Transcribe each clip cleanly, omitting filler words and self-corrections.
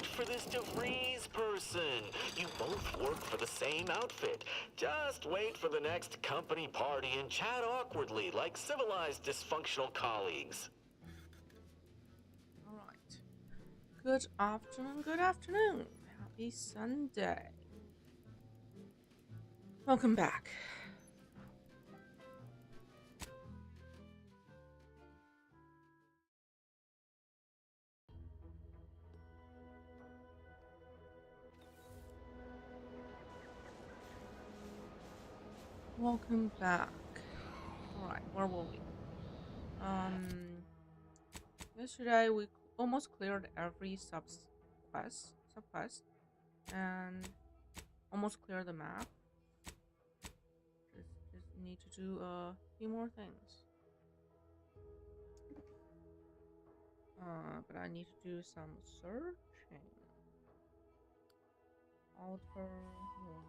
worked for this DeVries person. You both work for the same outfit. Just wait for the next company party and chat awkwardly like civilized dysfunctional colleagues. All right. Good afternoon. Good afternoon. Happy Sunday. Welcome back. Welcome back. All right, where were we? Yesterday we almost cleared every subquest, and almost cleared the map. Just need to do a few more things. But I need to do some searching. Alter one.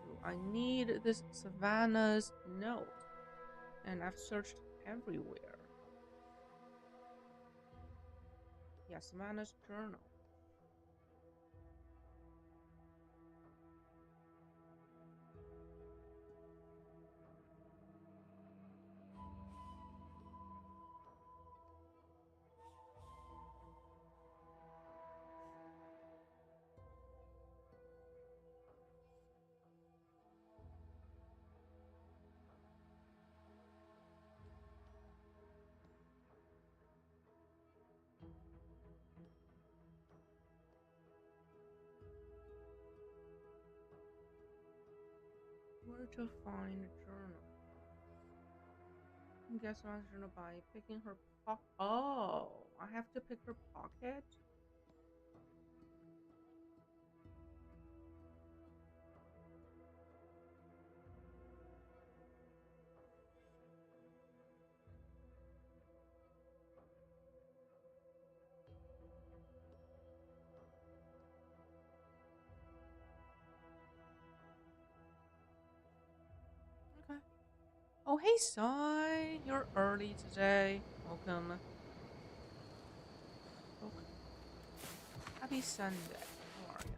So I need this Savannah's note, and I've searched everywhere. Yeah, Savannah's journal. Where to find a journal? Guess I'm journal by picking her pocket. Oh, I have to pick her pocket? Okay. Oh, hey, Sai. You're early today. Welcome. Okay. Happy Sunday. How are you?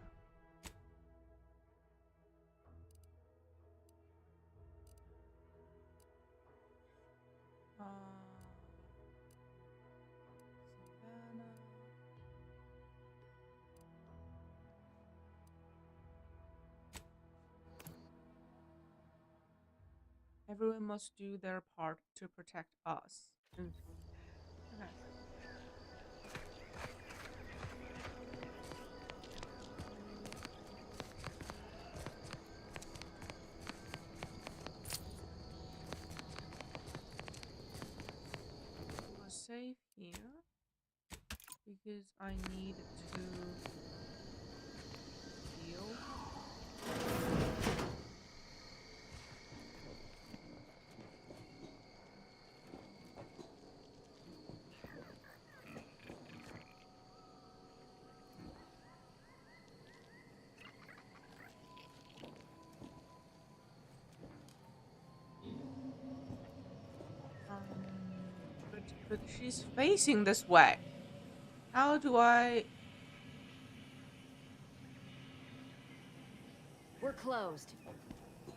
Savannah. Everyone must do their part to protect us. Okay. We'll save here because I need to heal. But she's facing this way. How do I? We're closed. Okay.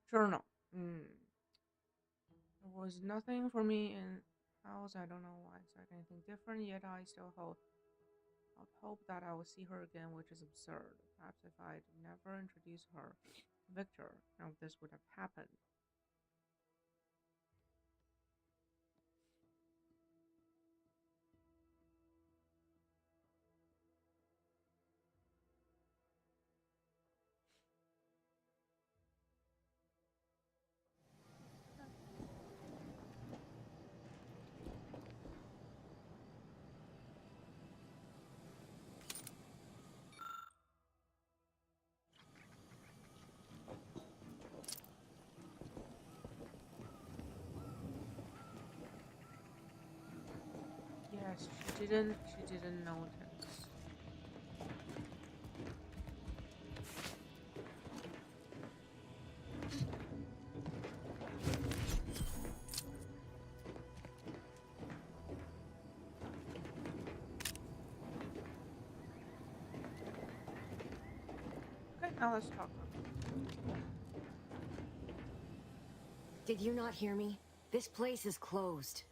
Journal. There was nothing for me in house. I don't know why it's like anything different. Yet I still hope that I will see her again, which is absurd. Perhaps if I'd never introduced her, Victor, none of this would have happened. Yes, she didn't notice. Okay, now let's talk. Did you not hear me? This place is closed.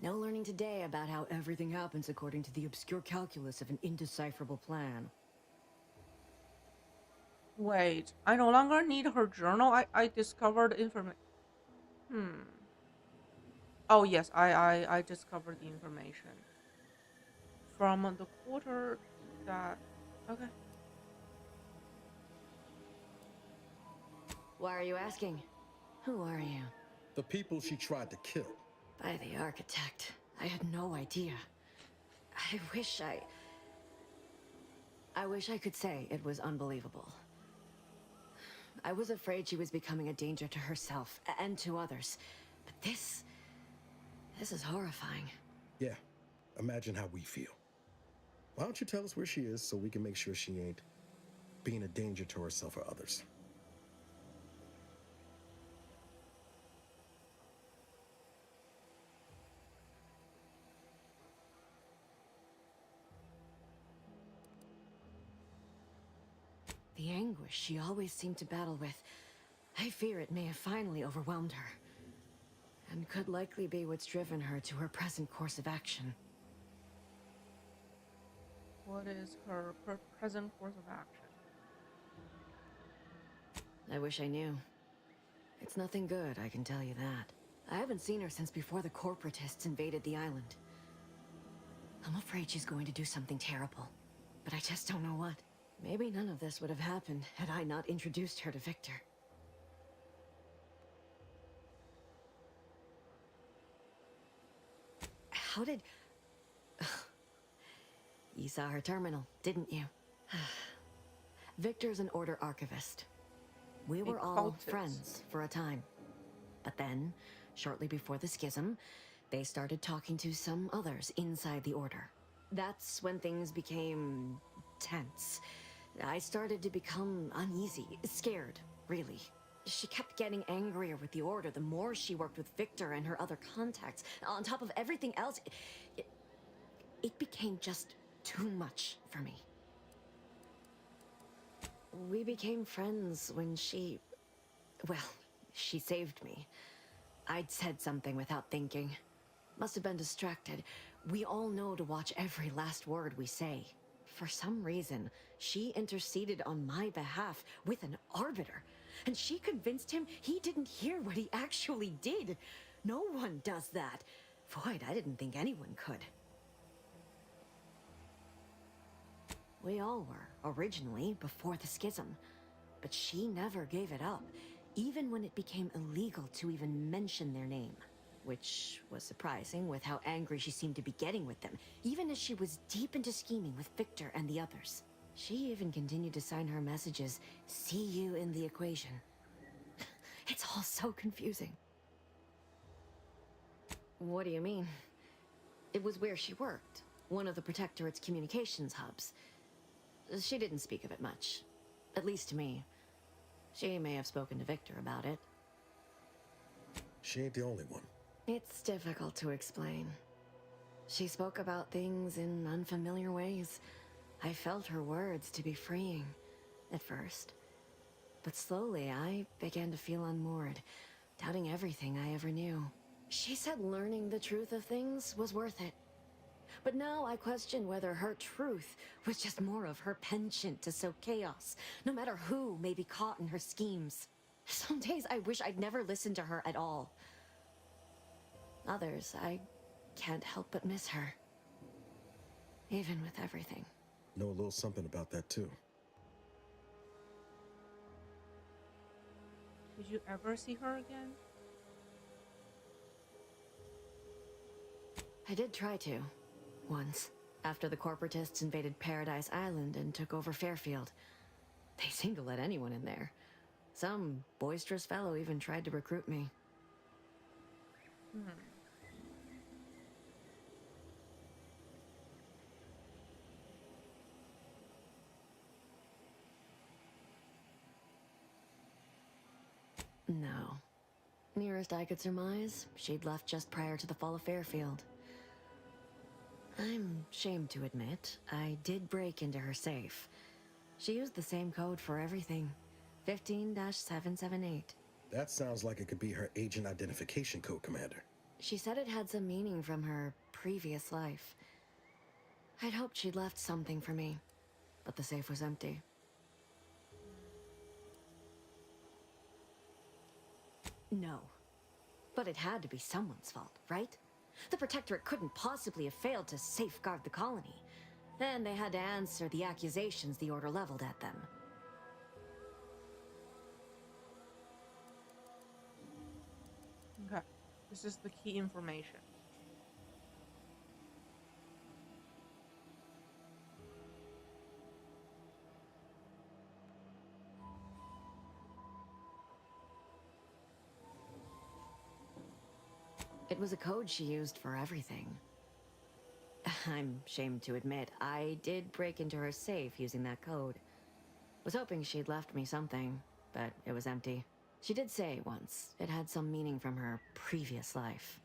No learning today about how everything happens according to the obscure calculus of an indecipherable plan. Wait, I no longer need her journal. I discovered information. Hmm. Oh yes, I discovered the information from the quarter that. Okay. Why are you asking? Who are you? The people she tried to kill. By the architect. I had no idea. I wish I... I wish I could say it was unbelievable. I was afraid she was becoming a danger to herself and to others. But this is horrifying. Yeah, imagine how we feel. Why don't you tell us where she is so we can make sure she ain't being a danger to herself or others? The anguish she always seemed to battle with, I fear it may have finally overwhelmed her. And could likely be what's driven her to her present course of action. What is her present course of action? I wish I knew. It's nothing good, I can tell you that. I haven't seen her since before the corporatists invaded the island. I'm afraid she's going to do something terrible, but I just don't know what. Maybe none of this would have happened had I not introduced her to Victor. How did... You saw her terminal, didn't you? Victor's an Order archivist. We were all friends for a time. But then, shortly before the schism, they started talking to some others inside the Order. That's when things became tense. I started to become uneasy, scared, really. She kept getting angrier with the Order the more she worked with Victor and her other contacts. On top of everything else, it became just too much for me. We became friends when she... Well, she saved me. I'd said something without thinking. Must have been distracted. We all know to watch every last word we say. For some reason, she interceded on my behalf with an arbiter. And she convinced him he didn't hear what he actually did. No one does that. Void, I didn't think anyone could. We all were, originally, before the schism. But she never gave it up, even when it became illegal to even mention their name. Which was surprising with how angry she seemed to be getting with them, even as she was deep into scheming with Victor and the others. She even continued to sign her messages, "See you in the equation." It's all so confusing. What do you mean? It was where she worked, one of the Protectorate's communications hubs. She didn't speak of it much, at least to me. She may have spoken to Victor about it. She ain't the only one. It's difficult to explain. She spoke about things in unfamiliar ways. I felt her words to be freeing, at first. But slowly, I began to feel unmoored, doubting everything I ever knew. She said learning the truth of things was worth it. But now I question whether her truth was just more of her penchant to sow chaos, no matter who may be caught in her schemes. Some days I wish I'd never listened to her at all. Others, I can't help but miss her. Even with everything. Know a little something about that, too. Did you ever see her again? I did try to. Once. After the corporatists invaded Paradise Island and took over Fairfield. They seemed to let anyone in there. Some boisterous fellow even tried to recruit me. No. Nearest I could surmise, she'd left just prior to the fall of Fairfield. I'm ashamed to admit, I did break into her safe. She used the same code for everything. 15-778. That sounds like it could be her agent identification code, Commander. She said it had some meaning from her previous life. I'd hoped she'd left something for me, but the safe was empty. No. But it had to be someone's fault, right? The Protectorate couldn't possibly have failed to safeguard the colony. Then they had to answer the accusations the Order leveled at them. Okay. This is the key information. It was a code she used for everything. I'm ashamed to admit, I did break into her safe using that code. Was hoping she'd left me something, but it was empty. She did say once it had some meaning from her previous life.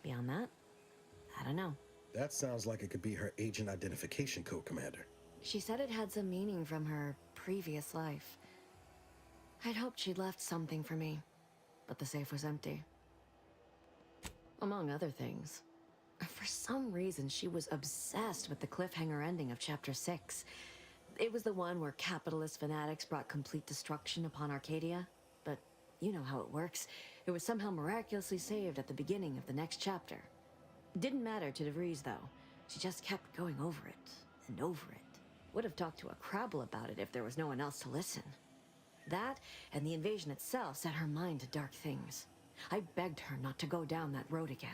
Beyond that, I don't know. That sounds like it could be her agent identification code, Commander. She said it had some meaning from her previous life. I'd hoped she'd left something for me, but the safe was empty. Among other things. For some reason, she was obsessed with the cliffhanger ending of Chapter 6. It was the one where capitalist fanatics brought complete destruction upon Arcadia. But you know how it works. It was somehow miraculously saved at the beginning of the next chapter. Didn't matter to DeVries, though. She just kept going over it and over it. Would have talked to a Crabble about it if there was no one else to listen. That, and the invasion itself, set her mind to dark things. I begged her not to go down that road again.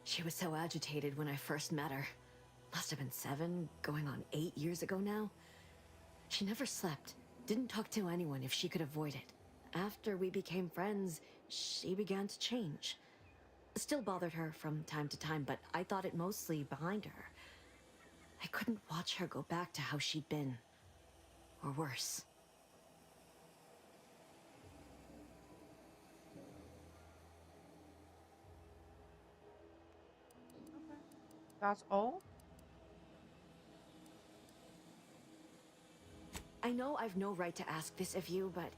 She was so agitated when I first met her. Must have been 7, going on 8 years ago now. She never slept, didn't talk to anyone if she could avoid it. After we became friends, she began to change. Still bothered her from time to time, but I thought it mostly behind her. I couldn't watch her go back to how she'd been. Or worse. Okay. That's all? I know I've no right to ask this of you, but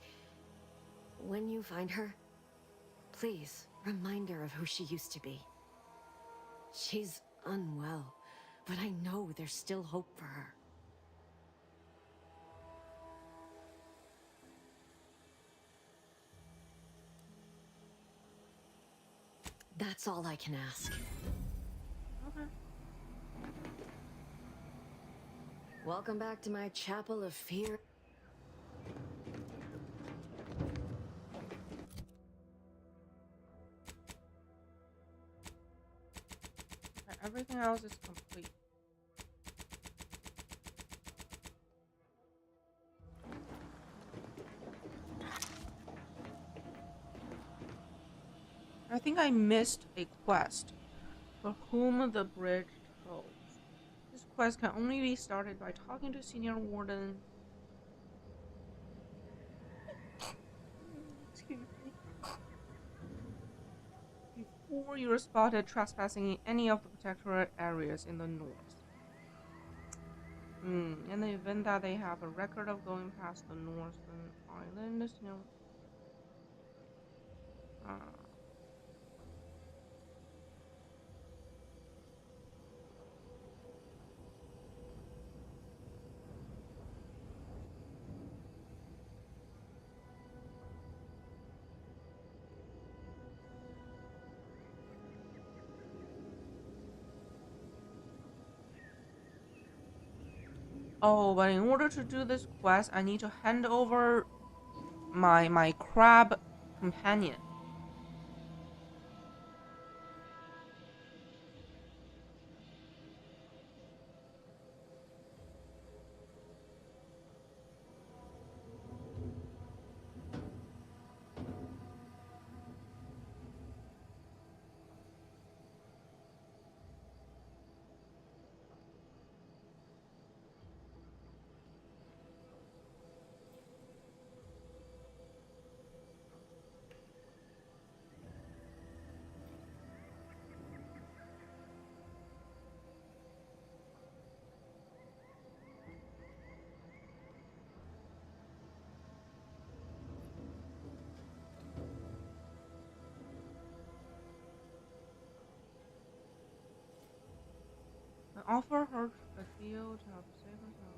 when you find her, please remind her of who she used to be. She's unwell, but I know there's still hope for her. That's all I can ask. Okay. Welcome back to my chapel of fear. Okay, everything else is complete. I think I missed a quest. For whom the bridge tolls. This quest can only be started by talking to Senior Warden. Excuse me. Before you're spotted trespassing in any of the protectorate areas in the north. In the event that they have a record of going past the northern island, you know. Oh, but in order to do this quest, I need to hand over my crab companion. offer her a deal to help save herself.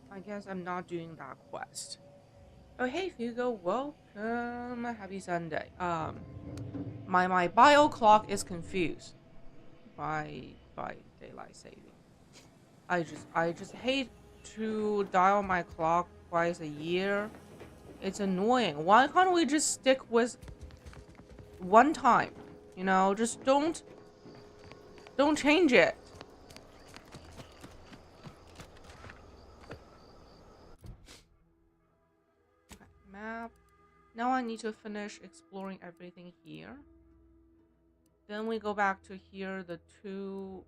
I guess I'm not doing that quest. Oh hey Hugo, welcome. Happy Sunday. My bio clock is confused by daylight saving. I just hate to dial my clock twice a year. It's annoying. Why can't we just stick with one time? You know, just don't change it. Okay, map. Now I need to finish exploring everything here. Then we go back to hear the two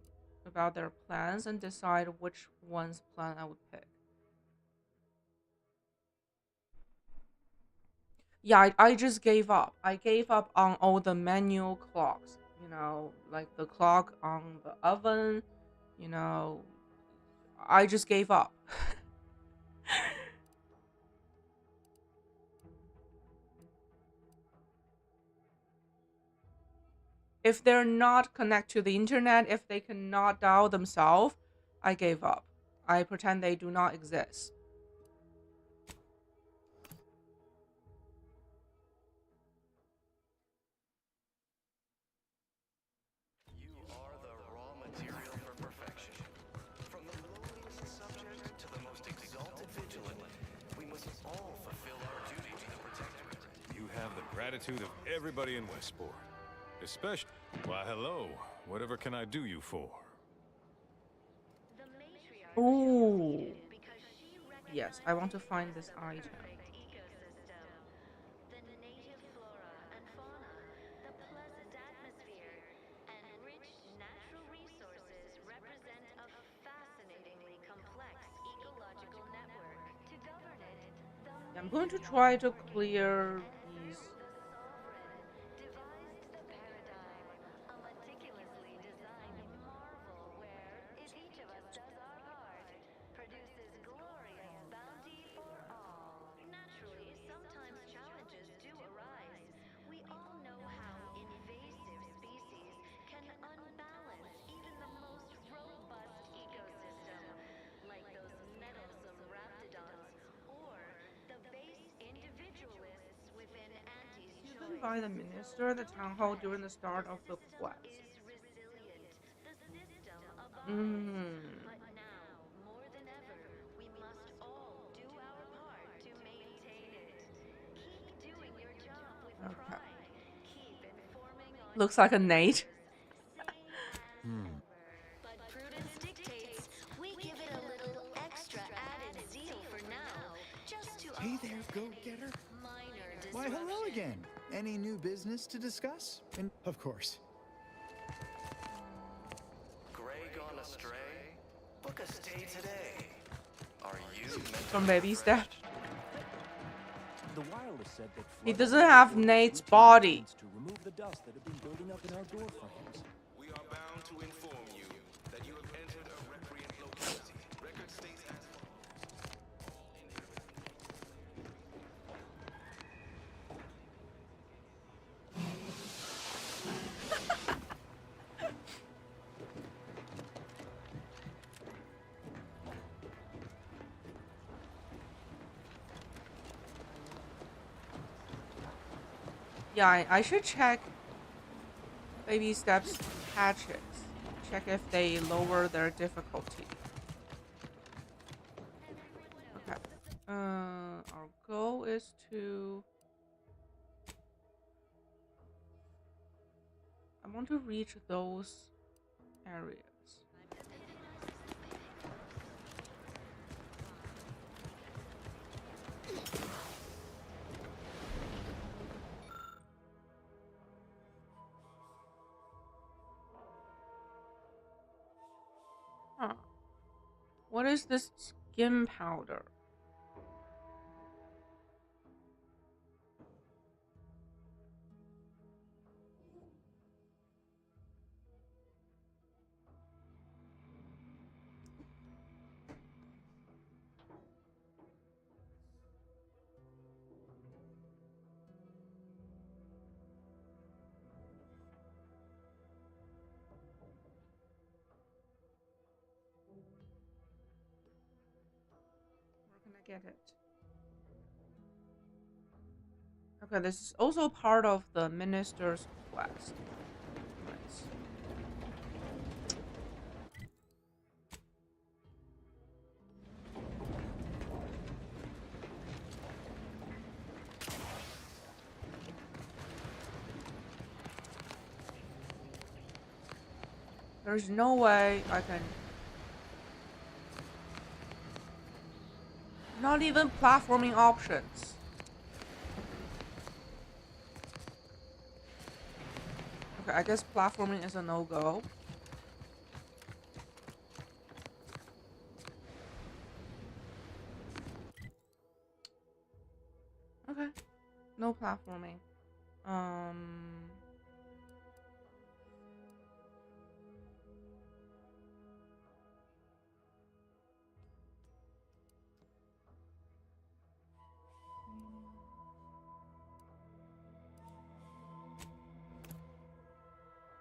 about their plans and decide which one's plan I would pick. Yeah, I just gave up. I gave up on all the manual clocks. You know, like the clock on the oven. You know, I just gave up. If they're not connected to the internet, if they cannot dial themselves, I gave up. I pretend they do not exist. You are the raw material for perfection. From the lowliest subject to the most exalted vigilant, we must all fulfill our duty to the Protectorate. You have the gratitude of everybody in Westport. Especially... Why, hello. Whatever can I do you for? Ooh. Yes, I want to find this item. The native flora and fauna, the pleasant atmosphere, and rich natural resources represent a fascinatingly complex ecological network. To govern it, the I'm going to try to clear these. devised the paradigm, a meticulously designed marvel where, if each of us does our part, produces glorious bounty for all. Naturally, sometimes challenges do arise. We all know how invasive species can unbalance even the most robust ecosystem, like those meddlesome raptidons or the base individualists within Auntie's Even choice. by the minister at the town hall during the start of the quest. Is resilient, the system abides. Mm. But now, more than ever, we must all do our part to maintain it. Keep doing your job with Okay. pride. Keep informing on Looks like a Nate. same as ever. But prudence dictates we give it a little extra added zeal for now, just to Hey there, offset go-getter. any minor Why, disruption. hello again. Any new business to discuss? And of course. Gray gone astray? Book a stay today. Are you meant From to Baby be Step. refreshed? The wireless said that He flood doesn't control have was Nate's routine body. maintenance to remove the dust that had been building up in our door frames. We are bound to inform you that you have entered a recreant locality. Record states as Yeah, I should check Baby Steps hatches. Check if they lower their difficulty. Okay. Our goal is to want to reach those areas. Huh. What is this skin powder? Where can I get it? Okay, this is also part of the minister's quest. Nice. There's no way I can. Not even platforming options. Okay, I guess platforming is a no-go. Okay, no platforming.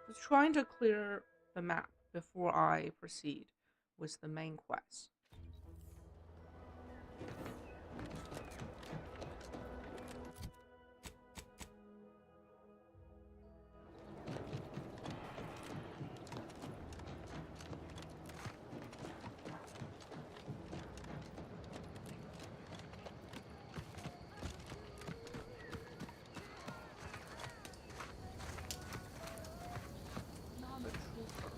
Just trying to clear the map before I proceed with the main quest. Not a trooper.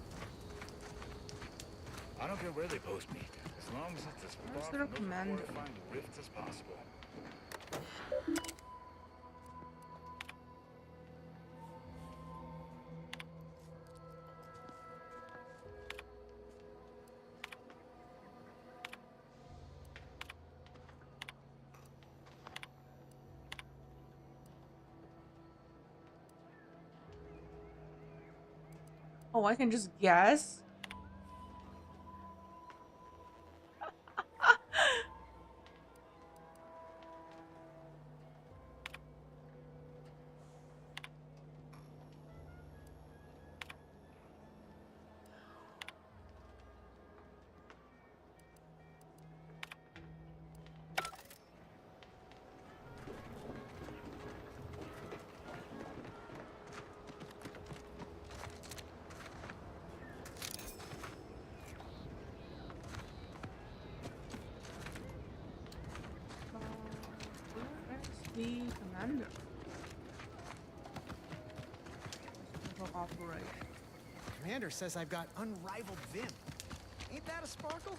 I don't care where they post me, as long as it's as Where's far their from those commander? horrifying rifts as possible. Oh, I can just guess? Where is the commander? Special operation. Commander says I've got unrivaled vim. Ain't that a sparkle?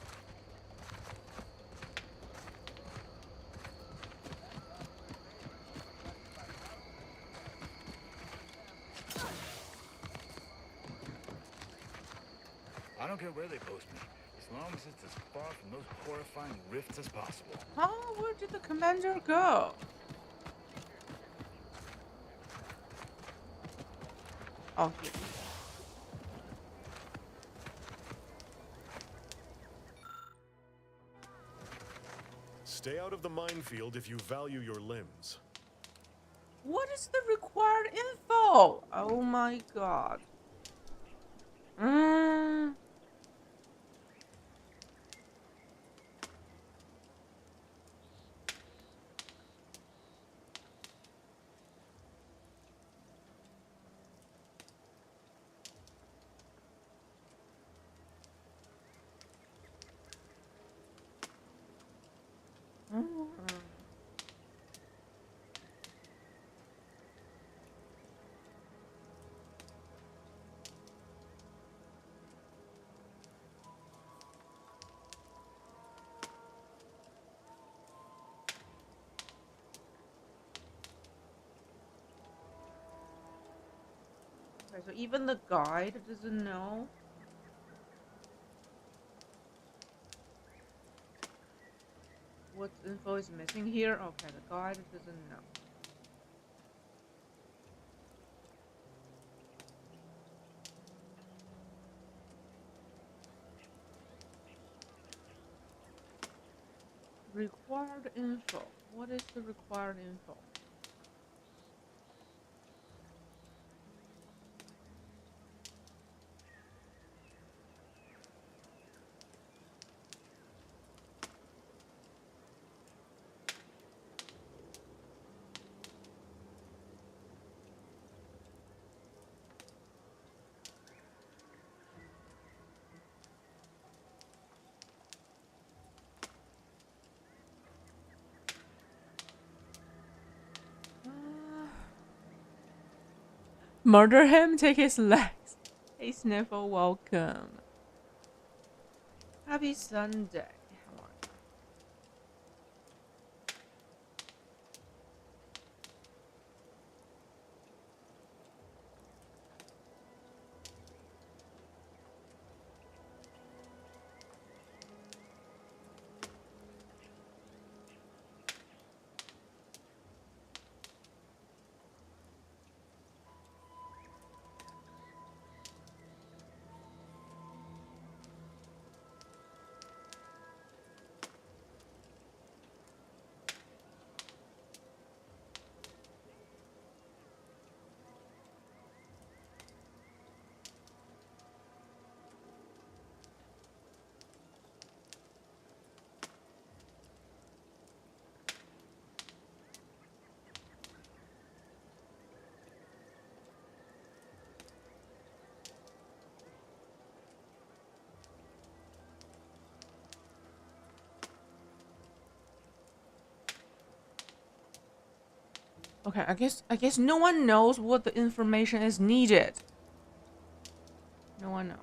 I don't care where they post me, as long as it's as far from those horrifying rifts as possible. Oh, where did the commander go? Oh, here. Stay out of the minefield if you value your limbs. What is the required info? Oh my god. Okay, so even the guide doesn't know. What info is missing here? Okay, the guide doesn't know. Required info. What is the required info? Murder him, take his legs. Hey Sniffle, welcome. Happy Sunday. Come on. Okay, I guess no one knows what the information is needed. No one knows.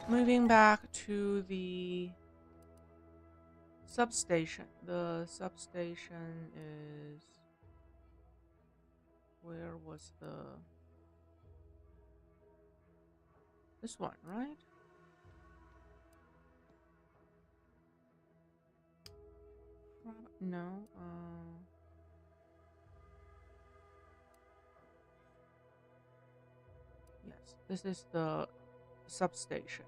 Moving back to the substation. The substation is... Where was the... This one, right? No. Yes, this is the substation.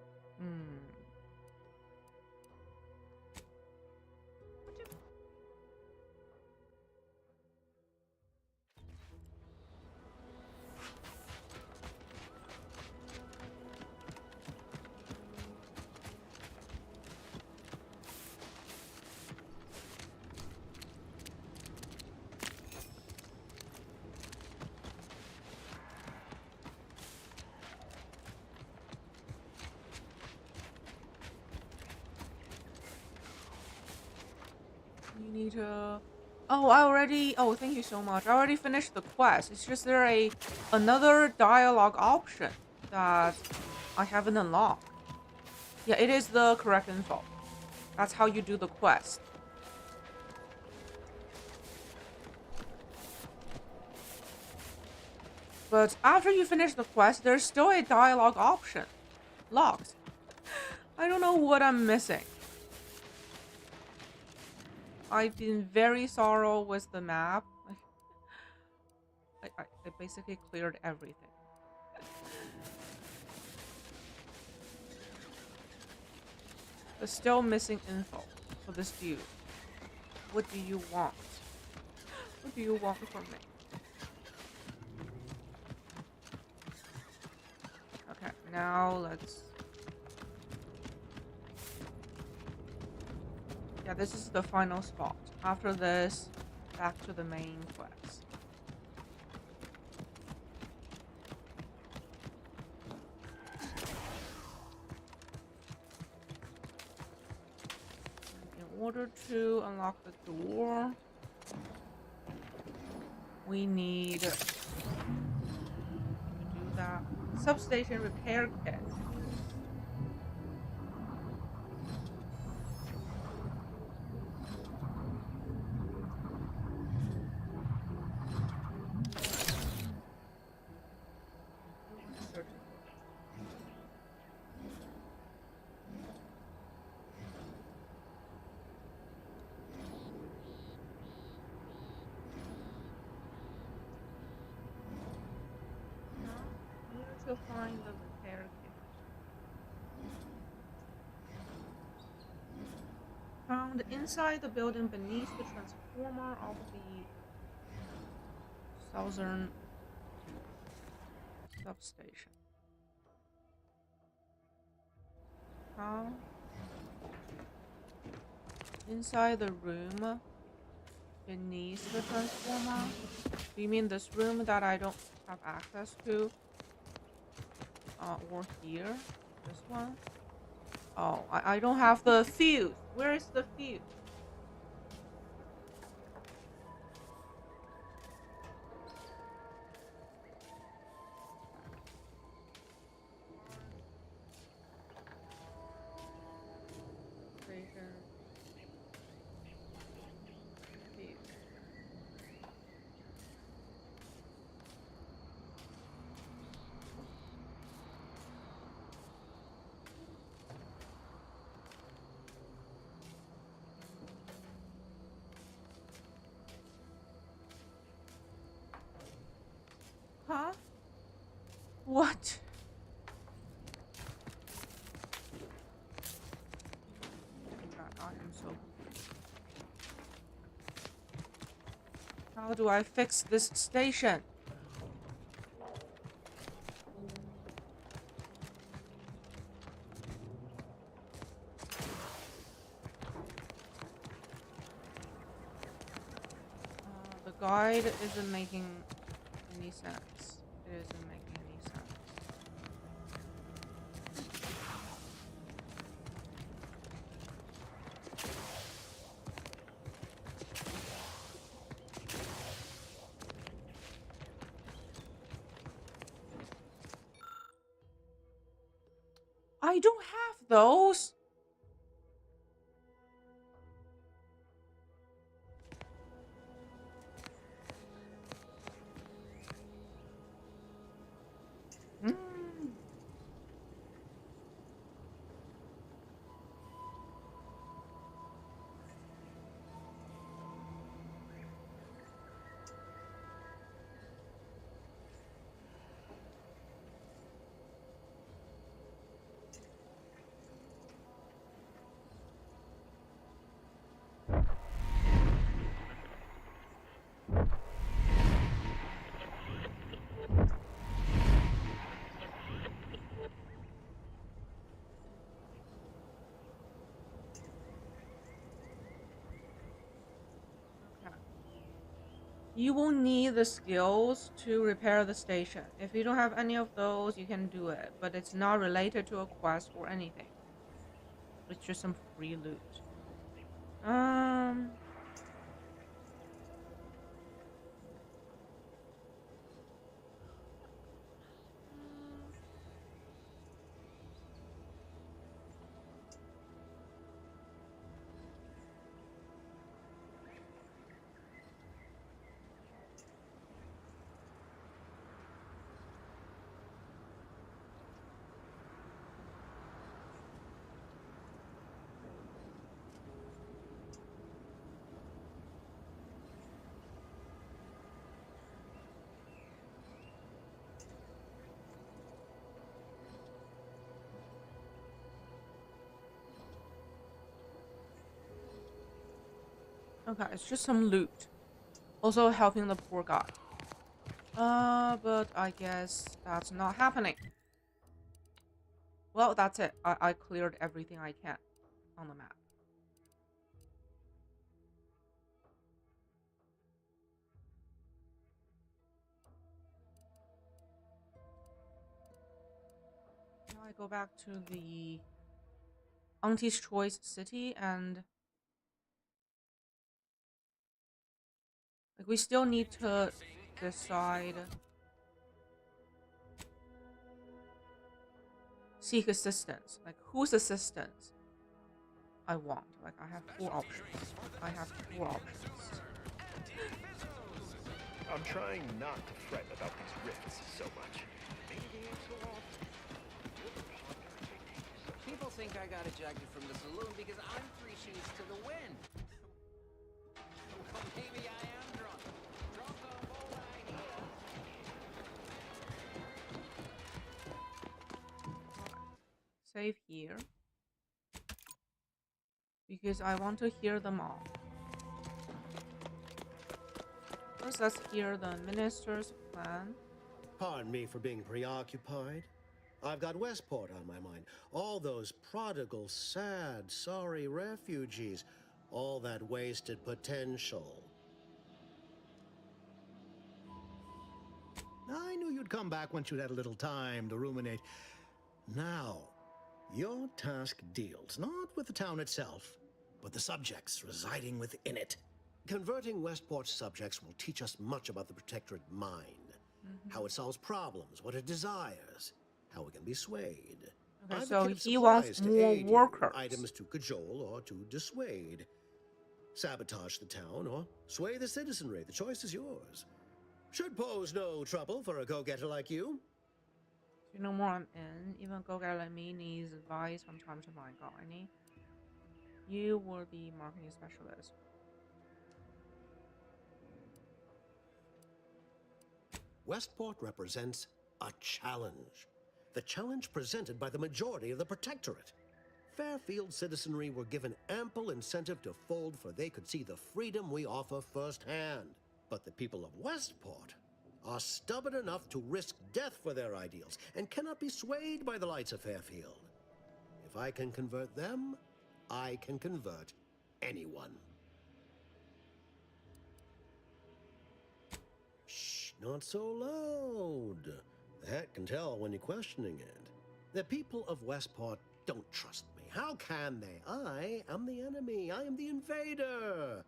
You need to... Oh, I already... Oh, thank you so much. I already finished the quest. It's just there another dialogue option that I haven't unlocked. Yeah, it is the correct info. That's how you do the quest. But after you finish the quest, there's still a dialogue option. Locked. I don't know what I'm missing. I've been very sorrow with the map. I basically cleared everything. But still missing info for this dude. What do you want? What do you want from me? Okay, now let's... Yeah, this is the final spot. After this, back to the main quest. In order to unlock the door, we need to do that. Substation repair kit. to find the repair kit. Found inside the building beneath the transformer of the southern substation. Huh? Inside the room beneath the transformer? Do you mean this room that I don't have access to? Or here? This one? Oh, I don't have the fuse. Where is the fuse? Station. Fuse. Huh? What? God, I am so confused. How do I fix this station? The guide isn't making any sense. It isn't making any sense. I don't have those. Mm. Okay. You will need the skills to repair the station. If you don't have any of those, you can do it, but it's not related to a quest or anything. It's just some free loot. Okay, it's just some loot. Also helping the poor guy. But I guess that's not happening. Well, that's it. I cleared everything I can on the map. Now I go back to the Auntie's Choice city and like we still need to decide. Seek assistance. Like whose assistance I want. Like I have 4 options. I have 4 options. I'm trying not to fret about these rifts so much. People think I got ejected from the saloon because I'm 3 sheets to the wind. Well, maybe I am drunk. Drunk on a bold idea. save here because I want to hear them all. First, let's hear the minister's plan. Pardon me for being preoccupied. I've got Westport on my mind. All those prodigal, sad, sorry refugees. All that wasted potential. I knew you'd come back once you'd had a little time to ruminate. Now, your task deals not with the town itself, but the subjects residing within it. Converting Westport's subjects will teach us much about the Protectorate mind. How it solves problems, what it desires, how it can be swayed. Okay, so he wants more workers. Items to cajole or to dissuade. Sabotage the town or sway the citizenry. The choice is yours. Should pose no trouble for a go-getter like you. You know more I'm in. Even go-getter like me needs advice from time to time. Got any? You were the marketing specialist. Westport represents a challenge. The challenge presented by the majority of the Protectorate. Fairfield citizenry were given ample incentive to fold, for they could see the freedom we offer firsthand. But the people of Westport are stubborn enough to risk death for their ideals and cannot be swayed by the lights of Fairfield. If I can convert them, I can convert anyone. Shh, not so loud. The hat can tell when you're questioning it. The people of Westport don't trust me. How can they? I am the enemy. I am the invader.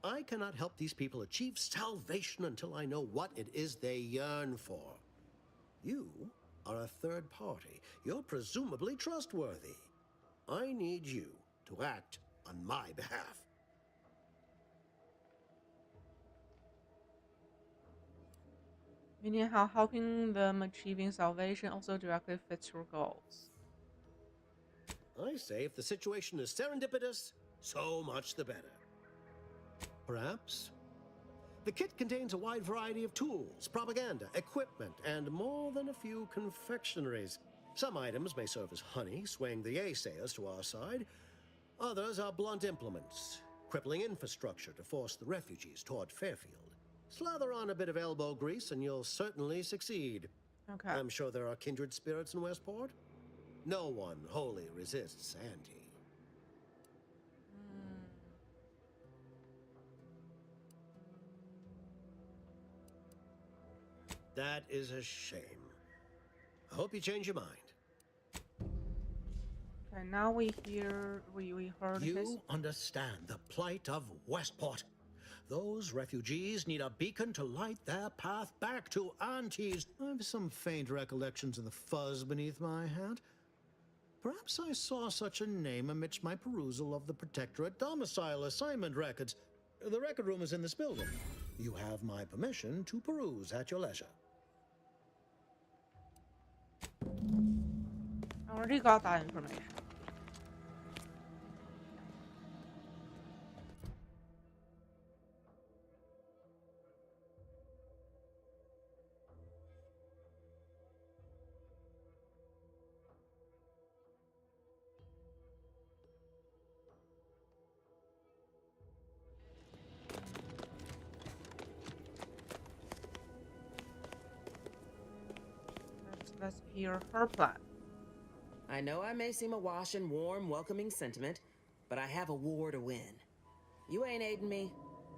I cannot help these people achieve salvation until I know what it is they yearn for. You are a third party. You're presumably trustworthy. I need you to act on my behalf. Meaning how helping them achieving salvation also directly fits your goals. I say if the situation is serendipitous, so much the better. Perhaps. The kit contains a wide variety of tools, propaganda, equipment, and more than a few confectionaries. Some items may serve as honey, swaying the naysayers to our side. Others are blunt implements, crippling infrastructure to force the refugees toward Fairfield. Slather on a bit of elbow grease and you'll certainly succeed. Okay. I'm sure there are kindred spirits in Westport. No one wholly resists Sandy. That is a shame. I hope you change your mind. Okay, now we heard You his... understand the plight of Westport. Those refugees need a beacon to light their path back to Auntie's. I have some faint recollections of the fuzz beneath my hat. Perhaps I saw such a name amidst my perusal of the Protectorate domicile assignment records. The record room is in this building. You have my permission to peruse at your leisure. I already got that information. Let's hear her plan. I know I may seem awash in warm, welcoming sentiment, but I have a war to win. You ain't aiding me.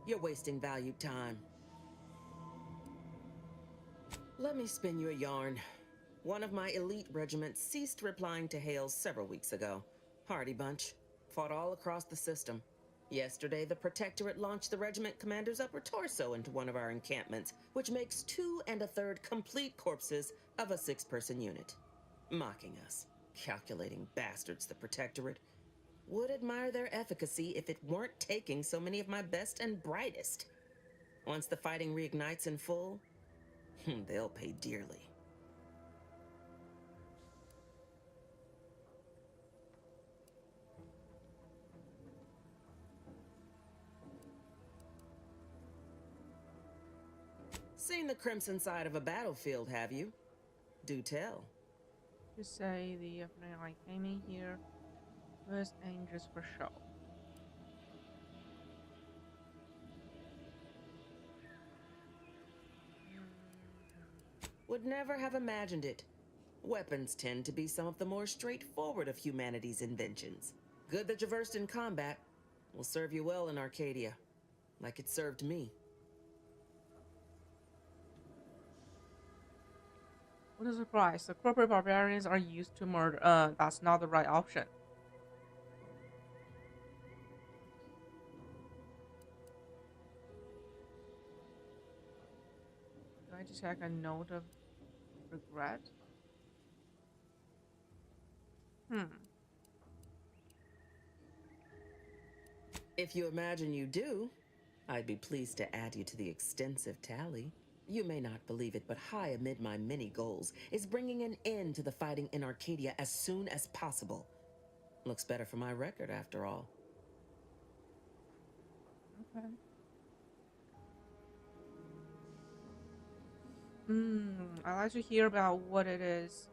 You're wasting valued time. Let me spin you a yarn. One of my elite regiments ceased replying to hails several weeks ago. Hardy bunch. Fought all across the system. Yesterday, the Protectorate launched the regiment commander's upper torso into one of our encampments, which makes 2 1/3 complete corpses of a 6-person unit. Mocking us. Calculating bastards, the Protectorate. Would admire their efficacy if it weren't taking so many of my best and brightest. Once the fighting reignites in full, they'll pay dearly. Seen the crimson side of a battlefield, have you? Do tell. to say the evening I came in here was angels for show. Would never have imagined it. Weapons tend to be some of the more straightforward of humanity's inventions. Good that you're versed in combat. Will serve you well in Arcadia, like it served me. What a surprise. The corporate barbarians are used to murder. That's not the right option. Do I just like a note of regret? If you imagine you do, I'd be pleased to add you to the extensive tally. You may not believe it, but high amid my many goals is bringing an end to the fighting in Arcadia as soon as possible. Looks better for my record, after all. Okay. I like to hear about what it is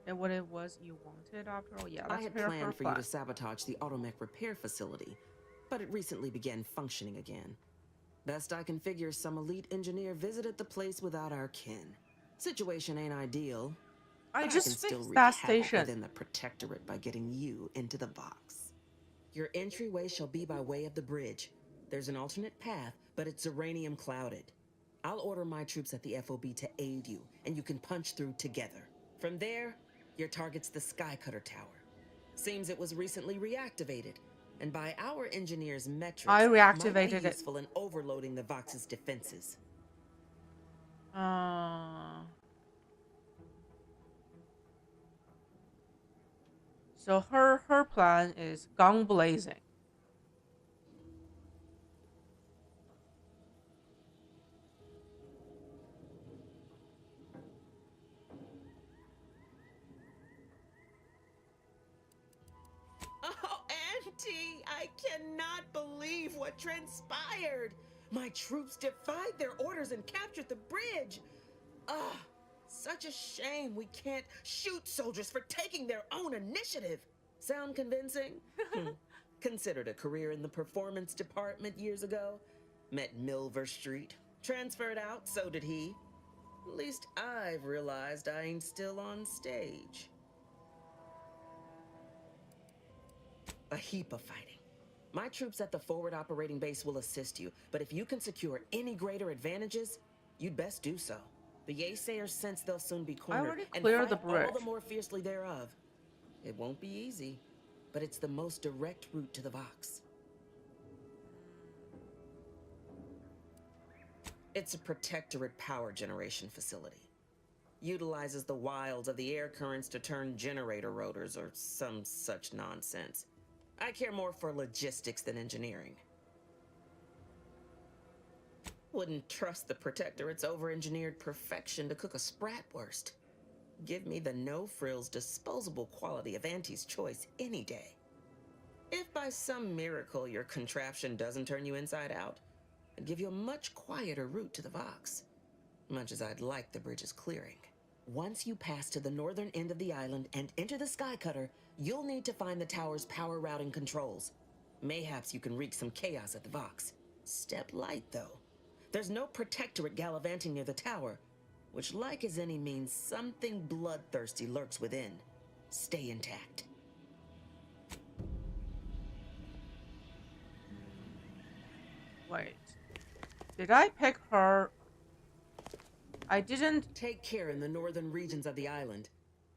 and what it was you wanted after all. Yeah, I let's had prepare for planned a for you plan. to sabotage the automech repair facility, but it recently began functioning again. Best I can figure, some elite engineer visited the place without our kin. Situation ain't ideal. I But just I can still fixed wreak that havoc station. within the Protectorate by getting you into the box. Your entryway shall be by way of the bridge. There's an alternate path, but it's uranium clouded. I'll order my troops at the FOB to aid you, and you can punch through together. From there, your target's the Skycutter Tower. Seems it was recently reactivated, and by our engineers' metrics, I might reactivated be it. useful in overloading the Vox's defenses. So her plan is gun blazing. Oh, Auntie, I cannot believe what transpired. My troops defied their orders and captured the bridge. Ah, such a shame we can't shoot soldiers for taking their own initiative. Sound convincing? Considered a career in the performance department years ago. Met Milver Street. Transferred out, so did he. At least I've realized I ain't still on stage. A heap of fighting. My troops at the forward operating base will assist you, but if you can secure any greater advantages, you'd best do so. The Yaysayers sense they'll soon be cornered and cleared fight the bridge. all the more fiercely thereof. It won't be easy, but it's the most direct route to the Vox. It's a Protectorate power generation facility. Utilizes the wilds of the air currents to turn generator rotors or some such nonsense. I care more for logistics than engineering. Wouldn't trust the Protectorate's over-engineered perfection to cook a spratwurst. Give me the no-frills, disposable quality of Auntie's choice any day. If by some miracle your contraption doesn't turn you inside out, I'd give you a much quieter route to the Vox. Much as I'd like the bridge's clearing. Once you pass to the northern end of the island and enter the Skycutter, you'll need to find the tower's power routing controls. Mayhaps you can wreak some chaos at the Vox. Step light, though. There's no Protectorate gallivanting near the tower, which, like as any, means something bloodthirsty lurks within. Stay intact. Wait. Did I pick her? I didn't. Take care in the northern regions of the island.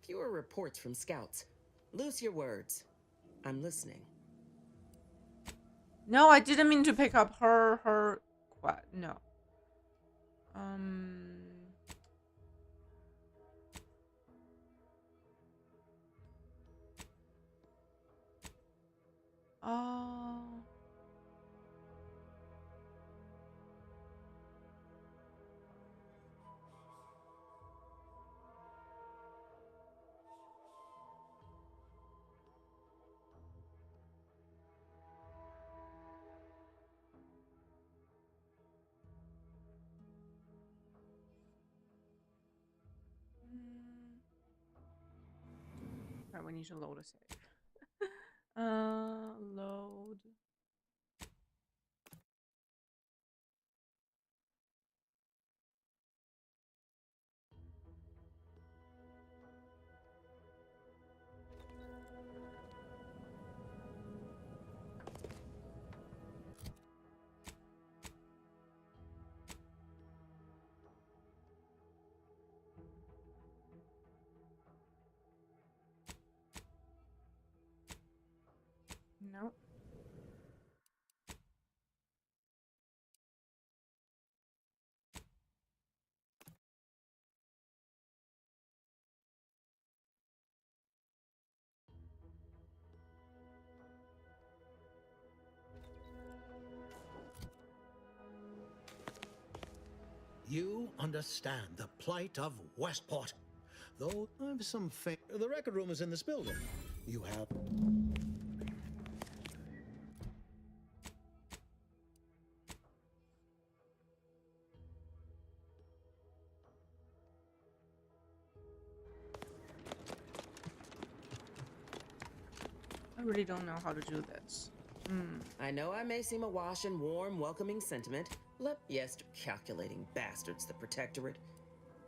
Fewer reports from scouts. Loose your words. I'm listening. No, I didn't mean to pick up her. What? No. Oh. we need to load a save. Load. Nope. You understand the plight of Westport. Though I've some the record room is in this building. You have... I really don't know how to do this. I know I may seem awash in warm, welcoming sentiment. Yes, calculating bastards, the Protectorate.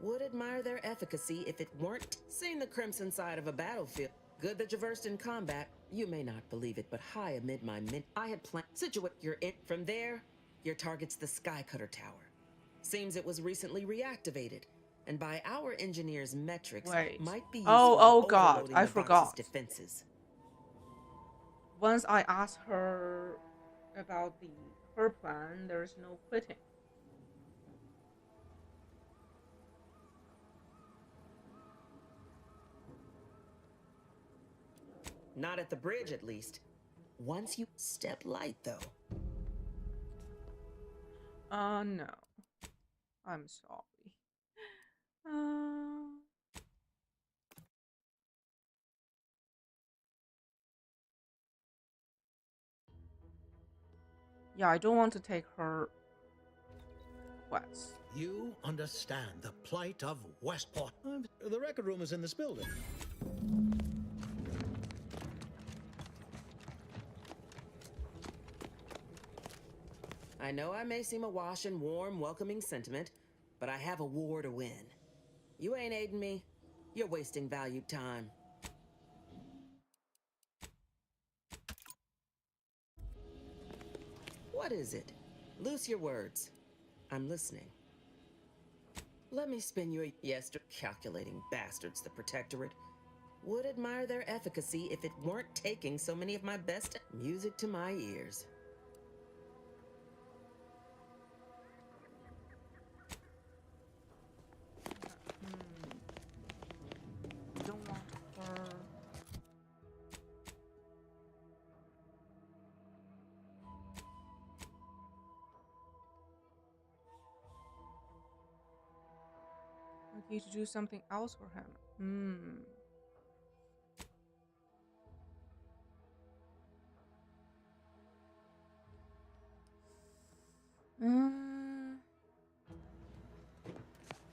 Would admire their efficacy if it weren't seeing the crimson side of a battlefield. Good that you're versed in combat. You may not believe it, but high amid my I had planned. Situate you're in. From there, your target's the Skycutter Tower. Seems it was recently reactivated, and by our engineers' metrics, might be useful Oh in God, overloading I the box's forgot. defenses. Once I asked her about her plan, there's no quitting. Not at the bridge, at least. Once you step light, though. No. I'm sorry. Yeah, I don't want to take her west. You understand the plight of Westport. The record room is in this building. I know I may seem awash in warm, welcoming sentiment, but I have a war to win. You ain't aiding me. You're wasting valued time. What is it? Loose your words. I'm listening. Let me spin you a calculating bastards, the Protectorate. Would admire their efficacy if it weren't taking so many of my best music to my ears. Don't want her. I need to do something else for him.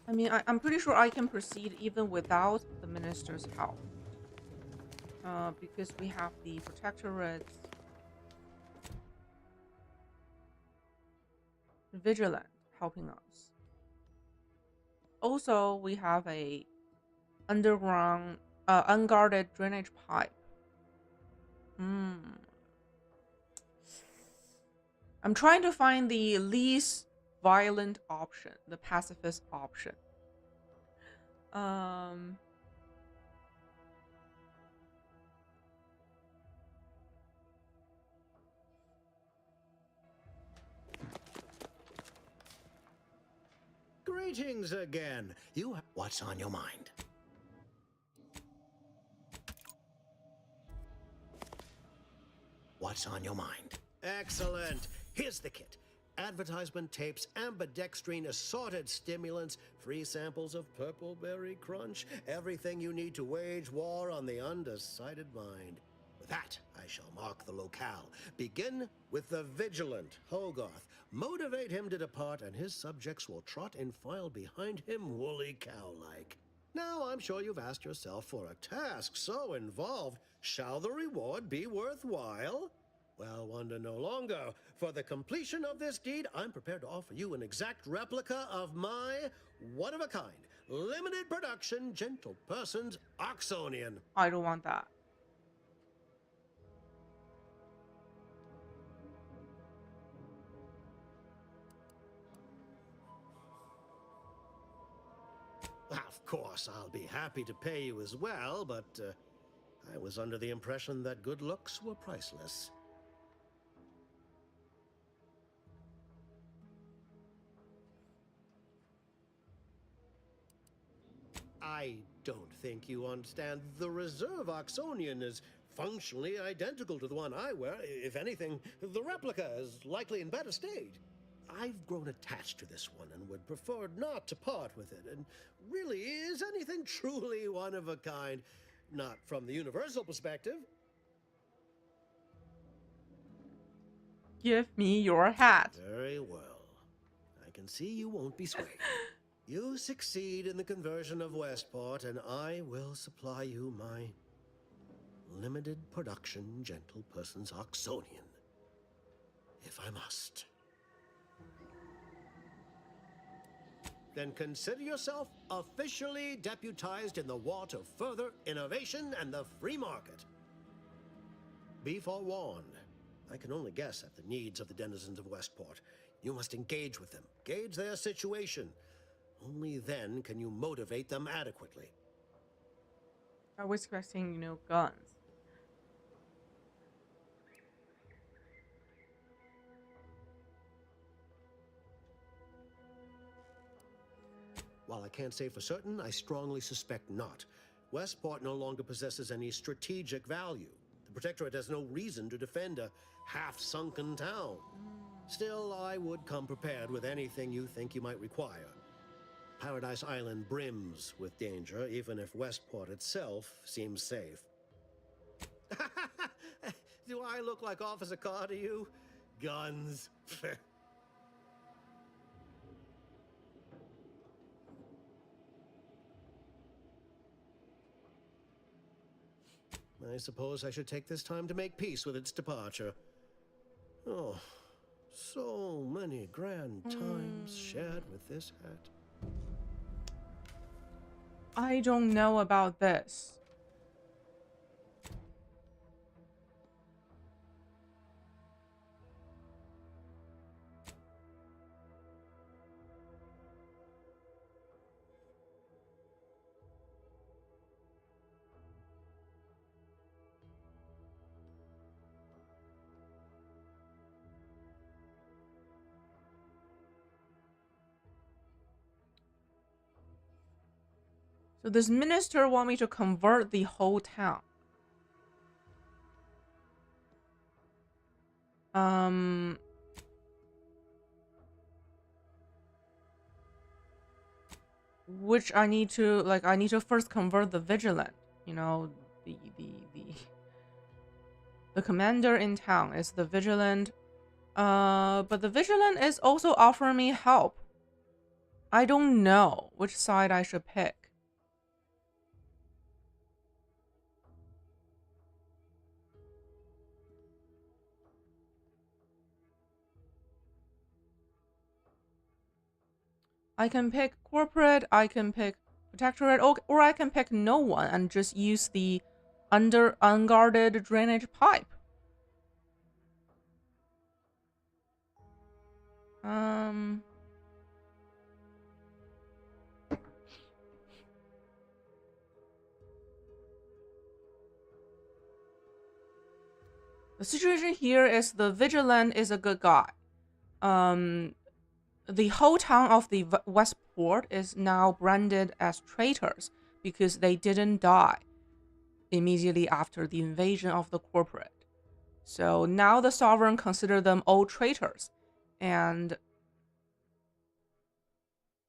I mean, I'm pretty sure I can proceed even without the minister's help. Because we have the Protectorate Vigilant helping us. Also, we have a underground, unguarded drainage pipe. I'm trying to find the least violent option, the pacifist option. Greetings again. What's on your mind? What's on your mind? Excellent. Here's the kit. Advertisement tapes, ambidextrine assorted stimulants, free samples of purple berry crunch, everything you need to wage war on the undecided mind. With that, I shall mark the locale. Begin with the vigilant Hogarth. Motivate him to depart, and his subjects will trot in file behind him woolly cow-like. Now I'm sure you've asked yourself, for a task so involved, shall the reward be worthwhile? Well, wonder no longer. For the completion of this deed, I'm prepared to offer you an exact replica of my one-of-a-kind, limited production, gentle person's Oxonian. I don't want that. Of course, I'll be happy to pay you as well, but I was under the impression that good looks were priceless. I don't think you understand. The reserve Oxonian is functionally identical to the one I wear. If anything, the replica is likely in better state. I've grown attached to this one and would prefer not to part with it. And really, is anything truly one of a kind? Not from the universal perspective. Give me your hat. Very well. I can see you won't be swayed. You succeed in the conversion of Westport, and I will supply you my limited production gentle person's Oxonian, if I must. Then consider yourself officially deputized in the war to further innovation and the free market. Be forewarned. I can only guess at the needs of the denizens of Westport. You must engage with them, gauge their situation. Only then can you motivate them adequately. I was expecting, guns. While I can't say for certain, I strongly suspect not. Westport no longer possesses any strategic value. The Protectorate has no reason to defend a half-sunken town. Still, I would come prepared with anything you think you might require. Paradise Island brims with danger, even if Westport itself seems safe. Do I look like Officer Carr to you? Guns. I suppose I should take this time to make peace with its departure. Oh, so many grand times shared with this hat. I don't know about this. So this minister want me to convert the whole town. Which I need to first convert the vigilant. The commander in town is the vigilant. But the vigilant is also offering me help. I don't know which side I should pick. I can pick corporate, I can pick protectorate, or I can pick no one and just use the unguarded drainage pipe. The situation here is the vigilant is a good guy. The whole town of the Westport is now branded as traitors because they didn't die immediately after the invasion of the corporate. So now the sovereign consider them all traitors, and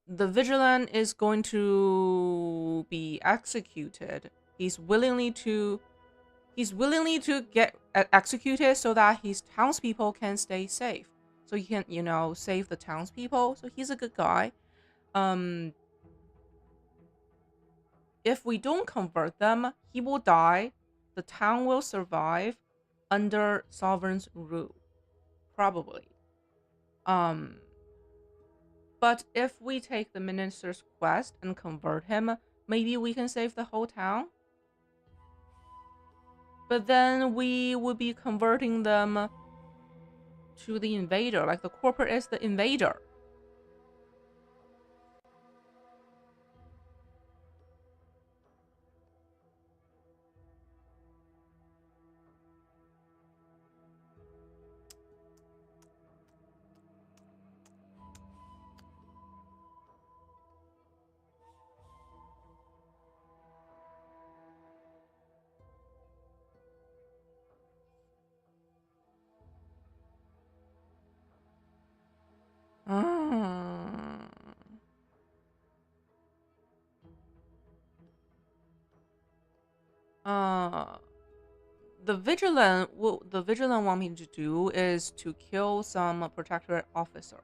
the vigilant is going to be executed. He's willingly to get executed so that his townspeople can stay safe. So he can, save the townspeople. So he's a good guy. if we don't convert them, he will die. The town will survive under sovereign's rule, probably. But if we take the minister's quest and convert him, maybe we can save the whole town. But then we would be converting them to the invader. Like the corporate is the invader. The vigilant want me to do is to kill some protectorate officer,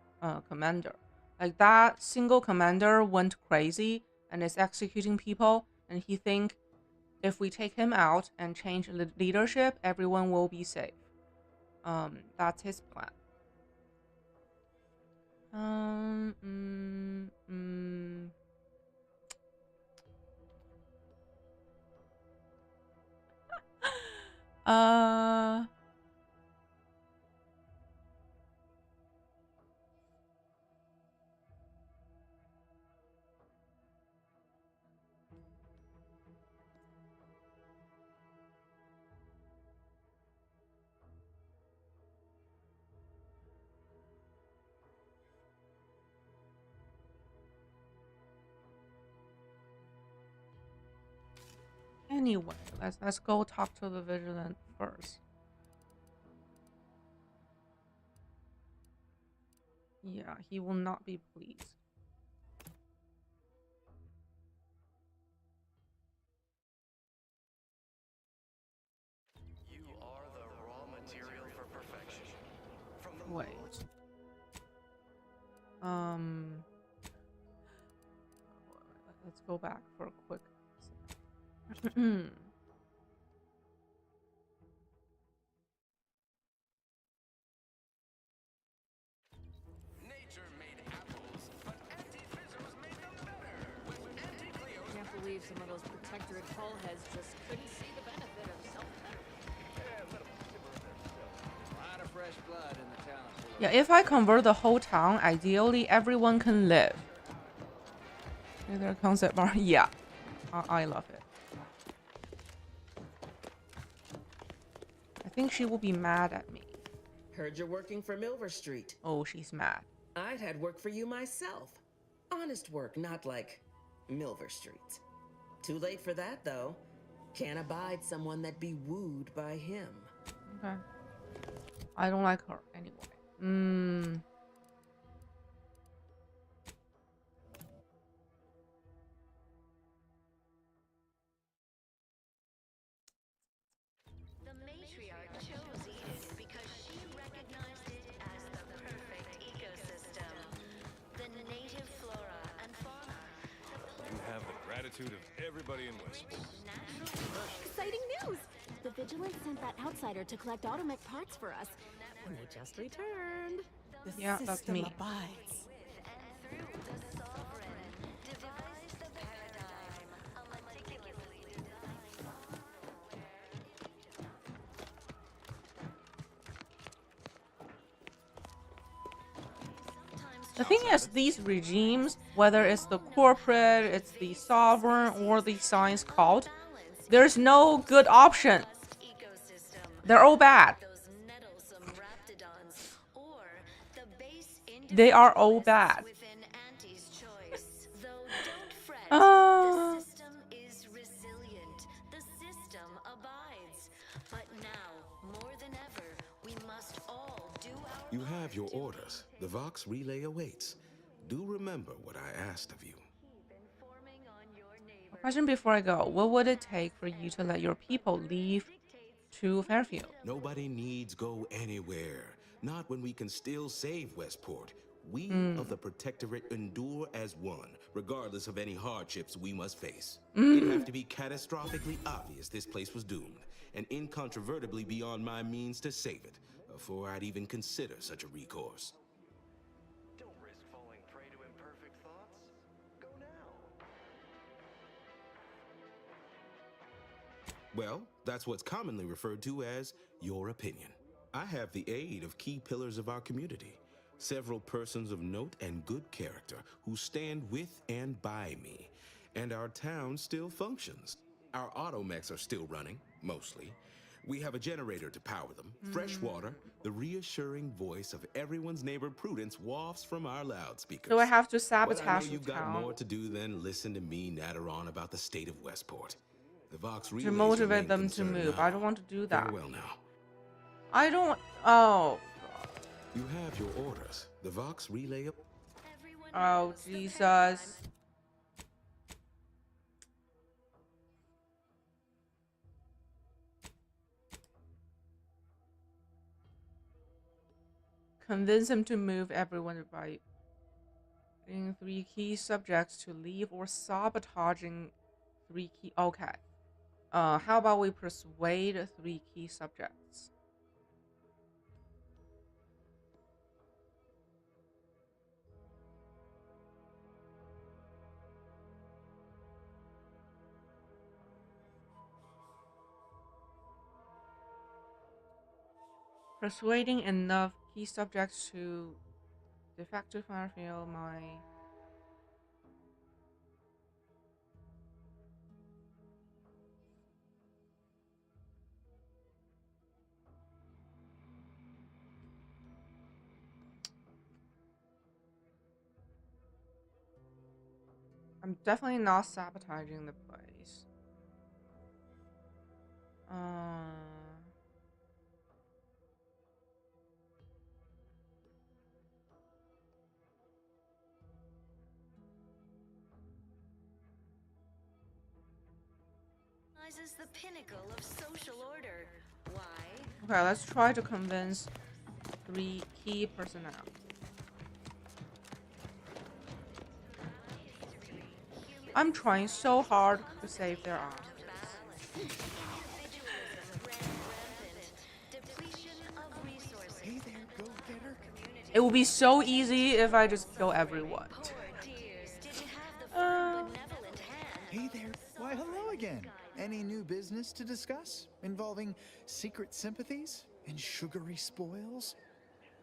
commander. Like that single commander went crazy and is executing people, and he think if we take him out and change leadership, everyone will be safe. That's his plan. Anyway, let's go talk to the vigilant first. Yeah, he will not be pleased. You are the raw material for perfection. From the Wait. Let's go back for a quick second. Nature made apples, but anti-fizzers made them better. With anti-Cleos. Can't believe some of those protectorate hull heads just couldn't see the benefit of self-bettering. A lot of fresh blood in the talent pool. Yeah, if I convert the whole town, ideally everyone can live. Is there a concept bar? Yeah, I love it. I think she will be mad at me. Heard you're working for Milver Street. Oh, she's mad. I'd had work for you myself. Honest work, not like Milver Street. Too late for that, though. Can't abide someone that be wooed by him. Okay. I don't like her anyway. The matriarch chose Eden because she recognized it as the perfect ecosystem. The native flora and fauna. You have the gratitude of everybody in Westport. Exciting news! The Vigilance sent that outsider to collect automech parts for us, and they just returned. The Yeah, that's system me. abides. The thing is, these regimes, whether it's the corporate, it's the sovereign, or the science cult, there's no good option. They're all bad. They are all bad. The system is resilient. The system abides. But now, more than ever, we must all do our You have your orders. The Vox relay awaits. Do remember what I asked of you. A question before I go. What would it take for you to let your people leave to Fairfield? Nobody needs go anywhere. Not when we can still save Westport. We of the Protectorate endure as one, regardless of any hardships we must face. Mm. It'd have to be catastrophically obvious this place was doomed, and incontrovertibly beyond my means to save it, before I'd even consider such a recourse. Don't risk falling prey to imperfect thoughts. Go now. Well, that's what's commonly referred to as your opinion. I have the aid of key pillars of our community, several persons of note and good character who stand with and by me, and our town still functions. Our automechs are still running, mostly. We have a generator to power them, fresh water, the reassuring voice of everyone's neighbor Prudence wafts from our loudspeakers. So I have to But I sabotage know the you've got town more to do than listen to me natter on about the state of Westport. The Vox to relays motivate remain them to concerned move. now. I don't want to do that. Farewell now. I don't. Oh. You have your orders. The Vox relay. Oh Jesus. Convince him to move everyone by getting 3 key subjects to leave or sabotaging 3 key. Okay. How about we persuade 3 key subjects? Persuading enough key subjects to defective field my I'm definitely not sabotaging the place. Is the pinnacle of social order. Why? Okay, let's try to convince 3 key personnel. I'm trying so hard to save their arms. Hey there, go-getter. It would be so easy if I just kill everyone. Hey there. Why, hello again. Any new business to discuss involving secret sympathies and sugary spoils?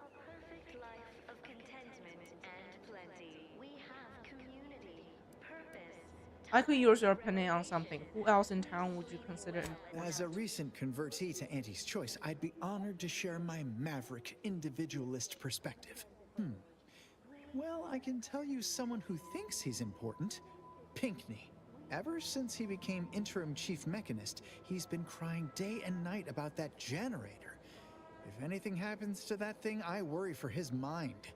A perfect life of contentment and plenty. We have community, purpose. I could use your opinion on something. Who else in town would you consider important? As a recent convertee to Auntie's Choice, I'd be honored to share my maverick, individualist perspective. Well, I can tell you someone who thinks he's important. Pinkney. Ever since he became interim chief mechanist, he's been crying day and night about that generator. If anything happens to that thing, I worry for his mind.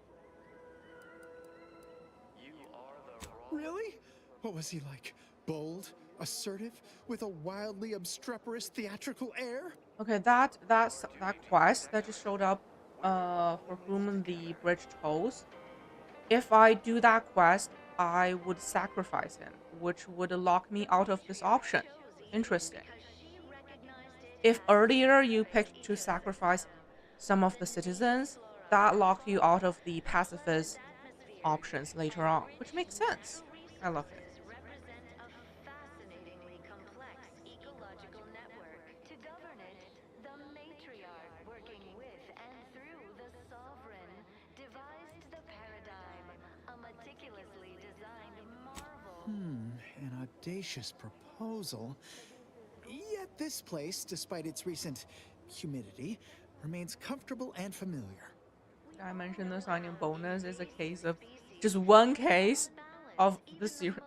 Really? What was he like? Bold, assertive, with a wildly obstreperous theatrical air? Okay, that quest that just showed up for whom the bridge tolls. If I do that quest, I would sacrifice him, which would lock me out of this option. Interesting. If earlier you picked to sacrifice some of the citizens, that locked you out of the pacifist options later on, which makes sense. I love it. An audacious proposal. Yet this place, despite its recent humidity, remains comfortable and familiar. I mentioned the signing bonus is a case of just one case of the series.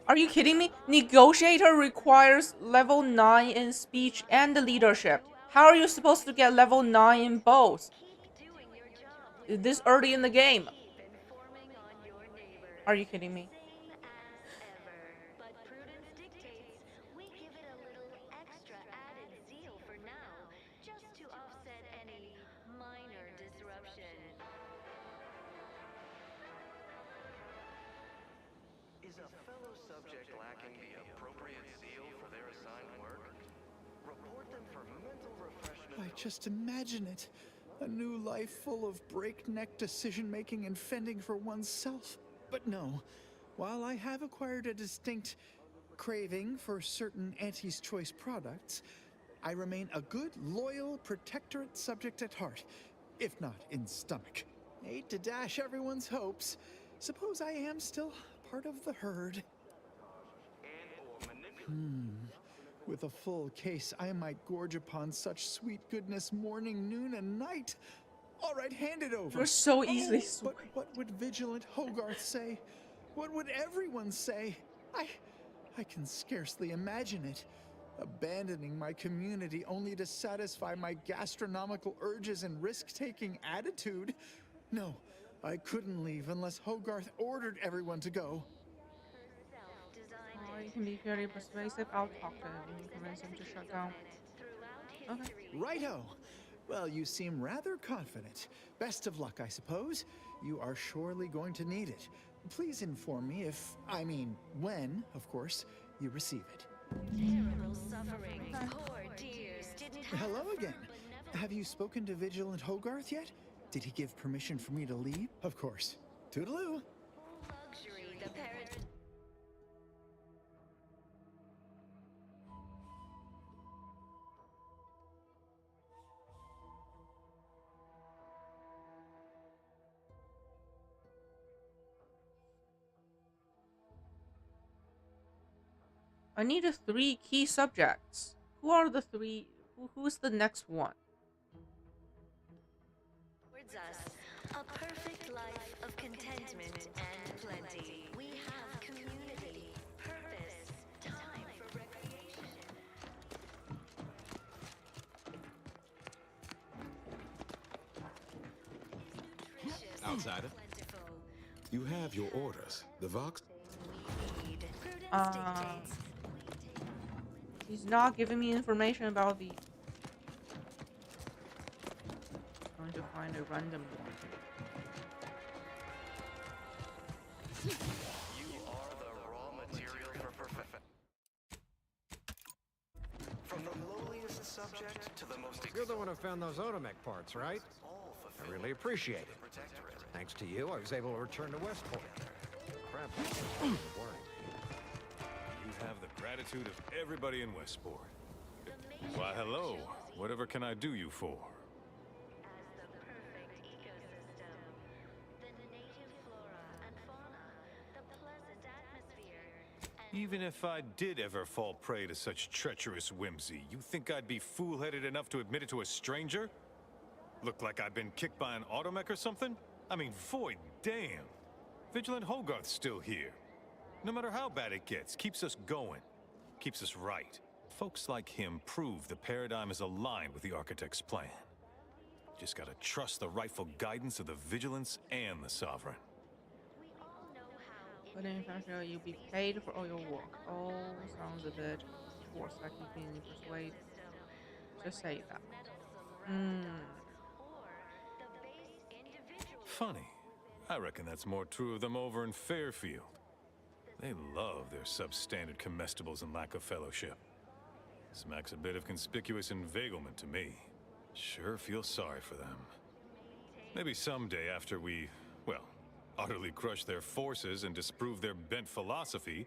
Are you kidding me? Negotiator requires level 9 in speech and leadership. How are you supposed to get level 9 in both? This early in the game. Are you kidding me? Same as ever. But prudence dictates we give it a little extra added zeal for now, just to offset any minor disruption. Is a fellow subject lacking the appropriate zeal for their assigned work? Report them for mental refreshment. I just imagine it. A new life full of breakneck decision-making and fending for oneself. But no, while I have acquired a distinct craving for certain Auntie's Choice products, I remain a good, loyal Protectorate subject at heart, if not in stomach. Hate to dash everyone's hopes. Suppose I am still part of the herd. With a full case, I might gorge upon such sweet goodness morning, noon, and night. All right, hand it over. You're so easily But what would Vigilant Hogarth say? What would everyone say? I can scarcely imagine it. Abandoning my community only to satisfy my gastronomical urges and risk-taking attitude. No, I couldn't leave unless Hogarth ordered everyone to go. Oh, you can be very persuasive. I'll talk to him and convince him to shut down. Okay. Righto. Well, you seem rather confident. Best of luck, I suppose. You are surely going to need it. Please inform me when, of course, you receive it. Terrible suffering. Poor dears didn't have Hello again. Have you spoken to Vigilant Hogarth yet? Did he give permission for me to leave? Of course. Toodaloo. luxury the parrot. I need the 3 key subjects. Who are the 3? Who's the next one? Towards us, a perfect life of contentment and plenty. We have community, purpose, time for recreation. Nutritious, Outsider, plentiful. you have your orders. The Vox. He's not giving me information about the... I'm going to find a random one. You are the raw material for perfection. From the lowliest subject to the most. You're the one who found those Automech parts, right? I really appreciate it. Thanks to you, I was able to return to Westport. Crap. Worry. You have the gratitude of everybody in Westport. Why, hello. Whatever can I do you for? As the perfect ecosystem, the native flora and fauna, the pleasant atmosphere, Even if I did ever fall prey to such treacherous whimsy, you think I'd be fool-headed enough to admit it to a stranger? Look like I've been kicked by an automech or something? I mean, void damn. Vigilant Hogarth's still here. No matter how bad it gets, keeps us going. Keeps us right. Folks like him prove the paradigm is aligned with the Architect's plan. Just gotta trust the rightful guidance of the Vigilance and the Sovereign. But in fact, you'll be paid for all your work. Oh, sounds a bit forced, like you've been persuaded. Just say that. Funny. I reckon that's more true of them over in Fairfield. They love their substandard comestibles and lack of fellowship. Smacks a bit of conspicuous inveiglement to me. Sure feel sorry for them. Maybe someday after we, well, utterly crush their forces and disprove their bent philosophy,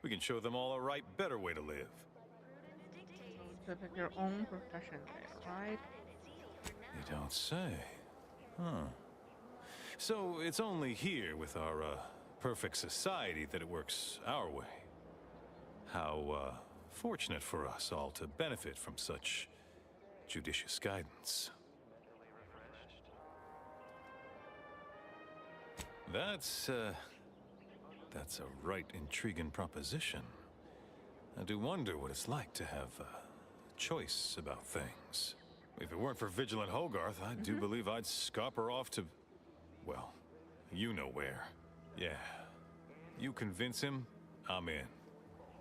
we can show them all a right, better way to live. To pick your own profession there, right? You don't say. Huh. So it's only here with our, perfect society that it works our way. How, fortunate for us all to benefit from such judicious guidance. That's a right intriguing proposition. I do wonder what it's like to have a choice about things. If it weren't for Vigilant Hogarth, I do believe I'd scupper off to, well, you know where. Yeah, You convince him, I'm in.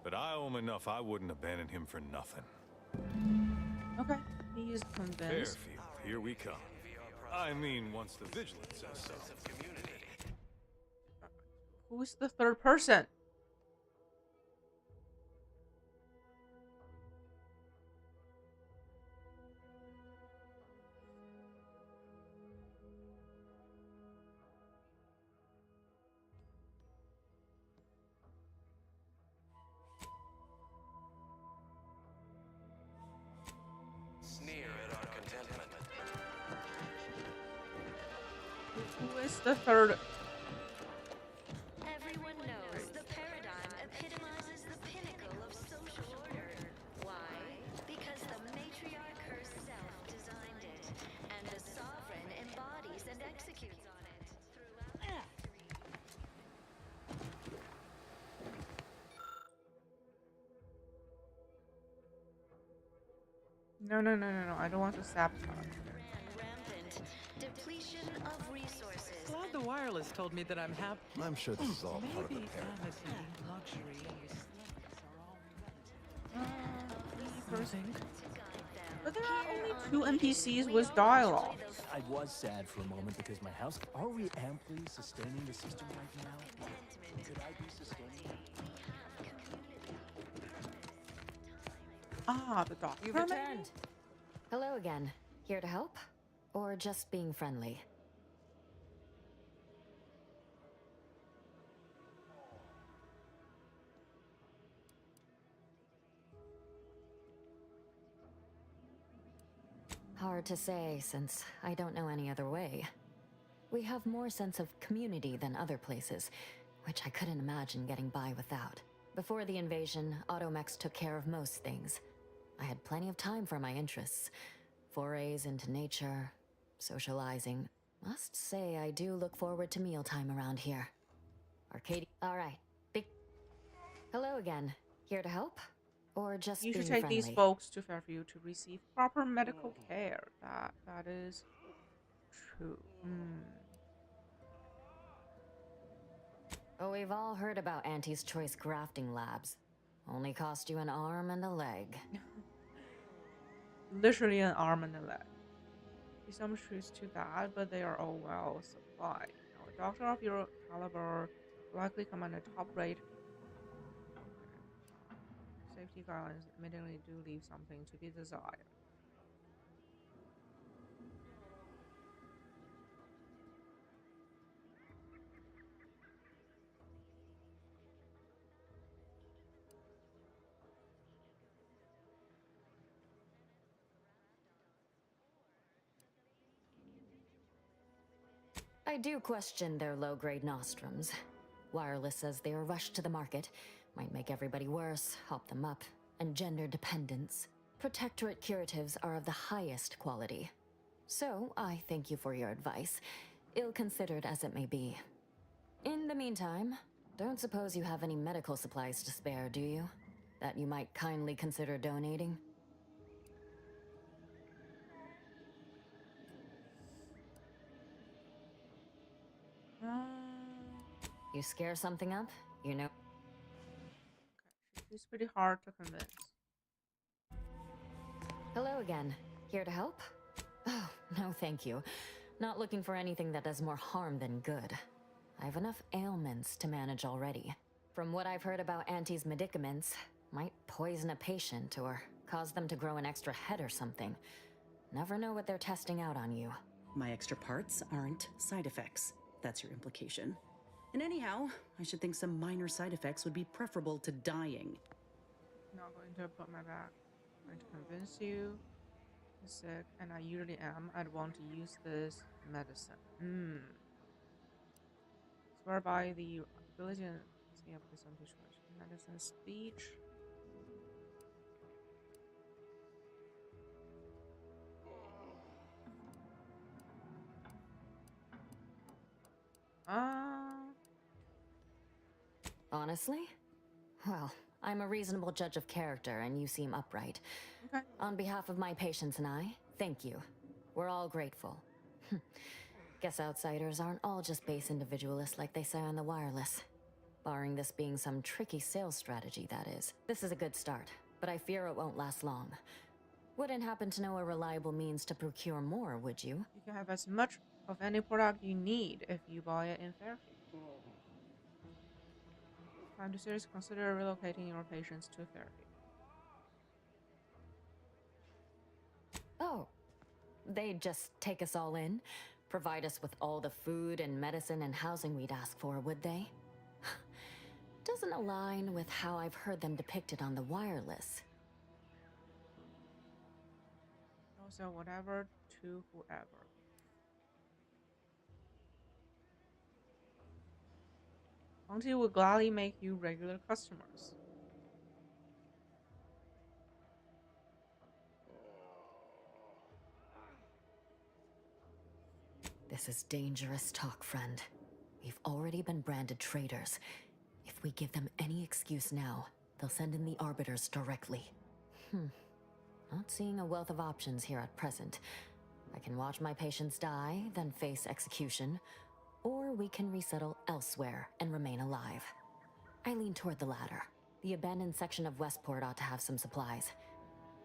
But I owe him enough I wouldn't abandon him for nothing. Okay, he is convinced. Fairfield, here we come. I mean, once the Vigilance says so. Who's the third person? Sneer at our contentment. Who is the third? Everyone knows the paradigm epitomizes the pinnacle of social order. Why? Because the matriarch herself designed it, and the sovereign embodies and executes on it throughout No. I don't want to sabotage. rampant depletion of resources. Glad the wireless told me that I'm happy. I'm sure this is all part of the Maybe parent. vanity, luxury, and aesthetics are all relative. But there are only 2 NPCs with dialogue. I was sad for a moment because my house. Are we amply sustaining the system right now? Could I be sustaining it? Ah, the doctor. You've returned. Hello again. Here to help? Or just being friendly? Hard to say, since I don't know any other way. We have more sense of community than other places, which I couldn't imagine getting by without. Before the invasion, Automechs took care of most things. I had plenty of time for my interests. Forays into nature, socializing. Must say I do look forward to mealtime around here. Arcade. Alright. Hello again. Here to help? Or just You being should take friendly? these folks to Fairview to receive proper medical care. That is true. Oh, we've all heard about Auntie's Choice grafting labs. Only cost you an arm and a leg. Literally an arm and a leg. Some truth to that, but they are all well supplied. Now, a doctor of your caliber likely command a top rate. Safety guidelines admittedly do leave something to be desired. I do question their low-grade nostrums. Wireless says they are rushed to the market. Might make everybody worse, hop them up, and gender dependence. Protectorate curatives are of the highest quality. So, I thank you for your advice, ill-considered as it may be. In the meantime, don't suppose you have any medical supplies to spare, do you? That you might kindly consider donating? You scare something up, you know. She's pretty hard to convince. Hello again. Here to help? Oh, no thank you. Not looking for anything that does more harm than good. I have enough ailments to manage already. From what I've heard about Auntie's medicaments, might poison a patient or cause them to grow an extra head or something. Never know what they're testing out on you. My extra parts aren't side effects. That's your implication. And anyhow, I should think some minor side effects would be preferable to dying. Not going to put my back. I'm going to convince you. I'm sick, and I usually am. I'd want to use this medicine. Swear by the ability to see up with some situation. Medicine speech. Honestly? Well, I'm a reasonable judge of character, and you seem upright. Okay. On behalf of my patients and I, thank you. We're all grateful. Guess outsiders aren't all just base individualists like they say on the wireless. Barring this being some tricky sales strategy, that is. This is a good start, but I fear it won't last long. Wouldn't happen to know a reliable means to procure more, would you? You can have as much of any product you need if you buy it in Fairfield. Time to seriously consider relocating your patients to Fairfield. Oh, they'd just take us all in? Provide us with all the food and medicine and housing we'd ask for, would they? Doesn't align with how I've heard them depicted on the wireless. Also, whatever to whoever. Auntie would gladly make you regular customers. This is dangerous talk, friend. We've already been branded traitors. If we give them any excuse now, they'll send in the arbiters directly. Not seeing a wealth of options here at present. I can watch my patients die, then face execution, or we can resettle elsewhere and remain alive. I lean toward the latter. The abandoned section of Westport ought to have some supplies.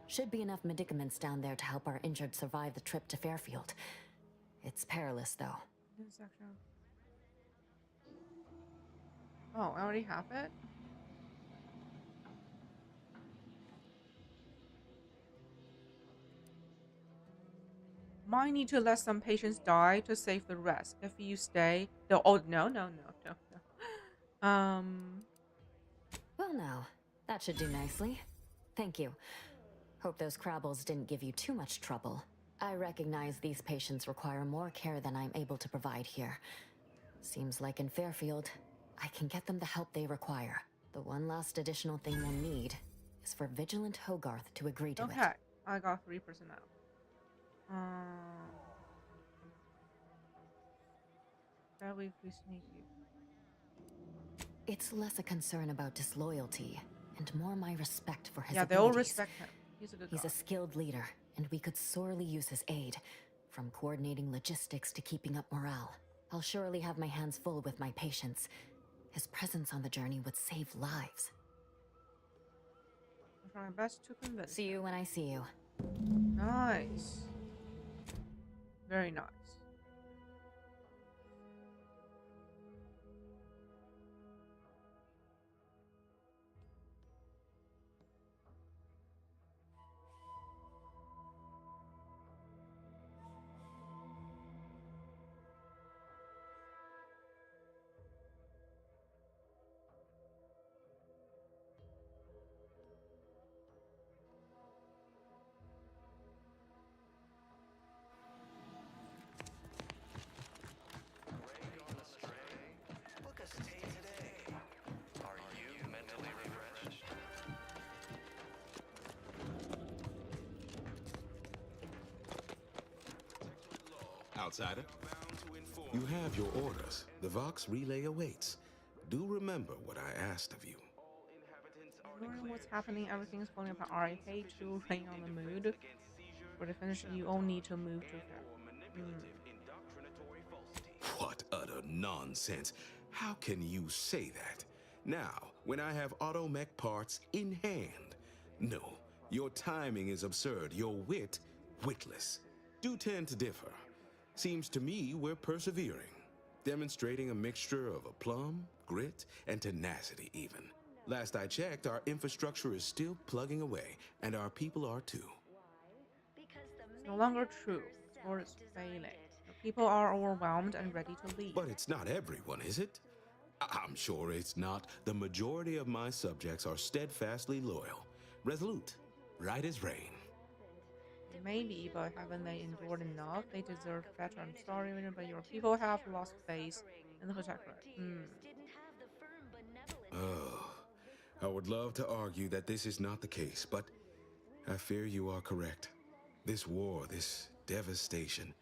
Should be enough medicaments down there to help our injured survive the trip to Fairfield. It's perilous, though. This section. Oh, I already have it? Might need to let some patients die to save the rest. If you stay, they'll. Oh, no. Well, now, that should do nicely. Thank you. Hope those Crabbles didn't give you too much trouble. I recognize these patients require more care than I'm able to provide here. Seems like in Fairfield, I can get them the help they require. The one last additional thing we'll need is for Vigilant Hogarth to agree to it. Okay, I got 3% out. That way we sneak you. It's less a concern about disloyalty and more my respect for his Yeah, they abilities. all respect him. He's a good guy. He's a skilled leader, and we could sorely use his aid, from coordinating logistics to keeping up morale. I'll surely have my hands full with my patients. His presence on the journey would save lives. I'll try my best to convince. See you when I see you. Nice. Very nice. Outsider, you have your orders. The Vox relay awaits. Do remember what I asked of you. Ignoring what's happening, everything is falling apart. I hate to rain on the mood. For the finish, you all need to move to fair. What utter nonsense. How can you say that? Now, when I have automech parts in hand. No, your timing is absurd. Your wit, witless. Do tend to differ. Seems to me we're persevering, demonstrating a mixture of aplomb, grit, and tenacity even. Last I checked, our infrastructure is still plugging away, and our people are too. It's no longer true. Sport is failing. The people are overwhelmed and ready to leave. But it's not everyone, is it? I'm sure it's not. The majority of my subjects are steadfastly loyal, resolute, right as rain. Maybe, but haven't they endured enough? They deserve better. I'm sorry, but your people have lost faith in the Protectorate. Oh, I would love to argue that this is not the case, but I fear you are correct. This war, this devastation,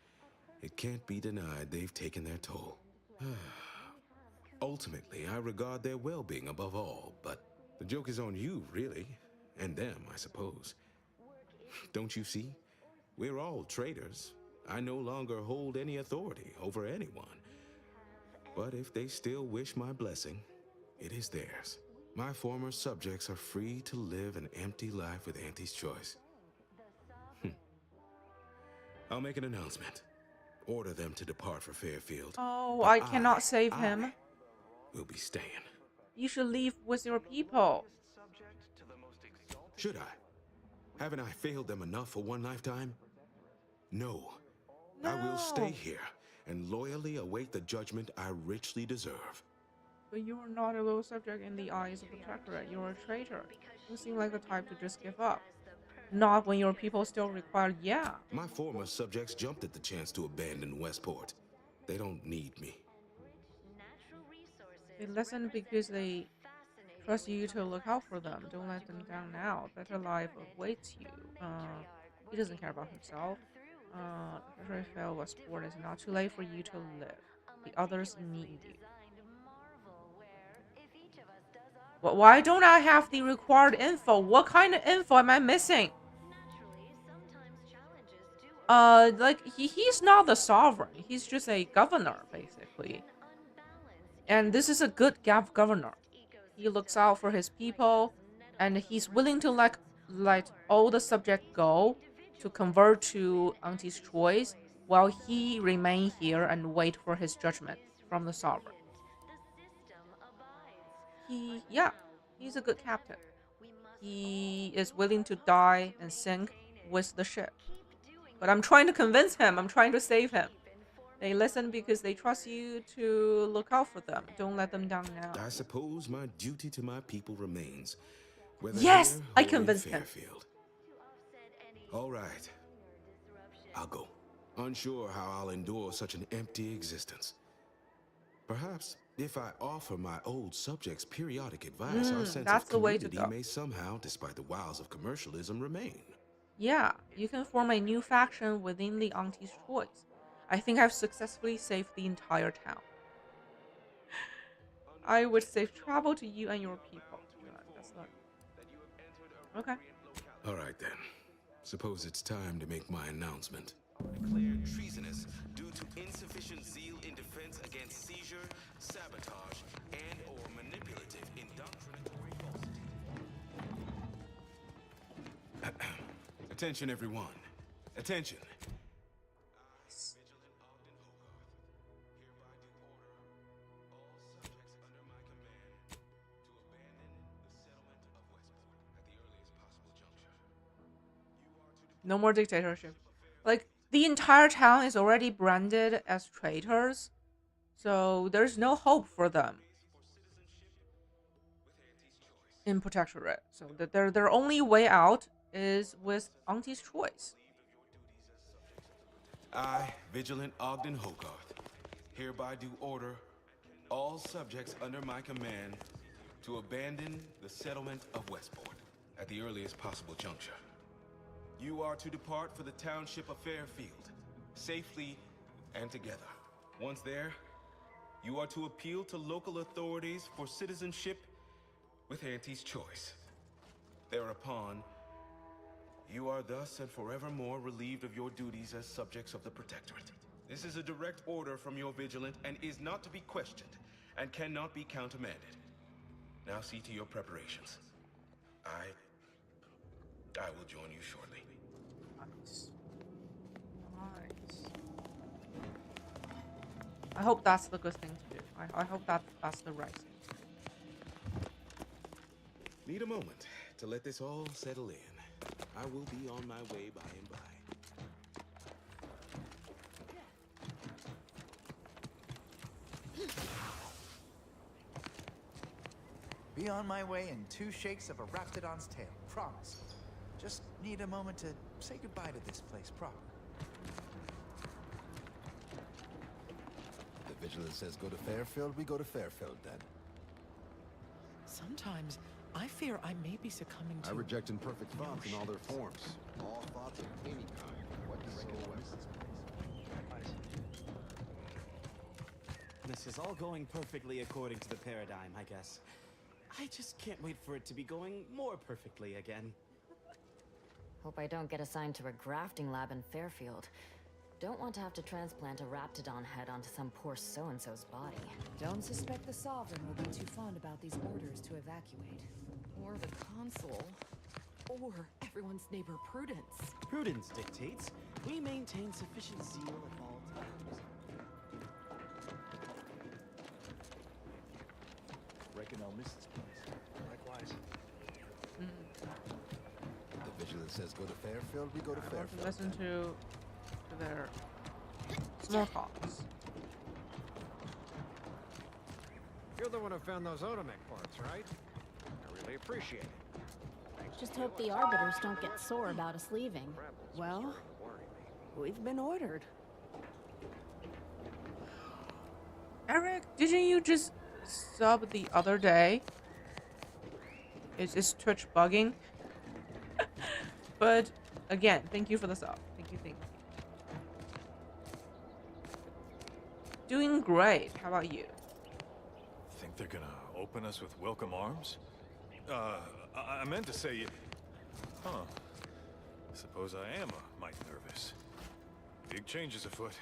it can't be denied they've taken their toll. Ultimately, I regard their well-being above all, but the joke is on you, really, and them, I suppose. Don't you see? We're all traitors. I no longer hold any authority over anyone. But if they still wish my blessing, it is theirs. My former subjects are free to live an empty life with Auntie's choice. I'll make an announcement. Order them to depart for Fairfield. Oh, But I cannot save him. will be staying. You should leave with your people. Should I? Haven't I failed them enough for one lifetime? No. I will stay here and loyally await the judgment I richly deserve. But you are not a loyal subject in the eyes of the Protectorate. You're a traitor. You seem like the type to just give up. Not when your people still require, yeah. My former subjects jumped at the chance to abandon Westport. They don't need me. They listen because they trust you to look out for them. Don't let them down now. Better life awaits you. He doesn't care about himself. Better fail Westport. It's not too late for you to live. The others need you. Why don't I have the required info? What kind of info am I missing? Like he's not the sovereign. He's just a governor, basically. And this is a good governor. He looks out for his people, and he's willing to let all the subjects go to convert to Auntie's choice, while he remain here and wait for his judgment from the sovereign. He's a good captain. He is willing to die and sink with the ship. But I'm trying to convince him. I'm trying to save him. They listen because they trust you to look out for them. Don't let them down now. I suppose my duty to my people remains. Yes, I convinced him. All right. I'll go. Unsure how I'll endure such an empty existence. Perhaps if I offer my old subjects periodic advice, our sense of community may somehow, despite the wiles of commercialism, remain. Yeah, you can form a new faction within the Auntie's choice. I think I've successfully saved the entire town. I would save travel to you and your people. That's not... Okay. All right then. Suppose it's time to make my announcement. Declared treasonous due to insufficient zeal in defense against seizure, sabotage, and/or manipulative indoctrinatory falsity. Attention, everyone. Attention. No more dictatorship. Like, the entire town is already branded as traitors, so there's no hope for them in Protectorate. So that their only way out is with Auntie's choice. I, Vigilant Ogden Hogarth, hereby do order all subjects under my command to abandon the settlement of Westport at the earliest possible juncture. You are to depart for the township of Fairfield, safely and together. Once there, you are to appeal to local authorities for citizenship with Auntie's choice. Thereupon, you are thus and forevermore relieved of your duties as subjects of the Protectorate. This is a direct order from your Vigilant and is not to be questioned and cannot be countermanded. Now see to your preparations. I will join you shortly. I hope that's the good thing to do. I hope that's the right thing. Need a moment to let this all settle in. I will be on my way by and by. Be on my way in 2 shakes of a raptidon's tail, promise. Just need a moment to say goodbye to this place proper. The Vigilance says go to Fairfield, we go to Fairfield then. Sometimes I fear I may be succumbing to... I reject imperfect thoughts in all their forms. All thoughts of any kind. What directed This is all going perfectly according to the paradigm, I guess. I just can't wait for it to be going more perfectly again. Hope I don't get assigned to a grafting lab in Fairfield. Don't want to have to transplant a raptidon head onto some poor so-and-so's body. Don't suspect the Sovereign will be too fond about these orders to evacuate. Or the consul. Or everyone's neighbor Prudence. Prudence dictates we maintain sufficient zeal at all times. Reckon I'll miss this place. Likewise. The Vigilance says go to Fairfield, we go to I Fairfield. want to listen to their small talks. You're the one who found those Otomech parts, right? I really appreciate it. Just hope the Arbiters don't get sore about us leaving. Well, we've been ordered. Eric, didn't you just sub the other day? Is Twitch bugging? But again, thank you for the sub. Thank you. Doing great. How about you? Think they're gonna open us with welcome arms? I meant to say, huh. Suppose I am a mite nervous. Big changes afoot.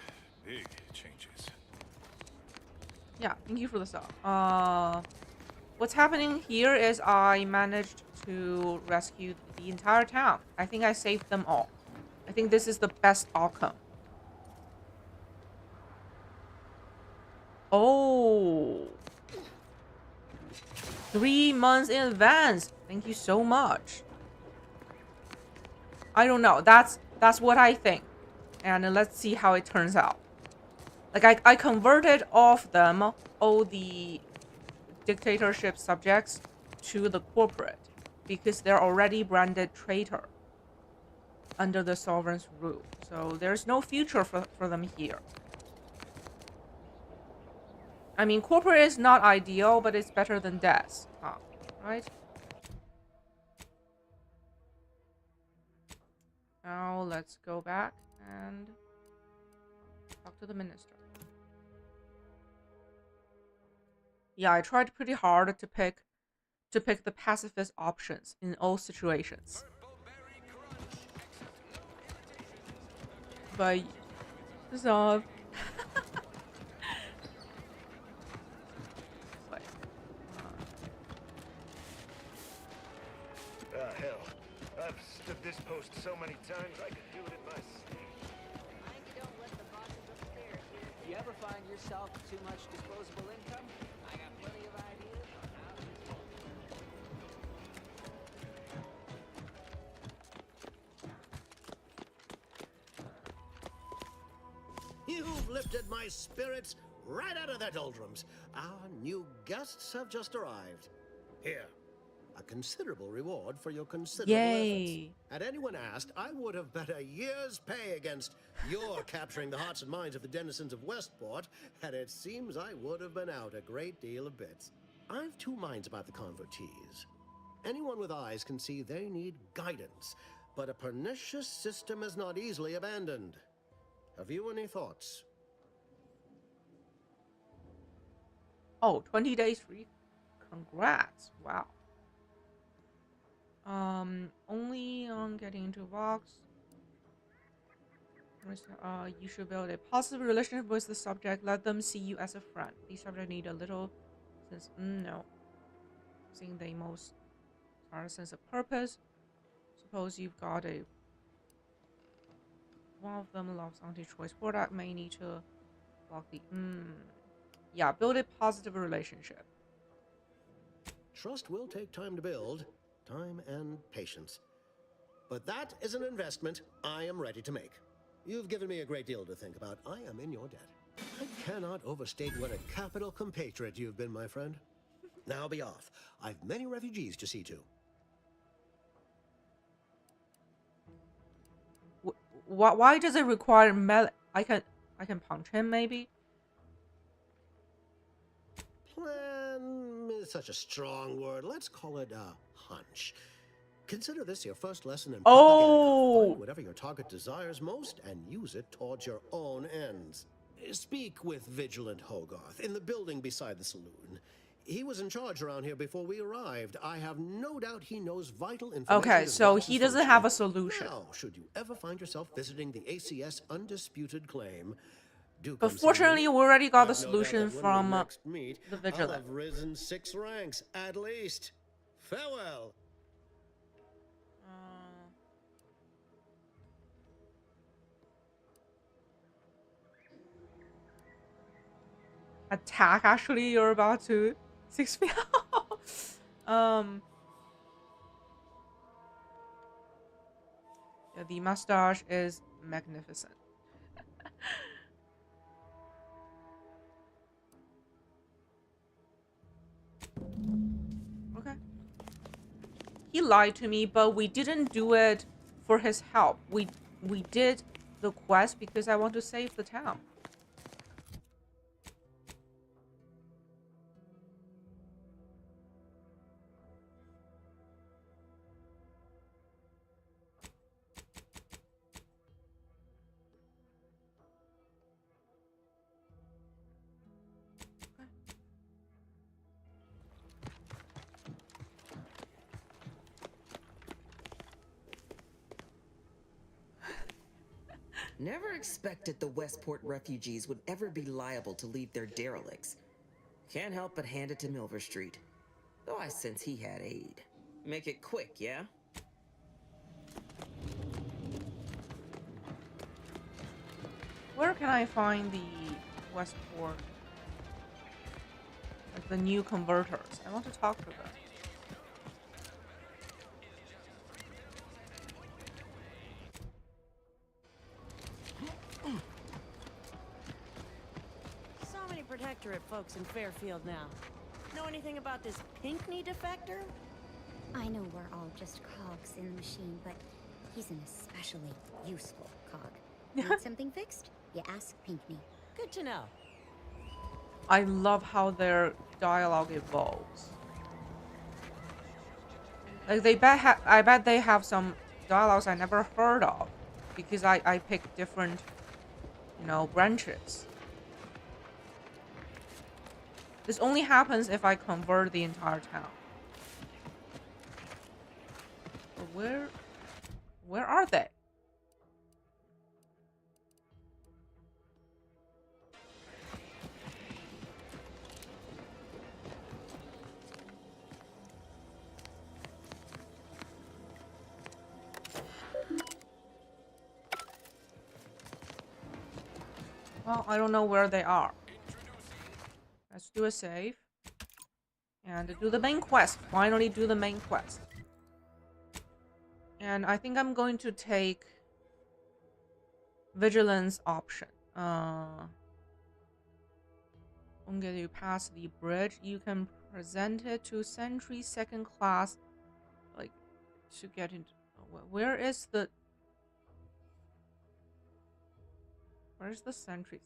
Big changes. Yeah, thank you for the sub. What's happening here is I managed to rescue the entire town. I think I saved them all. I think this is the best outcome. Oh. 3 months in advance. Thank you so much. I don't know. That's what I think. And let's see how it turns out. Like I converted all the dictatorship subjects to the corporate because they're already branded traitor under the sovereign's rule. So there's no future for them here. I mean, corporate is not ideal, but it's better than death, right? Now let's go back and talk to the minister. Yeah, I tried pretty hard to pick the pacifist options in all situations. But so Hell. I've stood this post so many times I could do it in my sleep. Mind you don't let the bosses upstairs hear. You ever find yourself with too much disposable income? I got plenty of ideas on how to You've lifted my spirits right out of their doldrums. Our new guests have just arrived. Here, a considerable reward for your considerable Yay. efforts. Had anyone asked, I would have bet a year's pay against your capturing the hearts and minds of the denizens of Westport, and it seems I would have been out a great deal of bits. I've two minds about the convertees. Anyone with eyes can see they need guidance, but a pernicious system is not easily abandoned. Have you any thoughts? Oh, 20 days free. Congrats. Wow. Only on getting into box. You should build a positive relationship with the subject. Let them see you as a friend. These subjects need a little sense. No. Seeing the most are a sense of purpose. Suppose you've got a one of them loves anti-choice product. May need to block the yeah, build a positive relationship. Trust will take time to build, time and patience. But that is an investment I am ready to make. You've given me a great deal to think about. I am in your debt. I cannot overstate what a capital compatriot you've been, my friend. Now be off. I've many refugees to see to. Why does it require melee? I can punch him maybe. Plan is such a strong word. Let's call it a hunch. Consider this your first lesson in propaganda. Find whatever your target desires most and use it towards your own ends. Speak with Vigilant Hogarth in the building beside the saloon. He was in charge around here before we arrived. I have no doubt he knows vital information. Okay, as so well as he doesn't have a solution. Now, should you ever find yourself visiting the ACS undisputed claim, do But come see fortunately, me. we already got the I've no doubt solution that when we from next meet, the I'll vigilant. have risen 6 ranks at least. Farewell. Attack, actually, you're about to 6 feet. Yeah, the mustache is magnificent. Okay. He lied to me, but we didn't do it for his help. We did the quest because I want to save the town. Never expected the Westport refugees would ever be liable to leave their derelicts. Can't help but hand it to Milver Street. Though I sense he had aid. Make it quick, yeah? Where can I find the Westport? Like the new converters. I want to talk to them. So many Protectorate folks in Fairfield now. Know anything about this Pinckney defector? I know we're all just cogs in the machine, but he's an especially useful cog. Need something fixed? You ask Pinckney. Good to know. I love how their dialogue evolves. Like I bet they have some dialogues I never heard of because I pick different, you know, branches. This only happens if I convert the entire town. But where are they? Well, I don't know where they are. Let's do a save. And do the main quest. Finally do the main quest. And I think I'm going to take Vigilance option. Only you pass the bridge, you can present it to Sentry second class. Like, to get into... Where is the... Where's the sentries?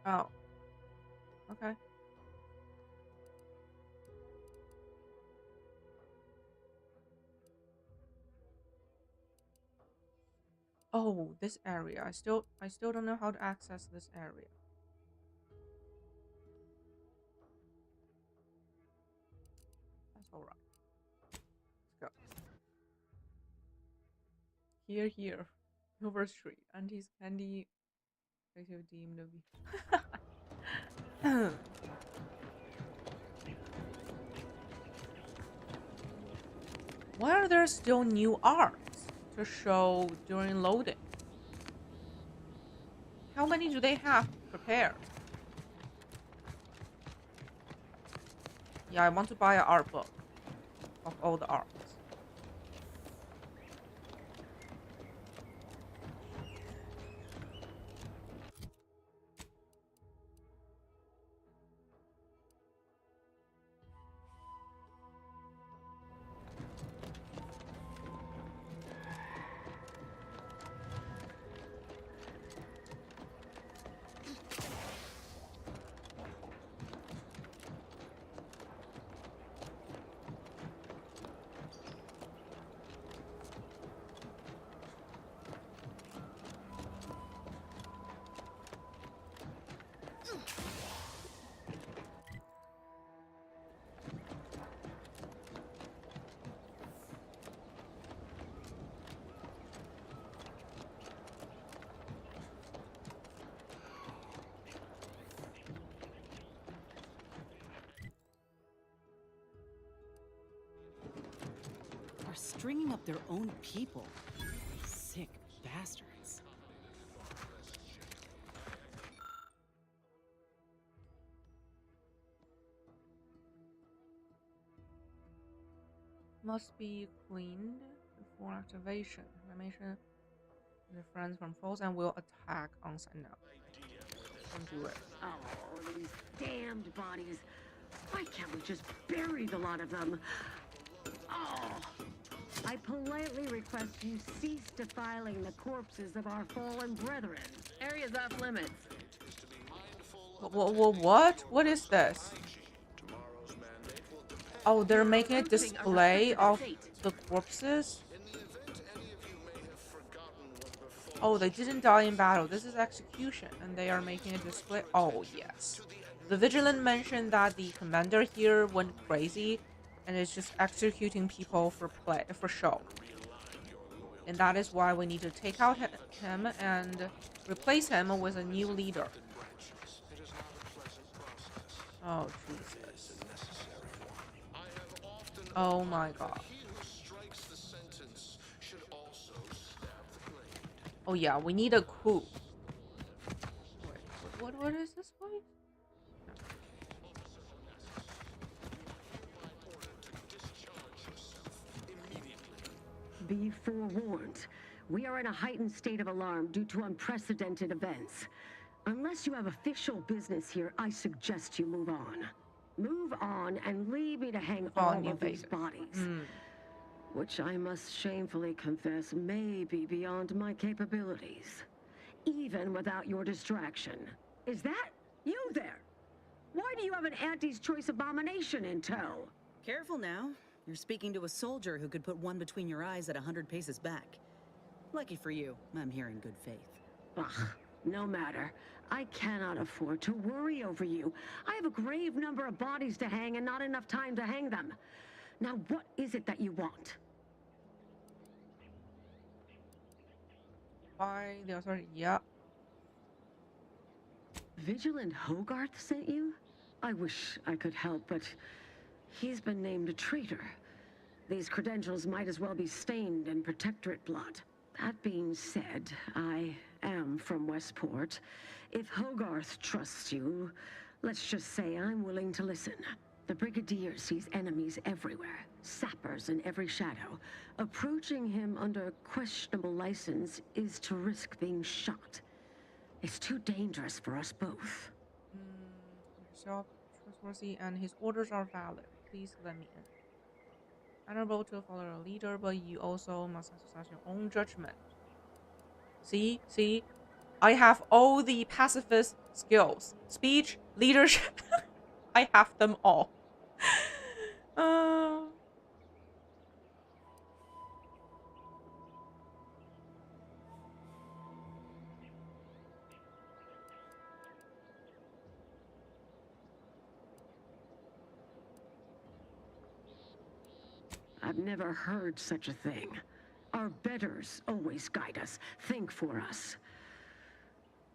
Oh. Okay. Oh, this area. I still don't know how to access this area. That's all right. Let's go. Here. Over Street. Auntie's candy. Deemed to be. Why are there still new arts to show during loading? How many do they have prepared? Yeah, I want to buy an art book of all the arts. stringing up their own people. Sick bastards. Must be cleaned before activation. Animation the friends from foes and will attack on site now. Don't do it. Oh, these damned bodies. Why can't we just bury the lot of them? Oh. I politely request you cease defiling the corpses of our fallen brethren. Area's off limits. What? What is this? Oh, they're making a display of the corpses? Oh, they didn't die in battle. This is execution, and they are making a display. Oh, yes. The Vigilant mentioned that the commander here went crazy, and is just executing people for show. And that is why we need to take out him and replace him with a new leader. Oh, Jesus. Oh my god. Oh yeah, we need a coup. Wait, what is this place? Be forewarned. We are in a heightened state of alarm due to unprecedented events. Unless you have official business here, I suggest you move on. Move on and leave me to hang all of these bodies. Which I must shamefully confess may be beyond my capabilities. Even without your distraction. Is that you there? Why do you have an Auntie's Choice abomination in tow? Careful now. You're speaking to a soldier who could put one between your eyes at 100 paces back. Lucky for you, I'm here in good faith. Ugh, no matter. I cannot afford to worry over you. I have a grave number of bodies to hang and not enough time to hang them. Now, what is it that you want? By the authority, yeah. Vigilant Hogarth sent you? I wish I could help, but he's been named a traitor. These credentials might as well be stained in Protectorate blood. That being said, I am from Westport. If Hogarth trusts you, let's just say I'm willing to listen. The Brigadier sees enemies everywhere, sappers in every shadow. Approaching him under questionable license is to risk being shot. It's too dangerous for us both. Yourself trustworthy and his orders are valid. Please let me in. Honorable to follow a leader, but you also must exercise your own judgment. See? I have all the pacifist skills. Speech, leadership. I have them all. I've never heard such a thing. Our betters always guide us, think for us.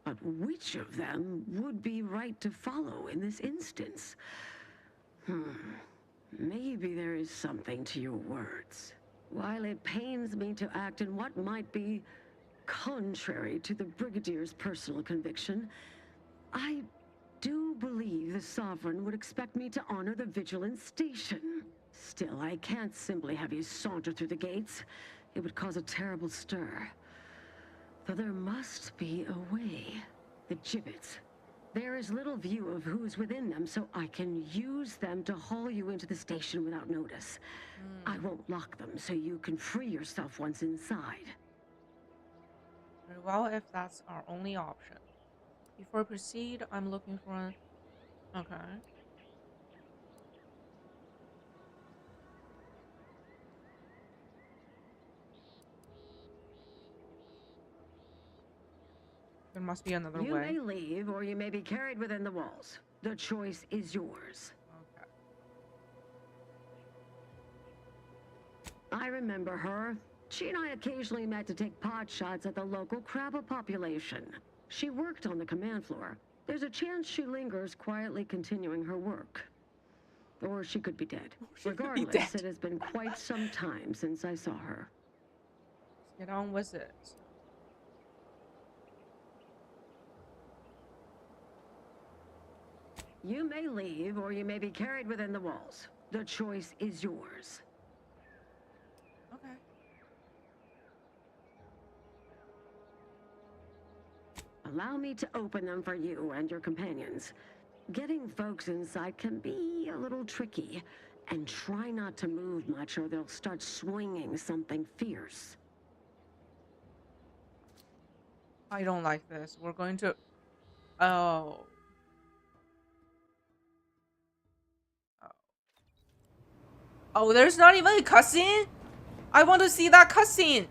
But which of them would be right to follow in this instance? Maybe there is something to your words. While it pains me to act in what might be contrary to the Brigadier's personal conviction, I do believe the Sovereign would expect me to honor the Vigilance Station. Still, I can't simply have you saunter through the gates. It would cause a terrible stir. Though there must be a way. The gibbets. There is little view of who's within them, so I can use them to haul you into the station without notice. I won't lock them, so you can free yourself once inside. Very well, if that's our only option. Before I proceed, I'm looking for an... Okay. There must be another way. You may leave, or you may be carried within the walls. The choice is yours. Okay. I remember her. She and I occasionally met to take pot shots at the local crabba population. She worked on the command floor. There's a chance she lingers, quietly continuing her work. Or she could be dead. She could be Regardless, dead. it has been quite some time since I saw her. Let's get on with it. You may leave, or you may be carried within the walls. The choice is yours. Okay. Allow me to open them for you and your companions. Getting folks inside can be a little tricky, and try not to move much or they'll start swinging something fierce. I don't like this. We're going to... Oh. Oh, there's not even a cutscene? I want to see that cutscene.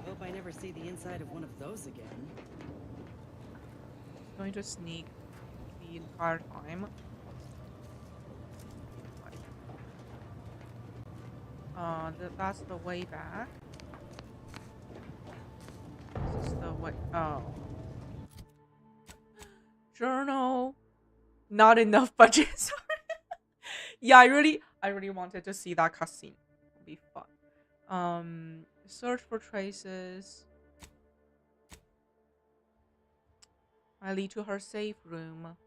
Hope I never see the inside of one of those again. Going to sneak the entire time. That's the way back. This is the way. Oh. Journal. Not enough budget. Sorry. Yeah, I really wanted to see that cutscene. It'll be fun. Search for traces. I lead to her safe room.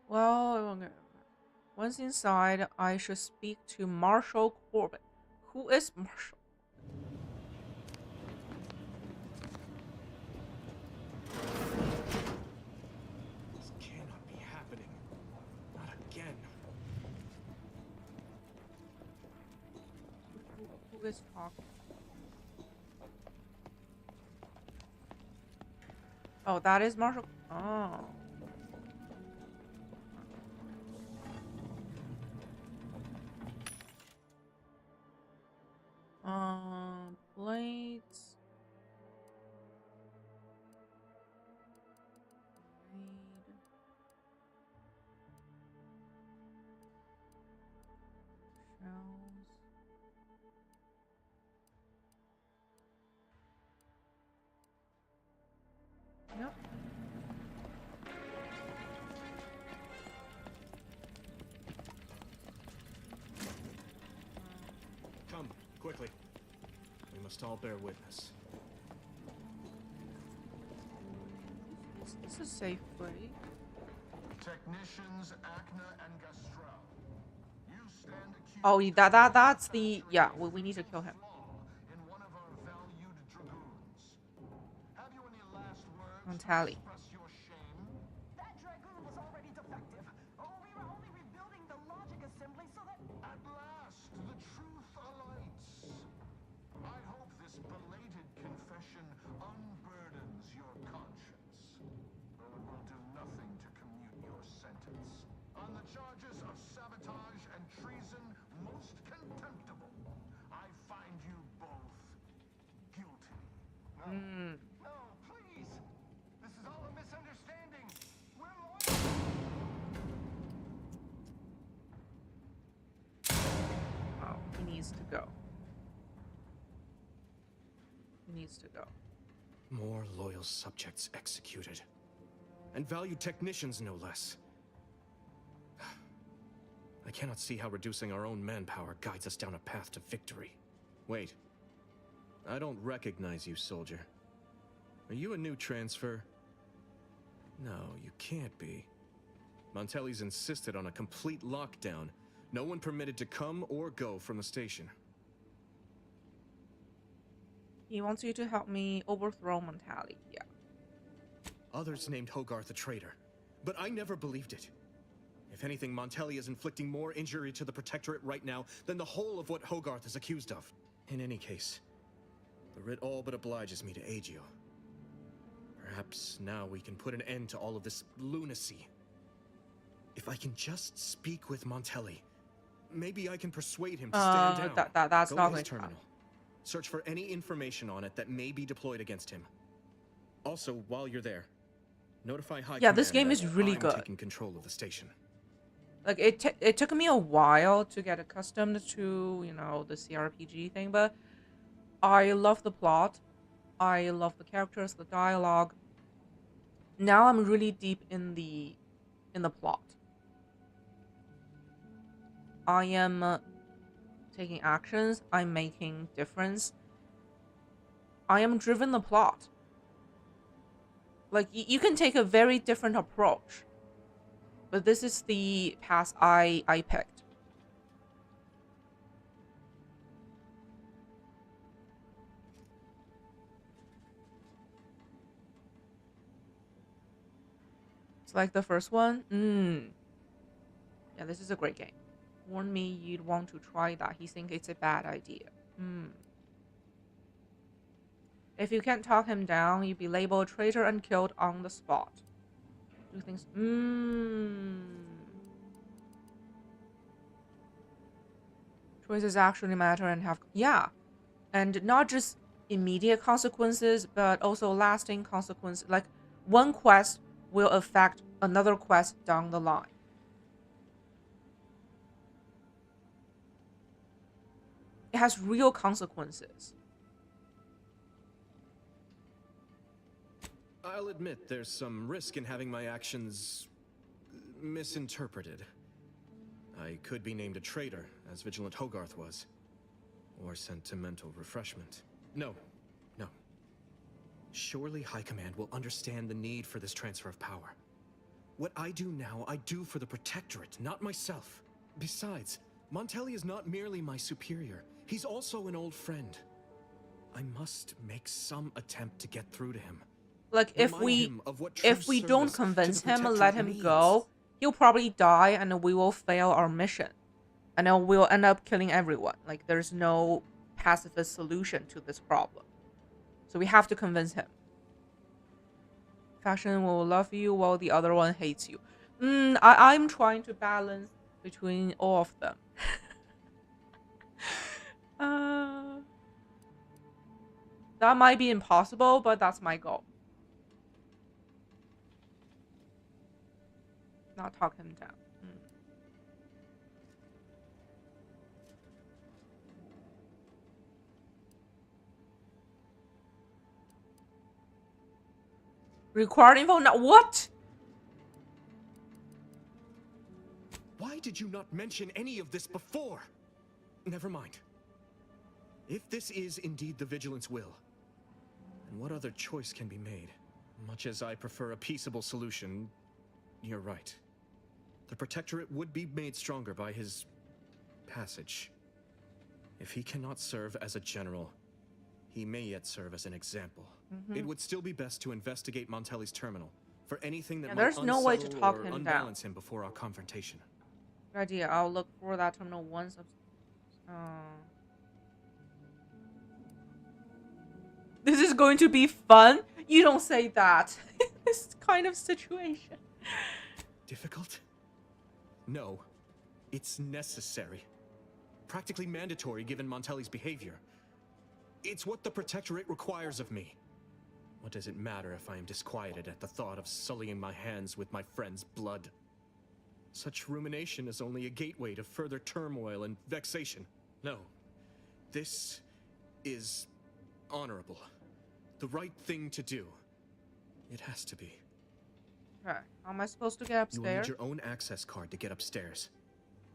Well, once inside, I should speak to Marshal Corbett. Who is Marshal? This cannot be happening. Not again. Who is talking? Oh, that is Marshal. Oh. Blades. Shells. Yep. Come, quickly. We must all bear witness. Is this a safe way? Technicians Acna and Gastrell. You stand accused. Oh, that's the we need to kill him. In one of our valued dragoons. Have you any last words On tally. to express your shame? That dragoon was already defective. Oh, we were only rebuilding the logic assembly so that... At last, the truth alights. I hope this belated confession unburdens your conscience, though it will do nothing to commute your sentence. On the charges of sabotage and treason, most contemptible, I find you both guilty. No, please! This is all a misunderstanding! We're lawyers! Oh, he needs to go. He needs to go. More loyal subjects executed. And valued technicians, no less. I cannot see how reducing our own manpower guides us down a path to victory. Wait. I don't recognize you, soldier. Are you a new transfer? No, you can't be. Montelli's insisted on a complete lockdown. No one permitted to come or go from the station. He wants you to help me overthrow Montelli. Yeah. Others named Hogarth a traitor, but I never believed it. If anything, Montelli is inflicting more injury to the Protectorate right now than the whole of what Hogarth is accused of. In any case, the writ all but obliges me to aid you. Perhaps now we can put an end to all of this lunacy. If I can just speak with Montelli, maybe I can persuade him to stand down. That's Go not to going his to terminal. happen. Search for any information on it that may be deployed against him. Also, while you're there, Notify High Yeah, this Command game is that really I'm good. taking control of the station. Like it took me a while to get accustomed to, you know, the CRPG thing, but I love the plot. I love the characters, the dialogue. Now I'm really deep in the plot. I am taking actions. I'm making difference. I am driven the plot. Like you can take a very different approach, but this is the path I picked. It's like the first one. Yeah, this is a great game. Warn me you'd want to try that. He thinks it's a bad idea. If you can't talk him down, you'd be labeled a traitor and killed on the spot. Do things. Choices actually matter and have. Yeah. And not just immediate consequences, but also lasting consequences. Like one quest will affect another quest down the line. It has real consequences. I'll admit there's some risk in having my actions misinterpreted. I could be named a traitor, as Vigilant Hogarth was. Or sent to mental refreshment. No. Surely High Command will understand the need for this transfer of power. What I do now, I do for the Protectorate, not myself. Besides, Montelli is not merely my superior. He's also an old friend. I must make some attempt to get through to him. Like if we don't convince him and let him go, he'll probably die and we will fail our mission. And then we'll end up killing everyone. Like there's no pacifist solution to this problem. So we have to convince him. Faction will love you while the other one hates you. I'm trying to balance between all of them. That might be impossible, but that's my goal. Not talk him down. Required info? Now what? Why did you not mention any of this before? Never mind. If this is indeed the Vigilance will, then what other choice can be made? Much as I prefer a peaceable solution, you're right. The Protectorate would be made stronger by his passage. If he cannot serve as a general, he may yet serve as an example. It would still be best to investigate Montelli's terminal for anything that might there's no way to talk him unbalance down. him before our confrontation. Good idea. I'll look for that terminal once. This is going to be fun. You don't say that in this kind of situation. Difficult? No. It's necessary. Practically mandatory given Montelli's behavior. It's what the Protectorate requires of me. What does it matter if I am disquieted at the thought of sullying my hands with my friend's blood? Such rumination is only a gateway to further turmoil and vexation. No. This is honorable. The right thing to do. It has to be. Okay. How am I supposed to get upstairs? You will need your own access card to get upstairs.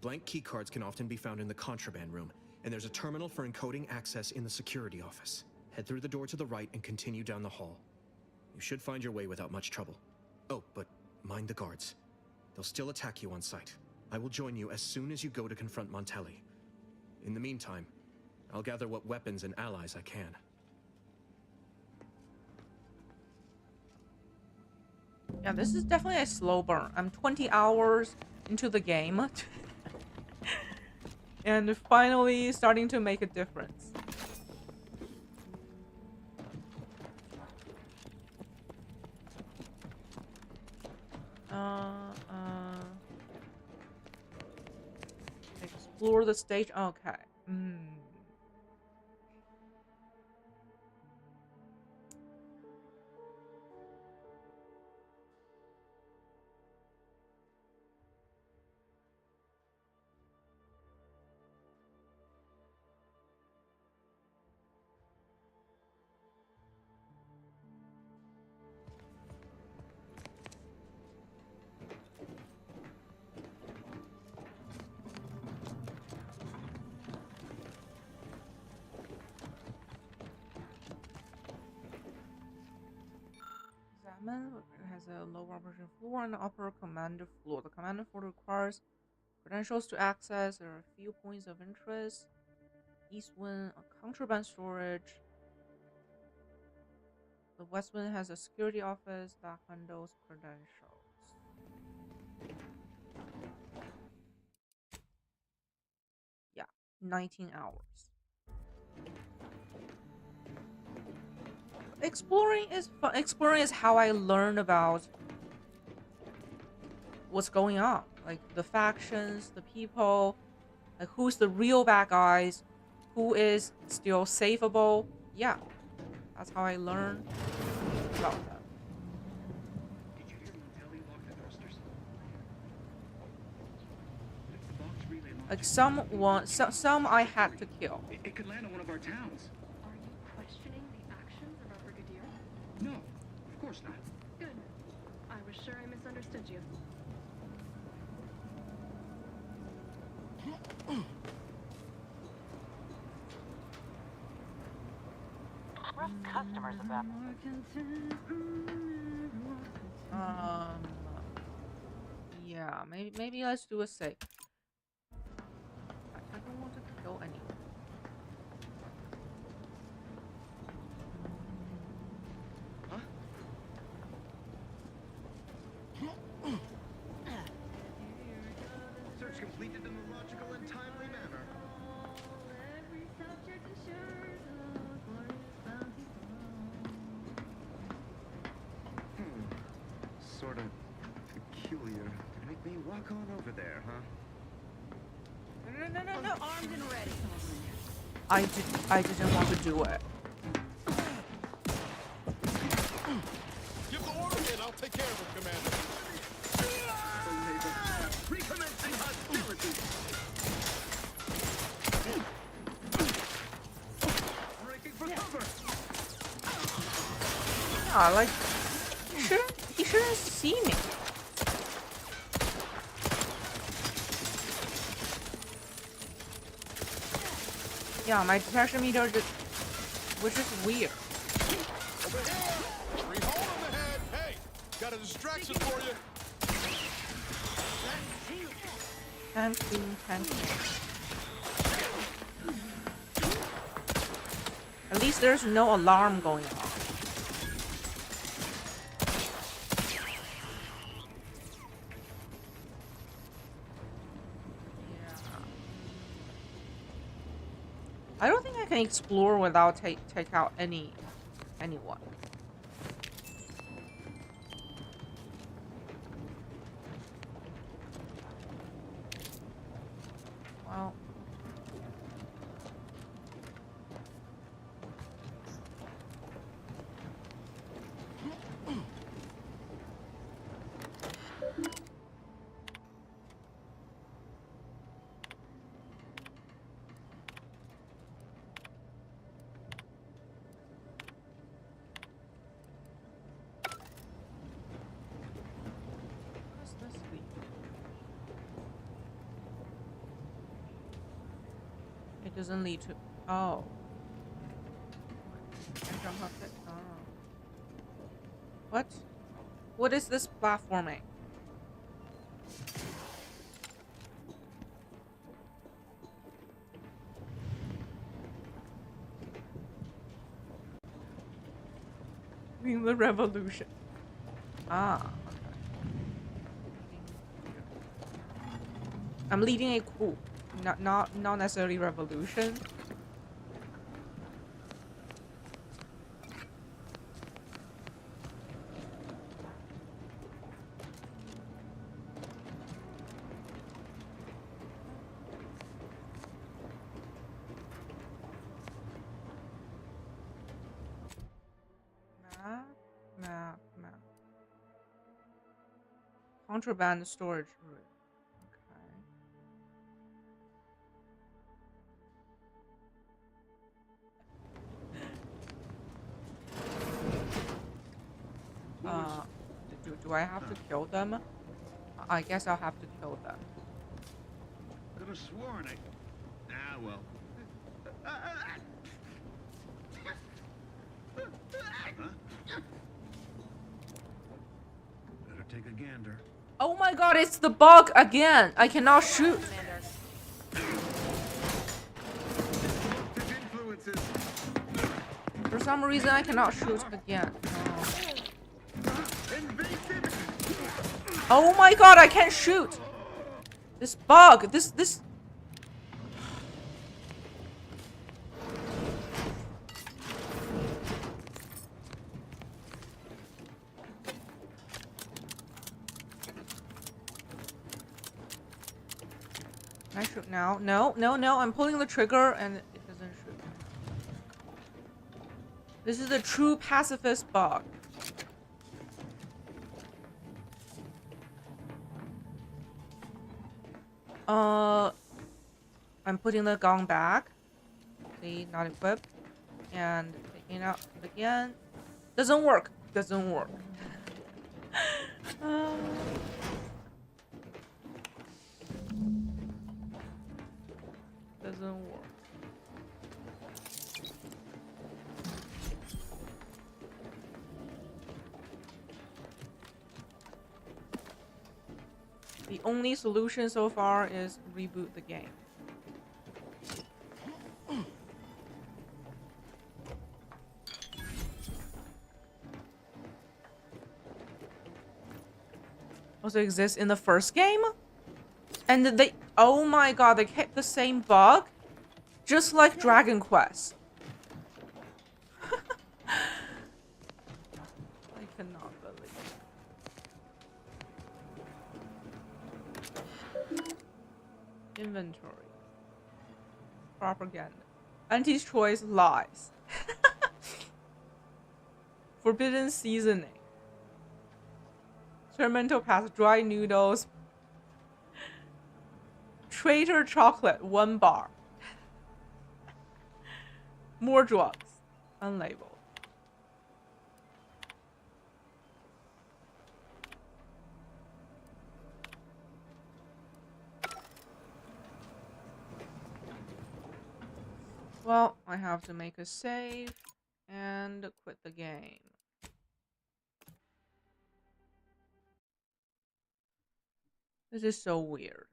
Blank key cards can often be found in the contraband room, and there's a terminal for encoding access in the security office. Head through the door to the right and continue down the hall. You should find your way without much trouble. Oh, but mind the guards. They'll still attack you on sight. I will join you as soon as you go to confront Montelli. In the meantime, I'll gather what weapons and allies I can. Yeah, this is definitely a slow burn. I'm 20 hours into the game. And finally starting to make a difference. Explore the stage. Okay. basement. It has a lower operation floor and an upper commander floor. The commander floor requires credentials to access. There are a few points of interest. East wing, a contraband storage. The west wing has a security office that handles credentials. Yeah, 19 hours. Exploring is fun. Exploring is how I learn about what's going on, like the factions, the people, like who's the real bad guys, who is still savable. Yeah, that's how I learn about them. Like some I had to kill. It could land on one of our towns. Are you questioning the actions of our brigadier? No, of course not. Good. I was sure I misunderstood you. Rough customers about. Yeah, maybe let's do a save. I don't want to kill anyone. Search completed in a logical and timely manner. Sort of peculiar to make me walk on over there, huh? No. Armed and ready. I didn't want to do it. Give the order in, I'll take care of it, Commander. Recommencing hostilities. Breaking for cover. Yeah, like he shouldn't see me. Yeah, my detection meter just was just weird. Over here! Free hole on the head! Hey! Got a distraction for you! Thank you. At least there's no alarm going on. I don't think I can explore without take out anyone. Well, what's this week? It doesn't lead to. Oh. Can jump up it? Oh. What? What is this platforming? Bring the revolution. Ah. Okay. I'm leading a coup. Not necessarily revolution. Map. Contraband storage room. Do I have to kill them? I guess I'll have to kill them. Could have sworn I. Ah, well. Huh? propaganda. Oh my god, it's the bug again. I cannot shoot. For some reason, I cannot shoot again. Oh my god, I can't shoot. This bug, this. Can I shoot now? No, no, no. I'm pulling the trigger and it doesn't shoot. This is a true pacifist bug. I'm putting the gun back. See, not equipped. And taking it out again. Doesn't work. Doesn't work. Doesn't work. The only solution so far is reboot the game. Also exists in the first game? And they, oh my god, they kept the same bug? Just like Dragon Quest. I cannot believe. Inventory. Propaganda. Anti-choice lies. Forbidden seasoning. Fermental pass, dry noodles. Traitor chocolate, 1 bar. More drugs. Unlabeled. Well, I have to make a save and quit the game. This is so weird.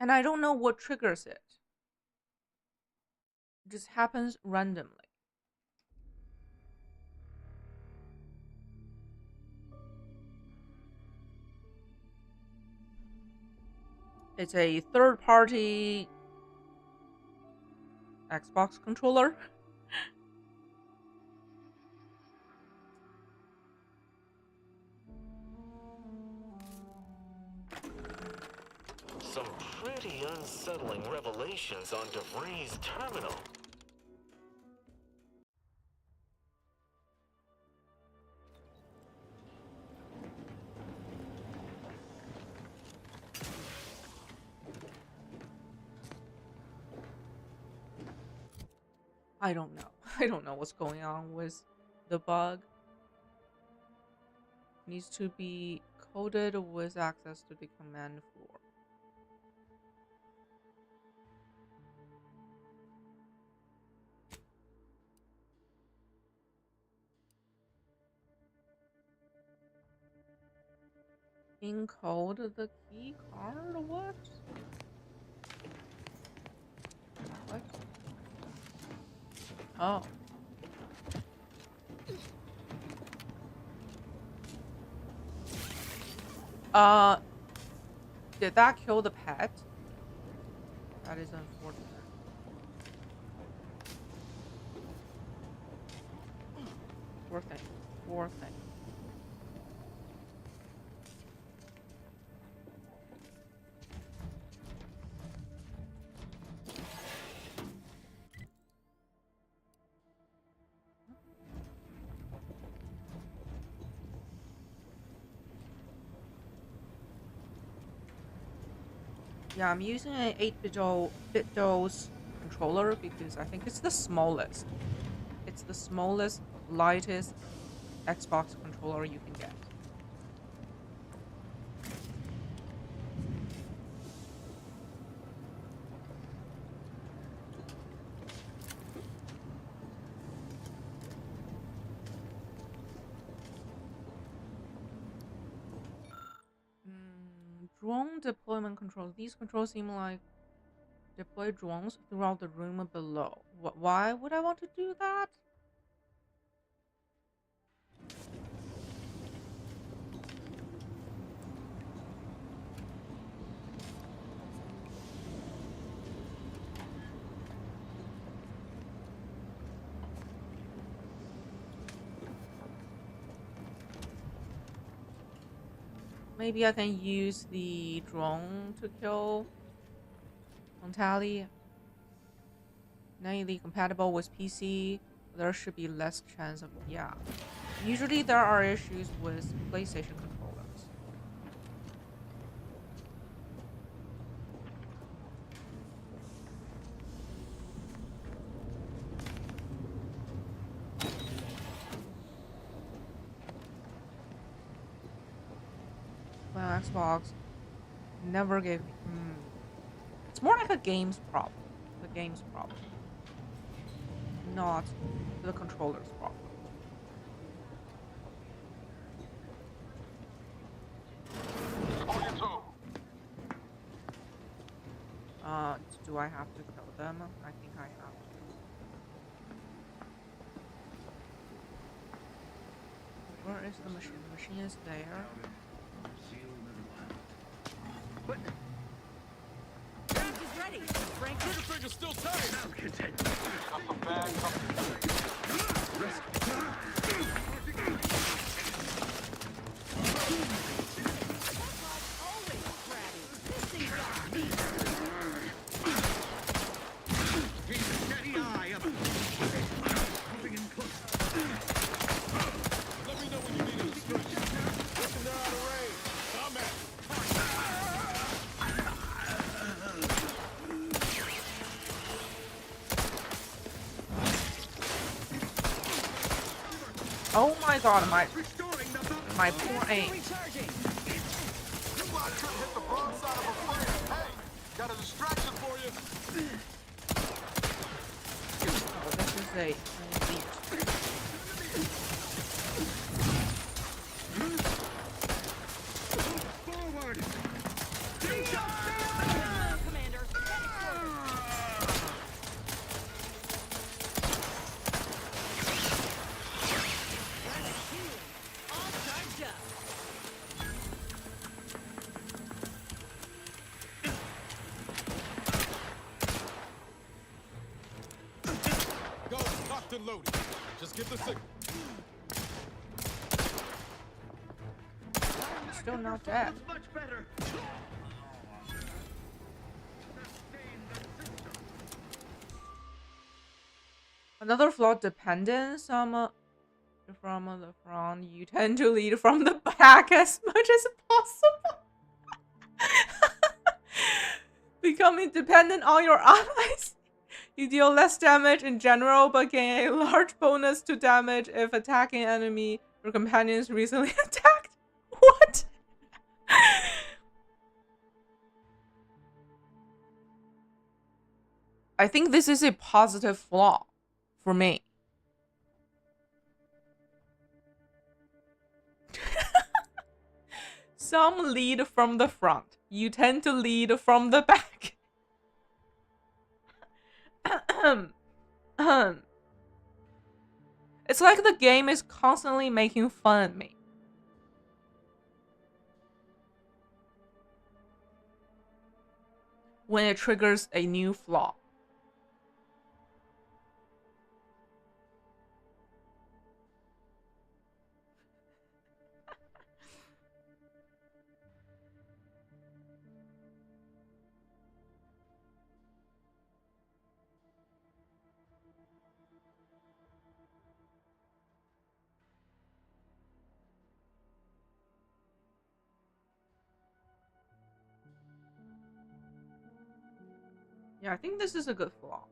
And I don't know what triggers it. It just happens randomly. It's a third-party Xbox controller. Some pretty unsettling revelations on DeVries' terminal. I don't know. I don't know what's going on with the bug. Needs to be coded with access to the command floor. Encode the key card? What? What? Oh. Did that kill the pet? That is unfortunate. Poor thing. Poor thing. Yeah, I'm using an 8-bit DOS controller because I think it's the smallest. It's the smallest, lightest Xbox controller you can get. Drone deployment controls. These controls seem like deploy drones throughout the room below. Why would I want to do that? Maybe I can use the drone to kill Montali. Natively compatible with PC, there should be less chance of, yeah. Usually there are issues with PlayStation controllers. Well, Xbox never gave me. It's more like a game's problem. The game's problem. Not the controller's problem. Do I have to kill them? I think I have to. Where is the machine? The machine is there. What? He's ready. Frank, trigger finger's still tight. I'm content. Up the bag, Oh my god, my poor aim. Got a distraction for you. Oh, this is a elite. Forward. Commander. All charged up. Go, locked and loaded. Just get the signal. Still not dead. Much better. Another flaw: dependence from the front. You tend to lead from the back as much as possible. Becoming dependent on your allies. You deal less damage in general, but gain a large bonus to damage if attacking enemy or companions recently attacked. What? I think this is a positive flaw for me. Some lead from the front. You tend to lead from the back. It's like the game is constantly making fun of me. When it triggers a new flaw. Yeah, I think this is a good flaw.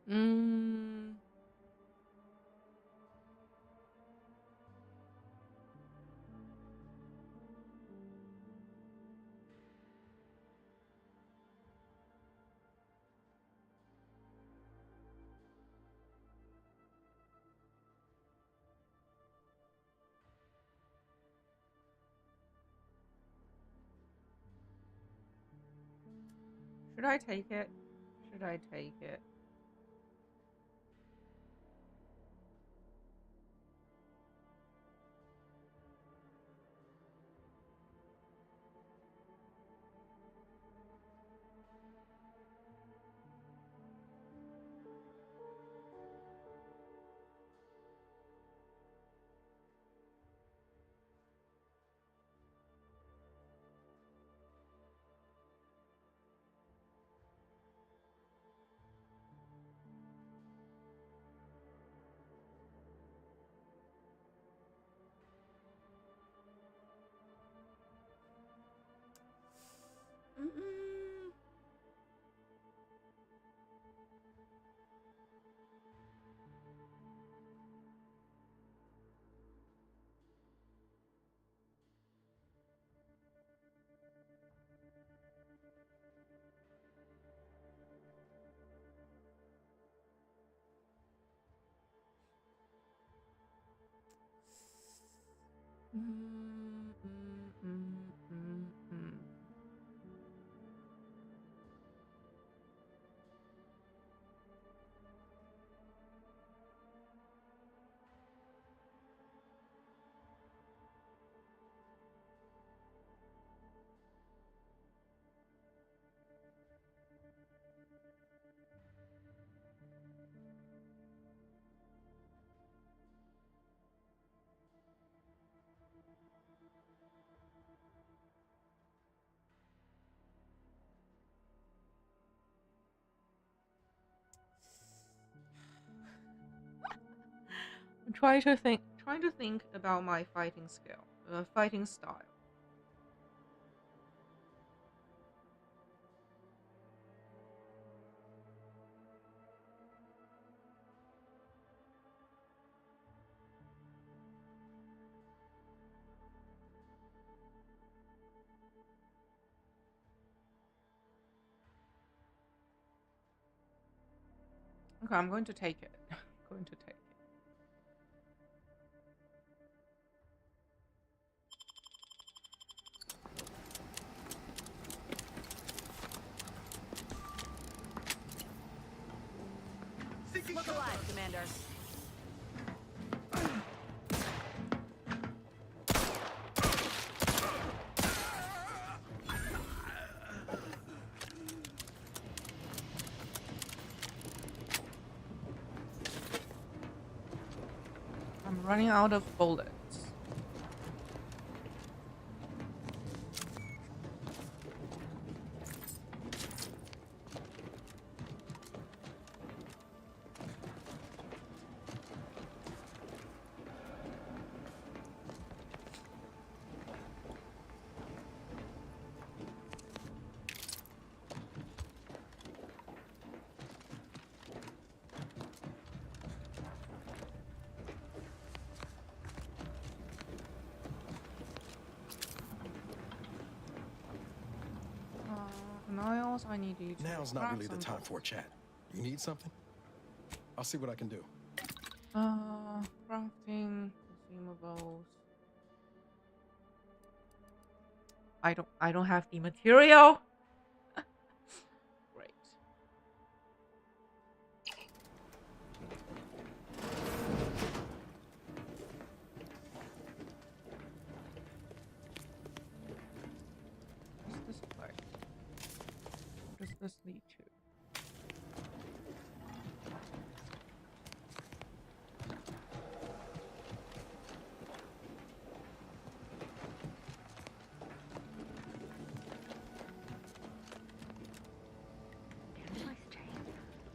Mm. Should I take it? Should I take it? Mm-mm. Mm, mm, mm, mm, mm. I'm trying to think about my fighting skill, fighting style. Okay, I'm going to take it. I'm going to take it. Look alive, Commander. I'm running out of bullets. Niles, I need you to Now's not really the time for a chat. You need something? I'll see what I can do. Crafting, consumables. I don't have the material. Great. What's this place? What does this lead to?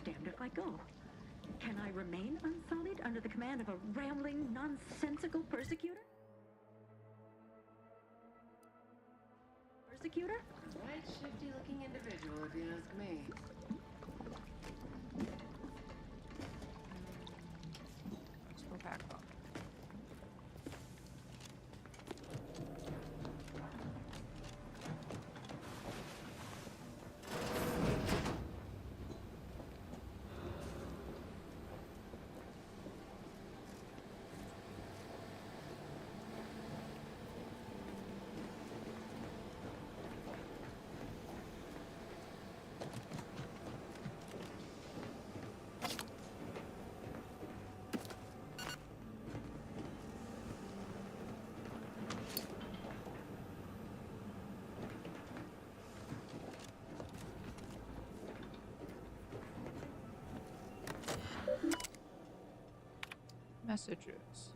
Damned if I go. Can I remain unsullied under the command of a rambling, nonsensical persecutor? Persecutor? Right shifty looking individual, if you ask me. back up. Messages.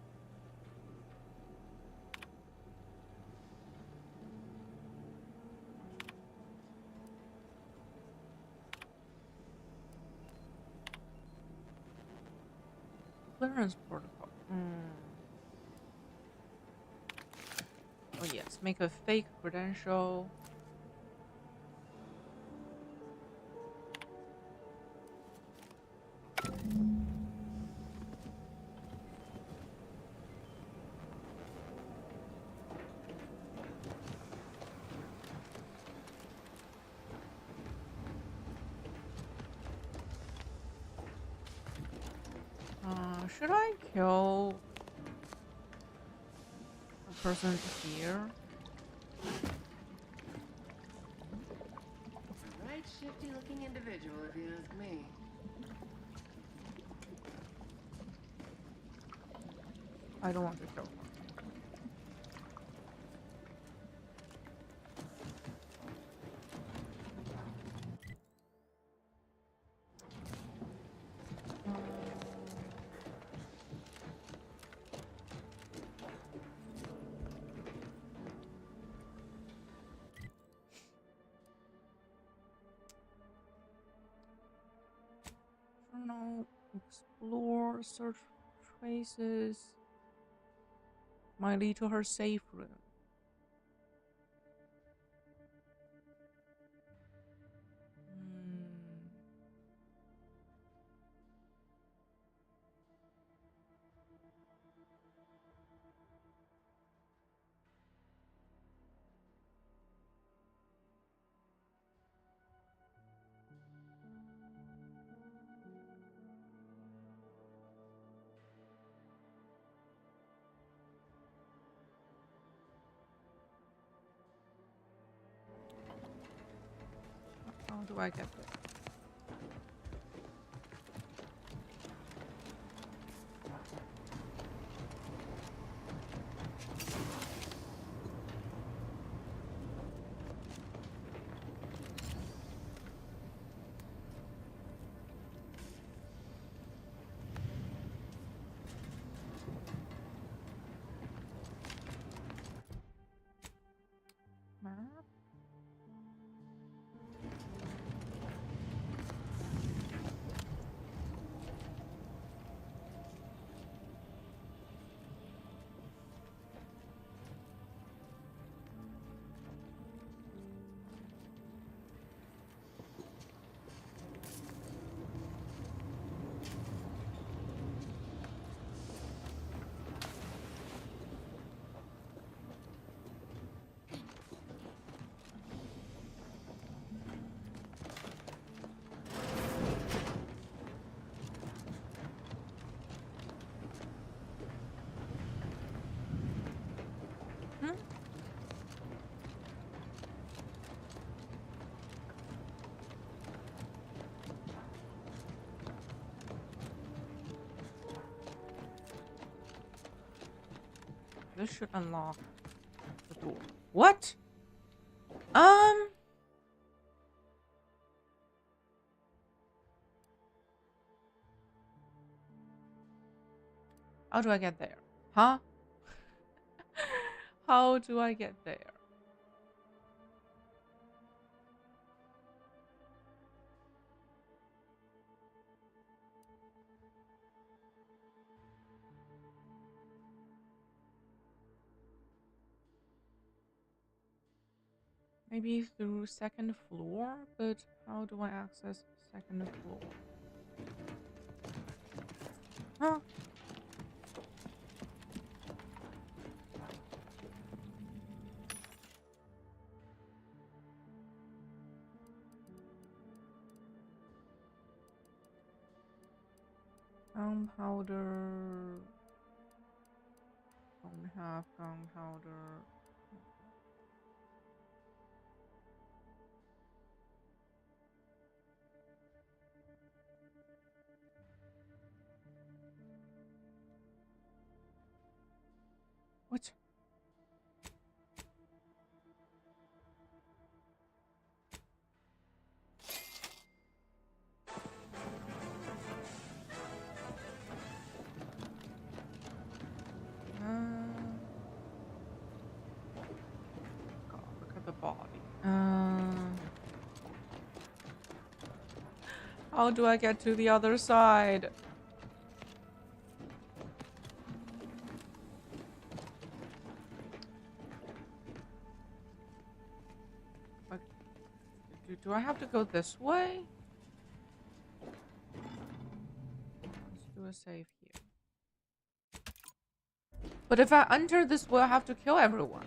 Clearance protocol. Oh yes, make a fake credential. Should I kill a person here? Right shifty looking individual, if you ask me. I don't want to kill her. Journal, explore, search traces. Might lead to her safe room. How do I get there? Map? This should unlock the door. What? How do I get there? Huh? How do I get there? Maybe through second floor, but how do I access second floor? Huh? Gunpowder. Don't have gunpowder. What? God, look at the body. How do I get to the other side? Like, do I have to go this way? Let's do a save here. But if I enter this way, I have to kill everyone.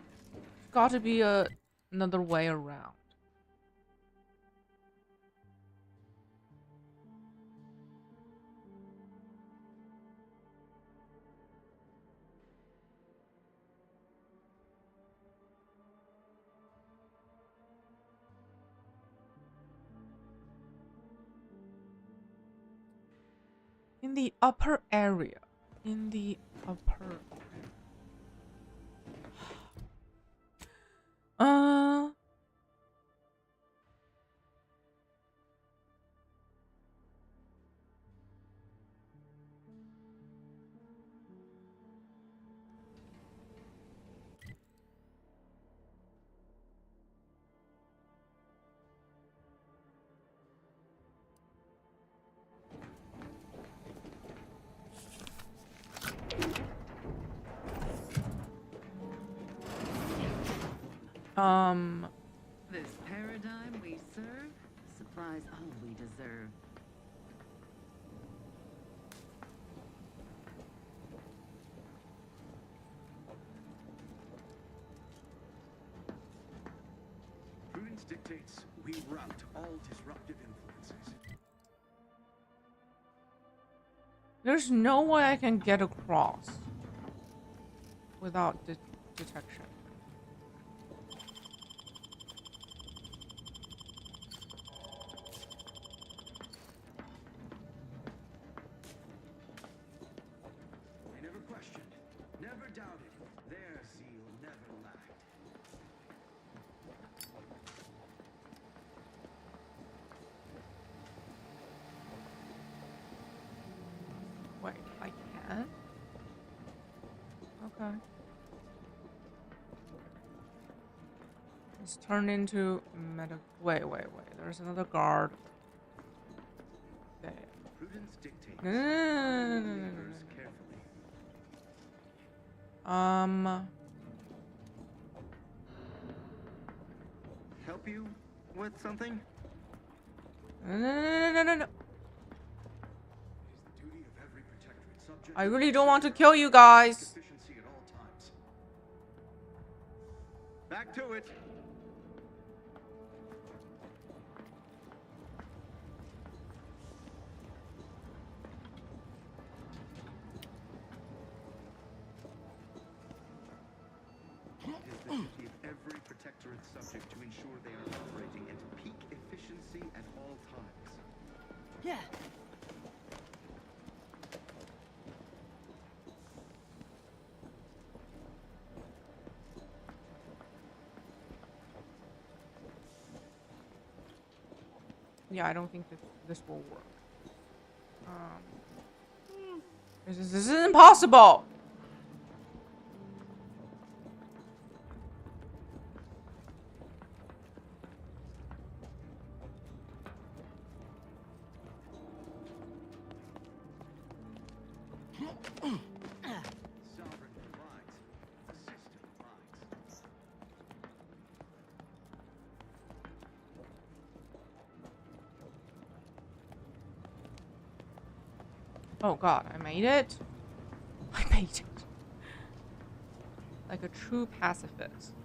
There's got to be another way around. In the upper area. In the upper area. This paradigm we serve supplies all we deserve. Prudence dictates we rout all disruptive influences. There's no way I can get across without detection. They never questioned, never doubted. Their zeal never lacked. Wait, I can? Okay. Let's turn into meta. Wait. There's another guard. There. Prudence dictates. No. Carefully. Help you with something? No. Duty of every protectorate subject. I really don't want to kill you guys. Efficiency at all times. Back to it. It is the duty of every protectorate subject to ensure they are operating at peak efficiency at all times. Yeah. Yeah, I don't think that this will work. This is impossible. Sovereign provides, the system abides. Oh god, I made it. I made it. Like a true pacifist.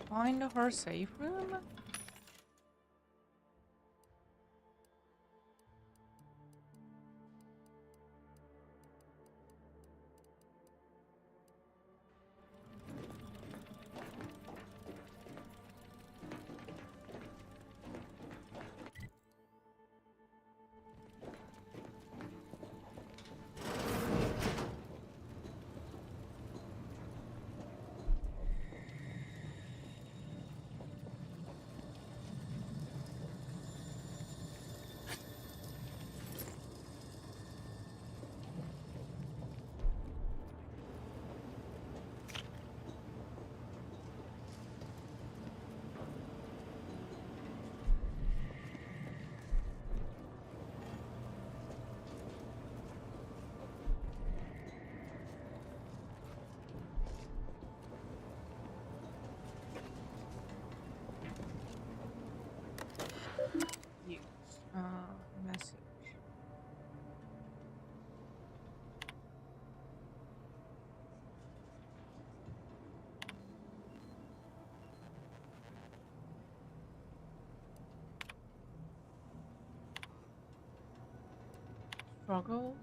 Find her safe room? Use message. Struggles.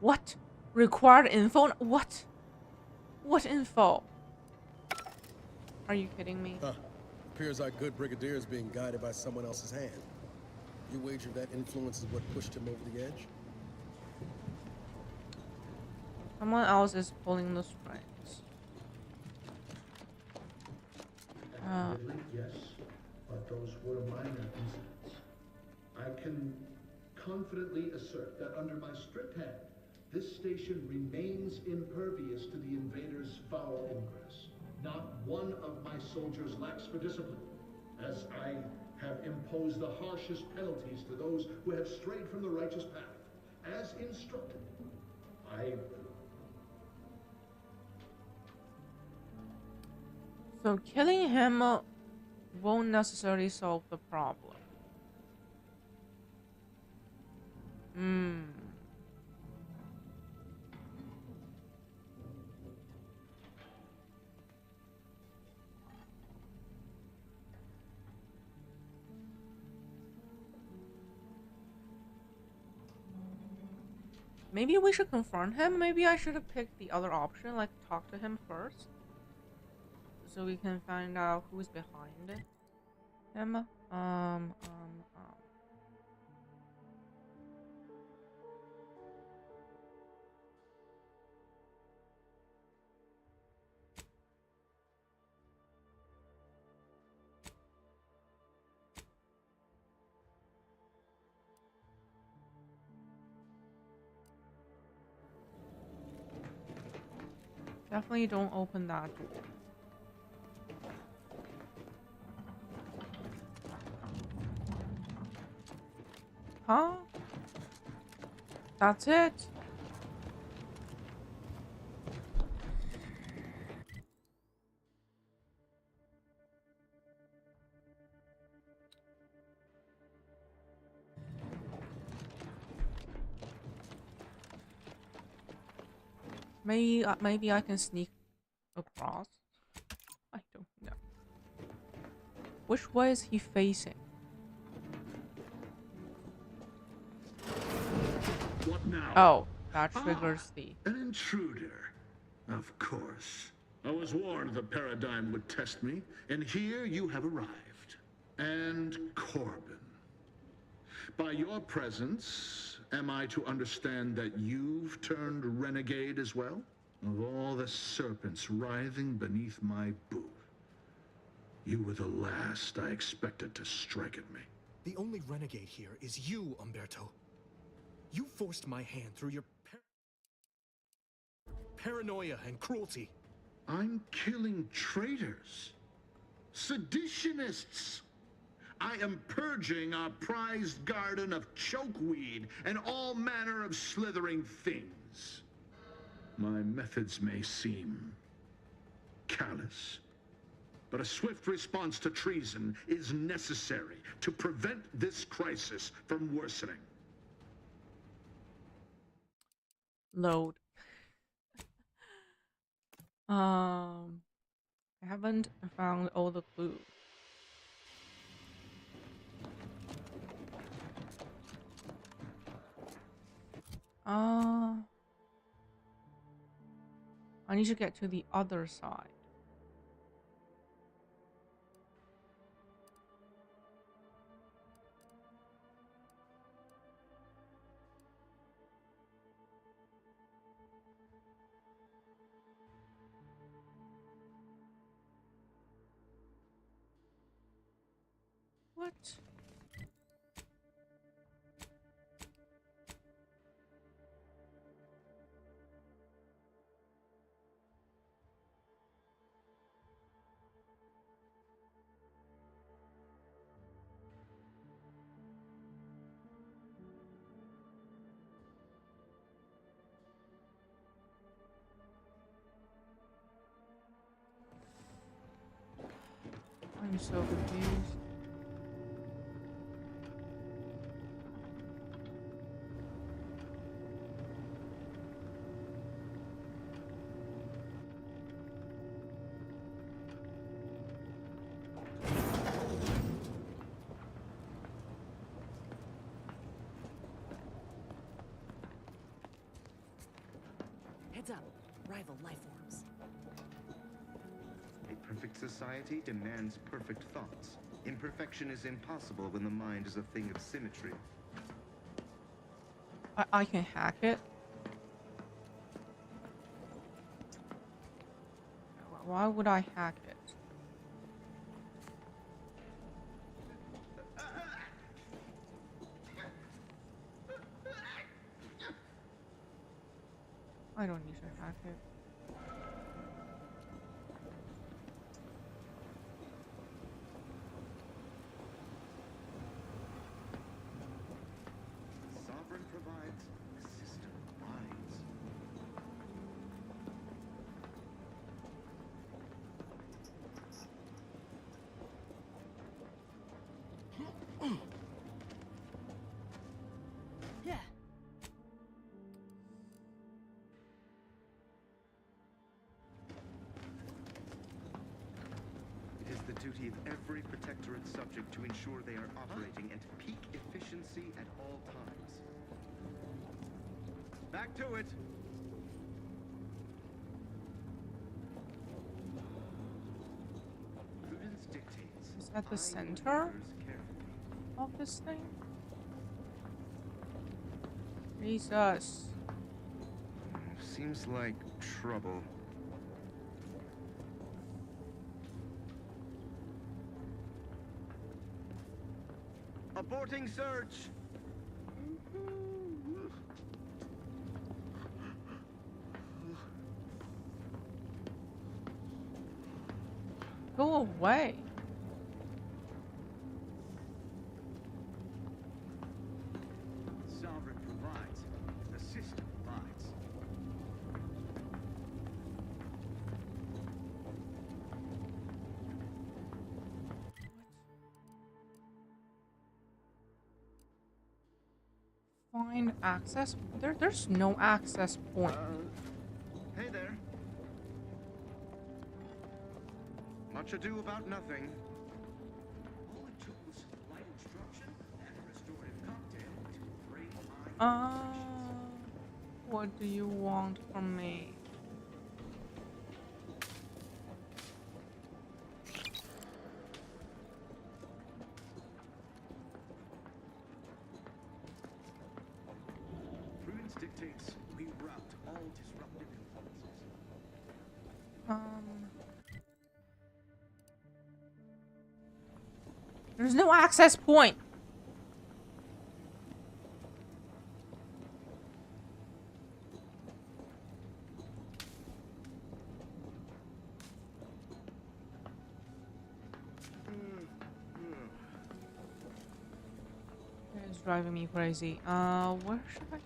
What? Required info? What? What info? Are you kidding me? Huh. Appears our good brigadier is being guided by someone else's hand. You wager that influence is what pushed him over the edge? Someone else is pulling the strings. Yes, but those were minor incidents. I can confidently assert that under my strict hand, this station remains impervious to the invaders' foul ingress. Not one of my soldiers lacks for discipline, as I have imposed the harshest penalties to those who have strayed from the righteous path. As instructed, So killing him won't necessarily solve the problem. Maybe we should confront him. Maybe I should have picked the other option, like talk to him first, so we can find out who's behind him. Definitely don't open that door. Huh? That's it? Maybe I can sneak across. I don't know. Which way is he facing? What now? Oh, that triggers the... An intruder. Of course. I was warned the paradigm would test me, and here you have arrived. And Corbin. By your presence, am I to understand that you've turned renegade as well? Of all the serpents writhing beneath my boot, you were the last I expected to strike at me. The only renegade here is you, Umberto. You forced my hand through your paranoia and cruelty. I'm killing traitors, seditionists. I am purging our prized garden of chokeweed and all manner of slithering things. My methods may seem callous, but a swift response to treason is necessary to prevent this crisis from worsening. Load. I haven't found all the clues. I need to get to the other side. What? I'm so confused. Heads up, rival life forms. A perfect society demands perfect thoughts. Imperfection is impossible when the mind is a thing of symmetry. I can hack it. Why would I hack it? I don't need to hack it. Sovereign provides, the system abides. Yeah. It is the duty of every protectorate subject to ensure they are operating at peak efficiency at all times. Back to it! Prudence dictates. Is that the eye center orders carefully. of this thing? Jesus. Seems like trouble. Aborting search! Go away. Sovereign provides. The system abides. Find access. There's no access point. Hey there. Much ado about nothing. All it took was light instruction and a restorative cocktail to break my What do you want from me? Prudence dictates we rout all disruptive influences. There's no access point. It's driving me crazy. Where should I?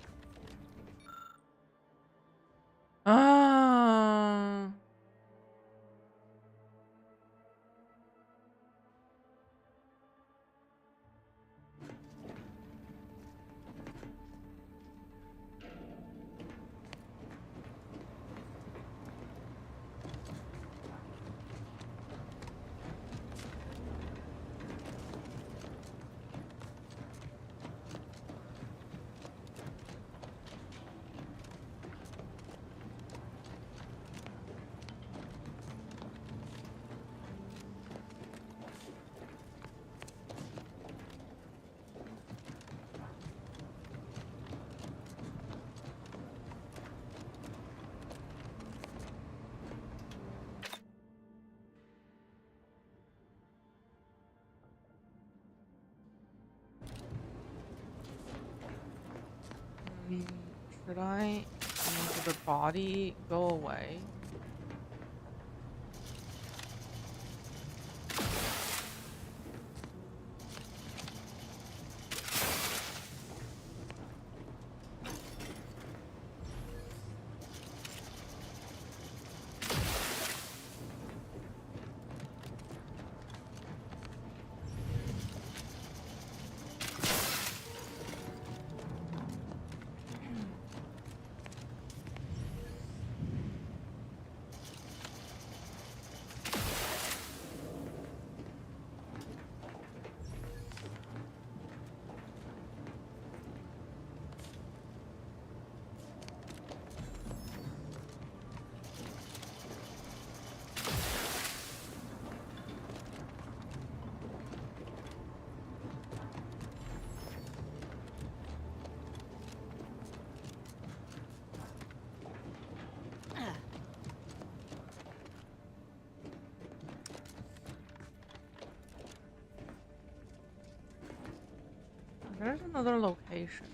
Did I... Did the body go away? There's another location.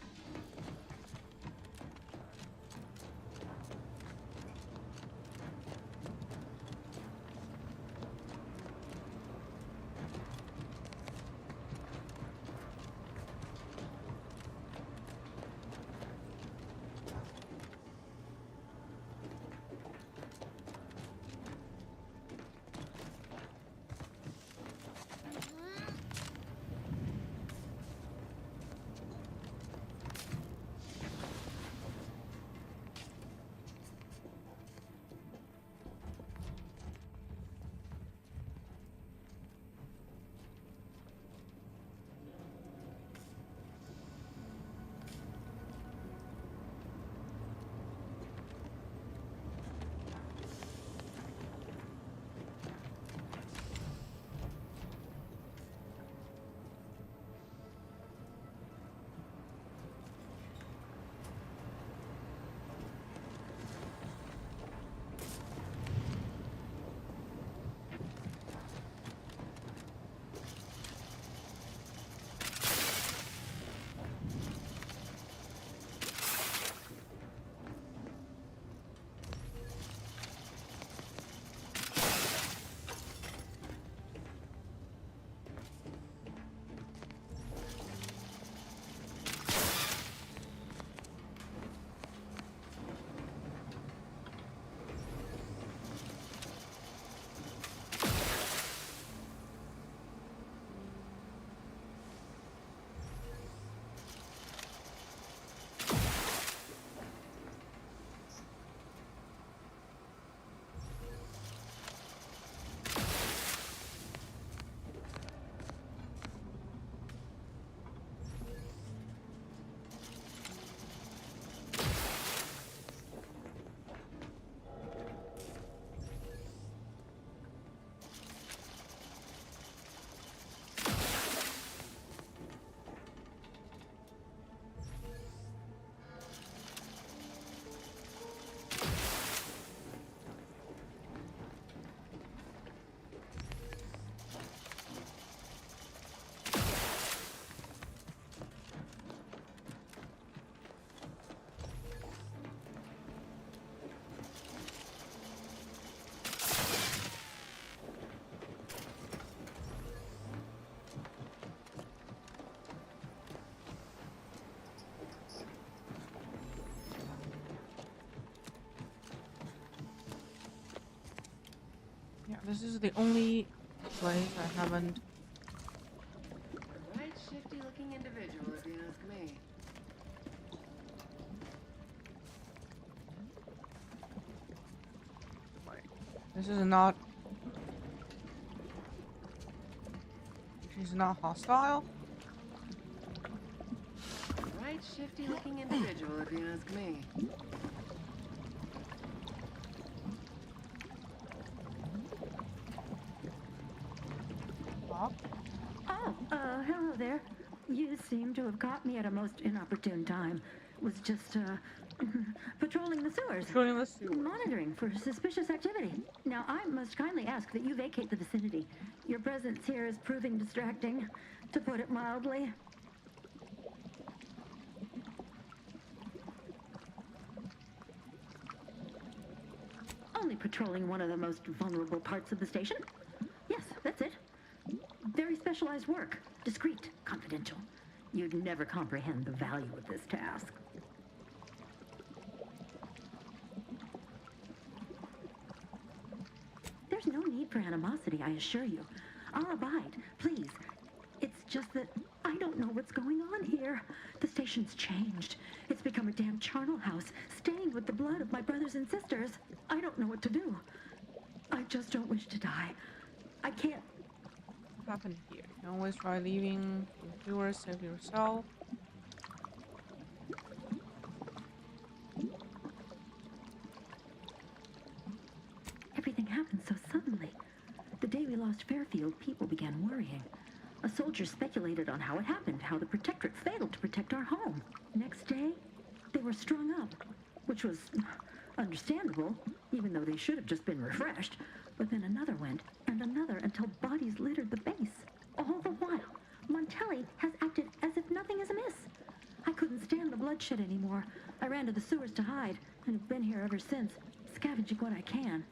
Yeah, this is the only place I haven't. Right shifty looking individual, if you ask me. This is not. She's not hostile. Right shifty looking individual, if you ask me. Hello there. You seem to have caught me at a most inopportune time. Was just, patrolling the sewers. Patrolling the sewers. Monitoring for suspicious activity. Now, I must kindly ask that you vacate the vicinity. Your presence here is proving distracting, to put it mildly. Only patrolling one of the most vulnerable parts of the station. Yes, that's it. Very specialized work. Discreet, confidential. You'd never comprehend the value of this task. There's no need for animosity, I assure you. I'll abide, please. It's just that I don't know what's going on here. The station's changed. It's become a damn charnel house, stained with the blood of my brothers and sisters. I don't know what to do. I just don't wish to die. I can't. What happened here? You can always try leaving the viewers, save yourself. Everything happened so suddenly. The day we lost Fairfield, people began worrying. A soldier speculated on how it happened, how the Protectorate failed to protect our home. Next day, they were strung up, which was understandable, even though they should have just been refreshed. But then another went, and another, until bodies littered the base. All the while, Montelli has acted as if nothing is amiss. I couldn't stand the bloodshed anymore. I ran to the sewers to hide, and have been here ever since, scavenging what I can.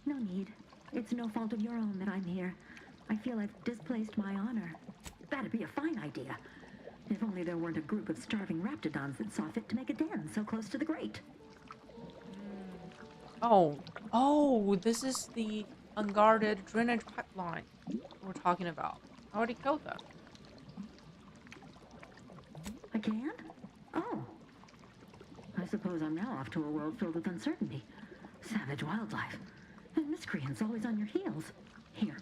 No need. It's no fault of your own that I'm here. I feel I've displaced my honor. That'd be a fine idea. If only there weren't a group of starving raptidons that saw fit to make a den so close to the grate. Oh, this is the unguarded drainage pipeline we're talking about. I already killed them. Again? Oh. I suppose I'm now off to a world filled with uncertainty. Savage wildlife. And miscreants always on your heels. Here.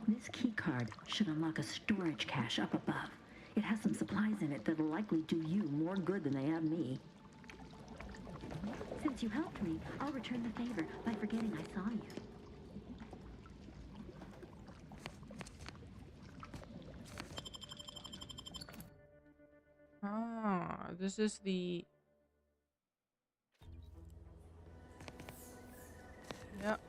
This key card should unlock a storage cache up above. It has some supplies in it that'll likely do you more good than they have me. Since you helped me, I'll return the favor by forgetting I saw you. Ah, this is the... Yep.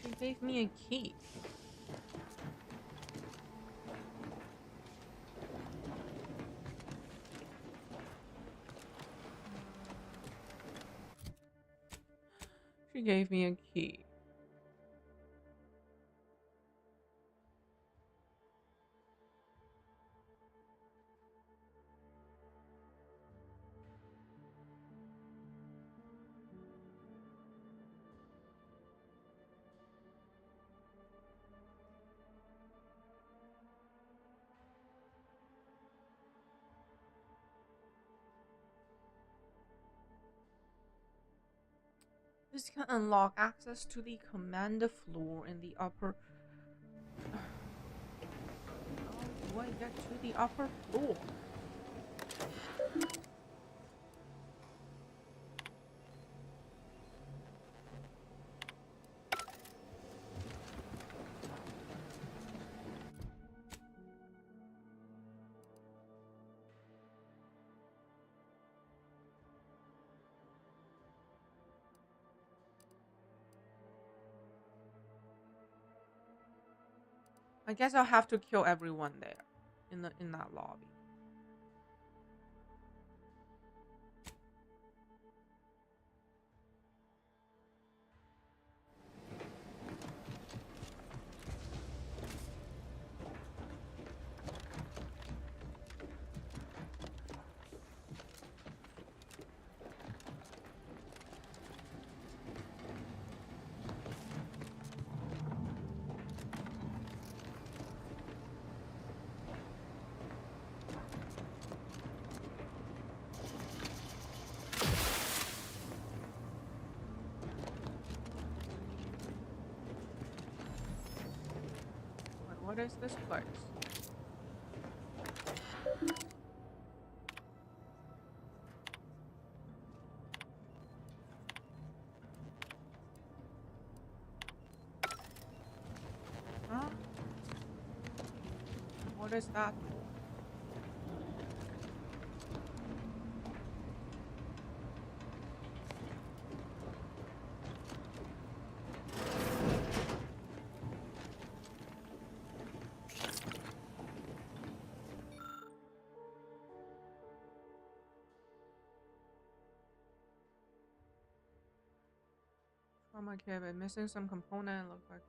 She gave me a key. She gave me a key. This can unlock access to the commander floor in the upper... How do I get to the upper floor? I guess I'll have to kill everyone there in that lobby. What is this place? is that? Trauma cabin, missing some component, look like.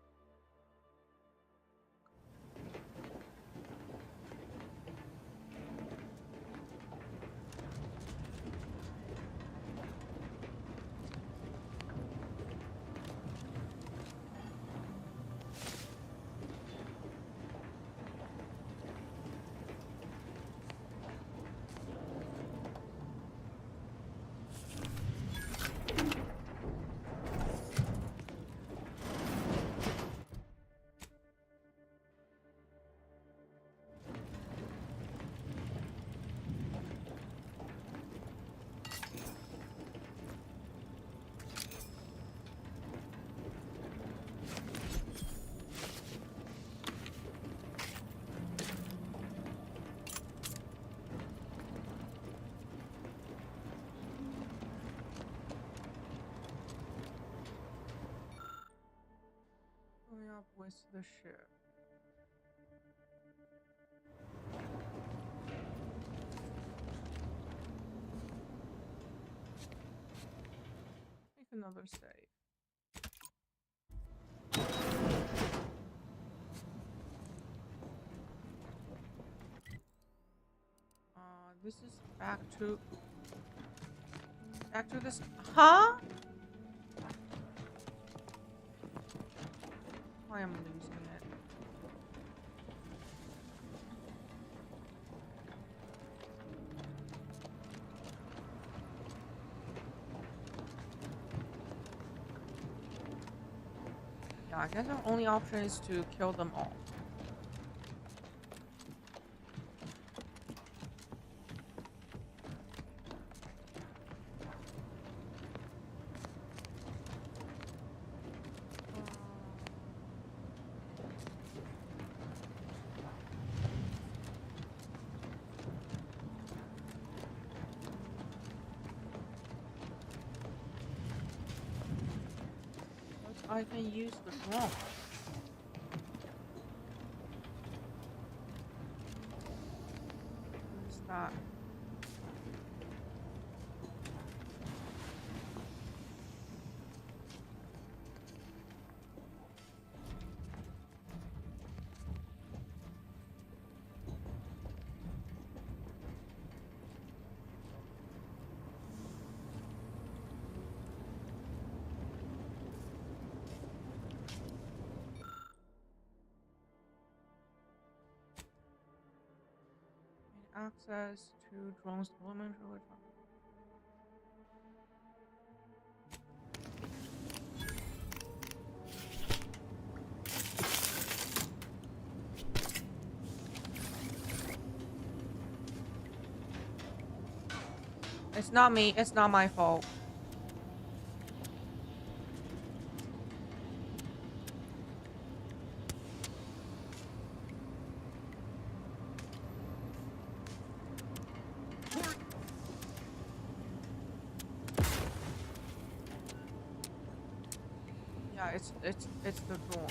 Going up with the ship. Make another save. This is back to this. Huh? I am losing it. Yeah, I guess our only option is to kill them all. I can use the drone. What is that? Access to drones deployment. It's not me. It's not my fault. Yeah, it's the drone.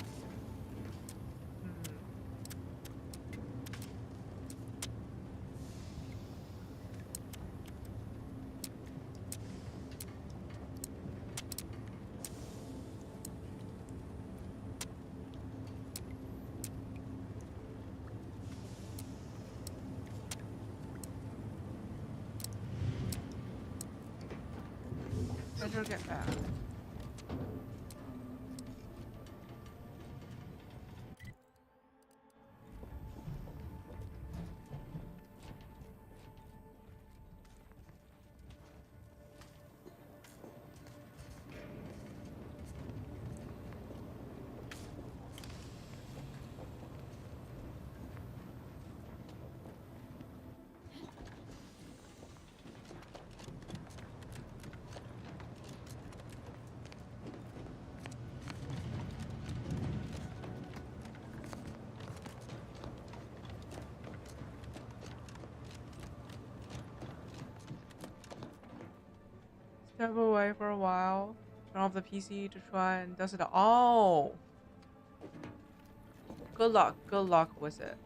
Better get back. Step away for a while. Turn off the PC to try and does it. Oh! Good luck. Good luck with it.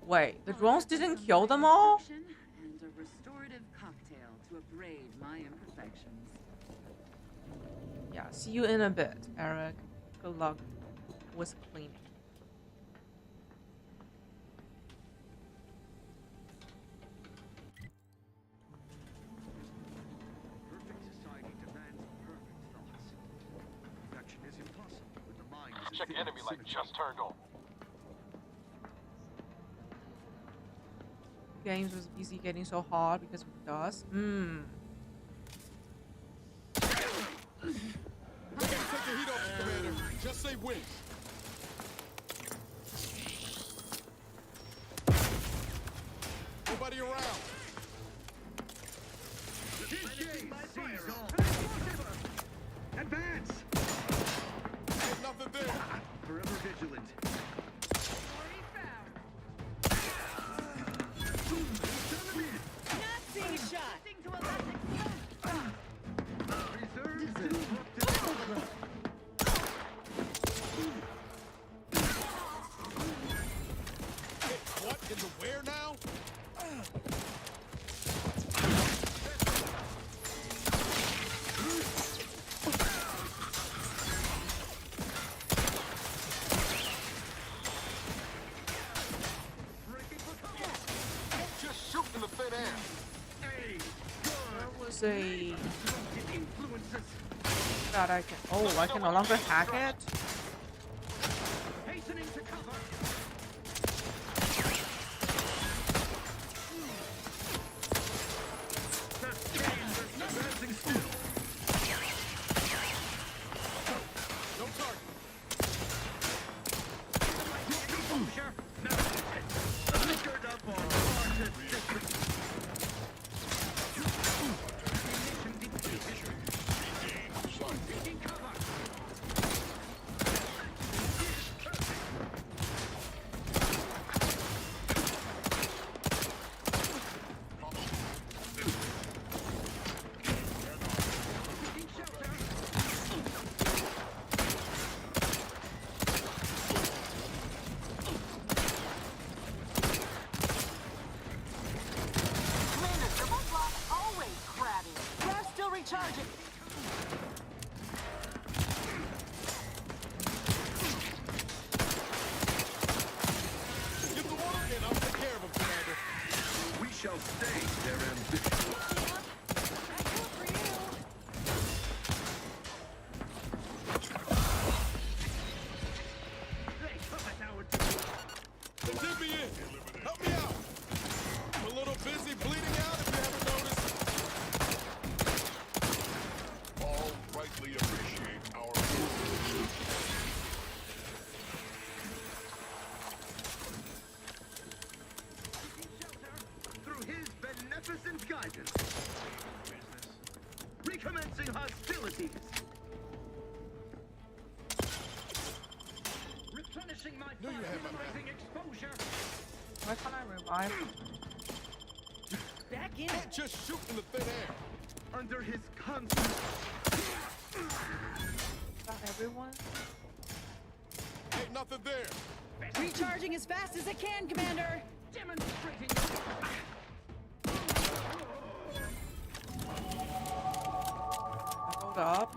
Wait, the drones didn't kill them all? And a restorative cocktail to abrade my imperfections. Yeah, see you in a bit, Eric. Good luck with cleaning. Perfect society demands perfect thoughts. Perfection is impossible when the mind is a Check thin enemy light symmetry. just turned on. Games with PC getting so hard because of dust. Take the heat off, Commander. Just say when. Nobody around. Advance! There's nothing there. Forever vigilant. Not seeing a shot. What in the where now? Just shoot in the thin air. There was a... God, I can... Oh, I can no longer hack it? Hastening to cover. Advancing still. No target. Composure. Now, liquored up on market district. Mission depleted. Taking cover. Commander, your bug lock always crabby. We're still recharging. Get the water in. I'll take care of him, Commander. We shall stay their ambition. Dip me in. Help me out. I'm a little busy bleeding out if you haven't noticed. All rightly appreciate our Through his beneficent guidance. Recommencing hostilities. Replenishing my minimizing exposure. Why can't I revive? Back in. Can't just shoot in the thin air. Under his constant. Not everyone? Ain't nothing there. Recharging as fast as it can, Commander. Demonstrating. Hold up.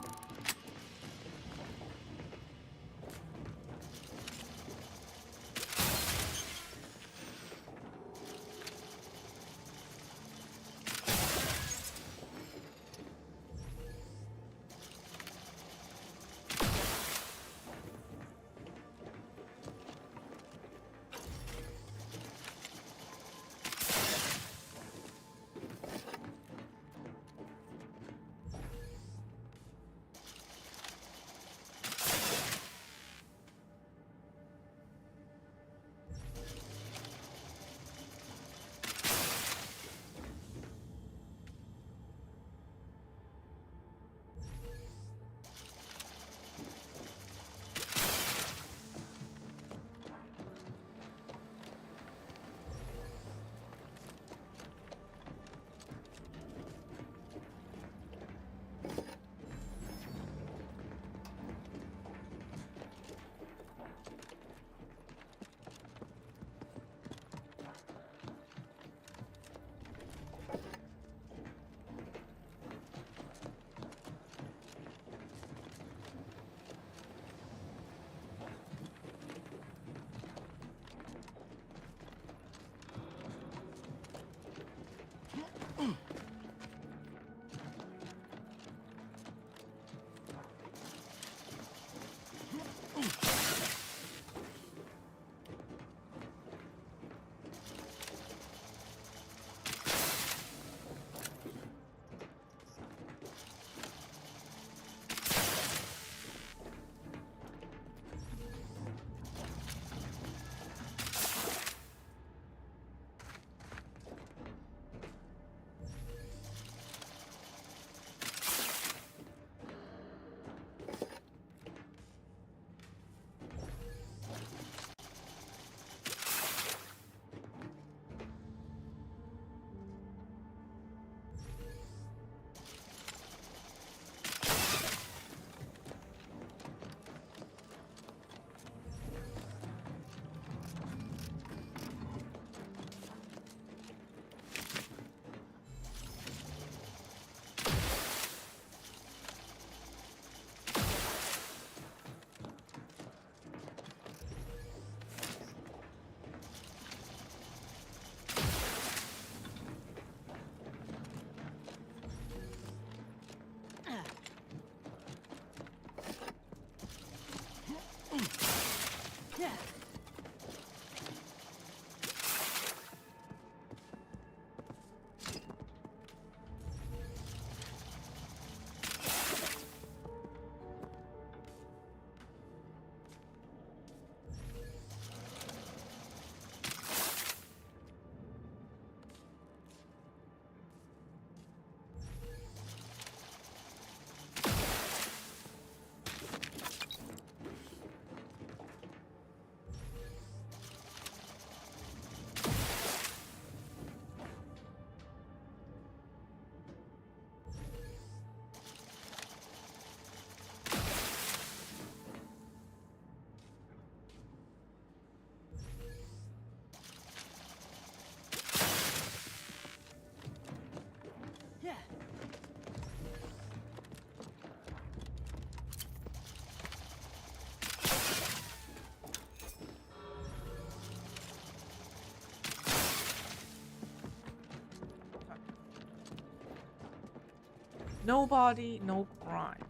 No body, no crime.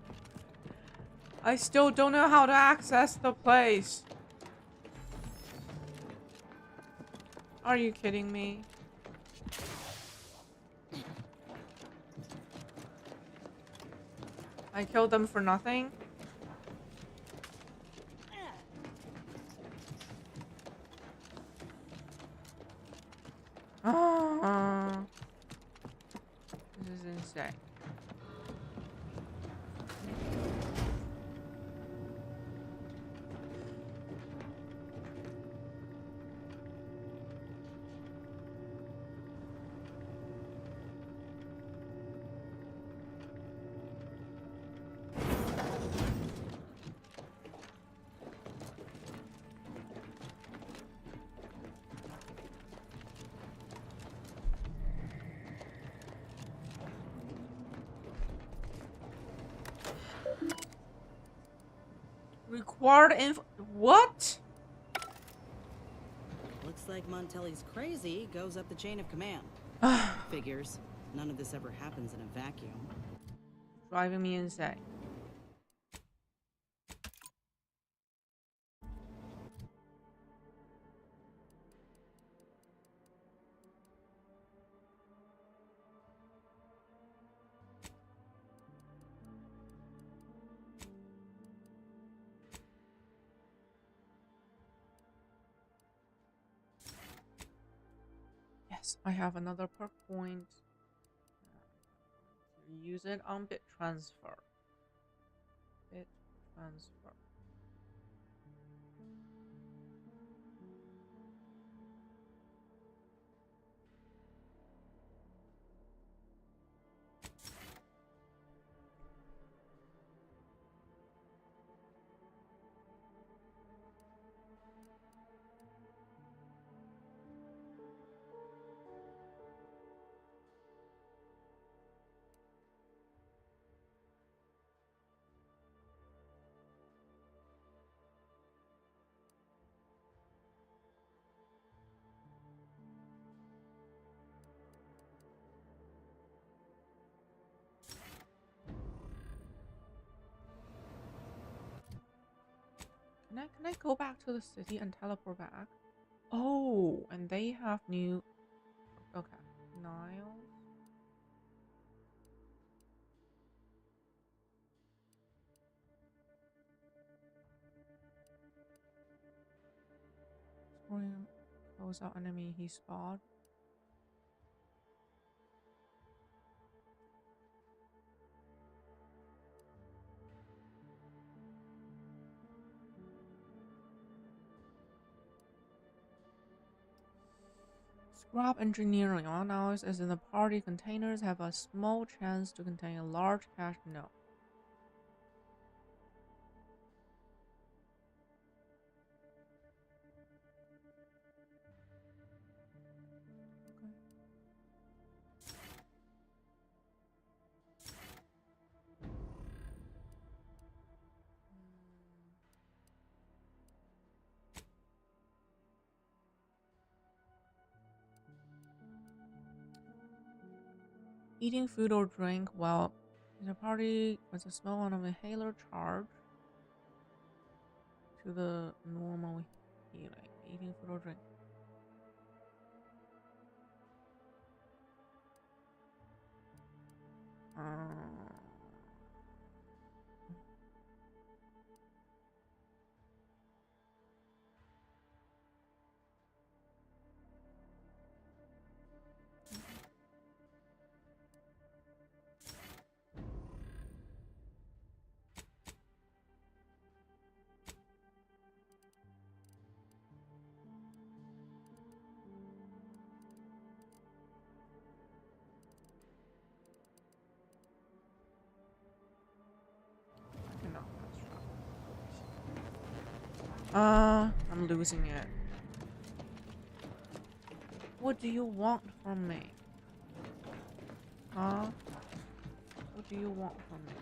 I still don't know how to access the place. Are you kidding me? I killed them for nothing? This is insane. Required info. What? Looks like Montelli's crazy goes up the chain of command. Figures. None of this ever happens in a vacuum. Driving me insane. Yes, I have another perk point. Use it on bit transfer. Bit transfer. Can I go back to the city and teleport back? Oh, and they have new. Okay, Niles. Scream. Close out enemy he spot. Scrap engineering. All noise is in the party containers have a small chance to contain a large cache. No. Okay. Eating food or drink while in a party with a small amount of inhaler charge to the normal healing. Eating food or drink. I'm losing it. What do you want from me? Huh? What do you want from me?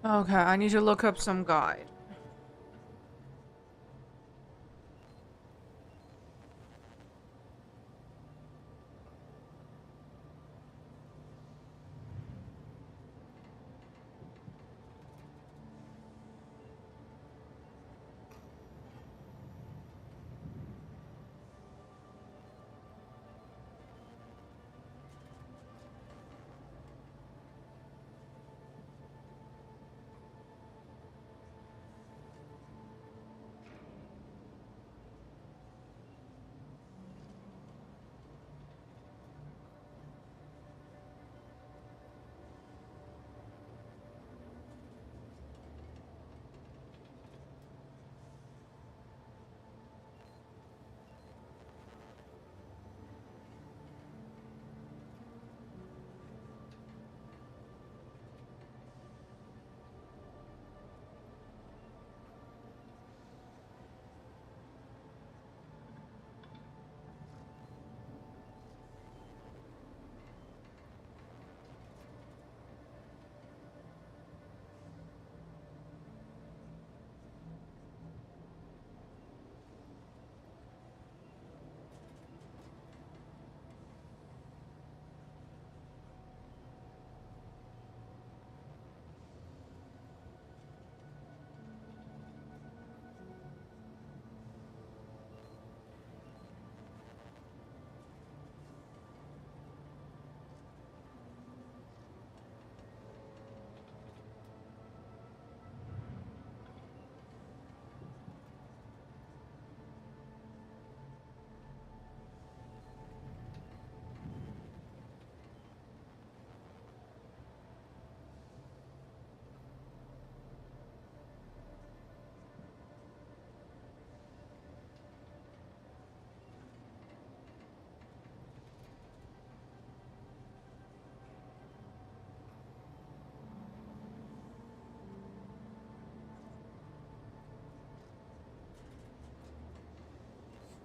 Okay, I need to look up some guide.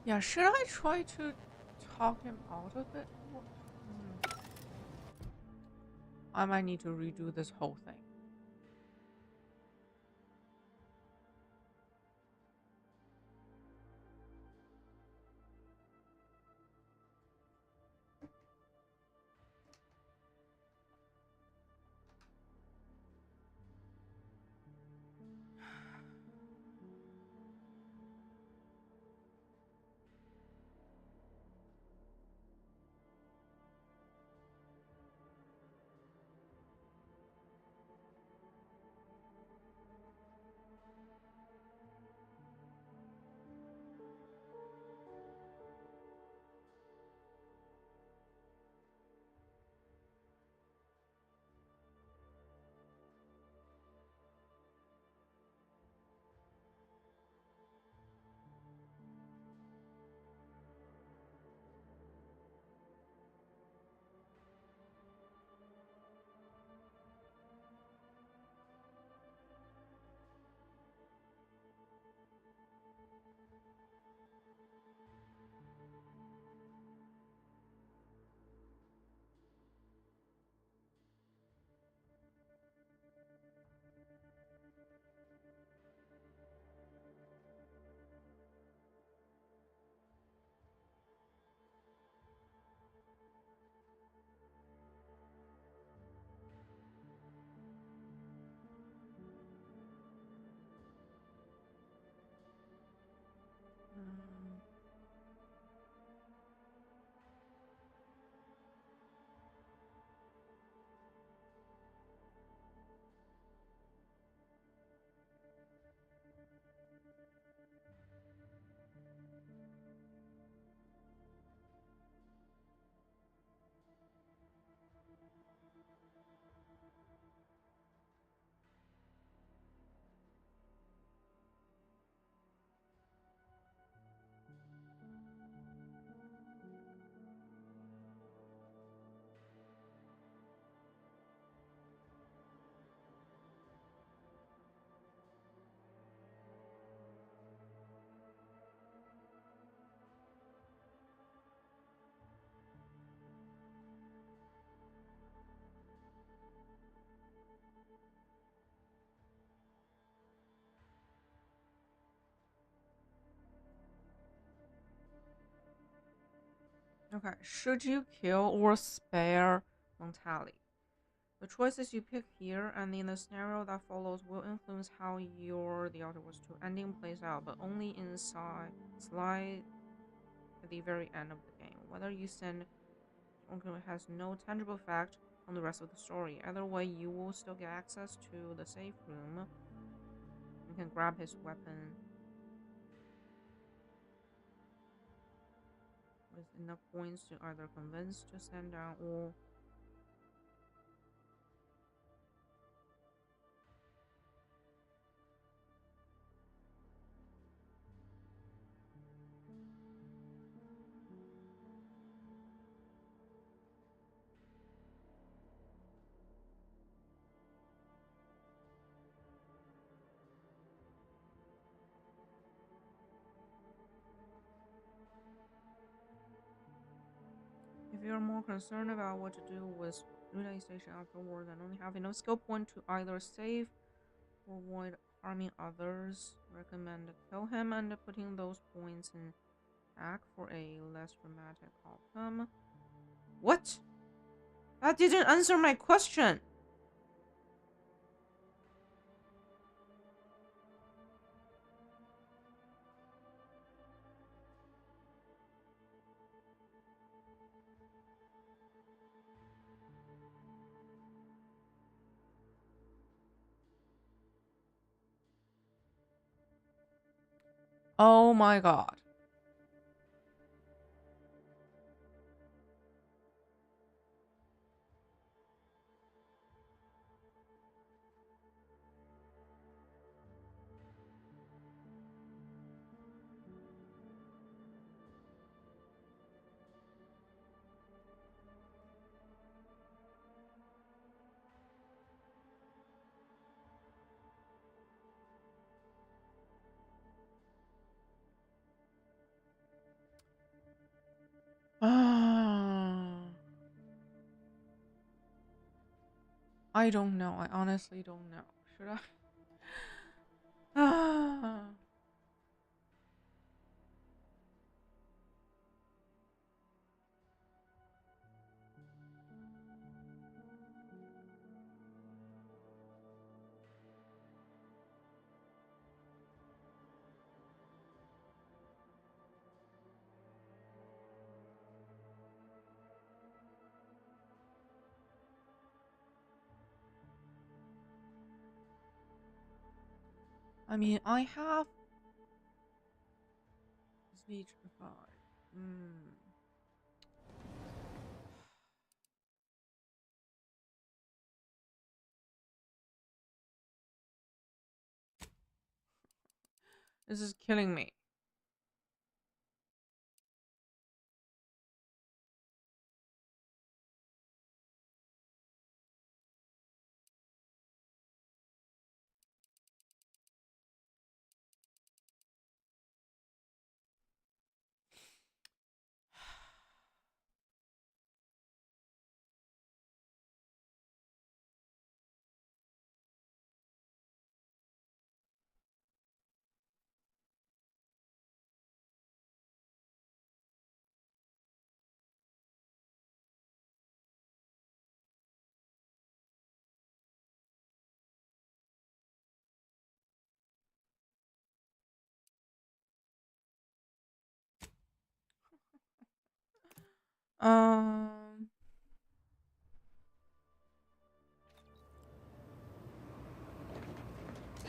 Yeah, should I try to talk him out of it? I might need to redo this whole thing. Okay, should you kill or spare Montali? The choices you pick here and in the scenario that follows will influence how the Outer Worlds 2 ending plays out, but only inside slide at the very end of the game. Whether you send has no tangible effect on the rest of the story. Either way, you will still get access to the safe room. You can grab his weapon with enough points to either convince to stand down or if you're more concerned about what to do with Relay Station afterward and only have enough skill point to either save or avoid harming others, recommend kill him and putting those points in back for a less dramatic outcome. What? That didn't answer my question! Oh my god. I don't know. I honestly don't know. Should I? I mean, I have speech defied. This is killing me.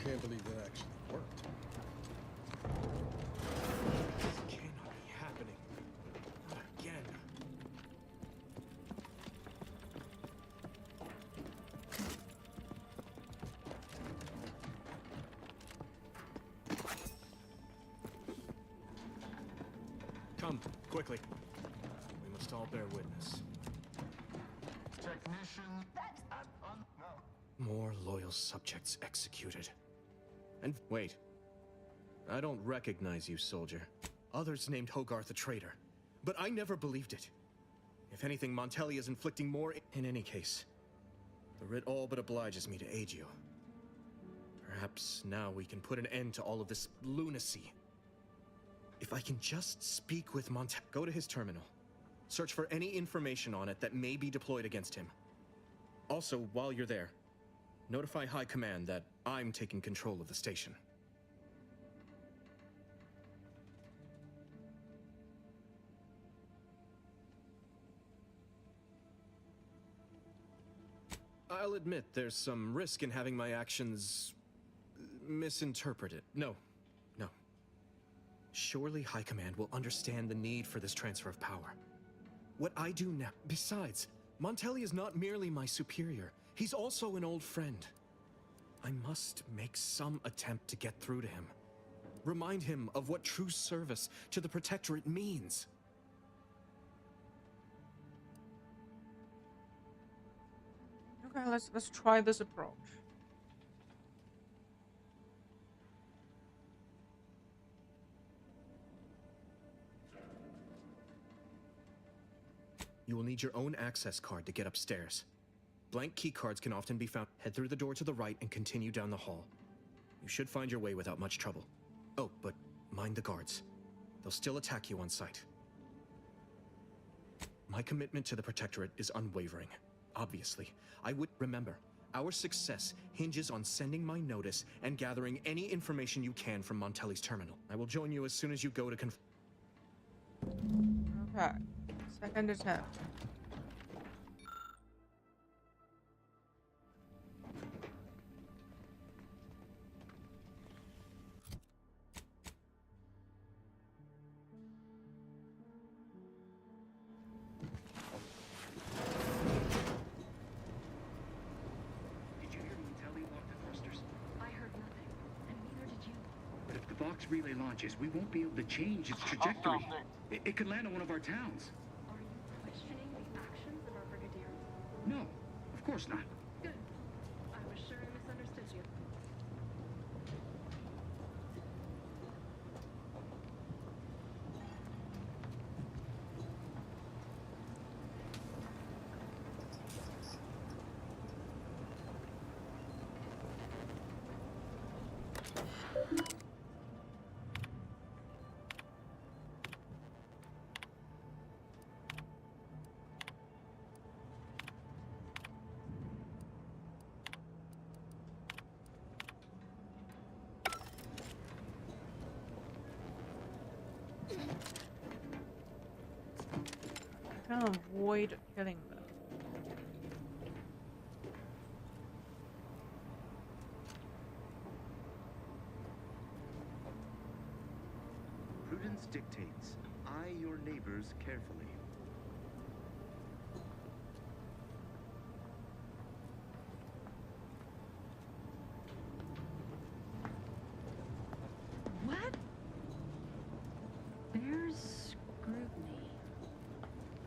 Can't believe that actually worked. This cannot be happening. Not again. Come, quickly. We must all bear witness. Technician. That's no. More loyal subjects executed. And wait. I don't recognize you, soldier. Others named Hogarth a traitor, but I never believed it. If anything, Montelli is inflicting more. In any case, the writ all but obliges me to aid you. Perhaps now we can put an end to all of this lunacy. If I can just speak with Go to his terminal. Search for any information on it that may be deployed against him. Also, while you're there, notify High Command that I'm taking control of the station. I'll admit there's some risk in having my actions misinterpreted. No. Surely High Command will understand the need for this transfer of power. What I do now... Besides, Montelli is not merely my superior. He's also an old friend. I must make some attempt to get through to him. Remind him of what true service to the Protectorate means. Okay, let's try this approach. You will need your own access card to get upstairs. Blank key cards can often be found. Head through the door to the right and continue down the hall. You should find your way without much trouble. Oh, but mind the guards. They'll still attack you on sight. My commitment to the Protectorate is unwavering. Obviously, I would remember, our success hinges on sending my notice and gathering any information you can from Montelli's terminal. I will join you as soon as you go to Okay. Second attempt. Did you hear Montelli locked the thrusters? I heard nothing, and neither did you. But if the Vox relay launches, we won't be able to change its trajectory. It could land on one of our towns. Are you questioning the actions of our brigadiers? No, of course not. Good. I was sure I misunderstood you. I can avoid killing them. Prudence dictates, eye your neighbors carefully. What? There's scrutiny.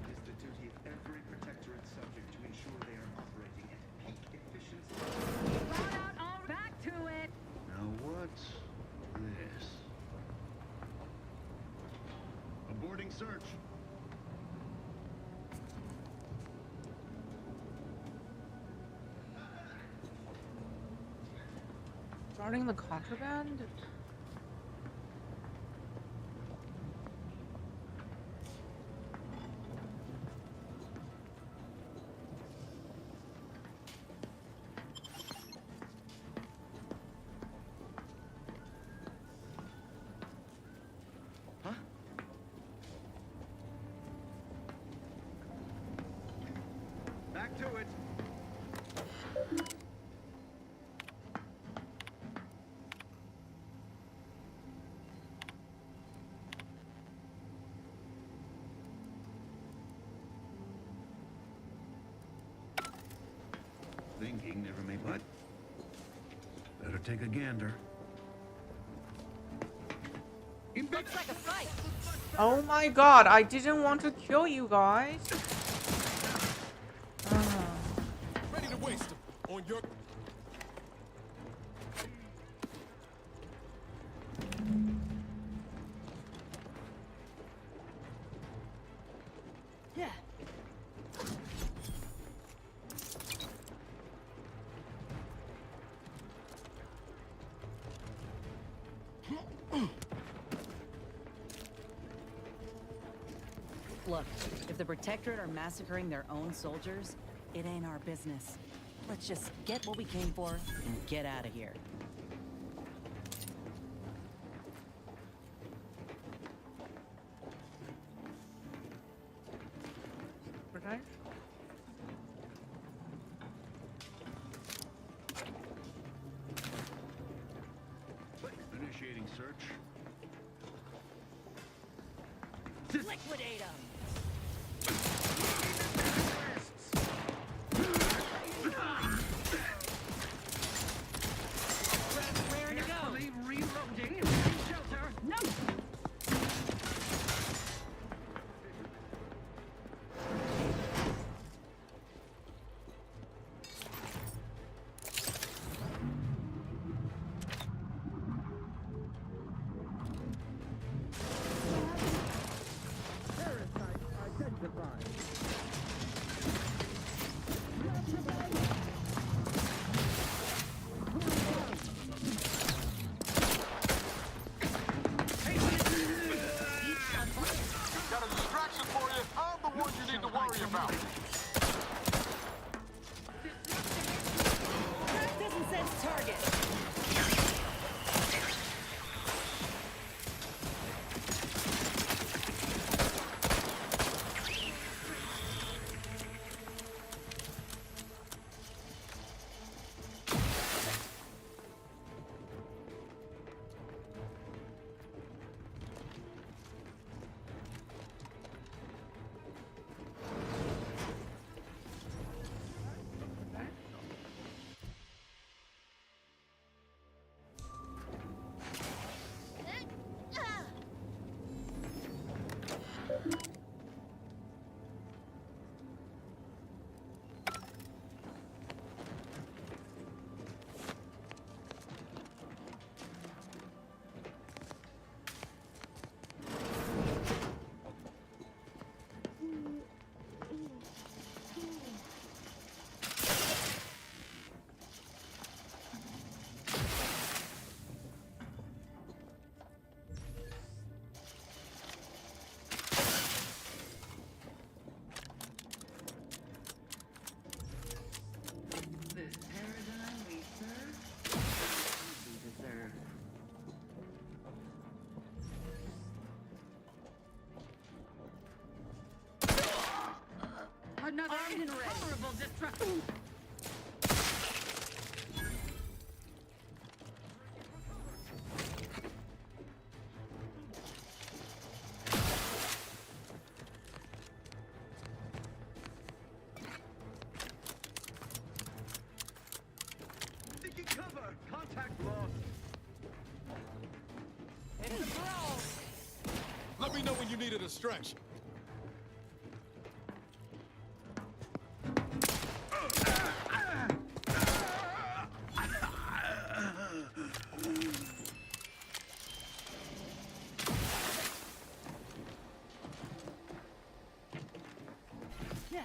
It is the duty of every Protectorate subject to ensure they are operating at peak efficiency. Brought out all back to it. Now what's this? Aborting search. Starting the contraband? Huh? Back to it. Thinking never made what? Better take a gander. Looks like a fight. Oh my god, I didn't want to kill you guys. Ready to waste them on your... Yeah. Look, if the Protectorate are massacring their own soldiers, it ain't our business. Let's just get what we came for and get out of here. Right? Initiating search. Liquidate them! Raring to go! Reloading! Shelter! No! Got a distraction for you. I'm the one you need to worry about. Practice and sense target! This paradigm we serve, we deserve. Another intolerable destruction! Taking cover! Contact lost! It's a brawl! Let me know when you need a distraction. Yeah.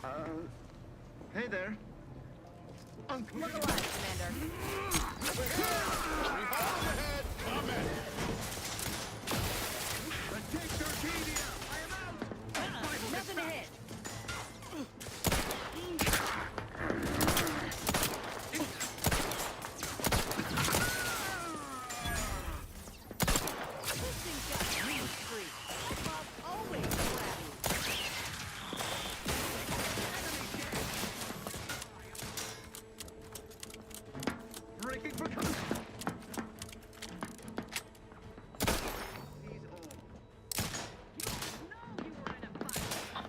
Hey there. Look alive, Commander. Nothing to hit. This thing's got real streak. That bob's always flabby. Breaking for cover.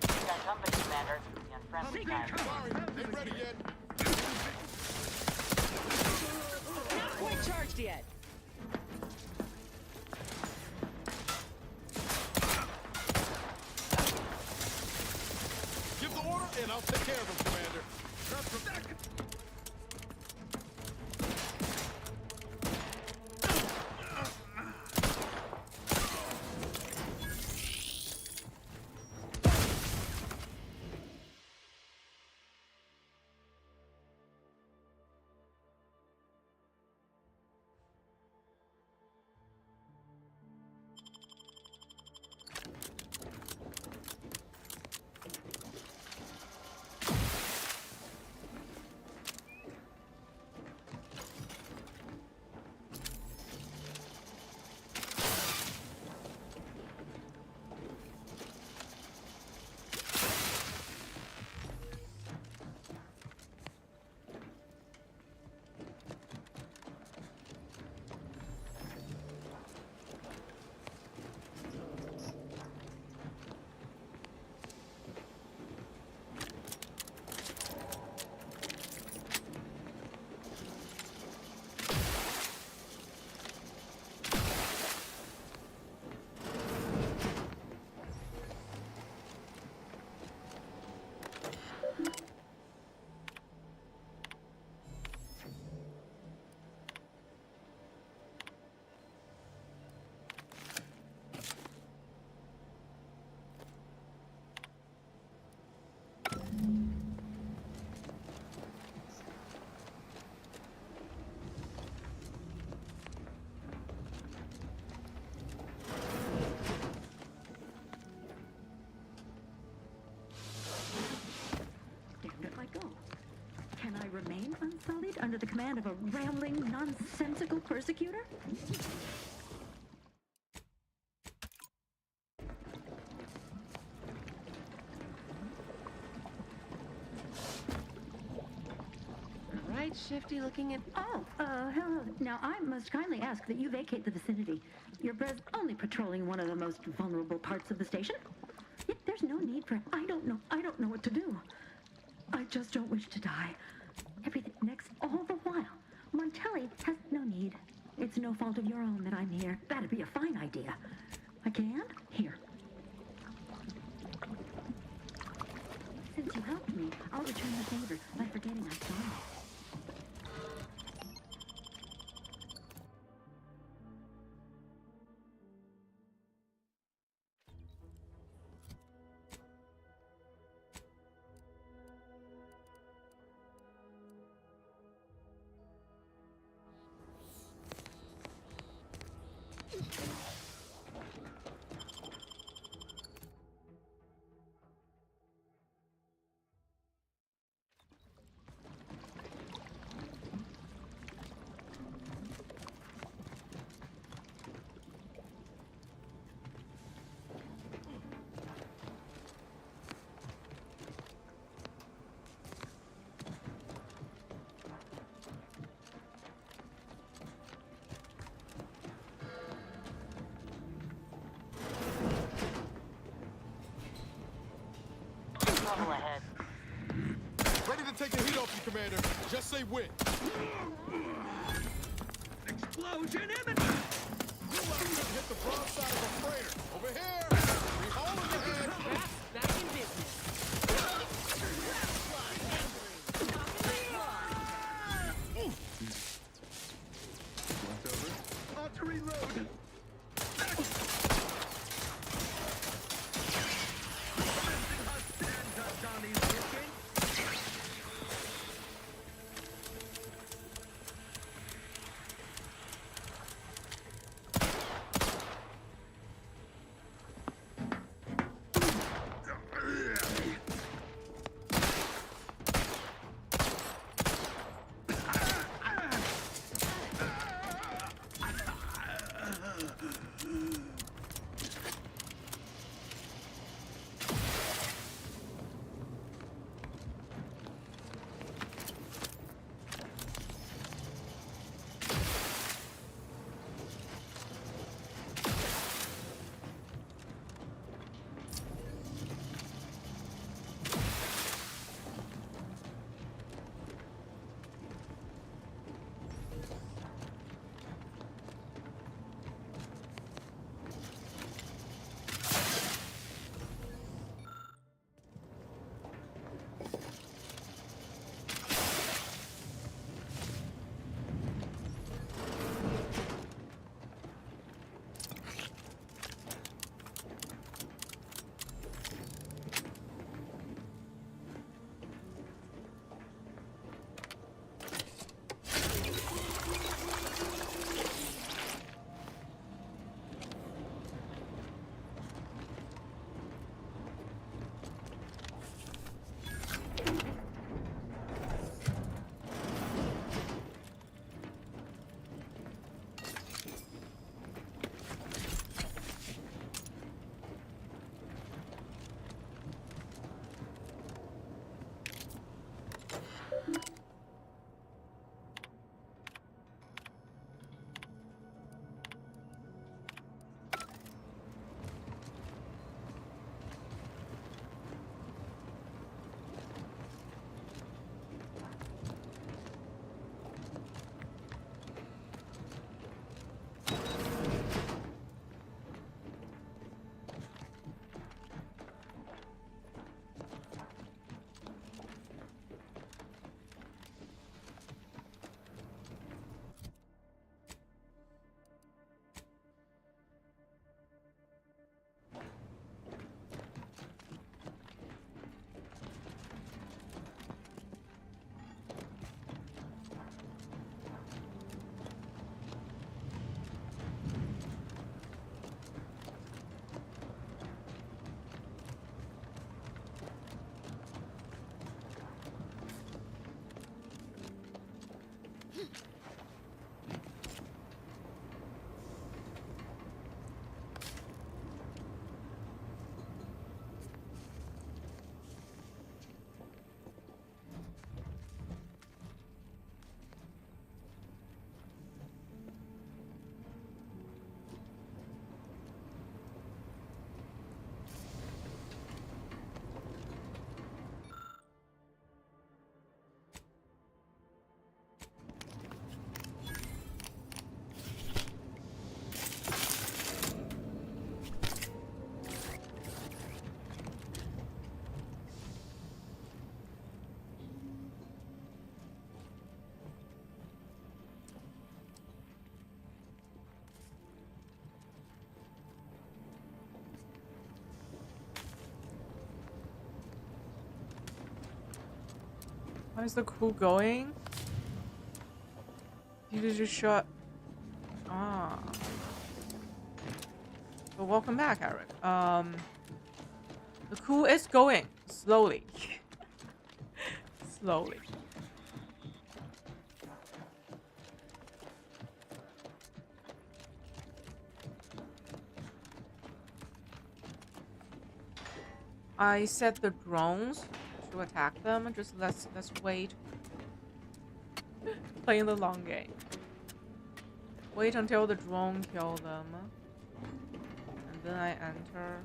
We got company, Commander. The unfriendly kind. Sorry, ain't ready yet. Not quite charged yet. Give the order, and I'll take care of him, Commander. Can I remain unsullied under the command of a rambling, nonsensical persecutor? All right, shifty looking at... Oh, hello. Now, I must kindly ask that you vacate the vicinity. Your breath only patrolling one of the most vulnerable parts of the station. Yet there's no need for... I don't know what to do. I just don't wish to die. Everything next all the while. Montelli has no need. It's no fault of your own that I'm here. That'd be a fine idea. I can? Here. Since you helped me, I'll return the favor by forgetting I saw you. Trouble ahead. Ready to take the heat off you, Commander. Just say when. Explosion imminent! You let him hit the broadside of a freighter. Over here! We hole in the head. Back in business. On to reload! Johnny's looking. Where's the crew going? You just shut. Ah. Well, welcome back, Eric. The crew is going slowly. Slowly. I set the drones to attack them. Just let's wait. Playing the long game. Wait until the drone kill them, and then I enter.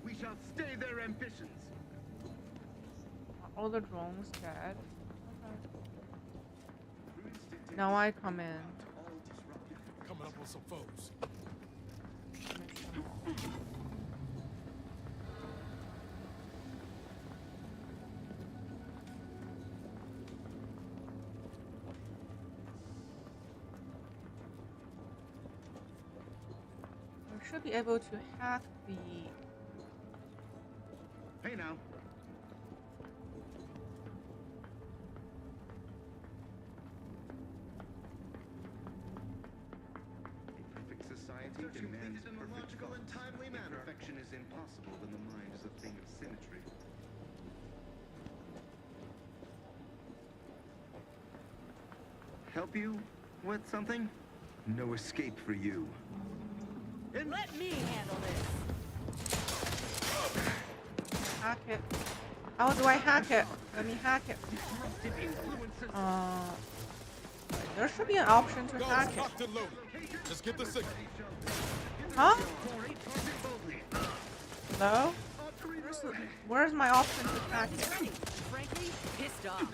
We shall stay their ambitions. Are all the drones dead? Okay. Now I come in. Coming up with some foes. I should be able to hack the. Hey now. A perfect society demands in a logical and timely manner. Perfection is impossible when the mind is a thing of symmetry. Help you with something? No escape for you. And let me handle this. Hack it. How do I hack it? Let me hack it. There should be an option to hack it. Just get the signal. Huh? Hello? Where's my option to hack it? Frankly, pissed off.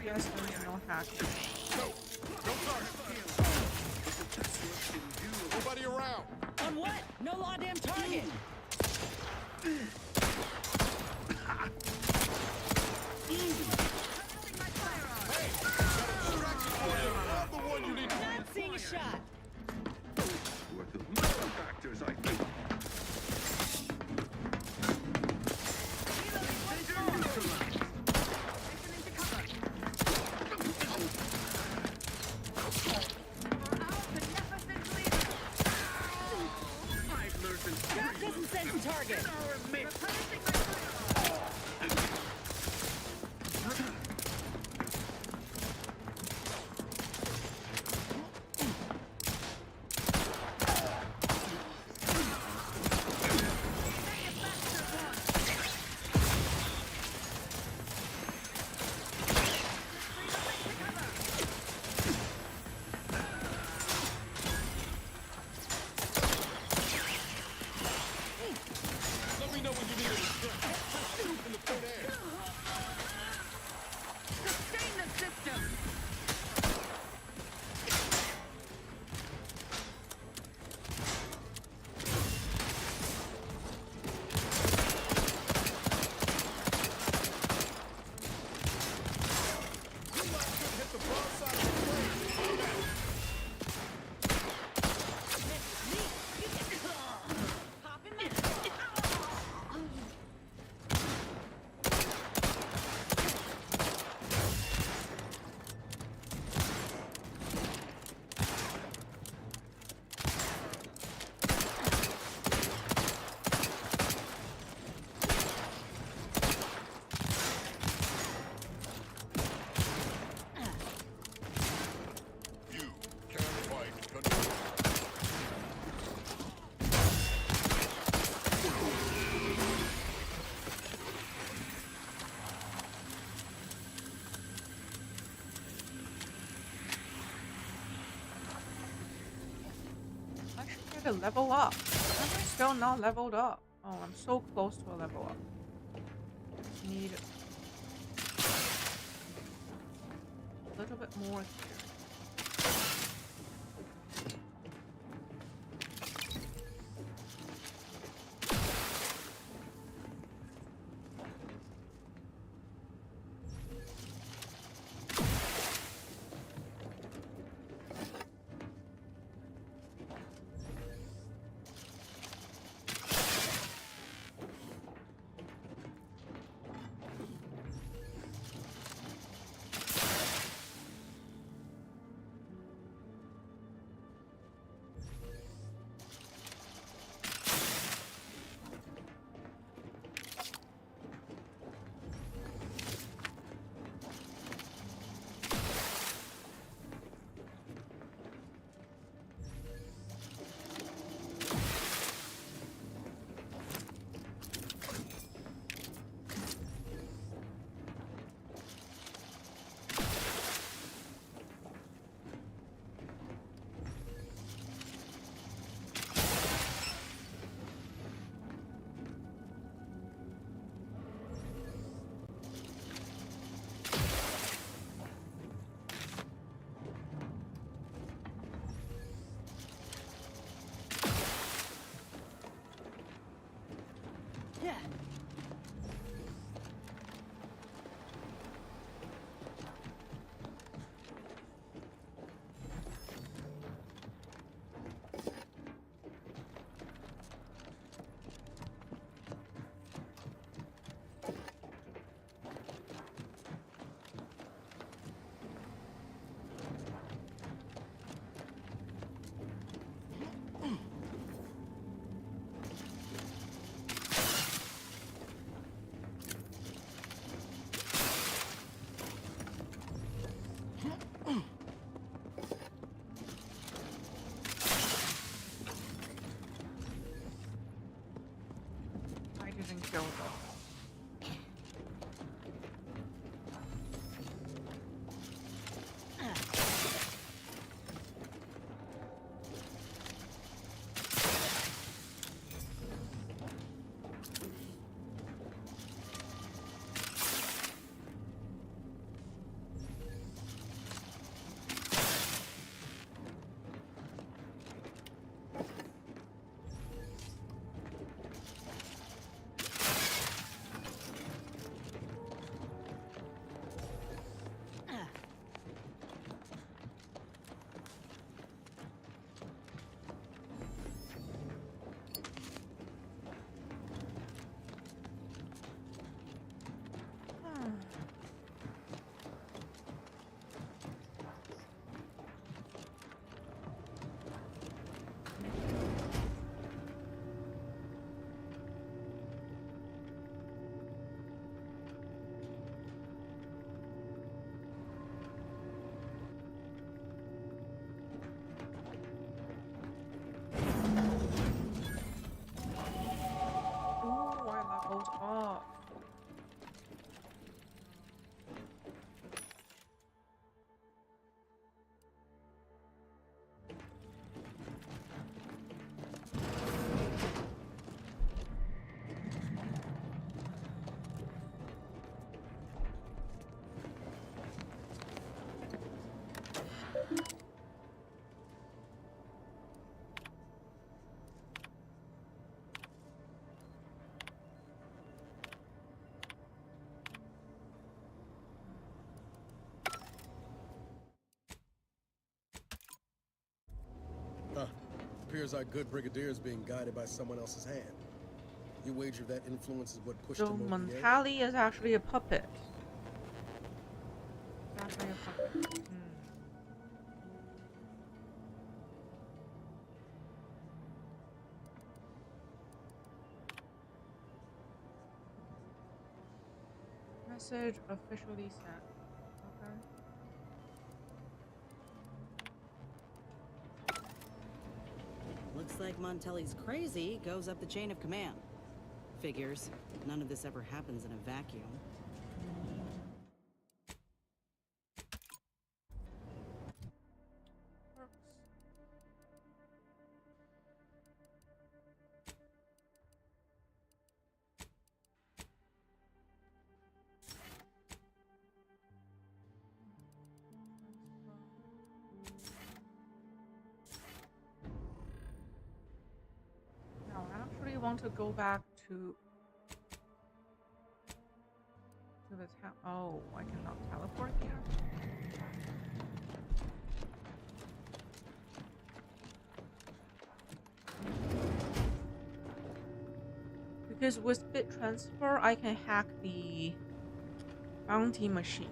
Yes, there's no hack. Nobody around. On what? No law damn target. Not seeing a shot. Worth of factors, I think. That doesn't sense target. To level up. I'm still not leveled up. Oh, I'm so close to a level up. Just need a little bit more here. getting killed though. Appears our good brigadier is being guided by someone else's hand. You wager that influence is what pushed So him over the edge? Montali is actually a puppet. It's actually a puppet. Message officially sent. Okay. Looks like Monteli's crazy goes up the chain of command. Figures. None of this ever happens in a vacuum. Now I actually want to go back to the town. Oh, I cannot teleport here. Because with bit transfer, I can hack the bounty machine.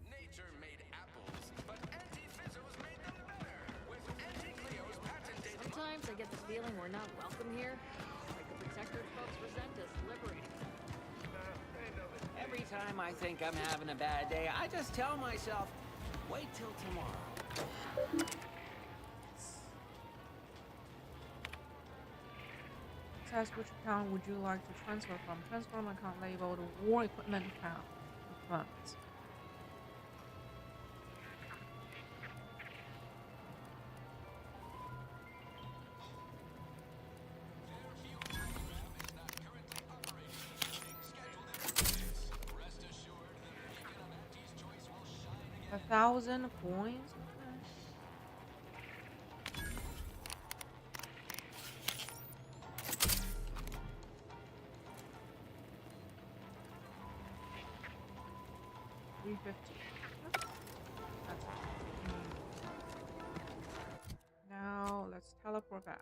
Nature made apples, but anti-fizzos made them better. With anti-Cleo's patented... Sometimes I get the feeling we're not welcome here. Like the Protectorate folks resent us liberating them. Every time I think I'm having a bad day, I just tell myself, wait till tomorrow. says, which account would you like to transfer from? Transfer from account labeled War Equipment account of funds. $1,000 coins? $350. That's it. Now let's teleport back.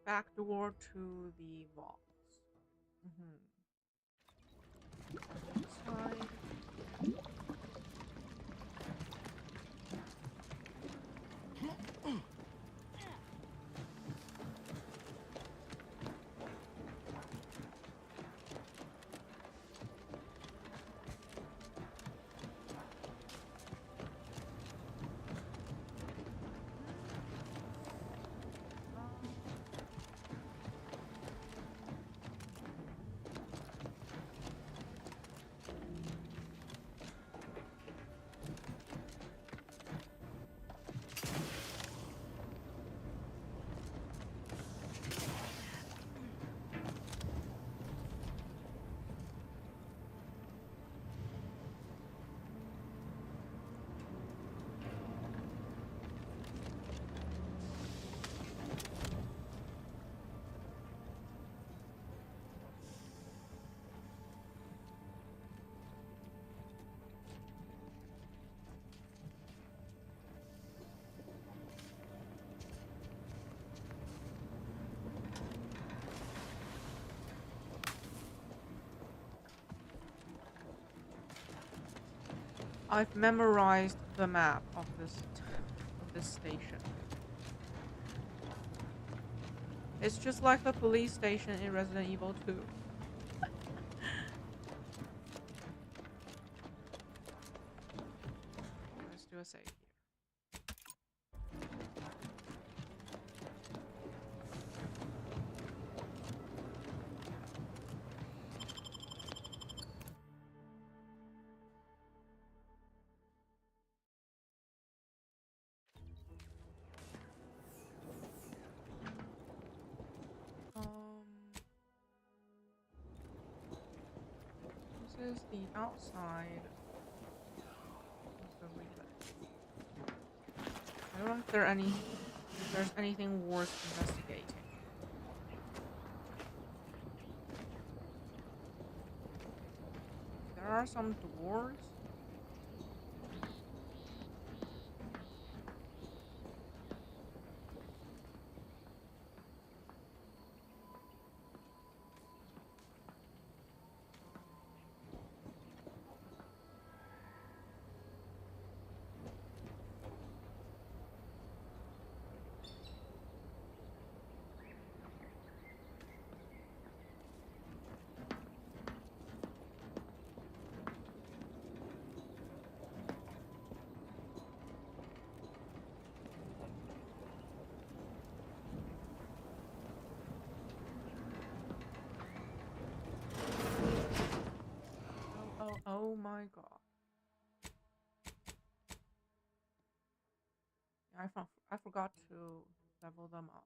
Back door to the vaults. Side. I've memorized the map of this station. It's just like the police station in Resident Evil 2. Let's do a save here. This is the outside of the relay. I don't know if there's anything worth investigating. There are some doors. my god. I forgot to level them up.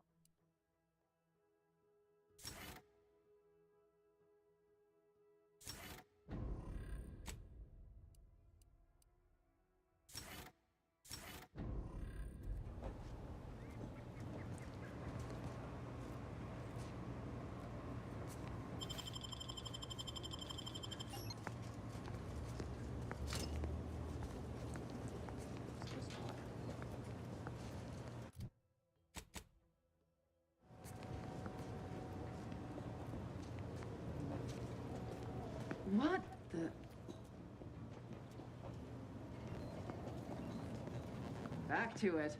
What the? Back to it.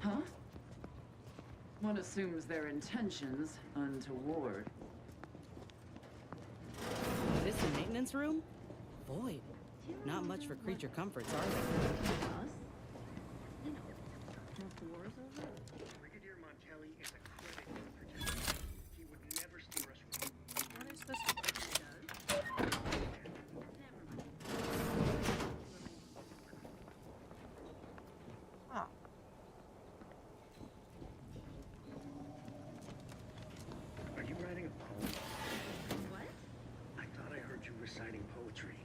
Huh? One assumes their intentions untoward. This the maintenance room? Void. Not much for creature comforts, are they? Us? You know, no doors over? Brigadier Montelli is a credit protector. He would never steer us wrong. What is this? Huh. Are you writing a poem? What? I thought I heard you reciting poetry.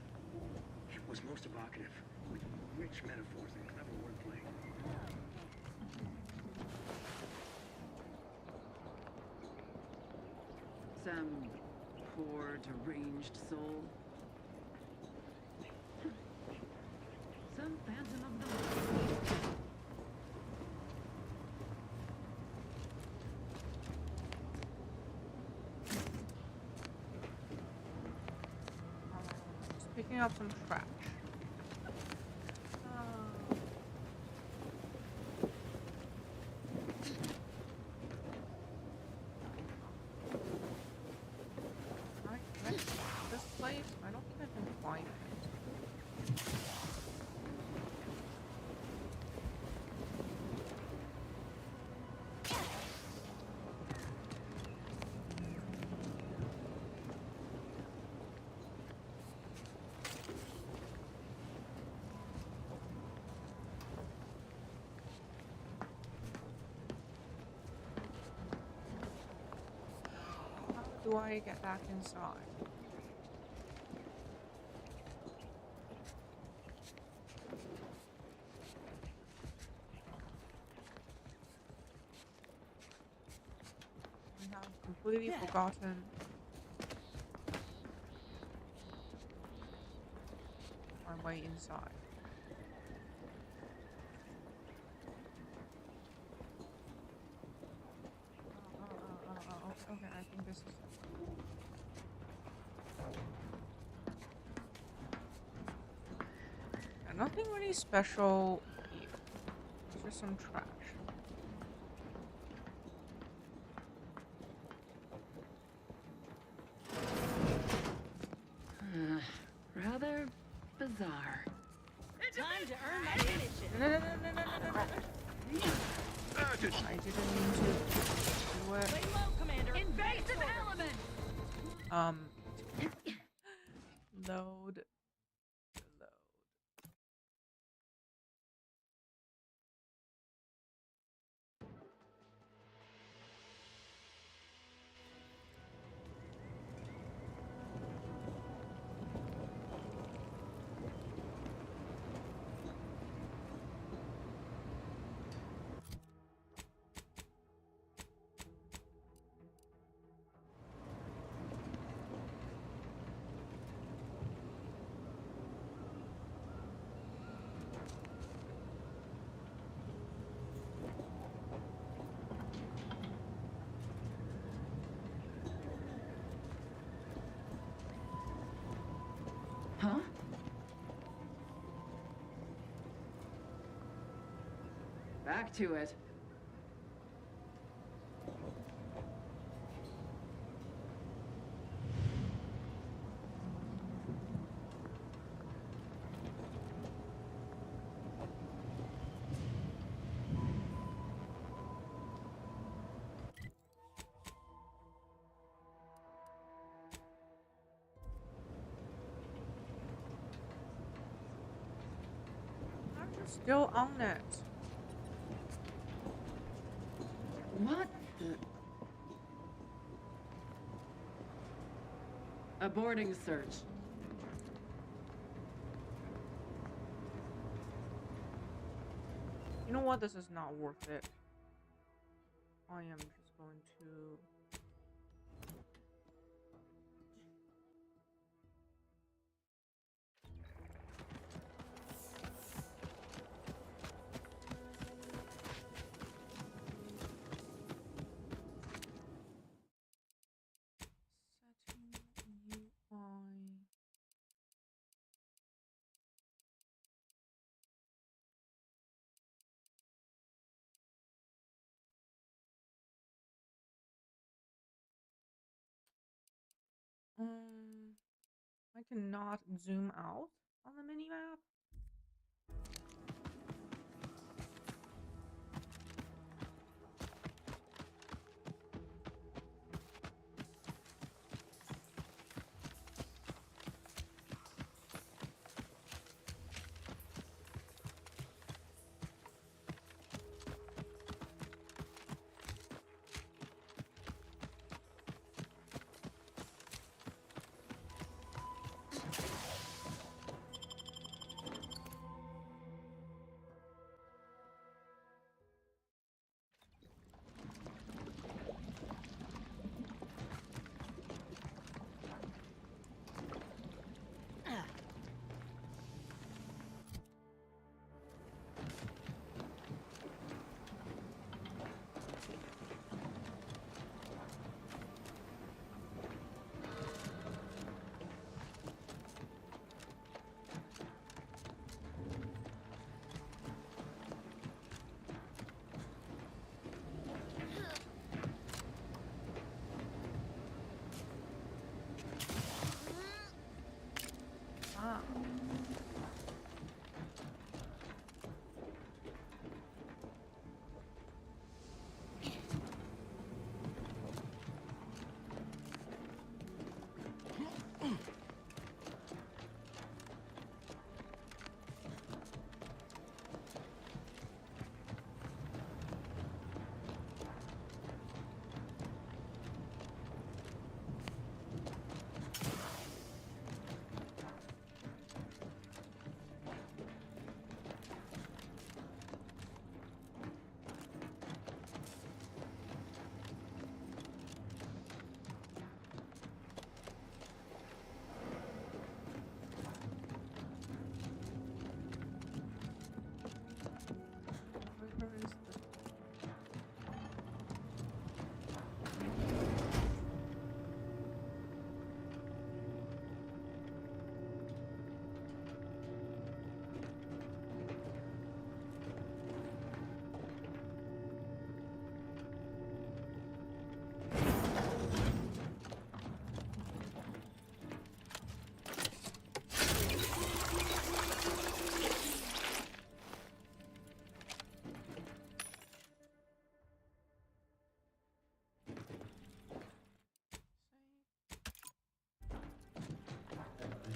It was most evocative, with rich metaphors and clever wordplay. Some poor, deranged soul. Some phantom of the mind. Just picking up some trash. Right, this place, I don't think I can climb it. How do I get back inside? I have completely forgotten. My way inside. Okay, I think this is it. Yeah, nothing really special here. It's just some trash. Rather bizarre. Time to earn my initiative. I didn't mean to do it. Lay low, Commander. Invasive element! Load. Huh? Back to it. I'm still on it. What the? Aborting search. You know what? This is not worth it. I am just going to... Setting UI. I cannot zoom out on the mini map.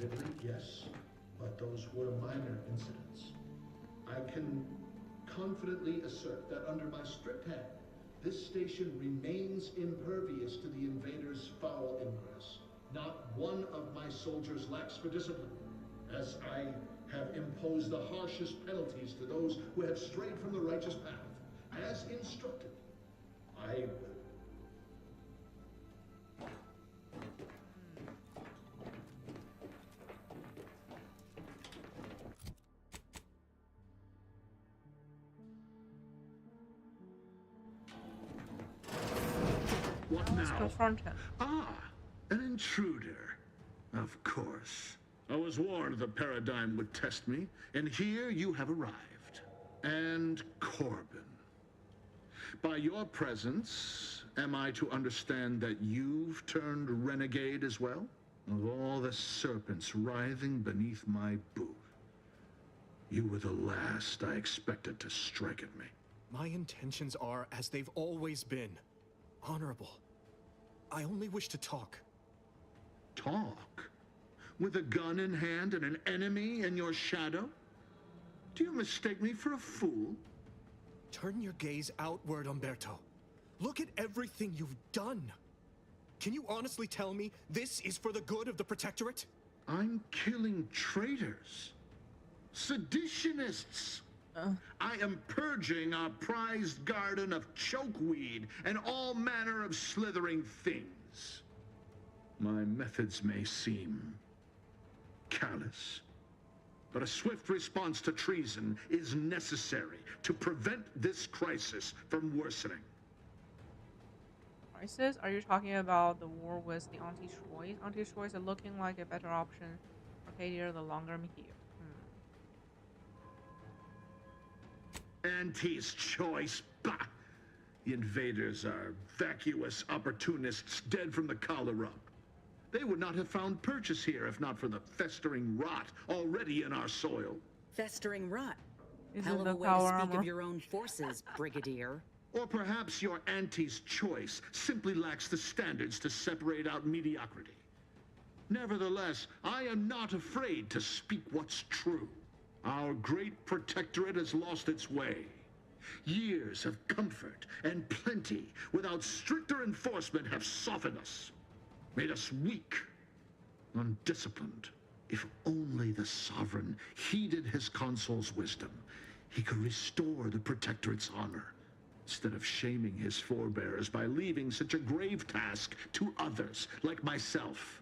Admittedly, yes, but those were minor incidents. I can confidently assert that under my strict hand, this station remains impervious to the invaders' foul ingress. Not one of my soldiers lacks for discipline, as I have imposed the harshest penalties to those who have strayed from the righteous path. As instructed, I will. Let's confront him. Ah, an intruder. Of course. I was warned the paradigm would test me, and here you have arrived. And Corbin. By your presence, am I to understand that you've turned renegade as well? Of all the serpents writhing beneath my boot, you were the last I expected to strike at me. My intentions are as they've always been. Honorable. I only wish to talk. Talk? With a gun in hand and an enemy in your shadow? Do you mistake me for a fool? Turn your gaze outward, Umberto. Look at everything you've done. Can you honestly tell me this is for the good of the Protectorate? I'm killing traitors. Seditionists. I am purging our prized garden of chokeweed and all manner of slithering things. My methods may seem callous, but a swift response to treason is necessary to prevent this crisis from worsening. Crisis? Are you talking about the war with the anti-choice? Anti-choice are looking like a better option for Kadir the longer I'm here. Auntie's choice? Bah! The invaders are vacuous opportunists dead from the collar up. They would not have found purchase here if not for the festering rot already in our soil. Festering rot? Is Hell it of the a way to power speak armor? of your own forces, Brigadier. Or perhaps your auntie's choice simply lacks the standards to separate out mediocrity. Nevertheless, I am not afraid to speak what's true. Our great protectorate has lost its way. Years of comfort and plenty without stricter enforcement have softened us, made us weak, undisciplined. If only the sovereign heeded his consul's wisdom, he could restore the protectorate's honor, instead of shaming his forebears by leaving such a grave task to others like myself.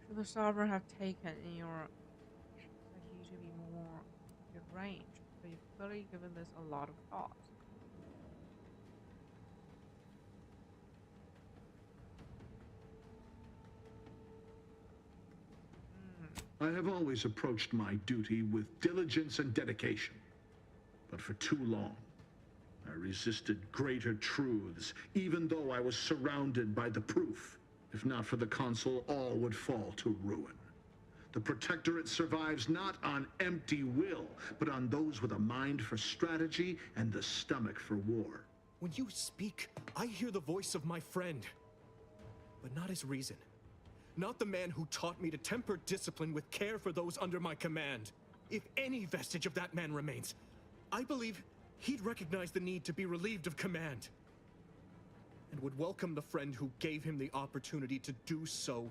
Should the sovereign have taken in your you to be more deranged? But you've clearly given this a lot of thought. I have always approached my duty with diligence and dedication, but for too long, I resisted greater truths, even though I was surrounded by the proof. If not for the consul, all would fall to ruin. The Protectorate survives not on empty will, but on those with a mind for strategy and the stomach for war. When you speak, I hear the voice of my friend, but not his reason. Not the man who taught me to temper discipline with care for those under my command. If any vestige of that man remains, I believe he'd recognize the need to be relieved of command, and would welcome the friend who gave him the opportunity to do so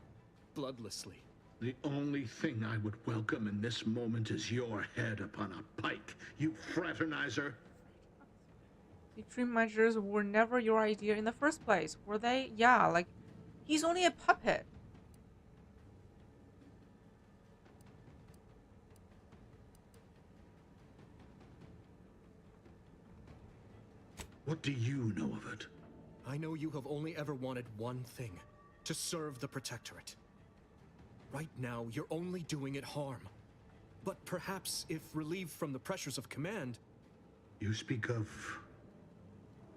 bloodlessly. The only thing I would welcome in this moment is your head upon a pike, you fraternizer. The extreme measures were never your idea in the first place, were they? Yeah, like, he's only a puppet. What do you know of it? I know you have only ever wanted one thing, to serve the Protectorate. Right now, you're only doing it harm. But perhaps if relieved from the pressures of command... You speak of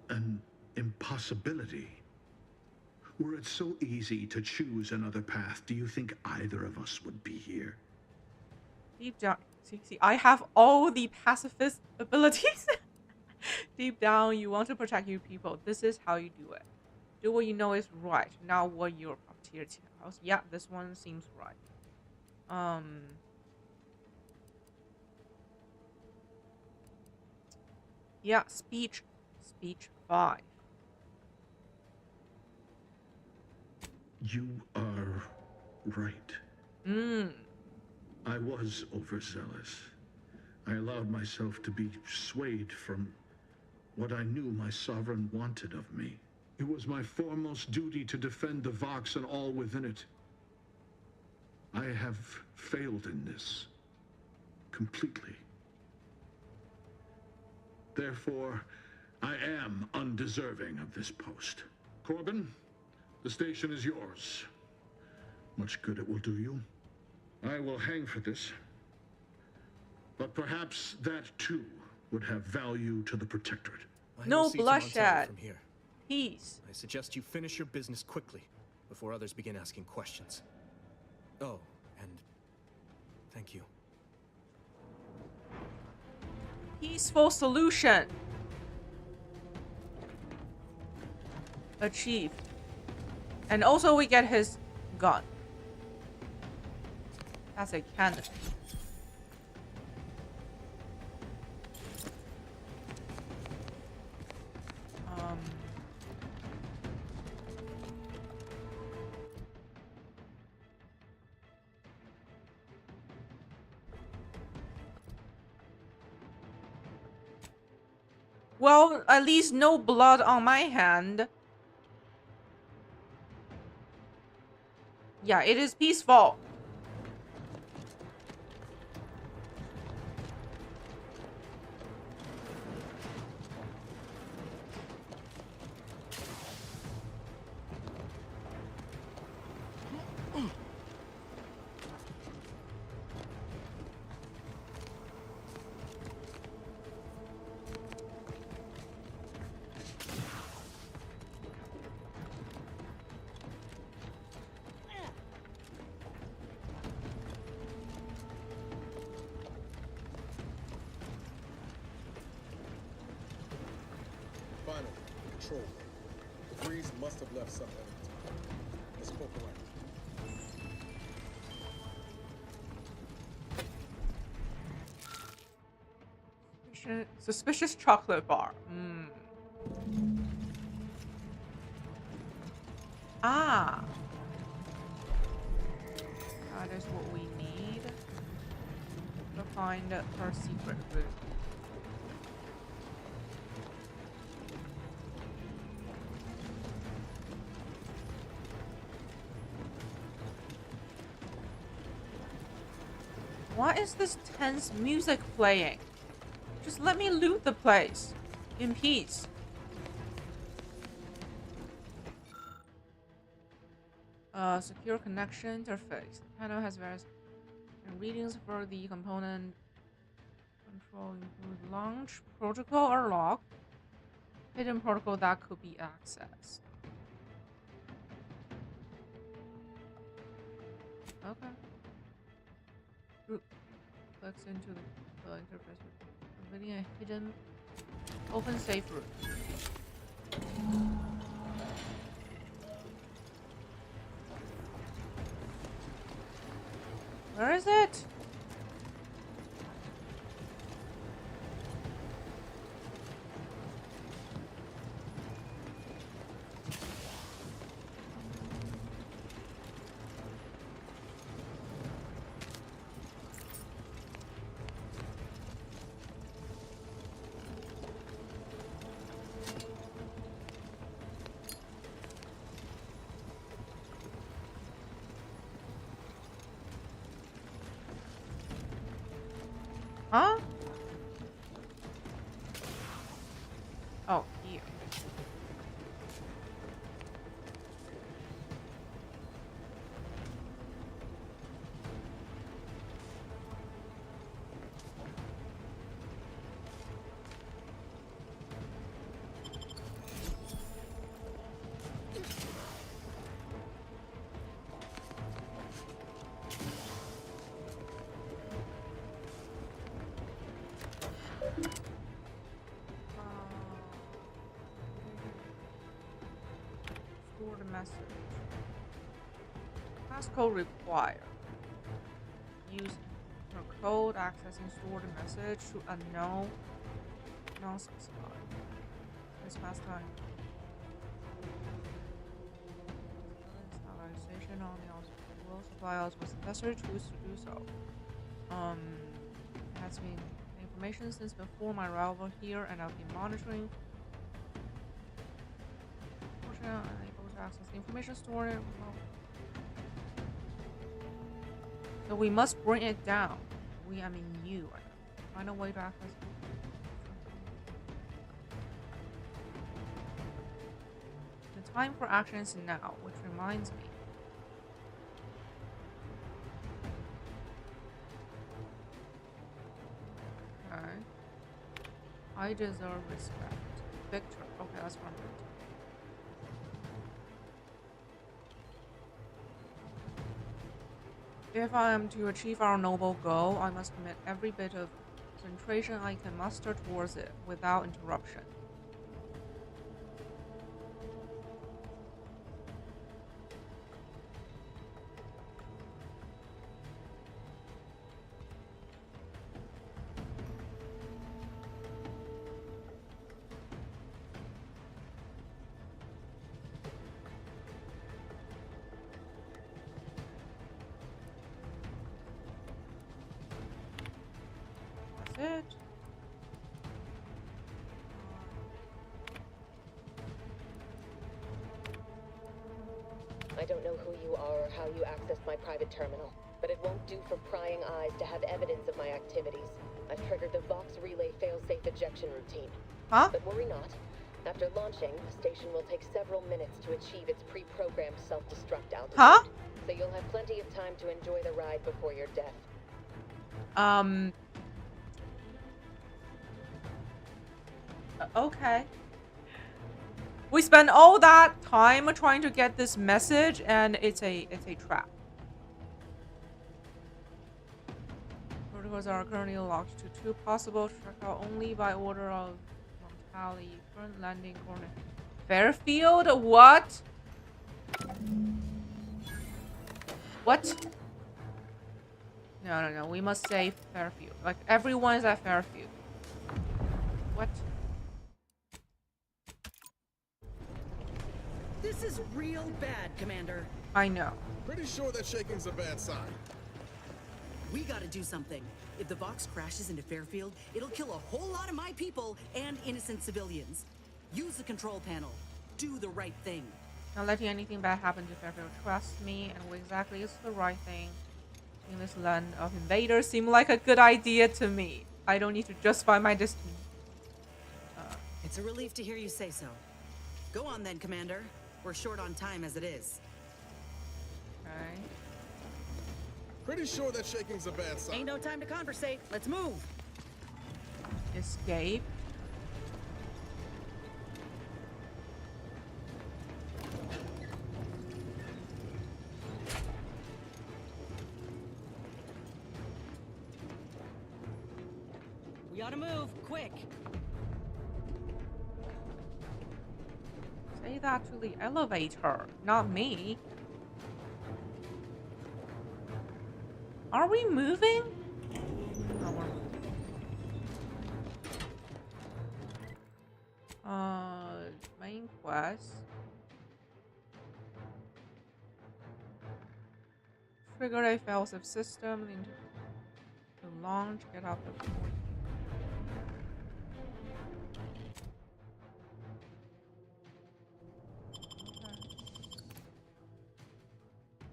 an impossibility. Were it so easy to choose another path, do you think either of us would be here? Deep down, see, I have all the pacifist abilities. Deep down, you want to protect your people. This is how you do it. Do what you know is right, not what your puppeteer tells. Yeah, this one seems right. Yeah, speech 5. You are right. I was overzealous. I allowed myself to be swayed from what I knew my sovereign wanted of me. It was my foremost duty to defend the Vox and all within it. I have failed in this. Completely. Therefore, I am undeserving of this post. Corbin, the station is yours. Much good it will do you. I will hang for this. But perhaps that too would have value to the Protectorate. No bloodshed. From here. Peace. I suggest you finish your business quickly before others begin asking questions. Oh, and thank you. Peaceful solution. Achieved. And also we get his gun. That's a cannon. Well, at least no blood on my hand. Yeah, it is peaceful. Finally, control. The breeze must have left some evidence. Let's poke around. Suspicious chocolate bar. Ah. That is what we need to find our secret room. What is this tense music playing? Just let me loot the place in peace. Secure connection interface. The panel has various readings for the component control include launch protocol or log. Hidden protocol that could be accessed. Okay. Clicks into the interface, revealing a hidden open safe room. Where is it? Huh? Oh, here. Store the message. Passcode required. Use her code accessing store the message to unknown non-specified. This past time. Installation on the will supply us with necessary tools to do so. It has been information since before my arrival here, and I've been monitoring. Unable to access the information stored. So we must bring it down. I mean you. Find a way to access. time for action is now, which reminds me. Okay. I deserve respect. Victor. Okay, that's from Victor. If I am to achieve our noble goal, I must commit every bit of concentration I can muster towards it without interruption. It. I don't know who you are or how you accessed my private terminal, but it won't do for prying eyes to have evidence of my activities. I've triggered the Vox Relay failsafe ejection routine. Huh? But worry not. After launching, the station will take several minutes to achieve its pre-programmed self-destruct altitude. Huh? So you'll have plenty of time to enjoy the ride before your death. Okay. We spent all that time trying to get this message, and it's a trap. Protocols are currently locked to 2 possible tracks only by order of Montali. Current landing coordinate. Fairfield? What? What? No. We must say Fairfield. Like, everyone is at Fairfield. What? This is real bad, Commander. I know. Pretty sure that shaking's a bad sign. We gotta do something. If the Vox crashes into Fairfield, it'll kill a whole lot of my people and innocent civilians. Use the control panel. Do the right thing. Not letting anything bad happen to Fairfield. Trust me, and what exactly is the right thing. In this land of invaders seem like a good idea to me. I don't need to justify my destiny. It's a relief to hear you say so. Go on then, Commander. We're short on time as it is. Okay. Pretty sure that shaking's a bad sign. Ain't no time to conversate. Let's move. Escape. We ought to move, quick. Say that to the elevator, not me. Are we moving? No, we're moving. Main quest. Trigger a failsafe system into the launch. Get out the.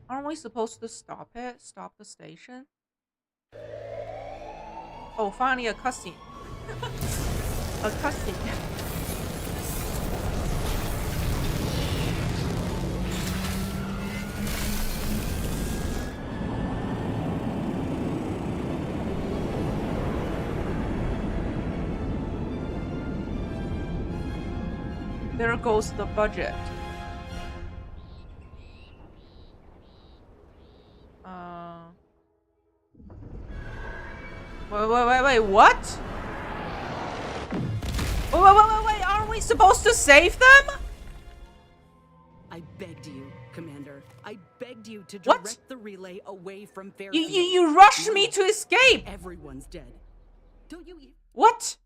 Aren't we supposed to stop it? Stop the station? Oh, finally a cutscene. A cutscene. There goes the budget. Wait, what? Wait, aren't we supposed to save them? I begged you, Commander. I begged you to direct the relay away from Fairfield. You rushed me to escape! Everyone's dead. Don't you... What?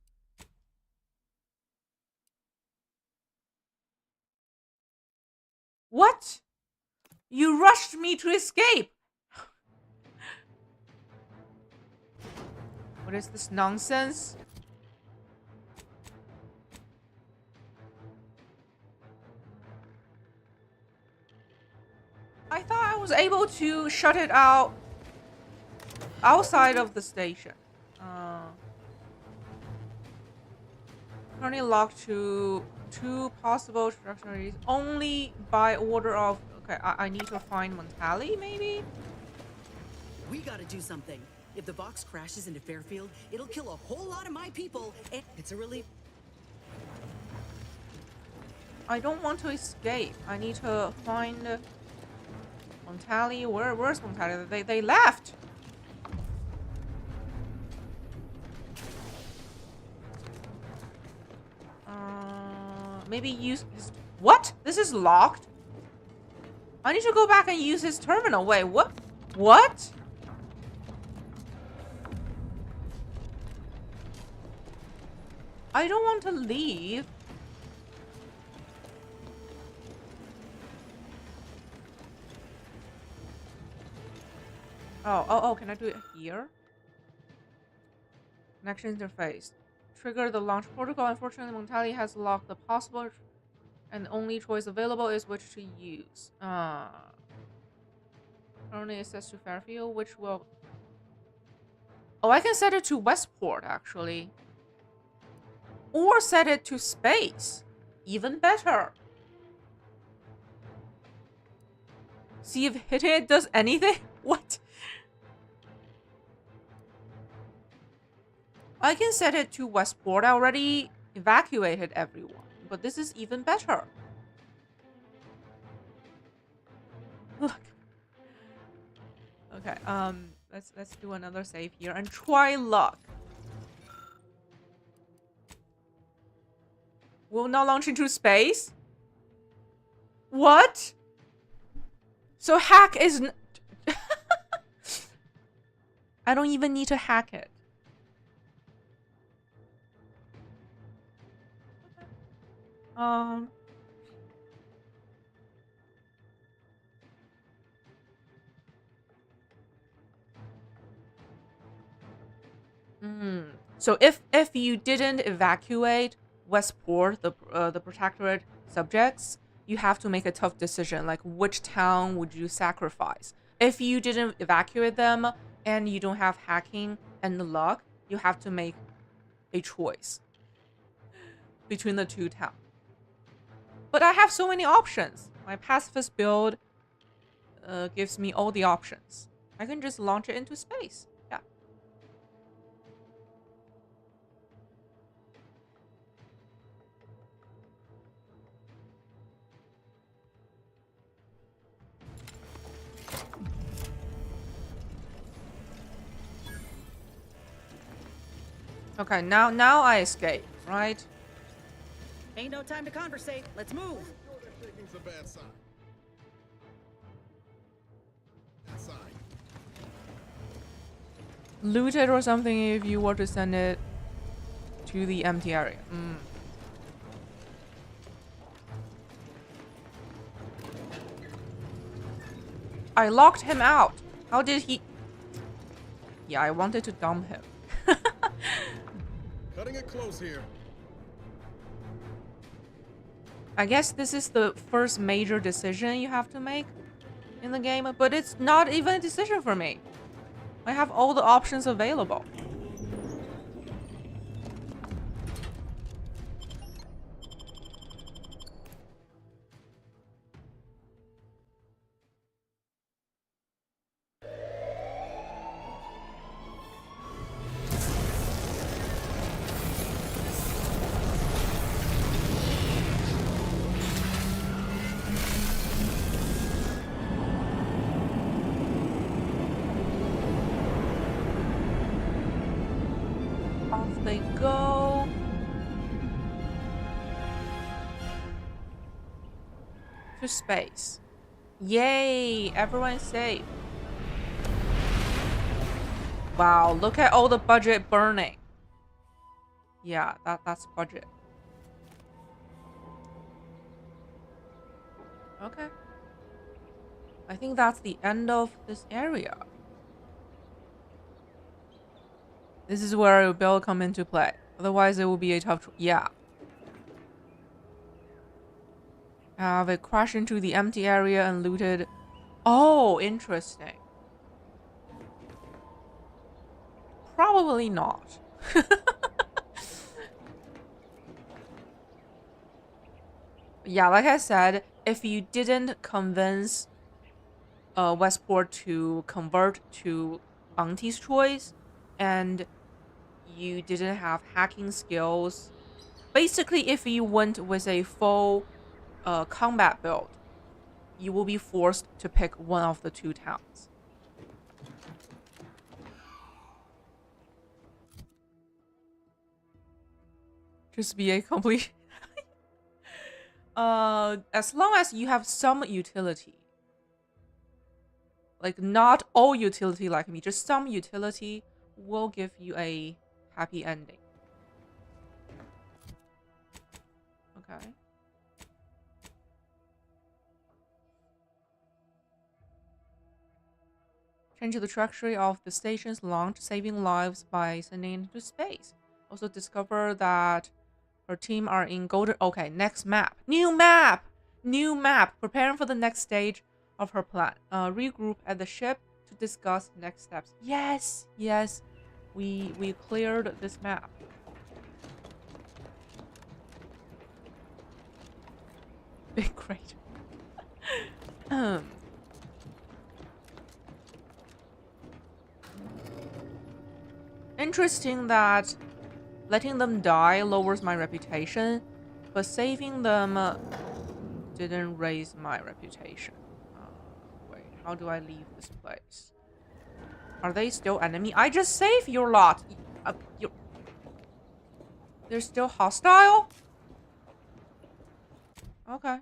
What? You rushed me to escape! What is this nonsense? I thought I was able to shut it out outside of the station. Currently locked to 2 possible trajectories only by order of. Okay, I need to find Montali, maybe? We gotta do something. If the Vox crashes into Fairfield, it'll kill a whole lot of my people, and it's a relief. I don't want to escape. I need to find Montali. Where's Montali? They left. Maybe use his. What? This is locked. I need to go back and use his terminal. Wait, what? What? I don't want to leave. Oh, can I do it here? Connection interface. Trigger the launch protocol. Unfortunately, Montali has locked the possible and the only choice available is which to use. Currently access to Fairfield, which will... Oh, I can set it to Westport, actually. Or set it to space. Even better. See if hitting it does anything? What? I can set it to Westport. I already evacuated everyone. But this is even better. Look. Okay, let's do another save here and try luck. Will not launch into space? What? So hack is I don't even need to hack it. So if you didn't evacuate Westport, the protectorate subjects, you have to make a tough decision, like which town would you sacrifice. If you didn't evacuate them and you don't have hacking and luck, you have to make a choice between the two towns. But I have so many options. My pacifist build gives me all the options. I can just launch it into space. Yeah. Okay, now I escape, right? Ain't no time to conversate. Let's move. Shaking's a bad sign. Bad sign. Loot it or something if you were to send it to the empty area. I locked him out. How did he... Yeah, I wanted to dump him. Cutting it close here. I guess this is the first major decision you have to make in the game, but it's not even a decision for me. I have all the options available. They go. To space. Yay! Everyone's safe. Wow, look at all the budget burning. Yeah, that's budget. Okay. I think that's the end of this area. This is where Bill come into play. Otherwise, it will be a tough... Yeah. Have it crashed into the empty area and looted... Oh, interesting. Probably not. Yeah, like I said, if you didn't convince Westport to convert to Auntie's Choice, and you didn't have hacking skills, basically, if you went with a full combat build, you will be forced to pick one of the two towns. Just be a complete. As long as you have some utility. Like, not all utility like me, just some utility will give you a happy ending. Okay. Change the trajectory of the station's launch, saving lives by sending it into space. Also discover that her team are in golden... Okay, next map. New map! New map! Preparing for the next stage of her plan. Regroup at the ship to discuss next steps. Yes! Yes! We cleared this map. Big crater. Interesting that letting them die lowers my reputation, but saving them didn't raise my reputation. Wait, how do I leave this place? Are they still enemy? I just saved your lot. They're still hostile? Okay.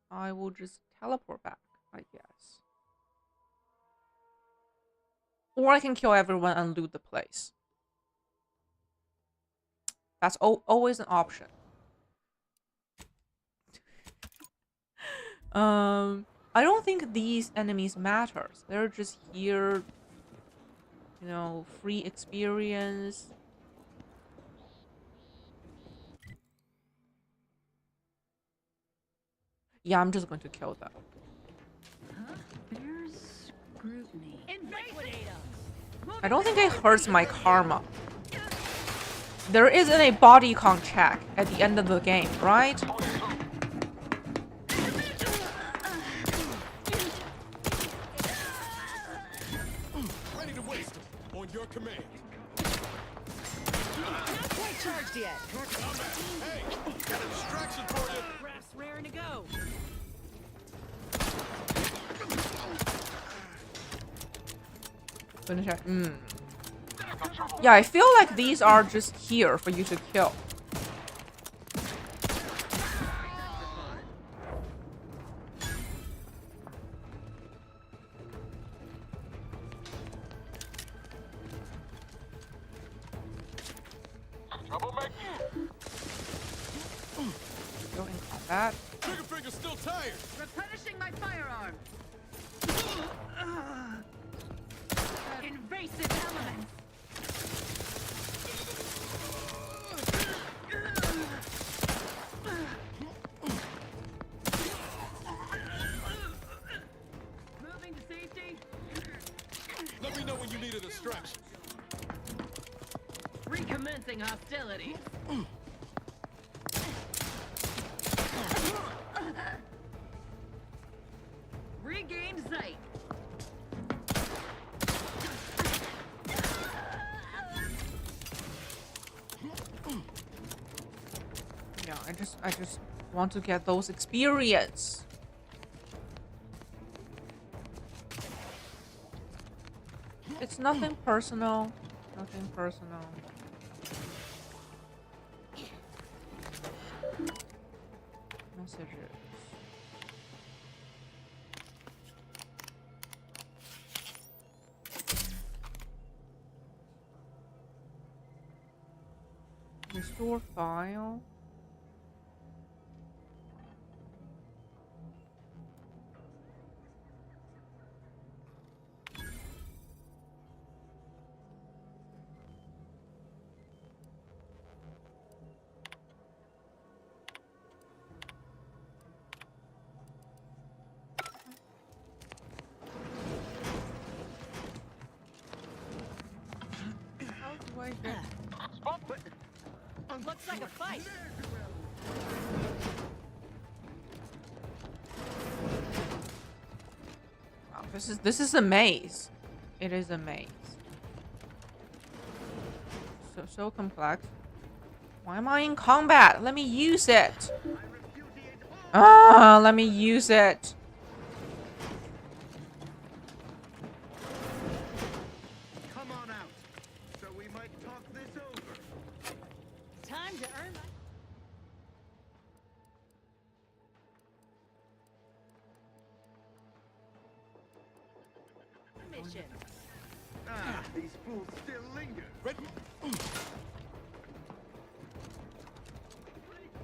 I will just teleport back, I guess. Or I can kill everyone and loot the place. That's always an option. I don't think these enemies matters. They're just here, you know, free experience. Yeah, I'm just going to kill them. There's scrutiny. I don't think it hurts my karma. There isn't a body count check at the end of the game, right? Ready to waste them. On your command. Not quite charged yet. Hey, got a distraction for you. Craft's raring to go. Yeah, I feel like these are just here for you to kill. Go in combat. Trigger finger's still tired. Replenishing my firearm. Invasive elements. Moving to safety. Let me know when you need a distraction. Recommencing hostility. Regained sight. Yeah, I just want to get those experience. It's nothing personal. Nothing personal. Messages. Restore file. Looks like a fight. Wow, this is a maze. It is a maze. So complex. Why am I in combat? Let me use it. Ah, let me use it. Come on out, so we might talk this over. Time to earn my mission. Ah, these fools still linger.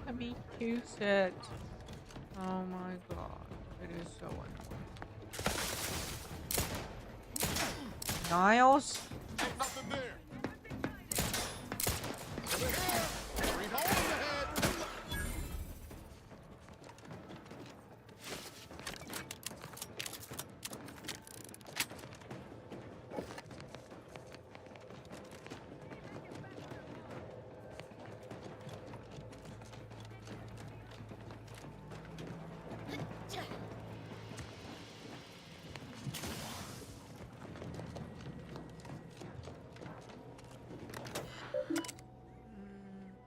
Let me use it. Oh my god. It is so annoying. Niles? Ain't nothing there. Over here. Three hole in the head.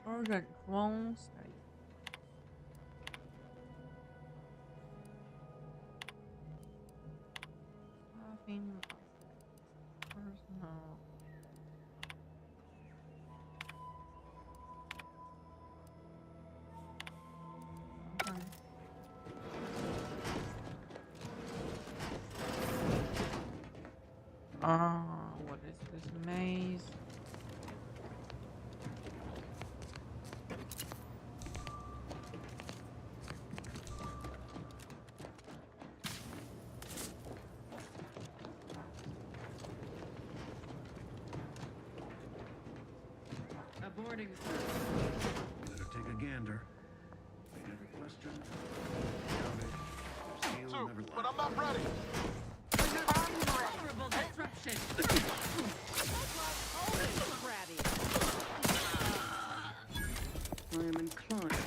Urgent drone study. Nothing personal. Okay. What is this maze? Aborting. Better take a gander. If you have a question, Two, but I'm not ready. Vulnerable disruption. Crabby. I am inclined.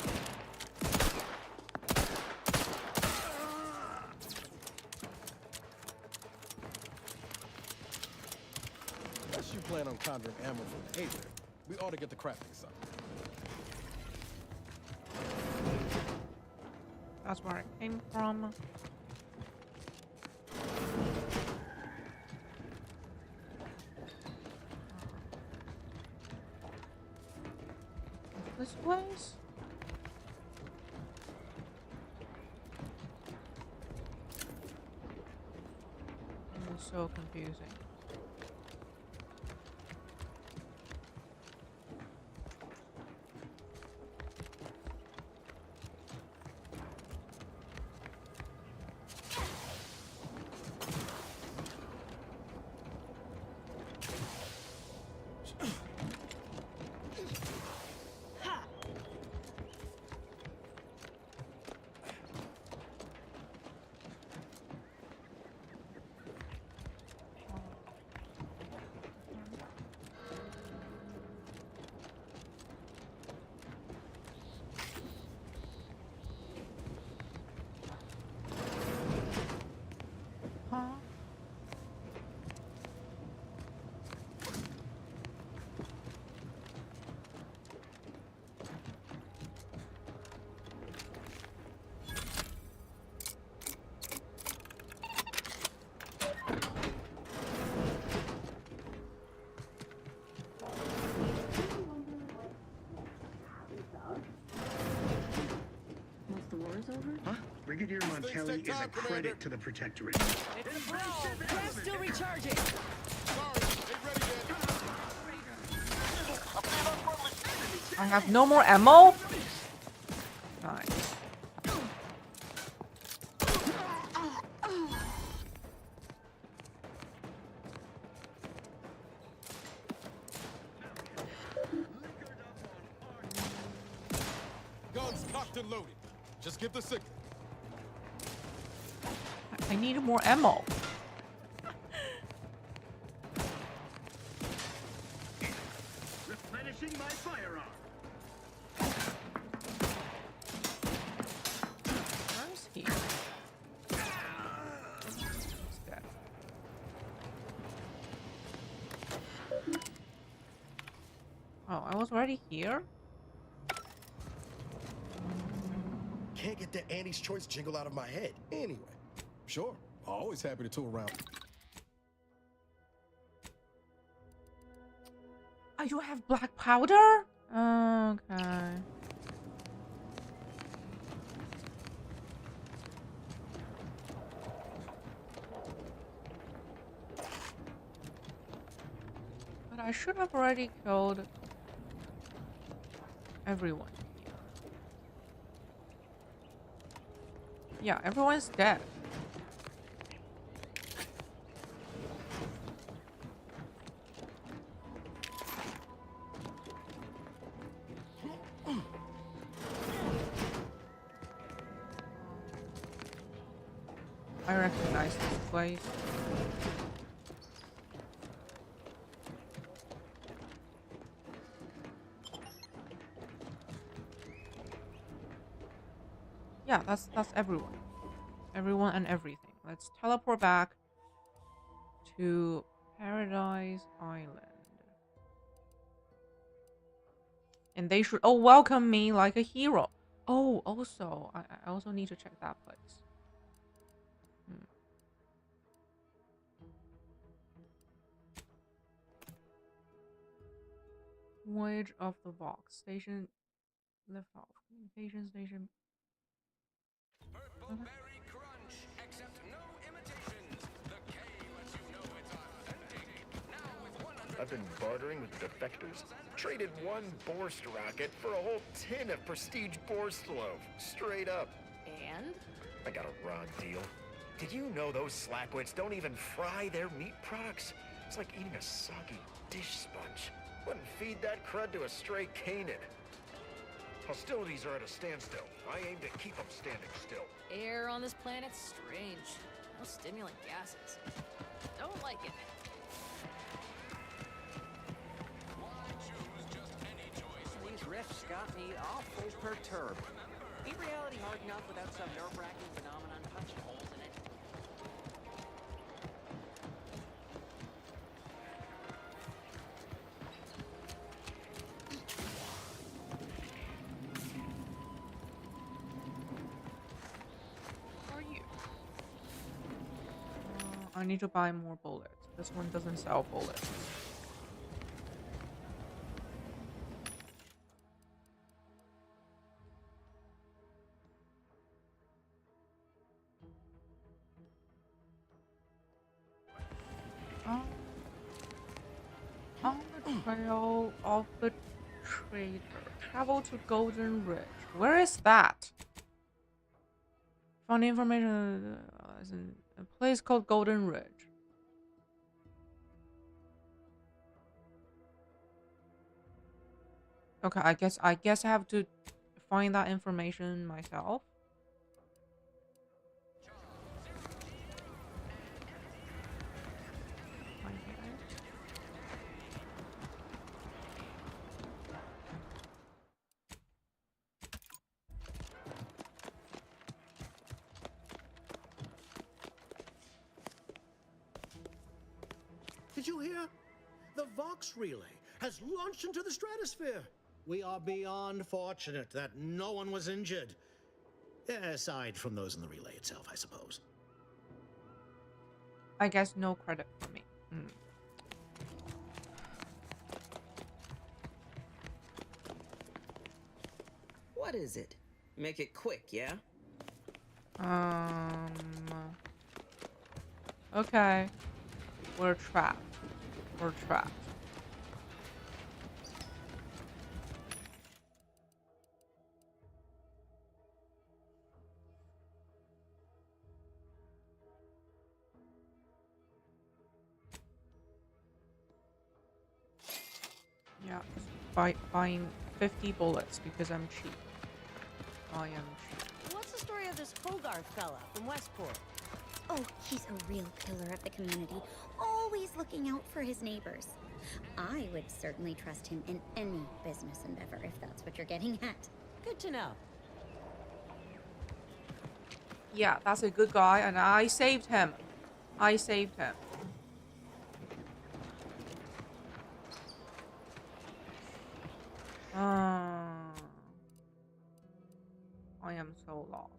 Unless you plan on conjuring ammo from the Aether, we ought to get the crafting some. That's where it came from. This place? It is so confusing. Huh? Brigadier Montelli is a credit to the Protectorate. It's a brawl. Gas still recharging. I have no more ammo? Nice. Guns cocked and loaded. Just give the signal. I need more ammo. Replenishing my firearm. Oh, I was already here? Can't get that Andy's Choice jingle out of my head. Anyway, sure, always happy to tool around. Oh, you have black powder? Okay. But I should have already killed everyone here. Yeah, everyone's dead. I recognize this place. Yeah, that's everyone. Everyone and everything. Let's teleport back to Paradise Island. And they should welcome me like a hero. Oh, also, I also need to check that place. Voyage of the Vox. Station lift off. Communication station. Okay. Berry crunch, except no imitations. The K lets you know it's authentic. Now with 100. I've been bartering with defectors. Traded one Borst rocket for a whole tin of prestige Borst loaf. Straight up. And? I got a raw deal. Did you know those slackwits don't even fry their meat products? It's like eating a soggy dish sponge. Wouldn't feed that crud to a stray Kanan. Hostilities are at a standstill. I aim to keep them standing still. Air on this planet's strange. No stimulant gases. Don't like it. These riffs got me awful perturbed. Ain't reality hard enough without some nerve-wracking phenomenon punching holes in it? Who are you? I need to buy more bullets. This one doesn't sell bullets. On the trail of the trader. Travel to Golden Ridge. Where is that? Found information as in a place called Golden Ridge. Okay, I guess I have to find that information myself. Did you hear? The Vox relay has launched into the stratosphere. We are beyond fortunate that no one was injured. Aside from those in the relay itself, I suppose. I guess no credit for me. What is it? Make it quick, yeah? Okay. We're trapped. We're trapped. Yeah, buying 50 bullets because I'm cheap. I am cheap. What's the story of this Hogarth fella from Westport? Oh, he's a real pillar of the community, always looking out for his neighbors. I would certainly trust him in any business endeavor, if that's what you're getting at. Good to know. Yeah, that's a good guy, and I saved him. I saved him. am so lost.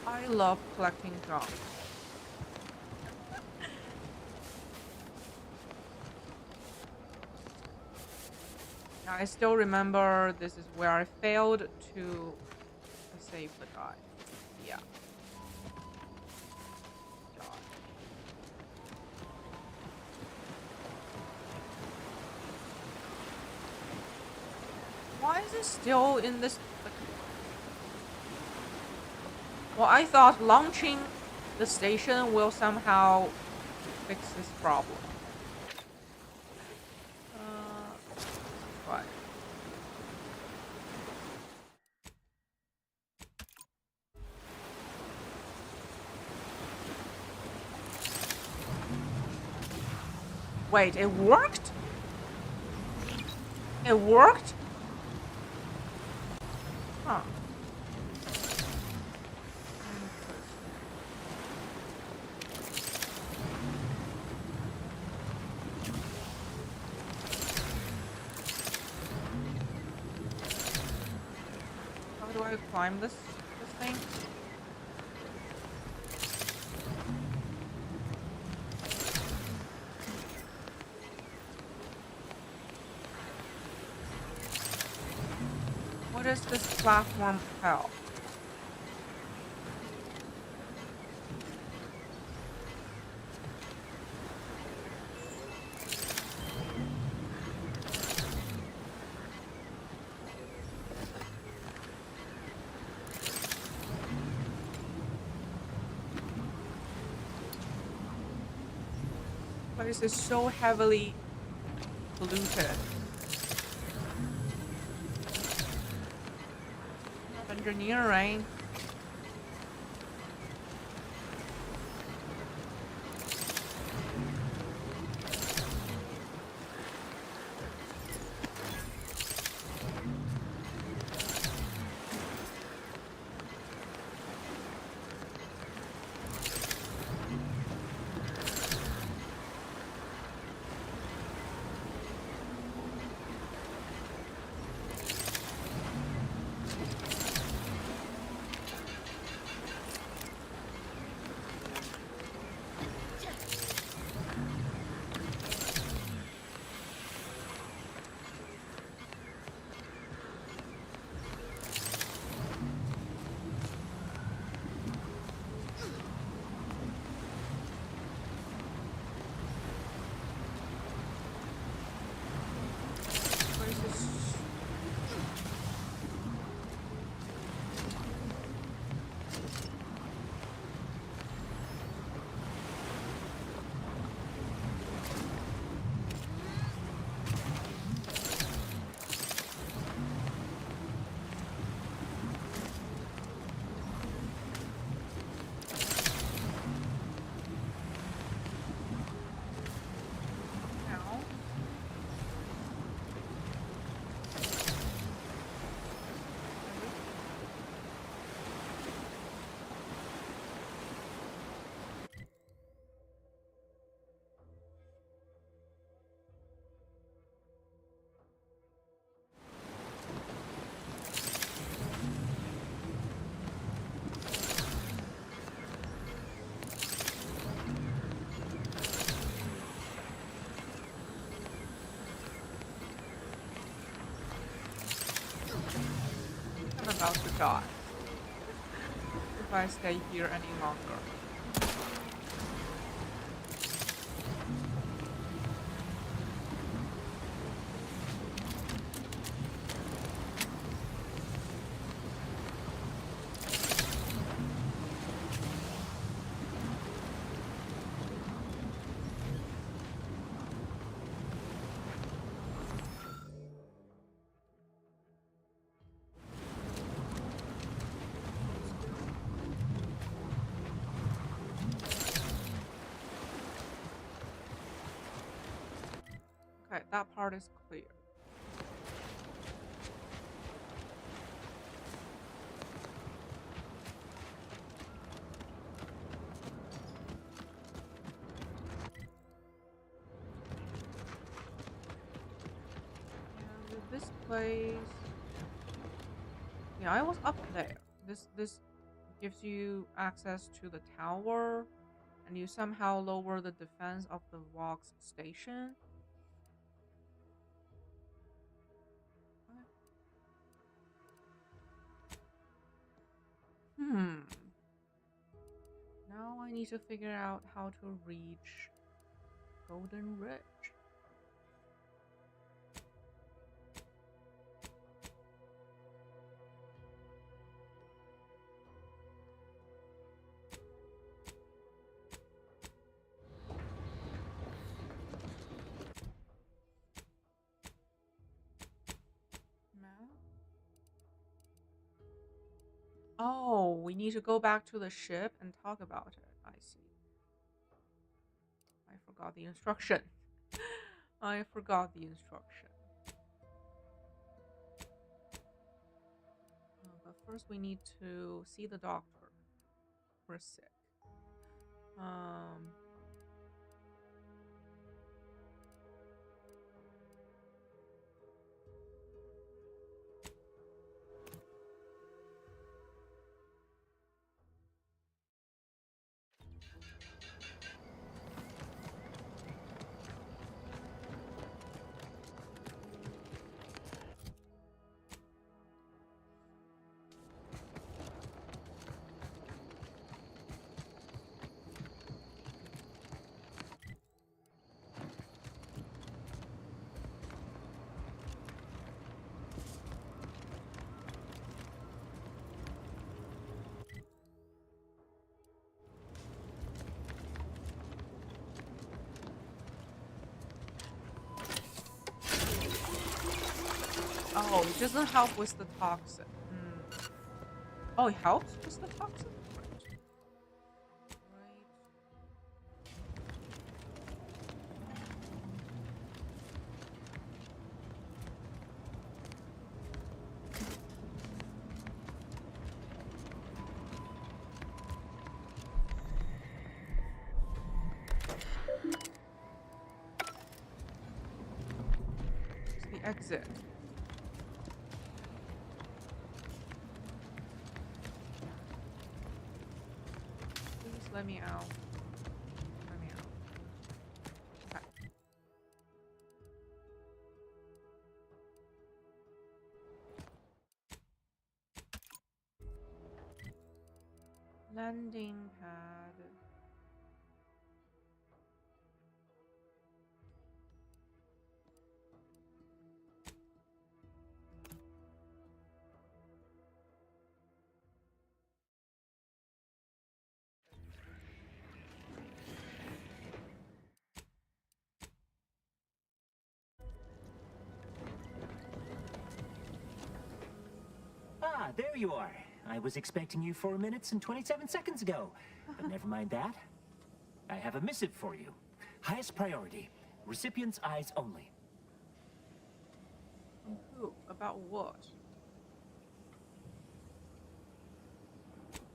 I love collecting junk. I still remember this is where I failed to save the guy. Yeah. God. Why is it still in this? Well, I thought launching the station will somehow fix this problem. What? Wait, it worked? It worked? Huh. How do I climb this thing? What is this platform hell? Place is so heavily polluted. Engineering. I'm about to die if I stay here any longer. Okay, that part is clear. And this place. Yeah, I was up there. This gives you access to the tower, and you somehow lower the defense of the Vox station. Hmm. Now I need to figure out how to reach Golden Ridge. Map? Oh, we need to go back to the ship and talk about it. I see. I forgot the instruction. I forgot the instruction. But first we need to see the doctor. We're sick. Oh, it doesn't help with the toxin. Oh, it helps with the toxin? It's the exit. Please let me out. Let me out. Okay. Landing pad. Ah, there you are. I was expecting you 4 minutes and 27 seconds ago. But never mind that. I have a missive for you. Highest priority. Recipient's eyes only. Who? About what?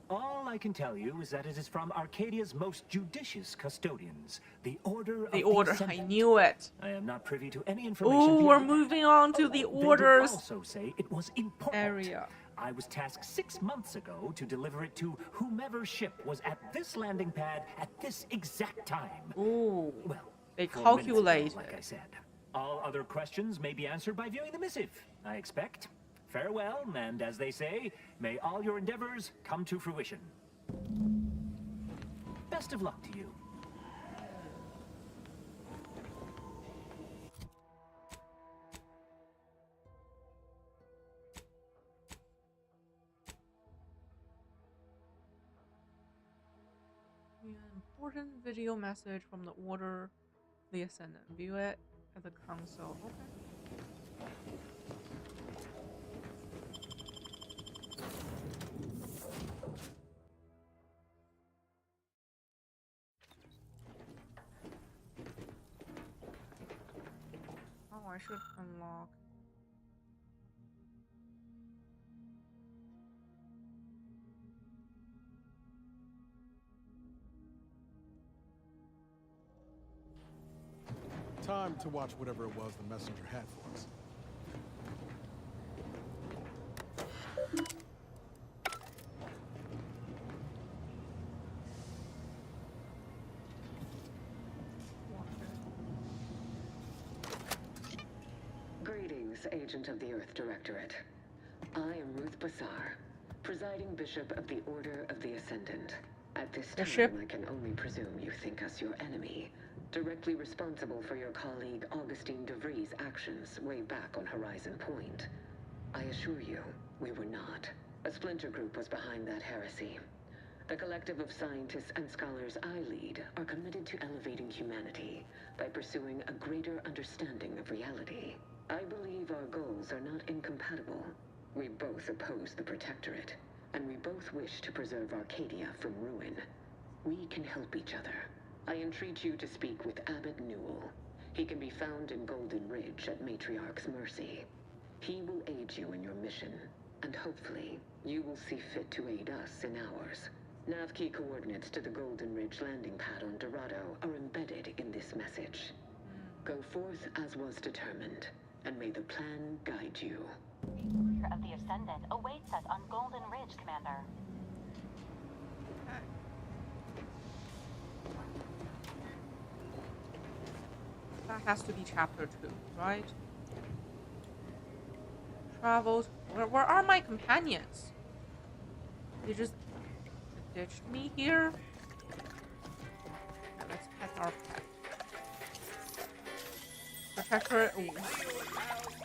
All I can tell you is that it is from Arcadia's most judicious custodians, the Order of The Order. I Ascendant. knew it. I am not privy to any information. Ooh, we're beyond moving on to the They Order's did also say it was important. area. I was tasked 6 months ago to deliver it to whomever ship was at this landing pad at this exact time. Ooh. Well, They 4 minutes ago, calculated. like I said. All other questions may be answered by viewing the missive, I expect. Farewell, and as they say, may all your endeavors come to fruition. Best of luck to you. Important video message from the Order, the Ascendant. View it at the console. Okay. I should unlock. Time to watch whatever it was the messenger had for us. Greetings, Agent of the Earth Directorate. I am Ruth Bassar, presiding Bishop of the Order of the Ascendant. At this time, I can only presume you think us your enemy, directly responsible for your colleague Augustine DeVries' actions way back on Horizon Point. I assure you, we were not. A splinter group was behind that heresy. The collective of scientists and scholars I lead are committed to elevating humanity by pursuing a greater understanding of reality. I believe our goals are not incompatible. We both oppose the Protectorate, and we both wish to preserve Arcadia from ruin. We can help each other. I entreat you to speak with Abbot Newell. He can be found in Golden Ridge at Matriarch's mercy. He will aid you in your mission, and hopefully, you will see fit to aid us in ours. Nav key coordinates to the Golden Ridge landing pad on Dorado are embedded in this message. Go forth as was determined, and may the plan guide you. The of the Ascendant awaits us on Golden Ridge, Commander. That has to be chapter 2, right? Travels. Where are my companions? They just ditched me here. Okay, let's pet our pet. Protector. Ooh.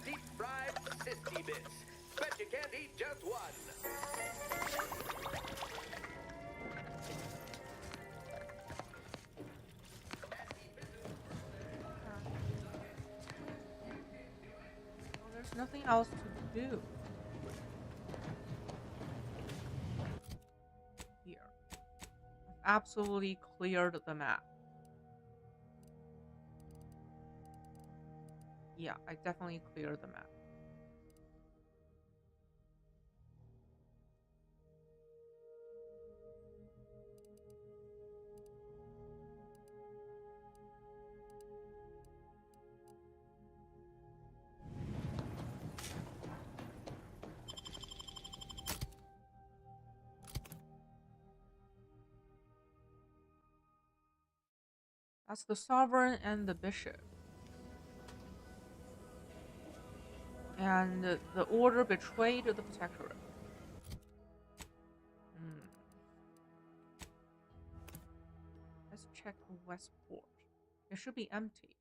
Deep fried sissy bits. Bet you can't eat just one. Well, there's nothing else to do. Here. I've absolutely cleared the map. Yeah, I definitely cleared the map. That's the Sovereign and the Bishop. And the Order betrayed the Protectorate. Let's check Westport. It should be empty.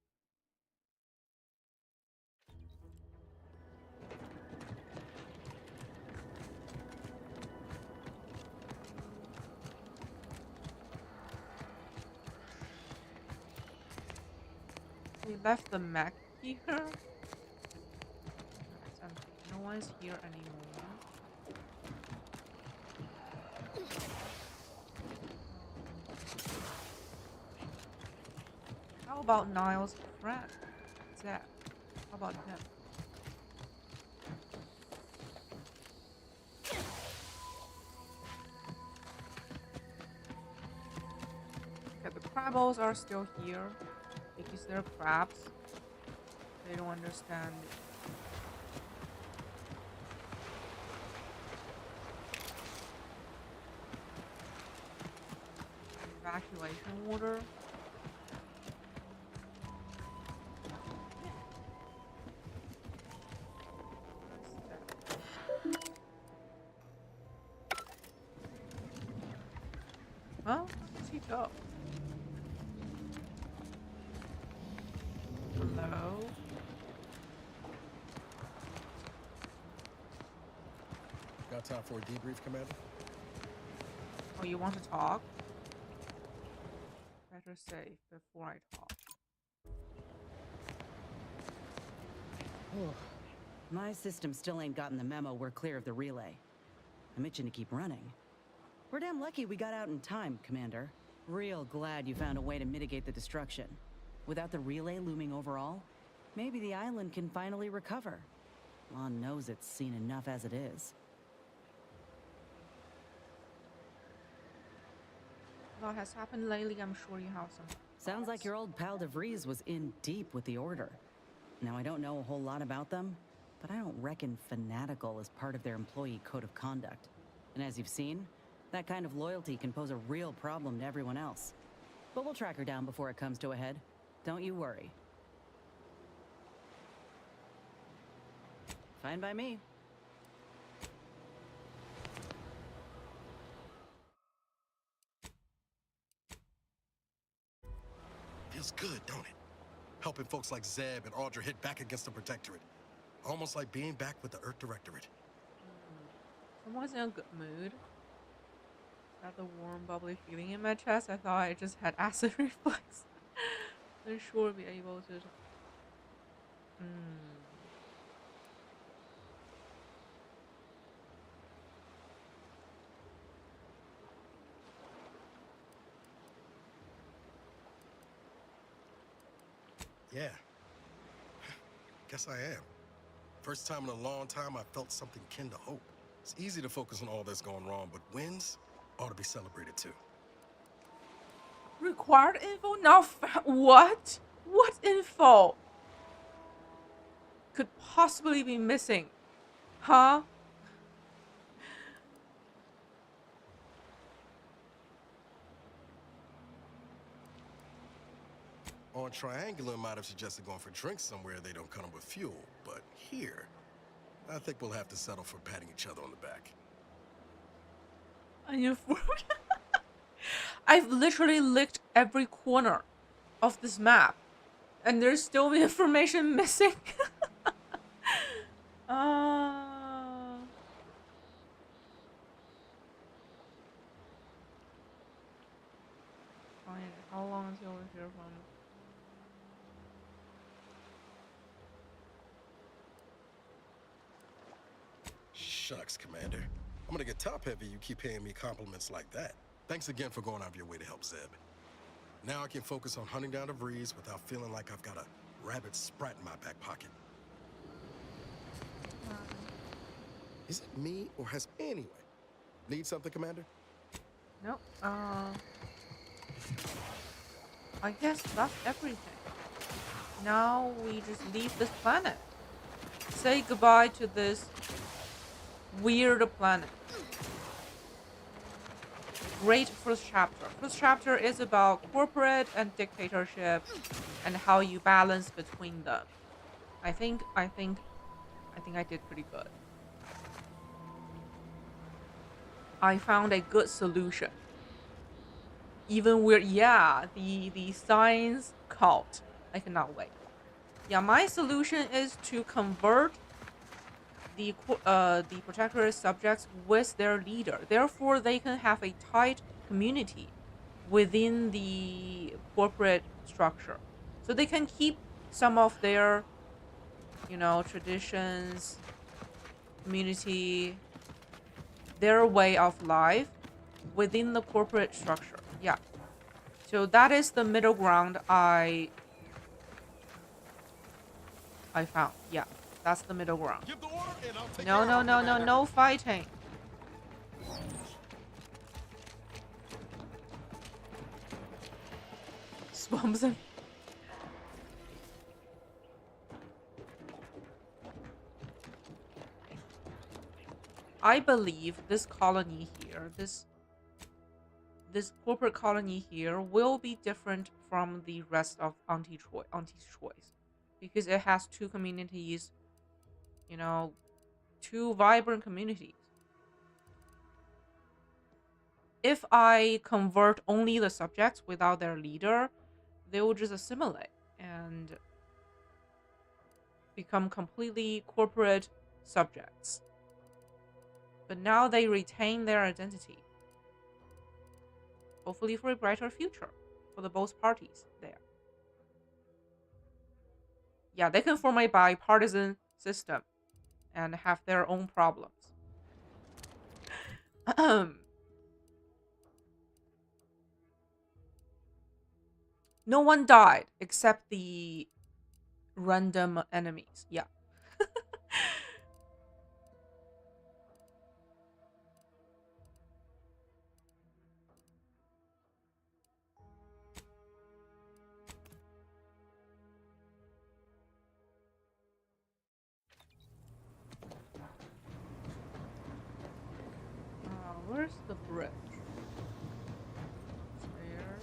We left the mech here. It's empty. No one is here anymore. How about Niles' friend? Zach. How about him? Okay, the Crabbles are still here. Because they're crabs. They don't understand. Evacuation order. Huh? Where's he go? Hello? Got time for a debrief, Commander? Oh, you want to talk? Better save before I talk. My system still ain't gotten the memo we're clear of the relay. I'm itching to keep running. We're damn lucky we got out in time, Commander. Real glad you found a way to mitigate the destruction. Without the relay looming over all, Maybe the island can finally recover. Lon knows it's seen enough as it is. A lot has happened lately. I'm sure you have some. Sounds like your old pal DeVries was in deep with the Order. Now, I don't know a whole lot about them, but I don't reckon fanatical is part of their employee code of conduct. And as you've seen, that kind of loyalty can pose a real problem to everyone else. But we'll track her down before it comes to a head. Don't you worry. Fine by me. Feels good, don't it? Helping folks like Zeb and Audra hit back against the Protectorate. Almost like being back with the Earth Directorate. Someone's in a good mood. Got the warm, bubbly feeling in my chest. I thought I just had acid reflux. I'm sure I'll be able to. Yeah. Guess I am. First time in a long time I felt something kin to hope. It's easy to focus on all that's going wrong, but wins ought to be celebrated too. Required info now. What? What info could possibly be missing? Huh? On Triangular might have suggested going for drinks somewhere they don't come with fuel, but here, I think we'll have to settle for patting each other on the back. Onion fruit. I've literally licked every corner of this map, and there's still information missing. Fine. How long until we hear from? Shucks, Commander. I'm gonna get top-heavy you keep paying me compliments like that. Thanks again for going out of your way to help Zeb. Now I can focus on hunting down DeVries without feeling like I've got a rabid sprat in my back pocket. Is it me, or has anyway? Need something, Commander? Nope. I guess that's everything. Now we just leave this planet. Say goodbye to this weird planet. Great first chapter. First chapter is about corporate and dictatorship and how you balance between them. I think I did pretty good. I found a good solution. Even weird, yeah, the science cult. I cannot wait. Yeah, my solution is to convert the Protectorate subjects with their leader. Therefore, they can have a tight community within the corporate structure. So they can keep some of their, traditions, community, their way of life within the corporate structure. Yeah. So that is the middle ground I found. Yeah. That's the middle ground. No fighting. Swamps him. I believe this colony here, this corporate colony here will be different from the rest of Auntie's Choice, because it has two communities, two vibrant communities. If I convert only the subjects without their leader, they will just assimilate and become completely corporate subjects. But now they retain their identity. Hopefully for a brighter future for the both parties there. Yeah, they can form a bipartisan system and have their own problems. No one died except the random enemies. Yeah. Where's the bridge? There.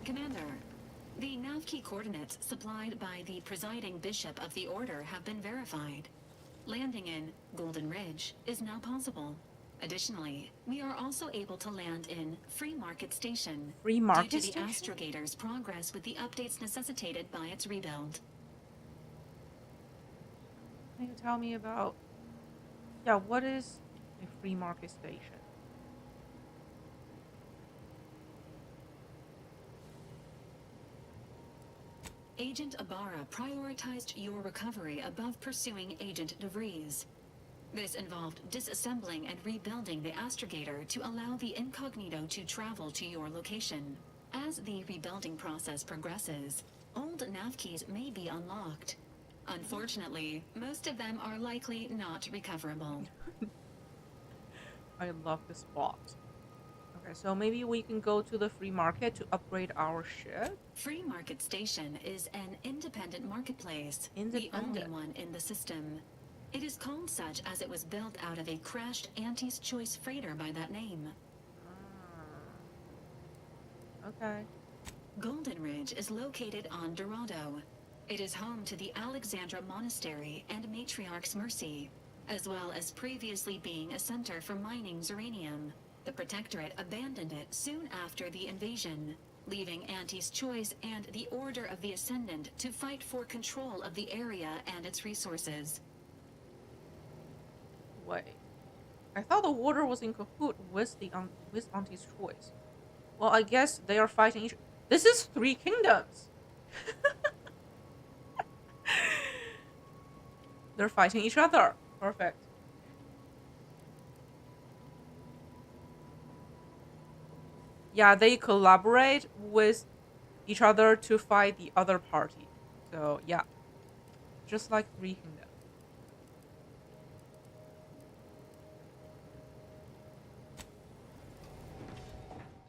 Commander, the nav key coordinates supplied by the presiding bishop of the Order have been verified. Landing in Golden Ridge is now possible. Additionally, we are also able to land in Free Market Station Free Market due to the Station? astrogator's progress with the updates necessitated by its rebuild. Can you tell me about... Yeah, what is a free market station? Agent Ibarra prioritized your recovery above pursuing Agent DeVries. This involved disassembling and rebuilding the astrogator to allow the incognito to travel to your location. As the rebuilding process progresses, old nav keys may be unlocked. Unfortunately, most of them are likely not recoverable. I love this spot. Okay, so maybe we can go to the free market to upgrade our ship. Free Market Station is an independent marketplace, the only one in the system. It is called such as it was built out of a crashed Auntie's Choice freighter by that name. Okay. Golden Ridge is located on Dorado. It is home to the Alexandra Monastery and Matriarch's Mercy, as well as previously being a center for mining uranium. The Protectorate abandoned it soon after the invasion, leaving Auntie's Choice and the Order of the Ascendant to fight for control of the area and its resources. Wait. I thought the Order was in cahoot with the with Auntie's Choice. Well, I guess they are fighting each... This is 3 kingdoms! They're fighting each other. Perfect. Yeah, they collaborate with each other to fight the other party. So, yeah. Just like 3 kingdoms.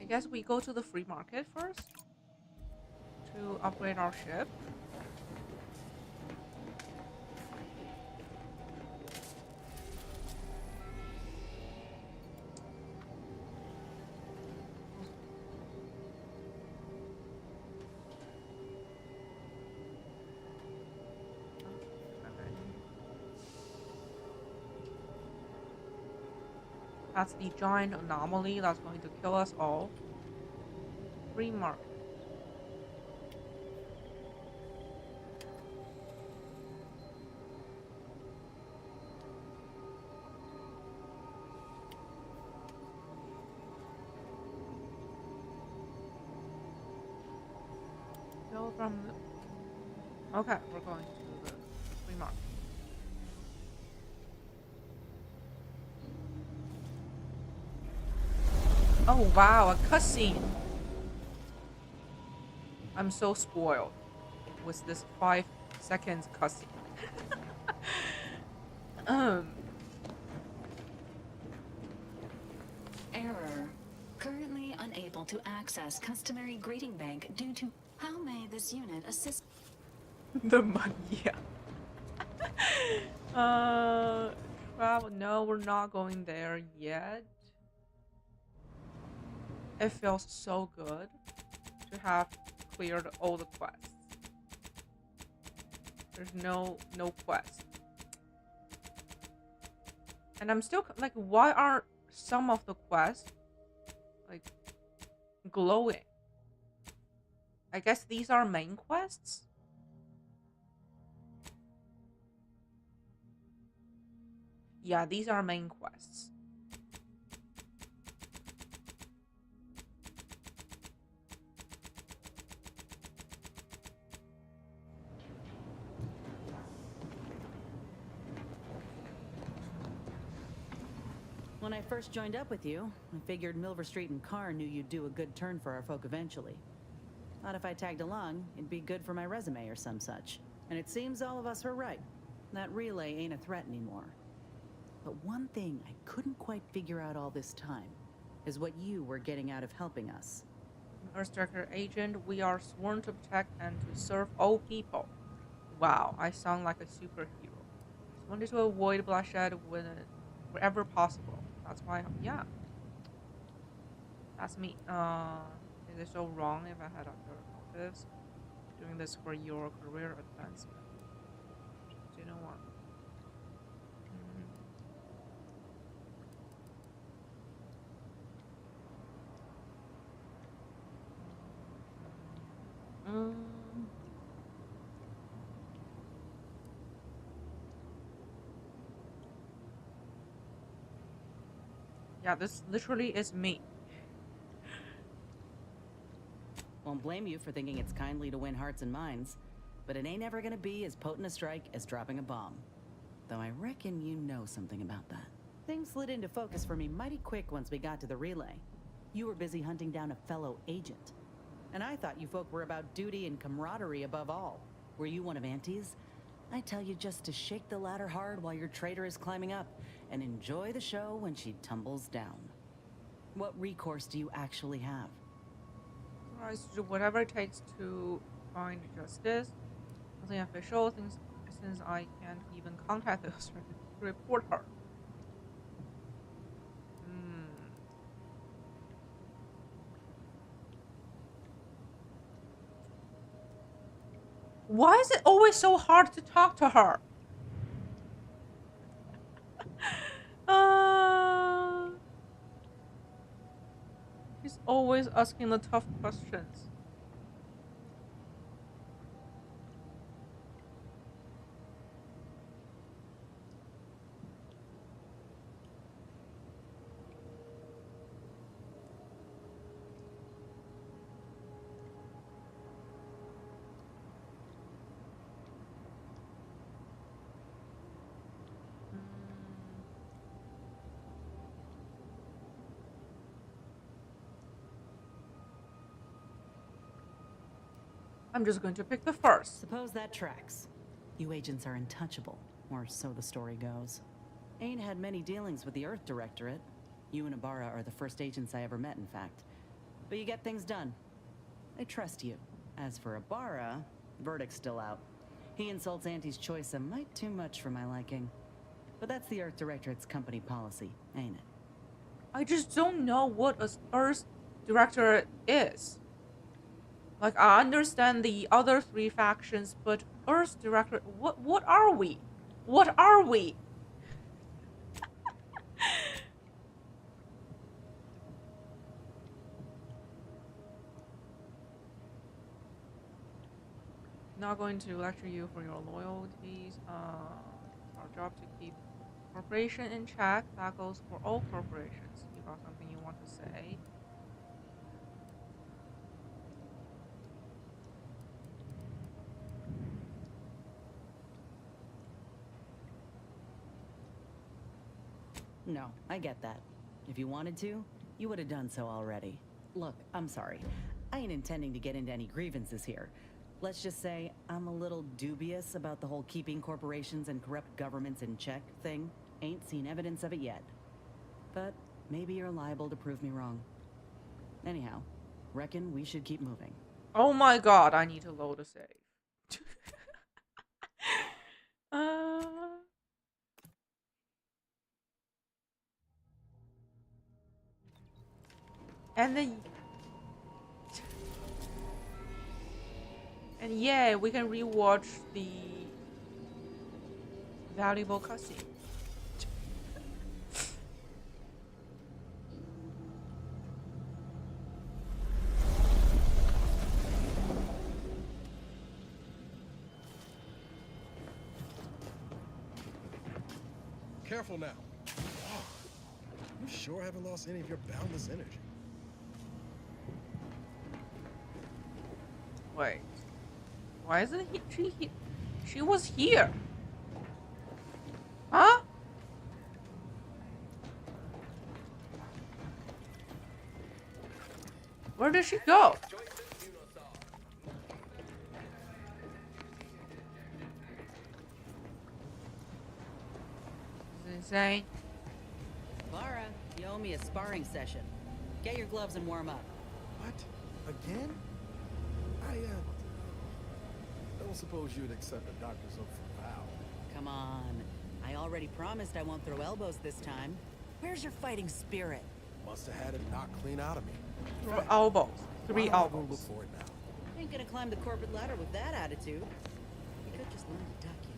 I guess we go to the free market first to upgrade our ship. That's the giant anomaly that's going to kill us all. Free market. Go from the... Okay, we're going to the free market. Oh wow, a cutscene! I'm so spoiled with this 5 seconds cutscene. Error. Currently unable to access customary greeting bank due to... How may this unit assist? The money, yeah. Travel. No, we're not going there yet. It feels so good to have cleared all the quests. There's no quest. And I'm still like, why aren't some of the quests like glowing? I guess these are main quests. Yeah, these are main quests. When I first joined up with you, I figured Milver Street and Carr knew you'd do a good turn for our folk eventually. Thought if I tagged along, it'd be good for my resume or some such. And it seems all of us were right. That relay ain't a threat anymore. But one thing I couldn't quite figure out all this time is what you were getting out of helping us. Earth Director Agent, we are sworn to protect and to serve all people. Wow, I sound like a superhero. Just wanted to avoid bloodshed wherever possible. That's why, yeah. That's me. Is it so wrong if I had other motives? Doing this for your career advancement. Do you know what? Yeah, this literally is me. Won't blame you for thinking it's kindly to win hearts and minds, but it ain't ever gonna be as potent a strike as dropping a bomb. Though I reckon you know something about that. Things slid into focus for me mighty quick once we got to the relay. You were busy hunting down a fellow agent. And I thought you folk were about duty and camaraderie above all. Were you one of Auntie's? I tell you just to shake the ladder hard while your traitor is climbing up, and enjoy the show when she tumbles down. What recourse do you actually have? I do whatever it takes to find justice. Nothing official, since I can't even contact the to report her. Why is it always so hard to talk to her? She's always asking the tough questions. I'm just going to pick the first. Suppose that tracks. You agents are untouchable, or so the story goes. Ain't had many dealings with the Earth Directorate. You and Ibarra are the first agents I ever met, in fact. But you get things done. I trust you. As for Ibarra, verdict's still out. He insults Auntie's choice a mite too much for my liking. But that's the Earth Directorate's company policy, ain't it? I just don't know what an Earth Directorate is. Like, I understand the other three factions, but Earth Directorate, what are we? What are we? Not going to lecture you for your loyalties. Our job to keep corporation in check. That goes for all corporations. You got something you want to say? No, I get that. If you wanted to, you would have done so already. Look, I'm sorry. I ain't intending to get into any grievances here. Let's just say I'm a little dubious about the whole keeping corporations and corrupt governments in check thing. Ain't seen evidence of it yet. But maybe you're liable to prove me wrong. Anyhow, reckon we should keep moving. Oh my god, I need to load a save. And yeah, we can rewatch the valuable cutscene. Careful now. Oh, you sure haven't lost any of your boundless energy. Wait. Why isn't she was here? Huh? Where did she go? insane. Lara, you owe me a sparring session. Get your gloves and warm up. What? Again? I don't suppose you'd accept a doctor's oath for Val. Come on. I already promised I won't throw elbows this time. Where's your fighting spirit? Must have had it knocked clean out of me. Throw elbows. 3 Why am I gonna elbows. look for it now? Ain't gonna climb the corporate ladder with that attitude. You could just learn to duck, you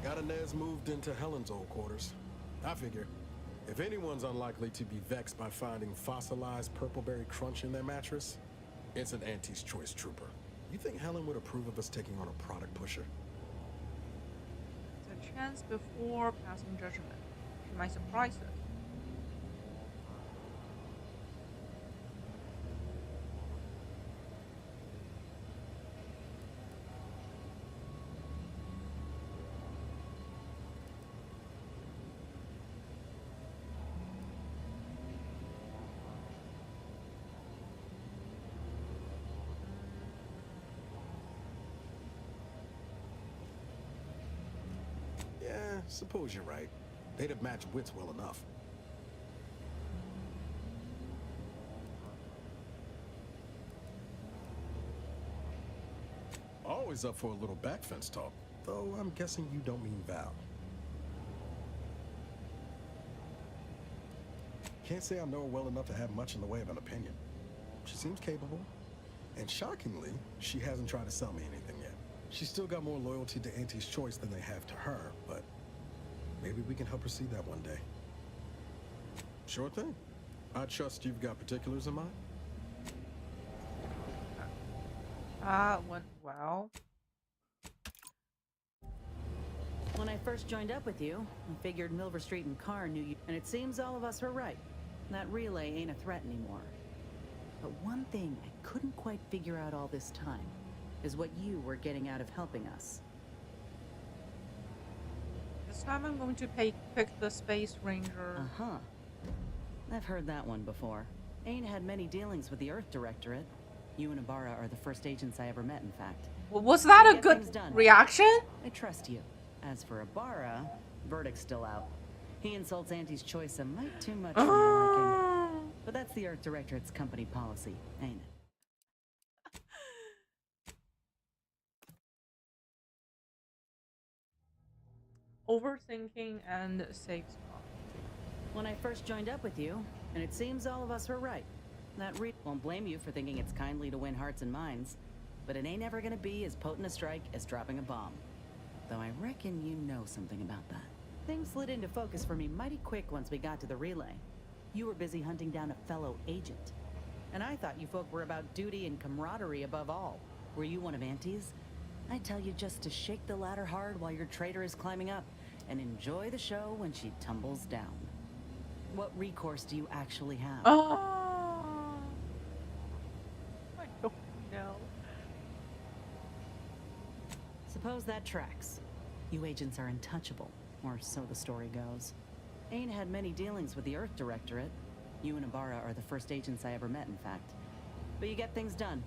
know. Got Inez moved into Helen's old quarters. I figure, if anyone's unlikely to be vexed by finding fossilized purpleberry crunch in their mattress, it's an Auntie's Choice trooper. You think Helen would approve of us taking on a product pusher? It's a chance before passing judgment. She might surprise us. Yeah, suppose you're right. They'd have matched wits well enough. Always up for a little back fence talk, though I'm guessing you don't mean Val. Can't say I know her well enough to have much in the way of an opinion. She seems capable, and shockingly, she hasn't tried to sell me anything yet. She's still got more loyalty to Auntie's Choice than they have to her, but maybe we can help her see that one day. Sure thing. I trust you've got particulars in mind. Went well. When I first joined up with you, I figured Milver Street and Carr knew you, and it seems all of us were right. That relay ain't a threat anymore. But one thing I couldn't quite figure out all this time is what you were getting out of helping us. This time I'm going to pick the Space Ranger. Uh-huh. I've heard that one before. Ain't had many dealings with the Earth Directorate. You and Ibarra are the first agents I ever met, in fact. Well, was that a good reaction? I trust you. As for Ibarra, verdict's still out. He insults Auntie's Choice a mite too much for my liking. But that's the Earth Directorate's company policy, ain't it? Overthinking and safe spot. When I first joined up with you, and it seems all of us were right. That won't blame you for thinking it's kindly to win hearts and minds, but it ain't ever gonna be as potent a strike as dropping a bomb. Though I reckon you know something about that. Things slid into focus for me mighty quick once we got to the relay. You were busy hunting down a fellow agent. And I thought you folk were about duty and camaraderie above all. Were you one of Auntie's? I tell you just to shake the ladder hard while your traitor is climbing up, and enjoy the show when she tumbles down. What recourse do you actually have? I don't know. Suppose that tracks. You agents are untouchable, or so the story goes. Ain't had many dealings with the Earth Directorate. You and Ibarra are the first agents I ever met, in fact. But you get things done.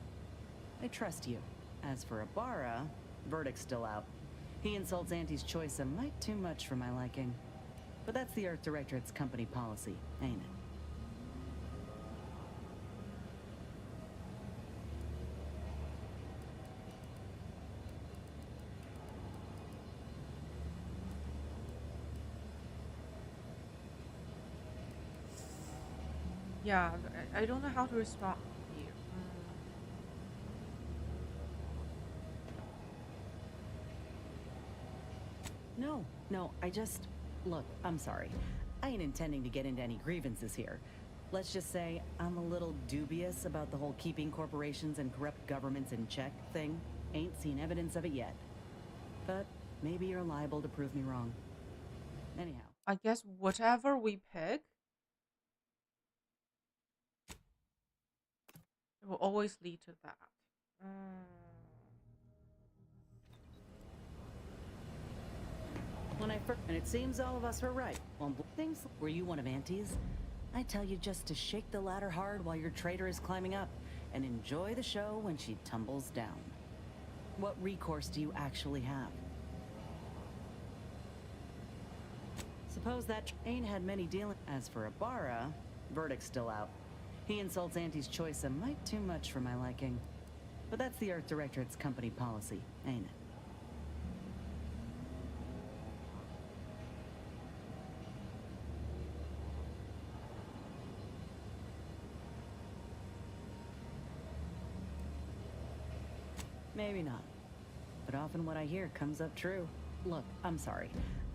I trust you. As for Ibarra, verdict's still out. He insults Auntie's Choice a mite too much for my liking. But that's the Earth Directorate's company policy, ain't it? Yeah, I don't know how to respond here. No, I just... Look, I'm sorry. I ain't intending to get into any grievances here. Let's just say I'm a little dubious about the whole keeping corporations and corrupt governments in check thing. Ain't seen evidence of it yet. But maybe you're liable to prove me wrong. Anyhow. I guess whatever we pick, it will always lead to that. When I first... And it seems all of us were right. On things... Were you one of Auntie's? I tell you just to shake the ladder hard while your traitor is climbing up, and enjoy the show when she tumbles down. What recourse do you actually have? Suppose that ain't had many dealings. As for Ibarra, verdict's still out. He insults Auntie's choice a mite too much for my liking. But that's the Art Directorate's company policy, ain't it? Maybe not. But often what I hear comes up true. Look, I'm sorry.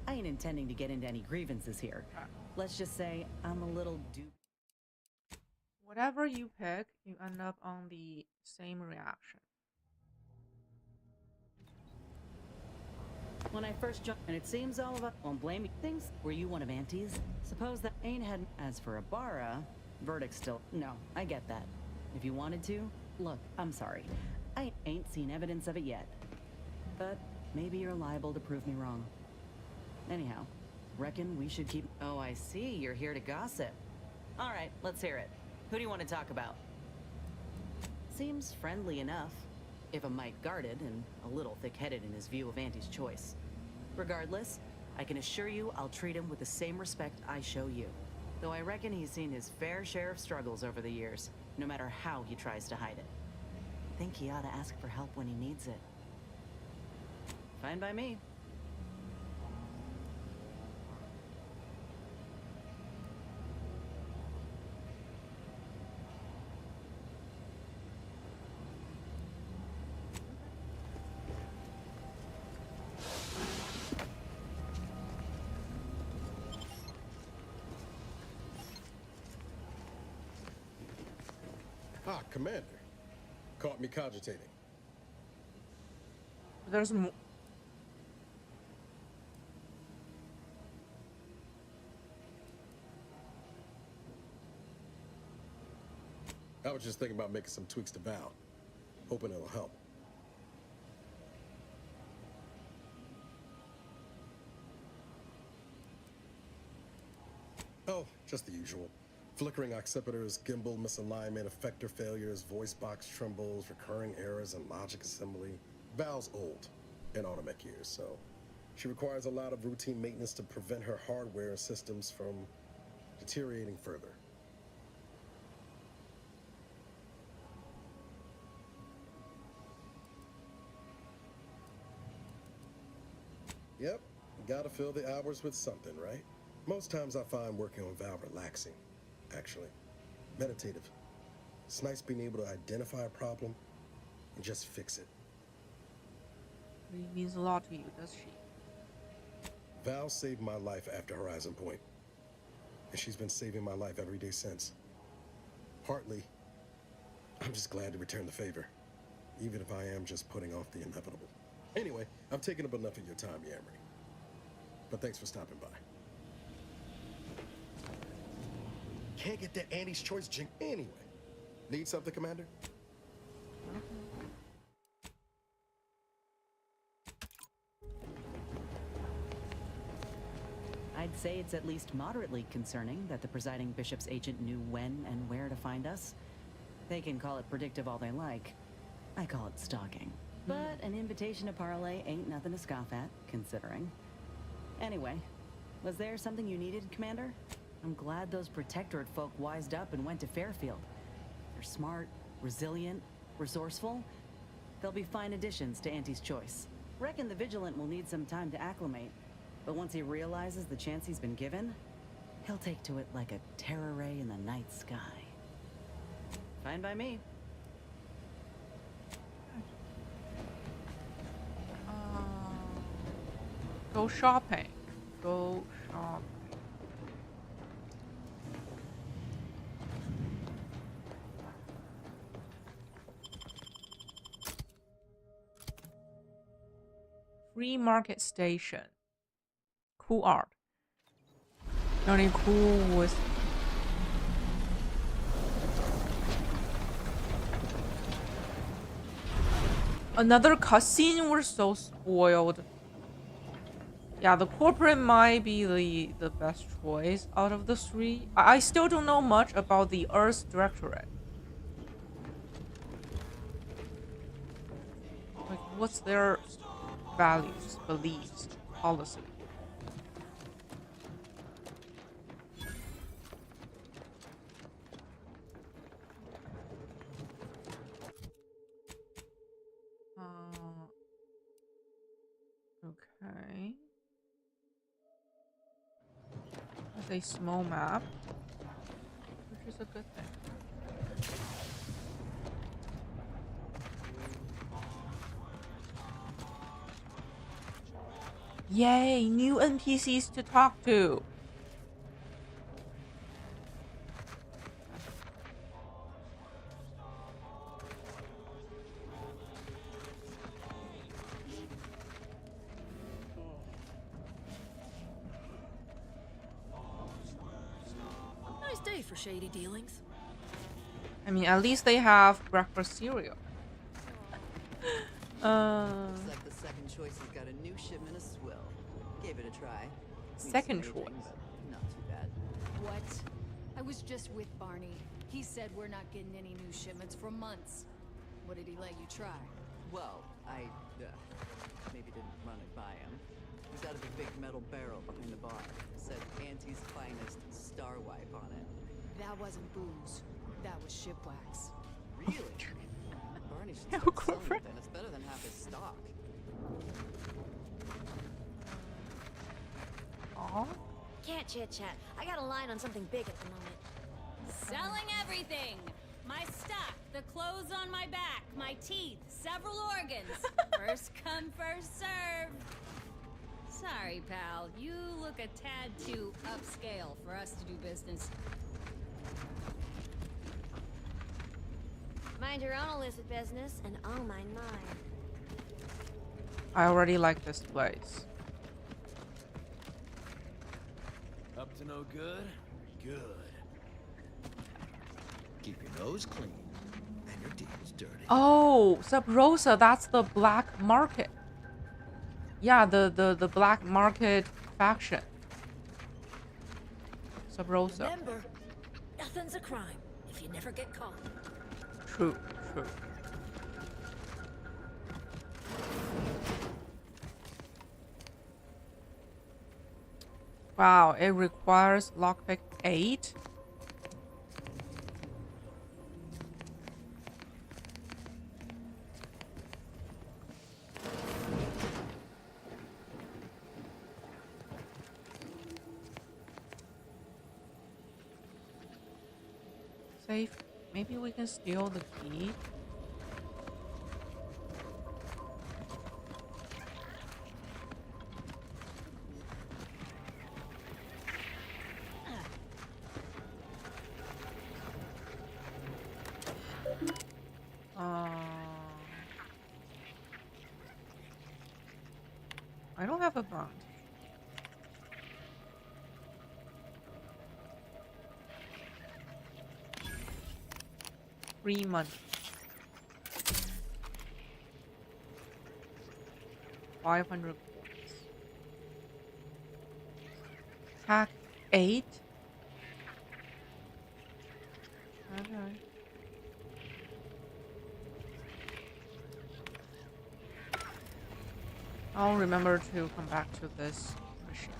I ain't intending to get into any grievances here. Let's just say I'm a little Whatever you pick, you end up on the same reaction. When I first joined, and it seems all of us won't blame you. Things, were you one of Auntie's? Suppose that ain't had. As for Ibarra, verdict still. No, I get that. If you wanted to, look, I'm sorry. I ain't seen evidence of it yet. But maybe you're liable to prove me wrong. Anyhow, reckon we should keep. Oh, I see. You're here to gossip. All right, let's hear it. Who do you want to talk about? Seems friendly enough, if a mite guarded and a little thick-headed in his view of Auntie's choice. Regardless, I can assure you I'll treat him with the same respect I show you. Though I reckon he's seen his fair share of struggles over the years, no matter how he tries to hide it. Think he ought to ask for help when he needs it. Fine by me. Ah, Commander. Caught me cogitating. There's more. I was just thinking about making some tweaks to Val. Hoping it'll help. Oh, just the usual. Flickering occipiters, gimbal misalignment, effector failures, voice box trembles, recurring errors in logic assembly. Val's old in Automech years, so she requires a lot of routine maintenance to prevent her hardware and systems from deteriorating further. Yep, gotta fill the hours with something, right? Most times I find working on Val relaxing, actually. Meditative. It's nice being able to identify a problem and just fix it. It means a lot to you, does she? Val saved my life after Horizon Point, and she's been saving my life every day since. Partly, I'm just glad to return the favor, even if I am just putting off the inevitable. Anyway, I've taken up enough of your time, Yamri. But thanks for stopping by. Can't get that Annie's choice jink anyway. Need something, Commander? I'd say it's at least moderately concerning that the presiding bishop's agent knew when and where to find us. They can call it predictive all they like. I call it stalking. But an invitation to parlay ain't nothing to scoff at, considering. Anyway, was there something you needed, Commander? I'm glad those Protectorate folk wised up and went to Fairfield. They're smart, resilient, resourceful. They'll be fine additions to Auntie's choice. Reckon the Vigilant will need some time to acclimate, but once he realizes the chance he's been given, he'll take to it like a terror ray in the night sky. Fine by me. Go shopping. Go shopping. Free market station. Cool art. Very cool with another cutscene. We're so spoiled. Yeah, the corporate might be the best choice out of the three. I still don't know much about the Earth Directorate. Like, what's their values, beliefs, policy? Okay. That's a small map, which is a good thing. Yay, new NPCs to talk to. Nice day for shady dealings. I mean, at least they have breakfast cereal. Looks like the second choice has got a new shipment of swill. Gave it a try. Needs Second some aging, choice. but not too bad. What? I was just with Barney. He said we're not getting any new shipments for months. What did he let you try? Well, I maybe didn't run it by him. He's got a big metal barrel behind the bar. Said Auntie's finest star wipe on it. That wasn't booze. That was ship wax. Really? Barney should start selling it then. It's better than half his stock. Aw. Can't chit-chat. I got a line on something big at the moment. Selling everything. My stock, the clothes on my back, my teeth, several organs. First come, first serve. Sorry, pal. You look a tad too upscale for us to do business. Mind your own illicit business, and I'll mind mine. I already like this place. Up to no good? Good. Keep your nose clean and your deals dirty. Oh, Sub Rosa, that's the black market. Yeah, the black market faction. Sub Rosa. Remember, nothing's a crime if you never get caught. True, true. Wow, it requires lockpick 8. Safe. Maybe we can steal the key. I don't have a bond. Free money. 500 coins. Hack 8. Okay. I'll remember to come back to this machine.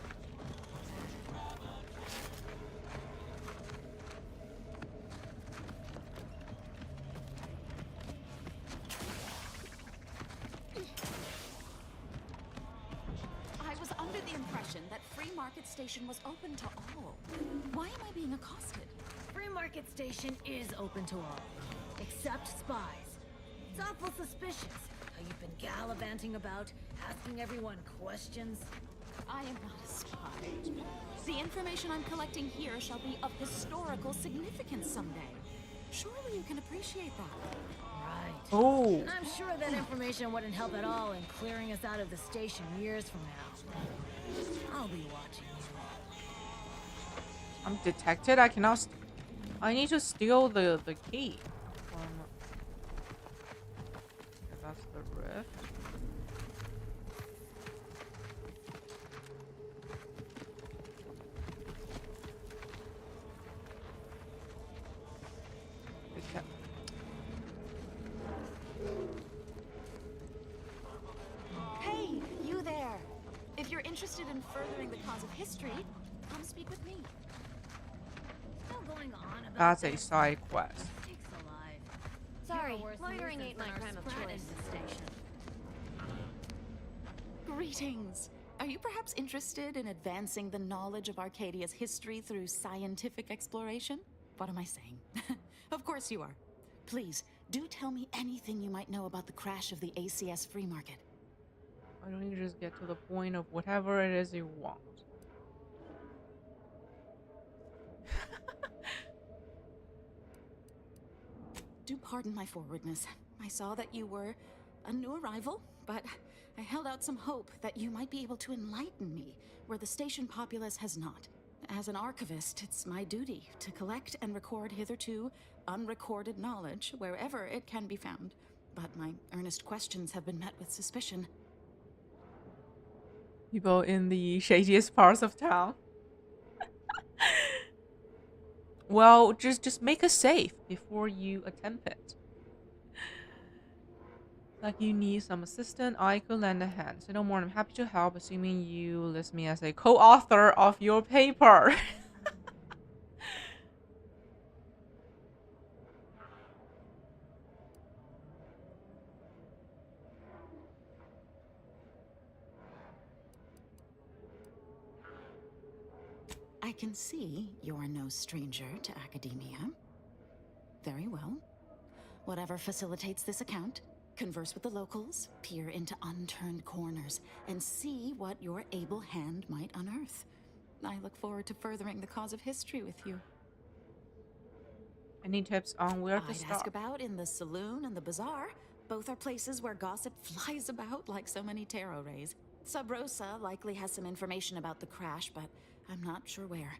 I was under the impression that Free Market Station was open to all. Why am I being accosted? Free Market Station is open to all, except spies. It's awful suspicious how you've been gallivanting about, asking everyone questions. I am not a spy. The information I'm collecting here shall be of historical significance someday. Surely you can appreciate that. Right. Oh. I'm sure that information wouldn't help at all in clearing us out of the station years from now. I'll be watching you. I'm detected. I cannot. I need to steal the key. That's the rift. interested in furthering the cause of history, come speak with me. Still going on about That's a this. side quest. Sakes alive. Sorry, You're a worse loitering nuisance ain't my than our crime of sprat choice. infestation. Greetings. Are you perhaps interested in advancing the knowledge of Arcadia's history through scientific exploration? What am I saying? Of course you are. Please, do tell me anything you might know about the crash of the ACS free market. Why don't you just get to the point of whatever it is you want? Do pardon my forwardness. I saw that you were a new arrival, but I held out some hope that you might be able to enlighten me where the station populace has not. As an archivist, it's my duty to collect and record hitherto unrecorded knowledge wherever it can be found. But my earnest questions have been met with suspicion. People in the shadiest parts of town. Well, just make a save before you attempt it. Like you need some assistance, I could lend a hand. Say no more, I'm happy to help, assuming you list me as a co-author of your paper. I can see you're no stranger to academia. Very well. Whatever facilitates this account, converse with the locals, peer into unturned corners, and see what your able hand might unearth. I look forward to furthering the cause of history with you. Any tips on where to I'd start? ask about in the saloon and the bazaar. Both are places where gossip flies about like so many tarot rays. Sub Rosa likely has some information about the crash, but I'm not sure where.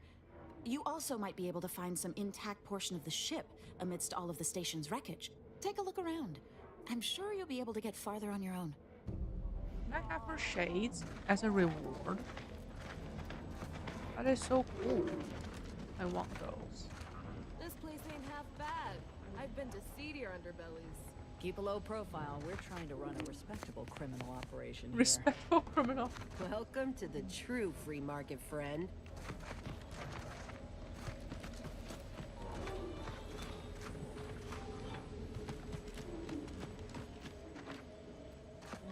You also might be able to find some intact portion of the ship amidst all of the station's wreckage. Take a look around. I'm sure you'll be able to get farther on your own. Can I have her shades as a reward? That is so cool. I want those. This place ain't half bad. I've been to seedier underbellies. Keep a low profile. We're trying to run a respectable criminal operation here. Respectful criminal. Welcome to the true free market, friend.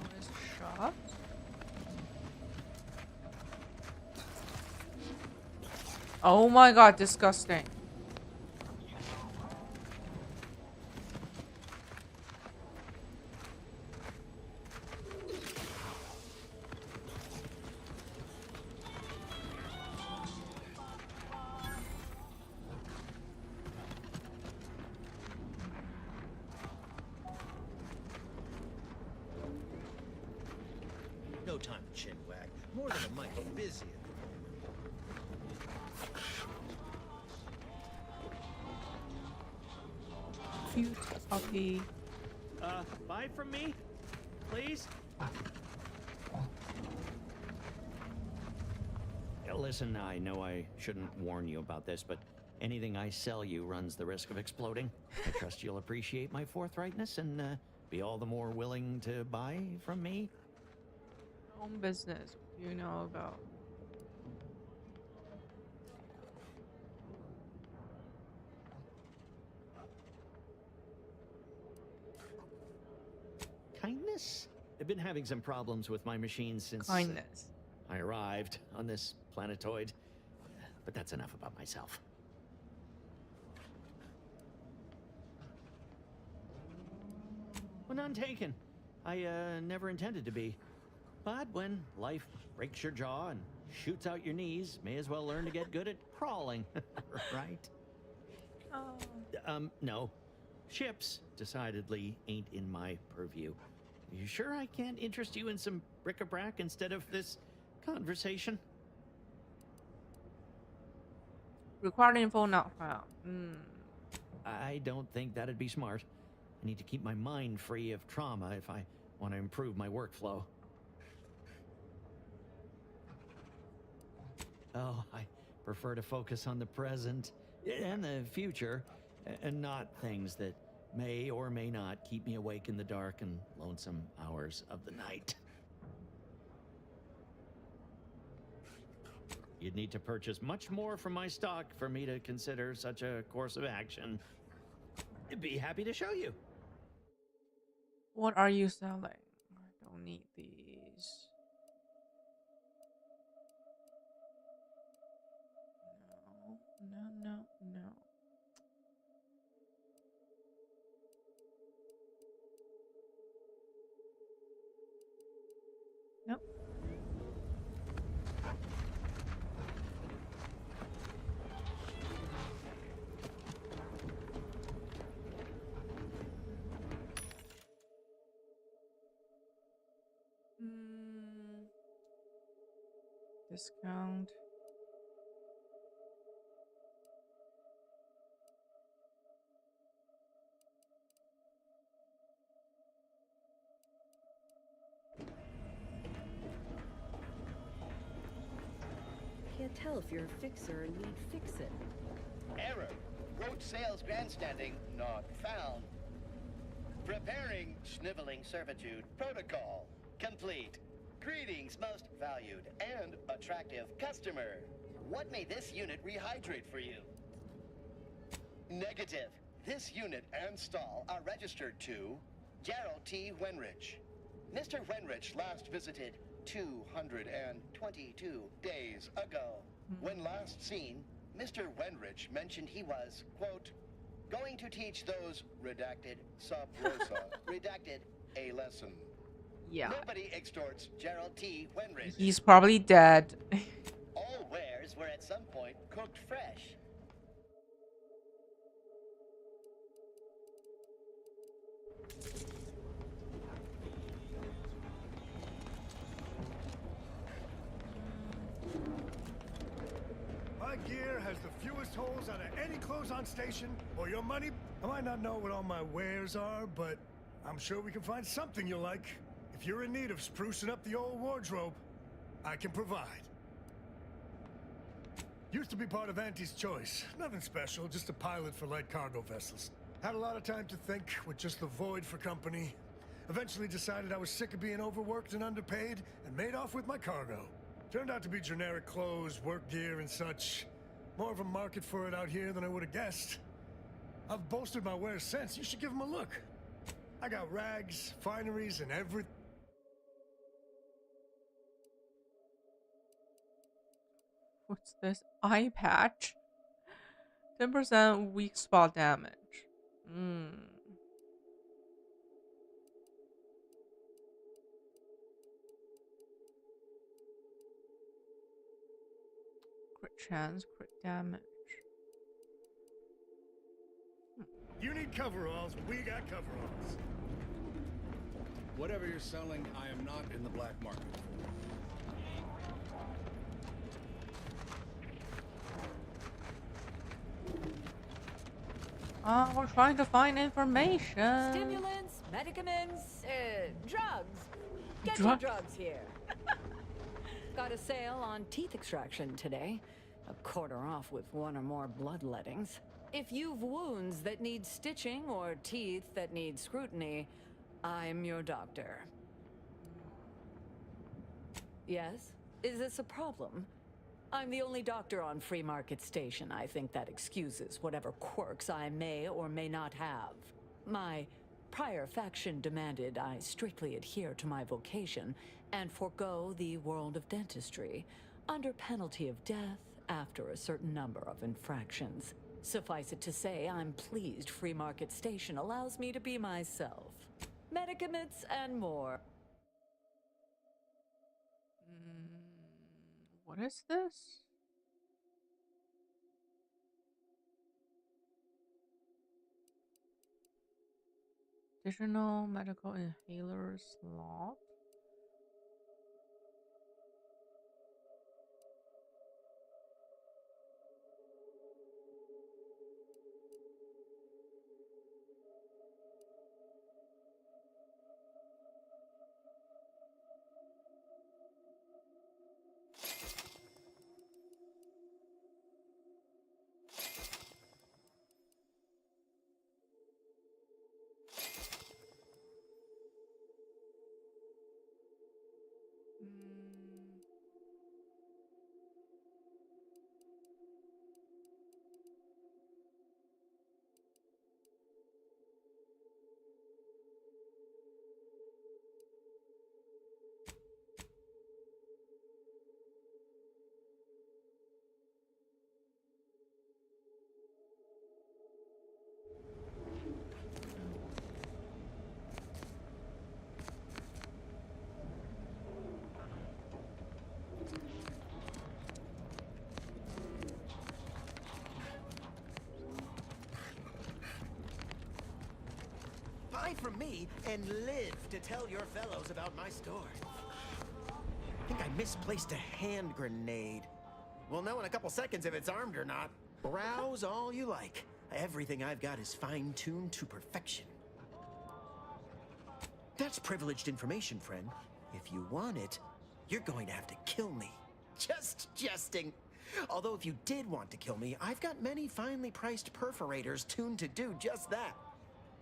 Nice shot. Oh my god, disgusting. No time to chin wag. More than a mic, I'm busy. Cute puppy. Buy from me? Please? Listen, I know I shouldn't warn you about this, but anything I sell you runs the risk of exploding. I trust you'll appreciate my forthrightness and be all the more willing to buy from me. Home business, you know about. Kindness? I've been having some problems with my machine since Kindness. I arrived on this planetoid. But that's enough about myself. Well, none taken. I never intended to be. But when life breaks your jaw and shoots out your knees, may as well learn to get good at crawling, right? No. Ships decidedly ain't in my purview. You sure I can't interest you in some bric-a-brac instead of this conversation? Required info not found. I don't think that'd be smart. I need to keep my mind free of trauma if I want to improve my workflow. Oh, I prefer to focus on the present and the future, and not things that may or may not keep me awake in the dark and lonesome hours of the night. You'd need to purchase much more from my stock for me to consider such a course of action. I'd be happy to show you. What are you selling? I don't need these. No. Nope. Discount. Can't tell if you're a fixer or need fixin'. Error. Road sales grandstanding not found. Preparing sniveling servitude protocol complete. Greetings, most valued and attractive customer. What may this unit rehydrate for you? Negative. This unit and stall are registered to Gerald T. Wenrich. Mr. Wenrich last visited 222 days ago. When last seen, Mr. Wenrich mentioned he was, quote, going to teach those redacted sub rosa redacted a lesson. Yeah. Nobody extorts Gerald T. Wenrich. He's probably dead. All wares were at some point cooked fresh. My gear has the fewest holes out of any clothes-on station, or your money. I might not know what all my wares are, but I'm sure we can find something you'll like. If you're in need of sprucing up the old wardrobe, I can provide. Used to be part of Auntie's Choice. Nothing special, just a pilot for light cargo vessels. Had a lot of time to think with just the void for company. Eventually decided I was sick of being overworked and underpaid, and made off with my cargo. Turned out to be generic clothes, work gear, and such. More of a market for it out here than I would have guessed. I've bolstered my wares since. You should give them a look. I got rags, fineries, and everything. What's this? Eye patch? 10% weak spot damage. Crit chance, crit damage. You need coveralls, we got coveralls. Whatever you're selling, I am not in the black market. We're trying to find information. Stimulants, medicaments, drugs. Get your drugs here. Got a sale on teeth extraction today. A quarter off with one or more bloodlettings. If you've wounds that need stitching or teeth that need scrutiny, I'm your doctor. Yes? Is this a problem? I'm the only doctor on Free Market Station. I think that excuses whatever quirks I may or may not have. My prior faction demanded I strictly adhere to my vocation and forego the world of dentistry under penalty of death after a certain number of infractions. Suffice it to say, I'm pleased Free Market Station allows me to be myself. Medicaments and more. What is this? Additional medical inhaler slot. Buy from me and live to tell your fellows about my store. I think I misplaced a hand grenade. We'll know in a couple seconds if it's armed or not. Browse all you like. Everything I've got is fine-tuned to perfection. That's privileged information, friend. If you want it, you're going to have to kill me. Just jesting. Although if you did want to kill me, I've got many finely priced perforators tuned to do just that.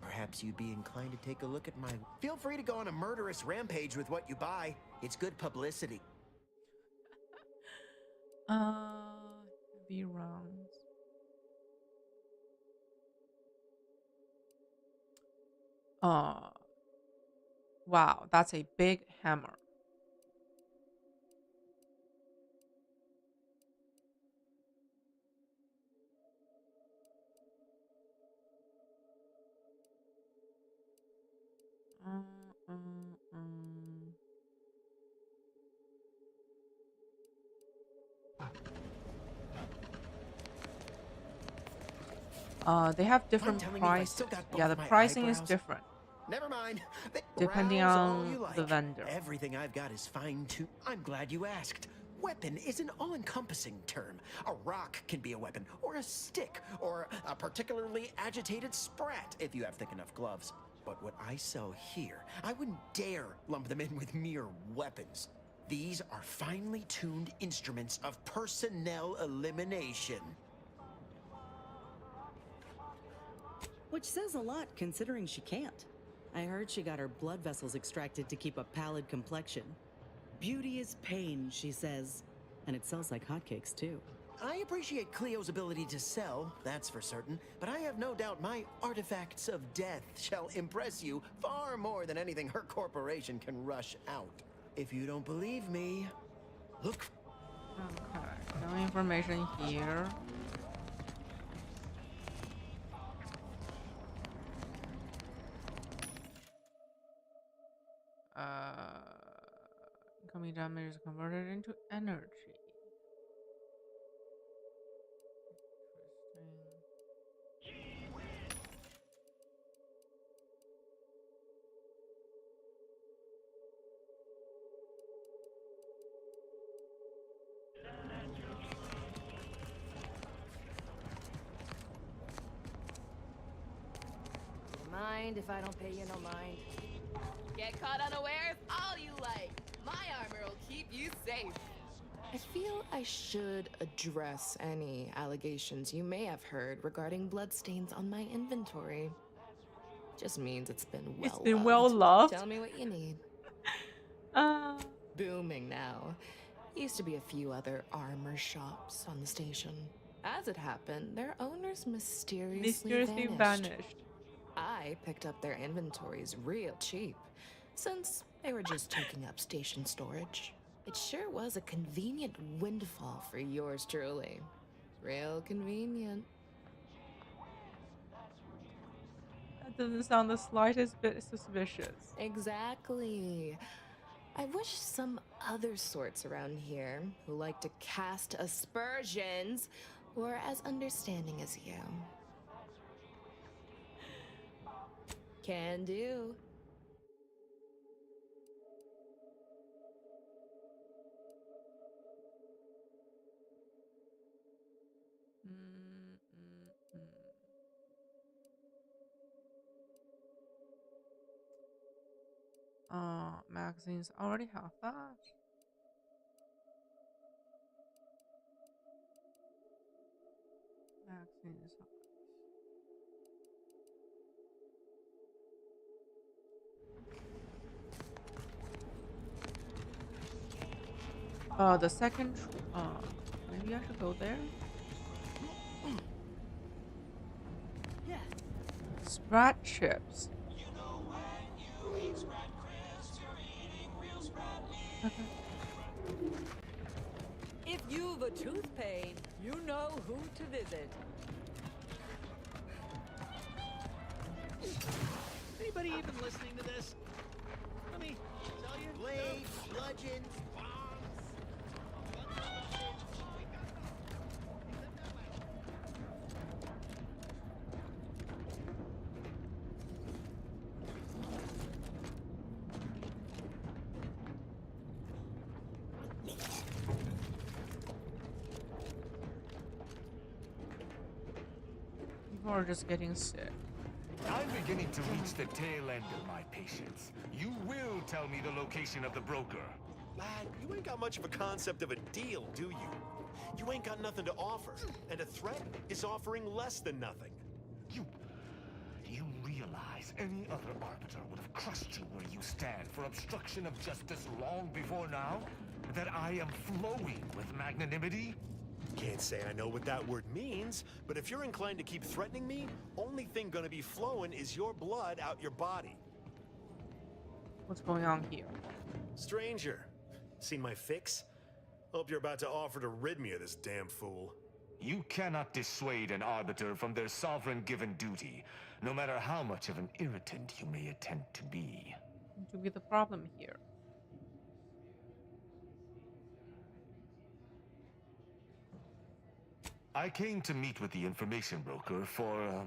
Perhaps you'd be inclined to take a look at my... Feel free to go on a murderous rampage with what you buy. It's good publicity. Be wrong. Wow, that's a big hammer. They have different prices. Yeah, the pricing is different. Never mind. Depending on the vendor. Everything I've got is fine-tuned. I'm glad you asked. Weapon is an all-encompassing term. A rock can be a weapon, or a stick, or a particularly agitated sprat if you have thick enough gloves. But what I sell here, I wouldn't dare lump them in with mere weapons. These are finely tuned instruments of personnel elimination. Which says a lot, considering she can't. I heard she got her blood vessels extracted to keep a pallid complexion. Beauty is pain, she says. And it sells like hotcakes, too. I appreciate Cleo's ability to sell, that's for certain, but I have no doubt my artifacts of death shall impress you far more than anything her corporation can rush out. If you don't believe me, look. Okay, no information here. Incoming damage is converted into energy. Mind if I don't pay you no mind? Get caught unawares all you like. My armor will keep you safe. I feel I should address any allegations you may have heard regarding bloodstains on my inventory. Just means it's been well loved. Tell me what you need. Booming now. Used to be a few other armor shops on the station. As it happened, their owners mysteriously vanished. I picked up their inventories real cheap, since they were just taking up station storage. It sure was a convenient windfall for yours truly. Real convenient. That doesn't sound the slightest bit suspicious. Exactly. I wish some other sorts around here who like to cast aspersions were as understanding as you. Can do. Magazines already have that. Magazines. The second. Maybe I should go there. Yeah. Sprat chips. If you've a tooth pain, you know who to visit. Anybody even listening to this? Let me tell you. Blades, bludgeons, People are just getting sick. I'm beginning to reach the tail end of my patience. You will tell me the location of the broker. Lad, you ain't got much of a concept of a deal, do you? You ain't got nothing to offer, and a threat is offering less than nothing. You realize any other arbiter would have crushed you where you stand for obstruction of justice long before now? That I am flowing with magnanimity? Can't say I know what that word means, but if you're inclined to keep threatening me, only thing gonna be flowing is your blood out your body. What's going on here? Stranger, seen my fix? Hope you're about to offer to rid me of this damn fool. You cannot dissuade an arbiter from their sovereign-given duty, no matter how much of an irritant you may attempt to be. To be the problem here. I came to meet with the information broker for,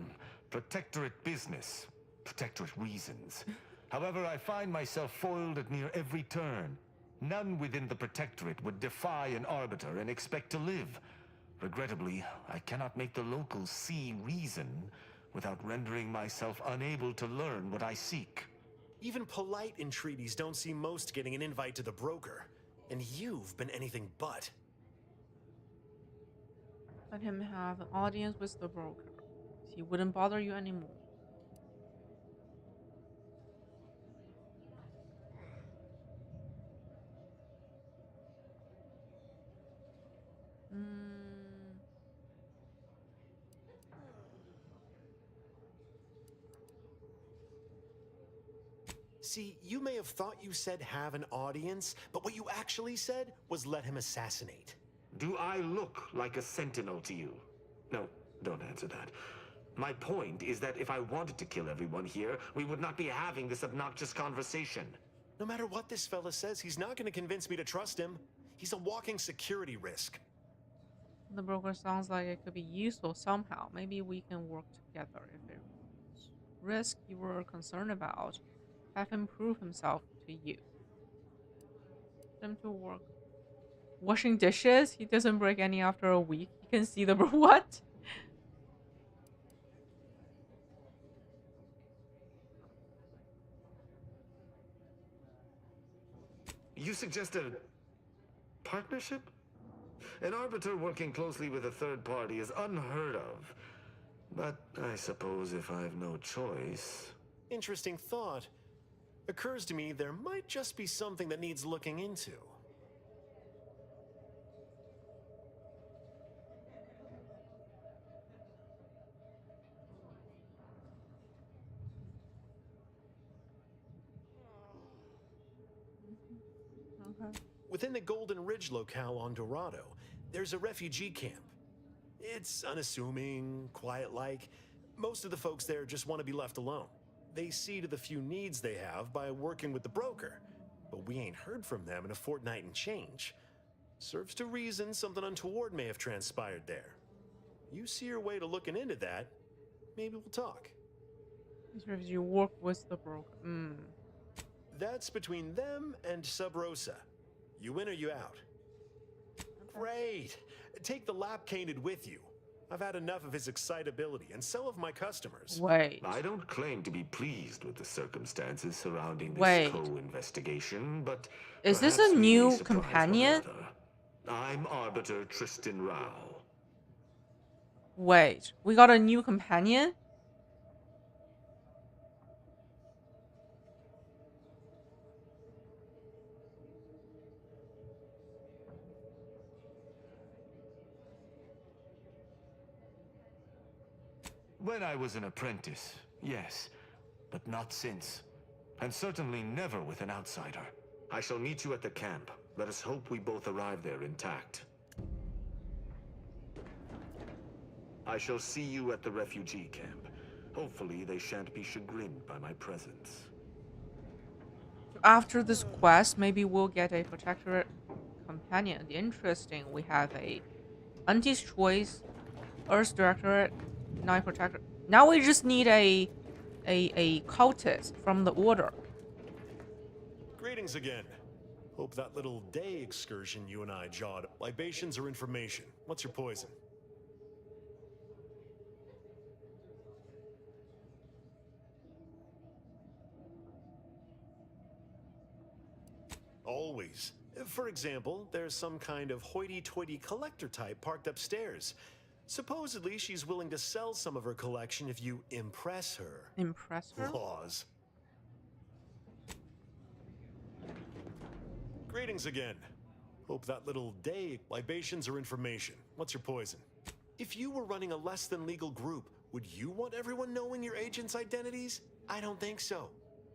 protectorate business, protectorate reasons. However, I find myself foiled at near every turn. None within the protectorate would defy an arbiter and expect to live. Regrettably, I cannot make the locals see reason without rendering myself unable to learn what I seek. Even polite entreaties don't see most getting an invite to the broker, and you've been anything but. Let him have an audience with the broker. He wouldn't bother you anymore. See, you may have thought you said have an audience, but what you actually said was let him assassinate. Do I look like a sentinel to you? No, don't answer that. My point is that if I wanted to kill everyone here, we would not be having this obnoxious conversation. No matter what this fella says, he's not going to convince me to trust him. He's a walking security risk. The broker sounds like it could be useful somehow. Maybe we can work together. If it risk you were concerned about, have him prove himself to you. Them to work. Washing dishes? He doesn't break any after a week. You can see the what? You suggest a partnership? An arbiter working closely with a third party is unheard of. But I suppose if I've no choice... Interesting thought. Occurs to me there might just be something that needs looking into. Okay. Within the Golden Ridge locale on Dorado, there's a refugee camp. It's unassuming, quiet-like. Most of the folks there just want to be left alone. They see to the few needs they have by working with the broker. But we ain't heard from them in a fortnight and change. Serves to reason something untoward may have transpired there. You see your way to looking into that, maybe we'll talk. You work with the broker. That's between them and Sub Rosa. You in or you out? Okay. Great. Take the lap canid with you. I've had enough of his excitability, and so have my customers. Wait. I don't claim to be pleased with the circumstances surrounding this co-investigation, but... Is this a new companion? I'm Arbiter Tristan Rao. Wait, we got a new companion? When I was an apprentice, yes, but not since. And certainly never with an outsider. I shall meet you at the camp. Let us hope we both arrive there intact. I shall see you at the refugee camp. Hopefully they shan't be chagrined by my presence. After this quest, maybe we'll get a protectorate companion. Interesting. We have a Auntie's Choice, Earth Directorate, Night Protector. Now we just need a cultist from the Order. Greetings again. Hope that little day excursion you and I jawed. Libations or information? What's your poison? worries. For example, there's some kind of hoity-toity collector type parked upstairs. Supposedly, she's willing to sell some of her collection if you impress her. Impress her? Laws. Greetings again. Hope that little day libations or information. What's your poison? If you were running a less than legal group, would you want everyone knowing your agents' identities? I don't think so.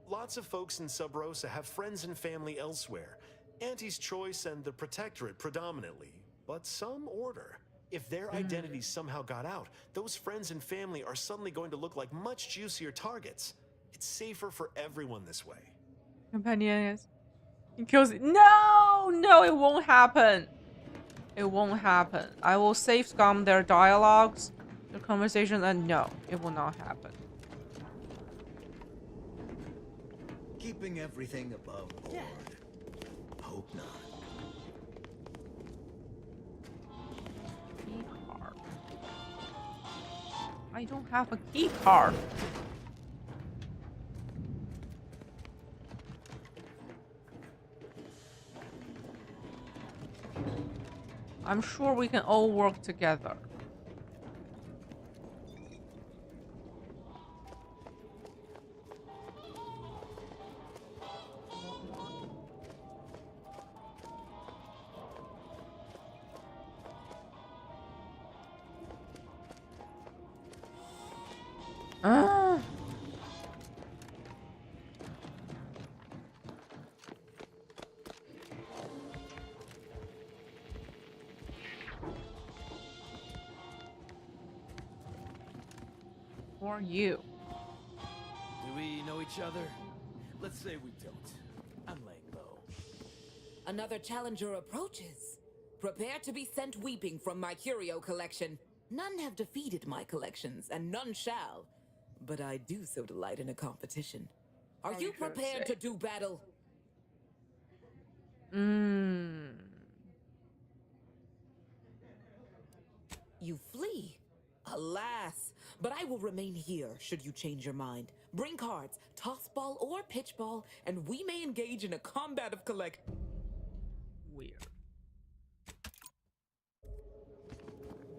Lots of folks in Sub Rosa have friends and family elsewhere. Auntie's Choice and the Protectorate predominantly, but some order. If their identities somehow got out, those friends and family are suddenly going to look like much juicier targets. It's safer for everyone this way. Companion is. He kills it. No! No, it won't happen. It won't happen. I will save scum their dialogues, their conversations, and no, it will not happen. Keeping everything above board. Hope not. Key card. I don't have a key card. I'm sure we can all work together. Ah. Who are you? Do we know each other? Let's say we don't. I'm laying low. Another challenger approaches. Prepare to be sent weeping from my curio collection. None have defeated my collections, and none shall. But I do so delight in a competition. Are you prepared to do battle? You flee. Alas, but I will remain here should you change your mind. Bring cards, toss ball or pitch ball, and we may engage in a combat of collect. Weird.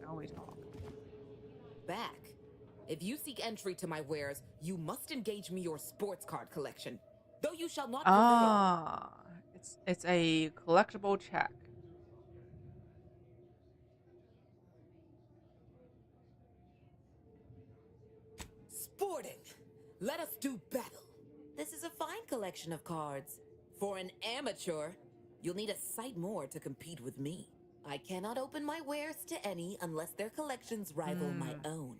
Now we talk. Back. If you seek entry to my wares, you must engage me your sports card collection. Though you shall not prevail. Ah, it's a collectible check. Sporting. Let us do battle. This is a fine collection of cards. For an amateur, you'll need a sight more to compete with me. I cannot open my wares to any unless their collections rival my own.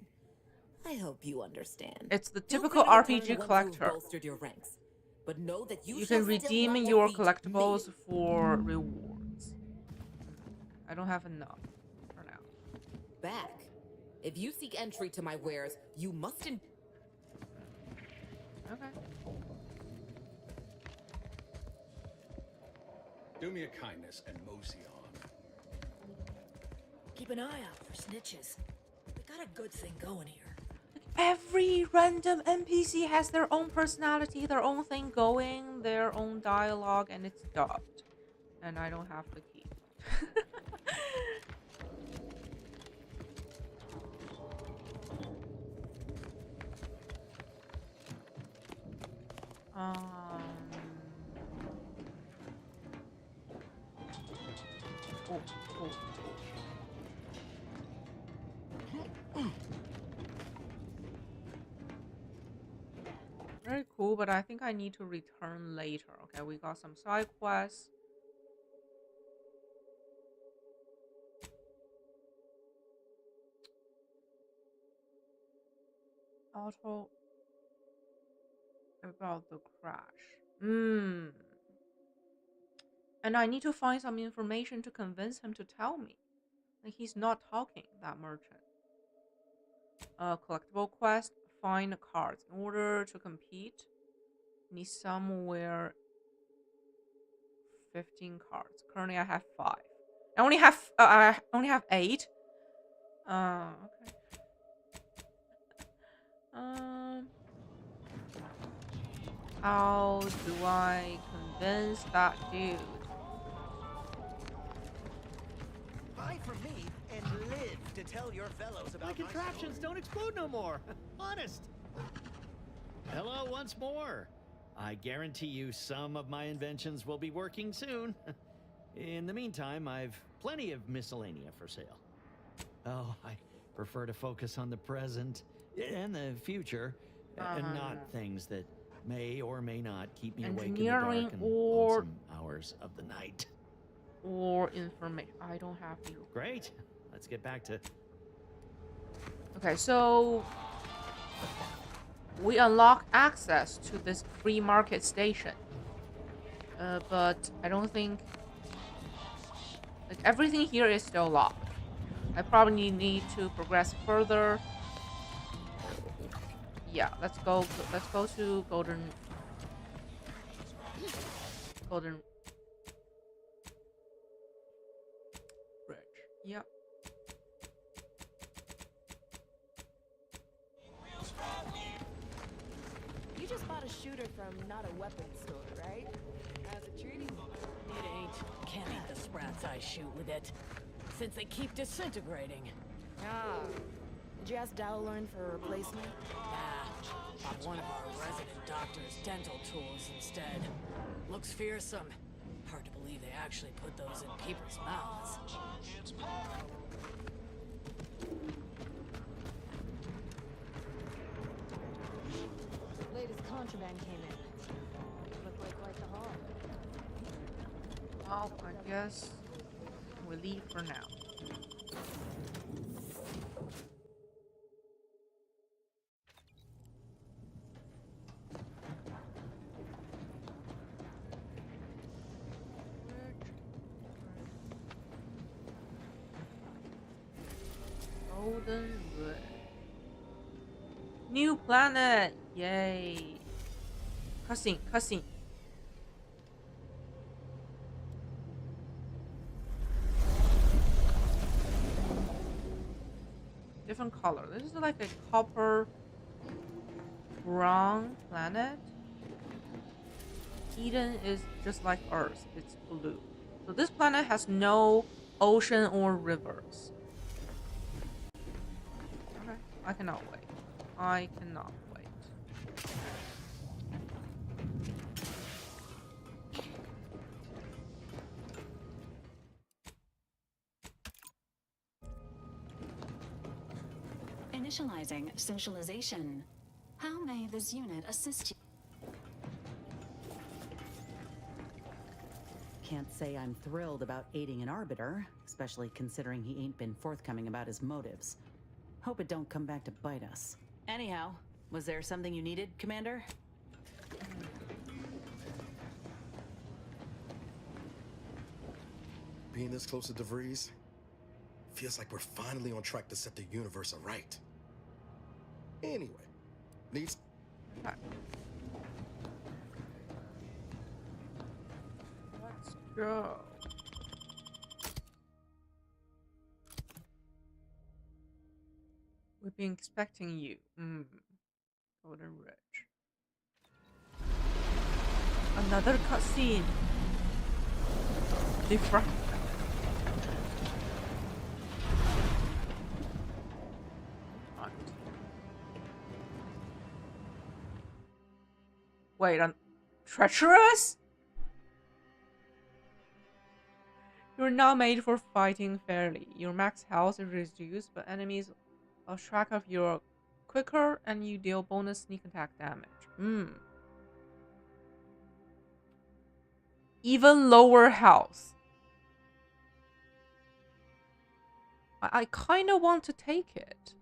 I hope you understand. It's the typical RPG collector. Bolstered your ranks, but know that You can redeem your collectibles for rewards. I don't have enough for now. Back. If you seek entry to my wares, you must. Okay. Do me a kindness and mosey on. Keep an eye out for snitches. We got a good thing going here. Every random NPC has their own personality, their own thing going, their own dialogue, and it's dubbed. And I don't have the key. Oh. Very cool, but I think I need to return later. Okay, we got some side quests. Auto about the crash. And I need to find some information to convince him to tell me. Like, he's not talking, that merchant. Collectible quest, find cards. In order to compete, need somewhere 15 cards. Currently I have 5. I only have 8. Okay. How do I convince that dude? from me and live to tell your fellows about My contraptions don't explode no more. Honest. Hello once more. I guarantee you some of my inventions will be working soon. In the meantime, I've plenty of miscellanea for sale. Oh, I prefer to focus on the present and the future, and not things that may or may not keep me awake in the dark and lonesome hours of the night. Or information. I don't have you. Great. Let's get back to... Okay, so we unlock access to this free market station. But I don't think... Like, everything here is still locked. I probably need to progress further. Yeah, let's go to Golden Bridge. Yep. You just bought a shooter from not a weapons store, right? How's it treating you? It ain't. Can't eat the sprats I shoot with it. Since they keep disintegrating. Ah. Did you ask Dowlorn for a replacement? Nah. Bought one of our resident doctor's dental tools instead. Looks fearsome. Hard to believe they actually put those in people's mouths. Latest contraband came in. Looked like quite the haul. Well, I guess we leave for now. Golden Wood. New planet! Yay! Cussing. Different color. This is like a copper brown planet. Eden is just like Earth. It's blue. So this planet has no ocean or rivers. Okay. I cannot wait. Initializing socialization. How may this unit assist you? Can't say I'm thrilled about aiding an arbiter, especially considering he ain't been forthcoming about his motives. Hope it don't come back to bite us. Anyhow, was there something you needed, Commander? Being this close to DeVries feels like we're finally on track to set the universe aright. Anyway, needs... Let's go. We've been expecting you. Golden Ridge. Another cutscene. Different. Wait, treacherous? You're not made for fighting fairly. Your max health is reduced, but enemies lose track of you quicker, and you deal bonus sneak attack damage. Even lower health. I kind of want to take it.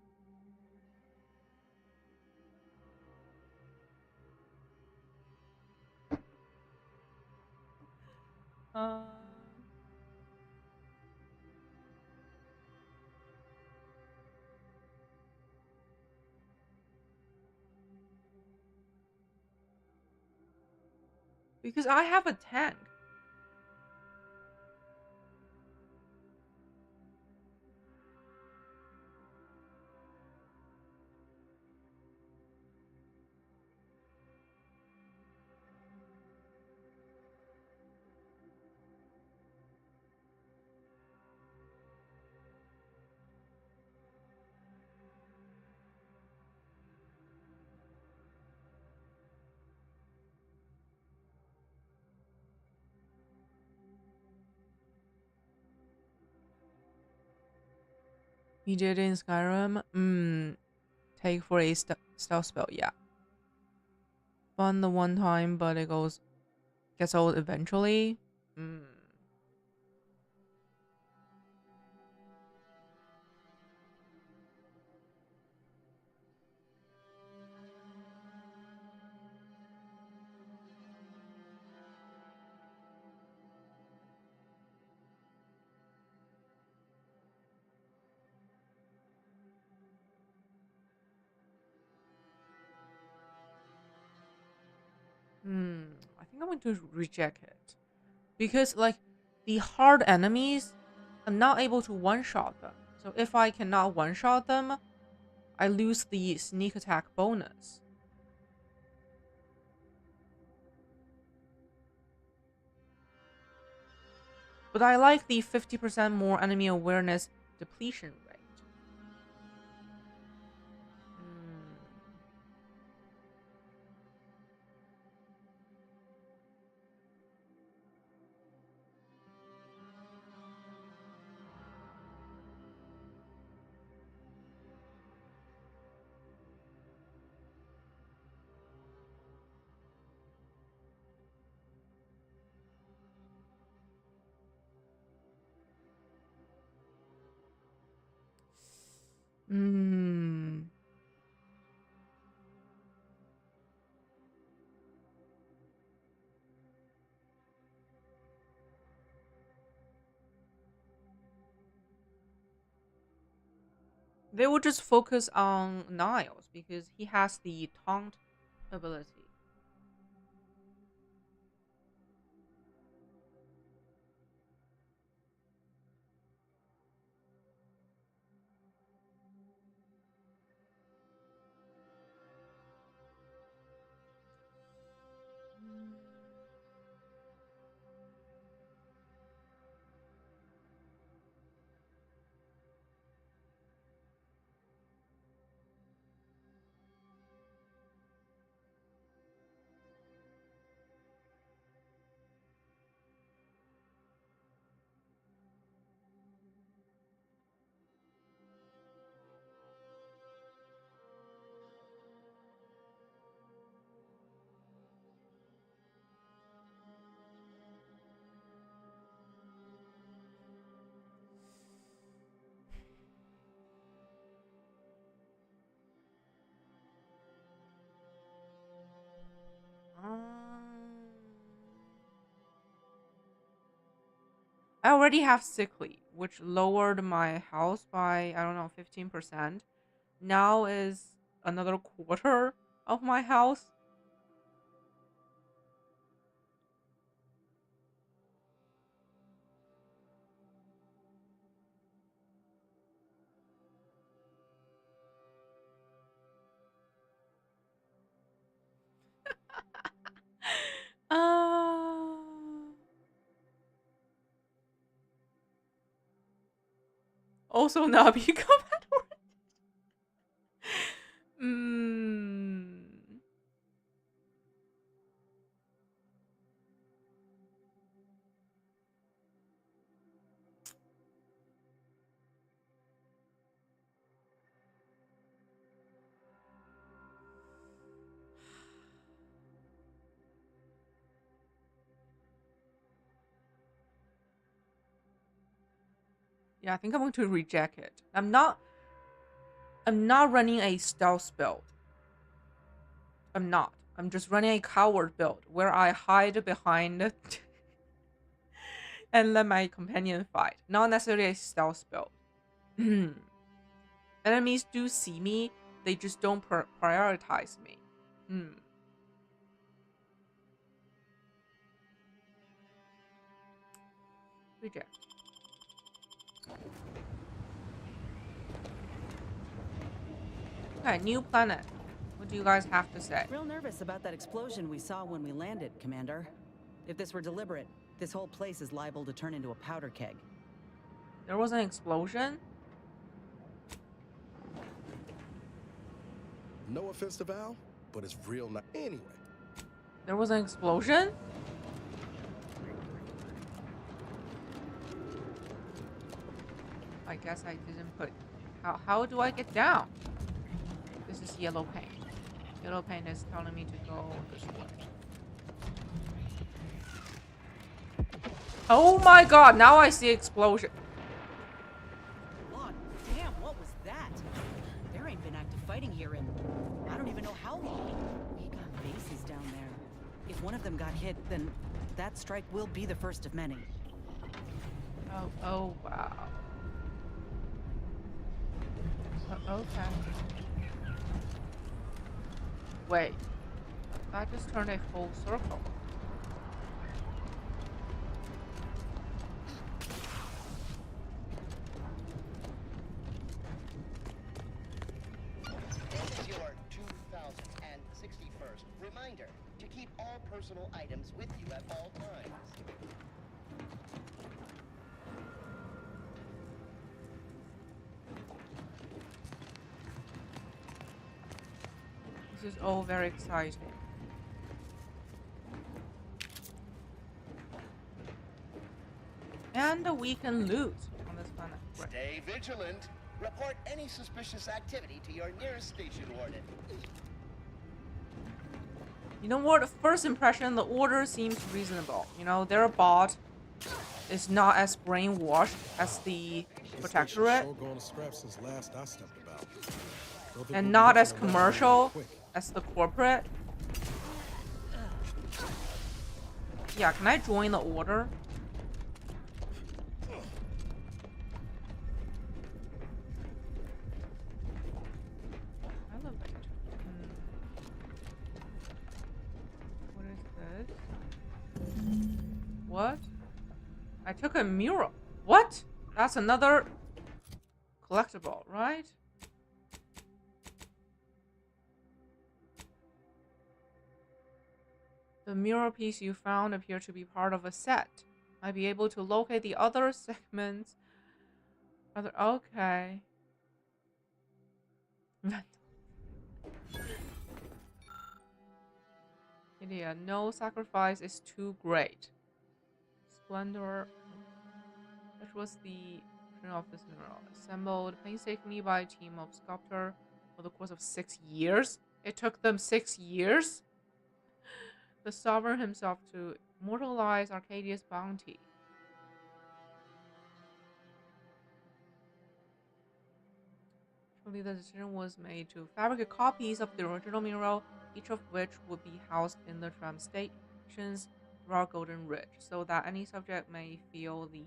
Because I have a tank. He did in Skyrim. Take for a stealth spell. Yeah. Fun the one time, but it gets old eventually. I think I'm going to reject it. Because, like, the hard enemies, I'm not able to one-shot them. So if I cannot one-shot them, I lose the sneak attack bonus. But I like the 50% more enemy awareness depletion rate. They would just focus on Niles because he has the taunt ability. I already have sickly, which lowered my house by, I don't know, 15%. Now is another quarter of my house. Also not be compatible. Yeah, I think I'm going to reject it. I'm not running a stealth build. I'm not. I'm just running a coward build where I hide behind and let my companion fight. Not necessarily a stealth build. Enemies do see me, they just don't prioritize me. Reject. Okay, new planet. What do you guys have to say? Real nervous about that explosion we saw when we landed, Commander. If this were deliberate, this whole place is liable to turn into a powder keg. There was an explosion? No offense to Val, but it's real not anyway. There was an explosion? I guess I didn't put How do I get down? This is yellow paint. Yellow paint is telling me to go this way. Oh my god, now I see explosion. Lord, damn, what was that? There ain't been active fighting here in I don't even know how long. We got bases down there. If one of them got hit, then that strike will be the first of many. Oh wow. Okay. Wait. That just turned a full circle. This is your 2061st reminder to keep all personal items with you at all times. This is all very exciting. And we can loot on this planet. Great. Stay vigilant. Report any suspicious activity to your nearest station warden. You know what? First impression, the order seems reasonable. You know, their bot is not as brainwashed as the Protectorate, Sure going to scrap since last I stepped about. Don't think and we'll not be as looking around commercial quick. as the corporate. Yeah, can I join the order? Elevator. What is this? What? I took a mural. What? That's another collectible, right? The mural piece you found appeared to be part of a set. Might be able to locate the other segments. Okay. Idiot. No sacrifice is too great. Splendor. Which was the version of this mural. Assembled painstakingly by a team of sculptors for the course of 6 years. It took them 6 years? The sovereign himself to immortalize Arcadia's bounty. Actually, the decision was made to fabricate copies of the original mural, each of which would be housed in the tram stations throughout Golden Ridge, so that any subject may feel the...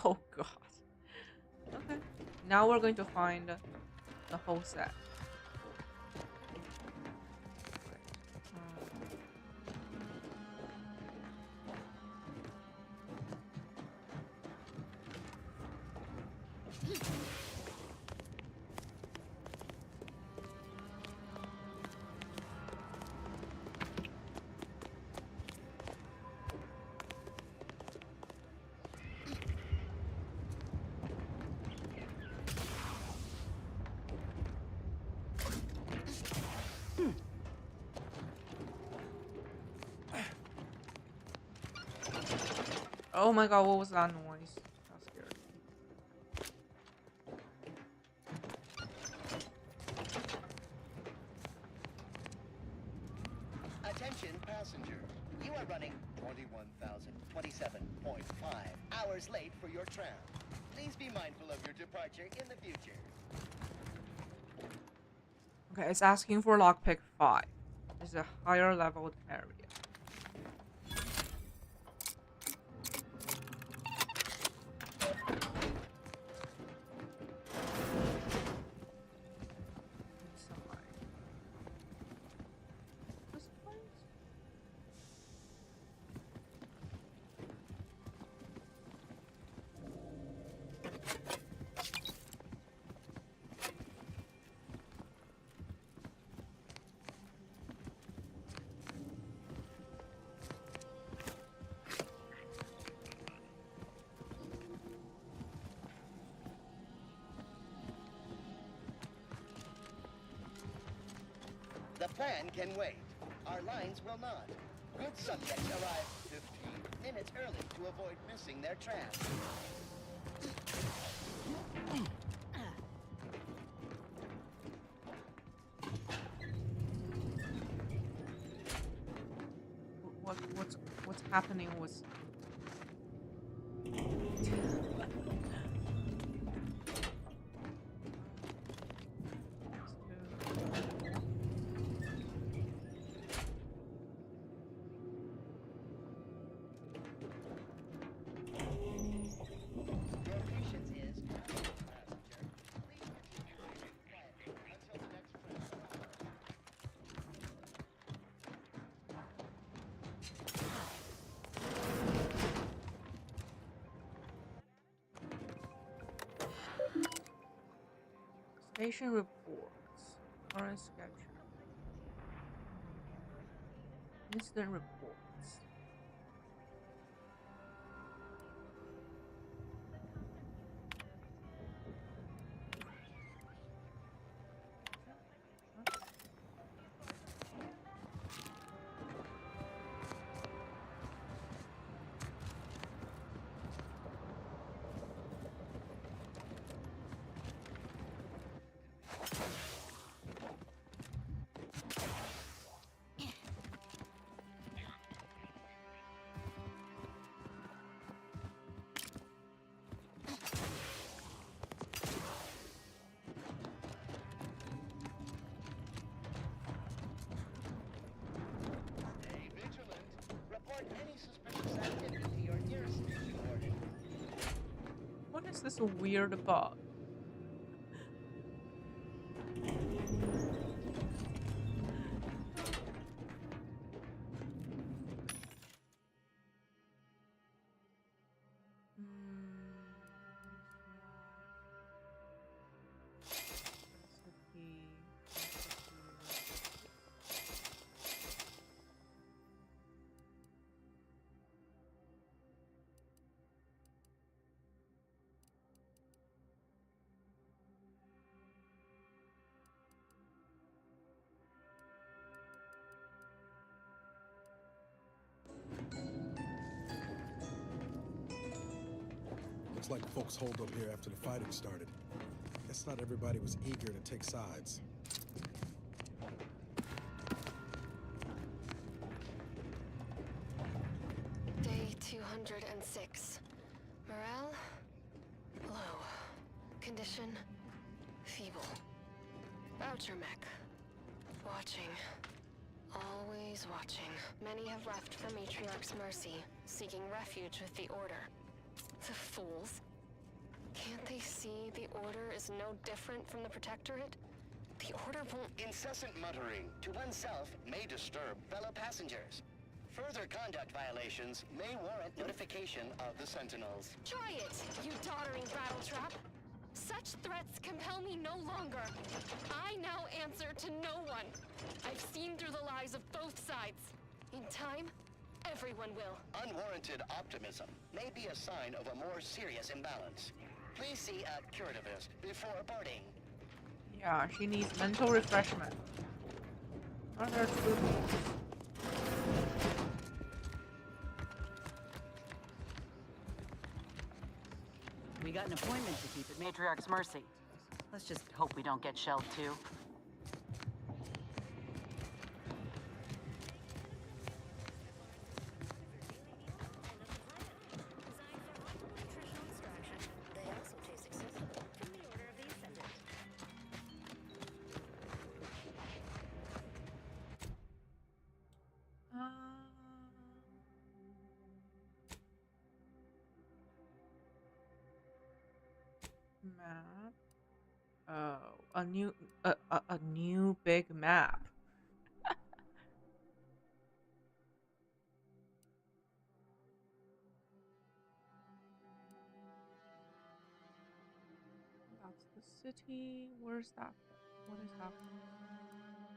Oh god. Okay. Now we're going to find the whole set. Oh my god, what was that noise? That scared me. Attention passenger. You are running 21,027.5 hours late for your tram. Please be mindful of your departure in the future. Okay, it's asking for lockpick 5. It's a higher leveled area. The plan can wait. Our lines will not. Good subjects arrive 15 minutes early to avoid missing their tram. what's happening with. Station reports. Current schedule. Incident reports. What is this weird bug? Looks like folks holed up here after the fighting started. Guess not everybody was eager to take sides. Day 206. Morale? Low. Condition? Feeble. Voucher mech. Watching. Always watching. Many have left for Matriarch's mercy, seeking refuge with the Order. The fools. Can't they see the Order is no different from the Protectorate? The Order won't... Incessant muttering to oneself may disturb fellow passengers. Further conduct violations may warrant notification of the Sentinels. Try it, you doddering rattletrap! Such threats compel me no longer. I now answer to no one. I've seen through the lies of both sides. In time, everyone will. Unwarranted optimism may be a sign of a more serious imbalance. Please see a curativist before boarding. Yeah, she needs mental refreshment. What are her true needs? We got an appointment to keep at Matriarch's mercy. Let's just hope we don't get shelled too. Map. Oh, a new big map. That's the city. Where's that? What is that?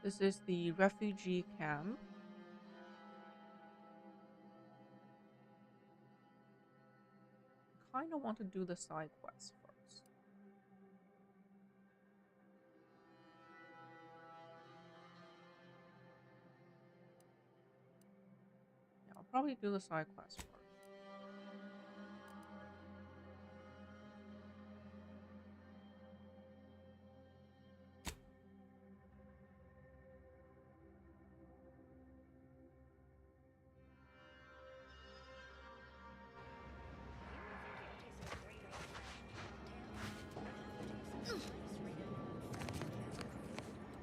This is the refugee camp. I kind of want to do the side quest first. Yeah, I'll probably do the side quest first.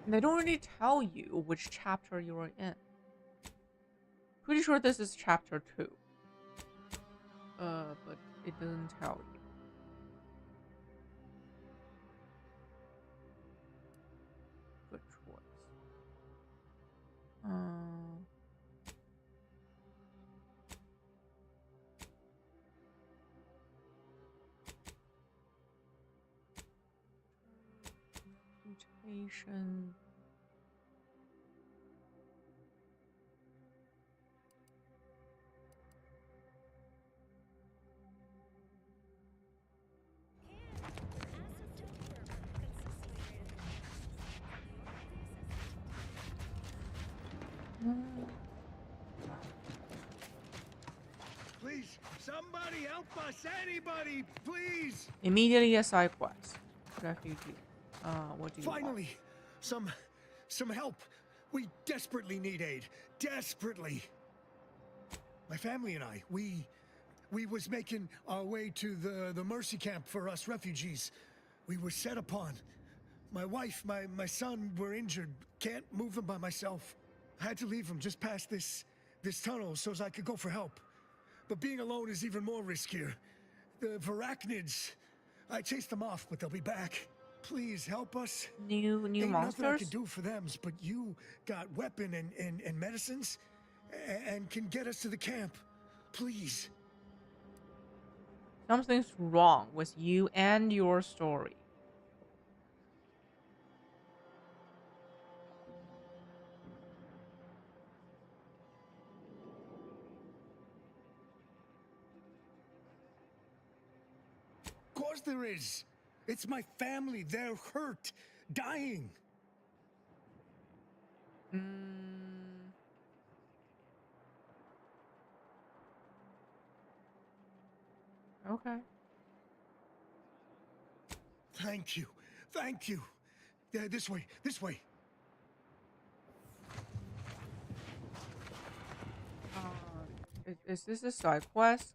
They don't really tell you which chapter you're in. Pretty sure this is chapter 2. But it doesn't tell you. Good choice. Mutation. Please, somebody help us! Anybody, please! Immediately a side quest. Refugee. What do you Finally, some help. We desperately need aid. Desperately. My family and I, we was making our way to the mercy camp for us refugees. We were set upon. My wife, my son were injured. Can't move them by myself. I had to leave them just past this tunnel so as I could go for help. But being alone is even more riskier. The Varachnids, I chased them off, but they'll be back. Please help us. New Ain't monsters? nothing I can do for them, but you got weapon and medicines and can get us to the camp. Please. Something's wrong with you and your story. Of course there is. It's my family. They're hurt, dying. Okay. Thank you. Thank you. This way. This way. Is this a side quest?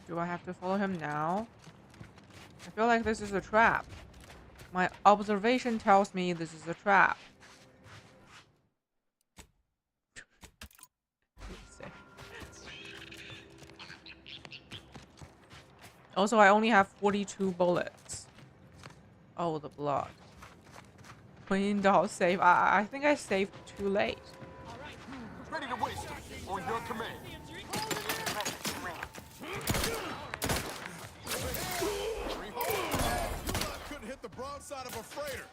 Do I have to follow him now? I feel like this is a trap. My observation tells me this is a trap. Also, I only have 42 bullets. Oh, the blood. Window save. I think I saved too late. Ready to waste it. On your command. Couldn't hit the broadside of a freighter.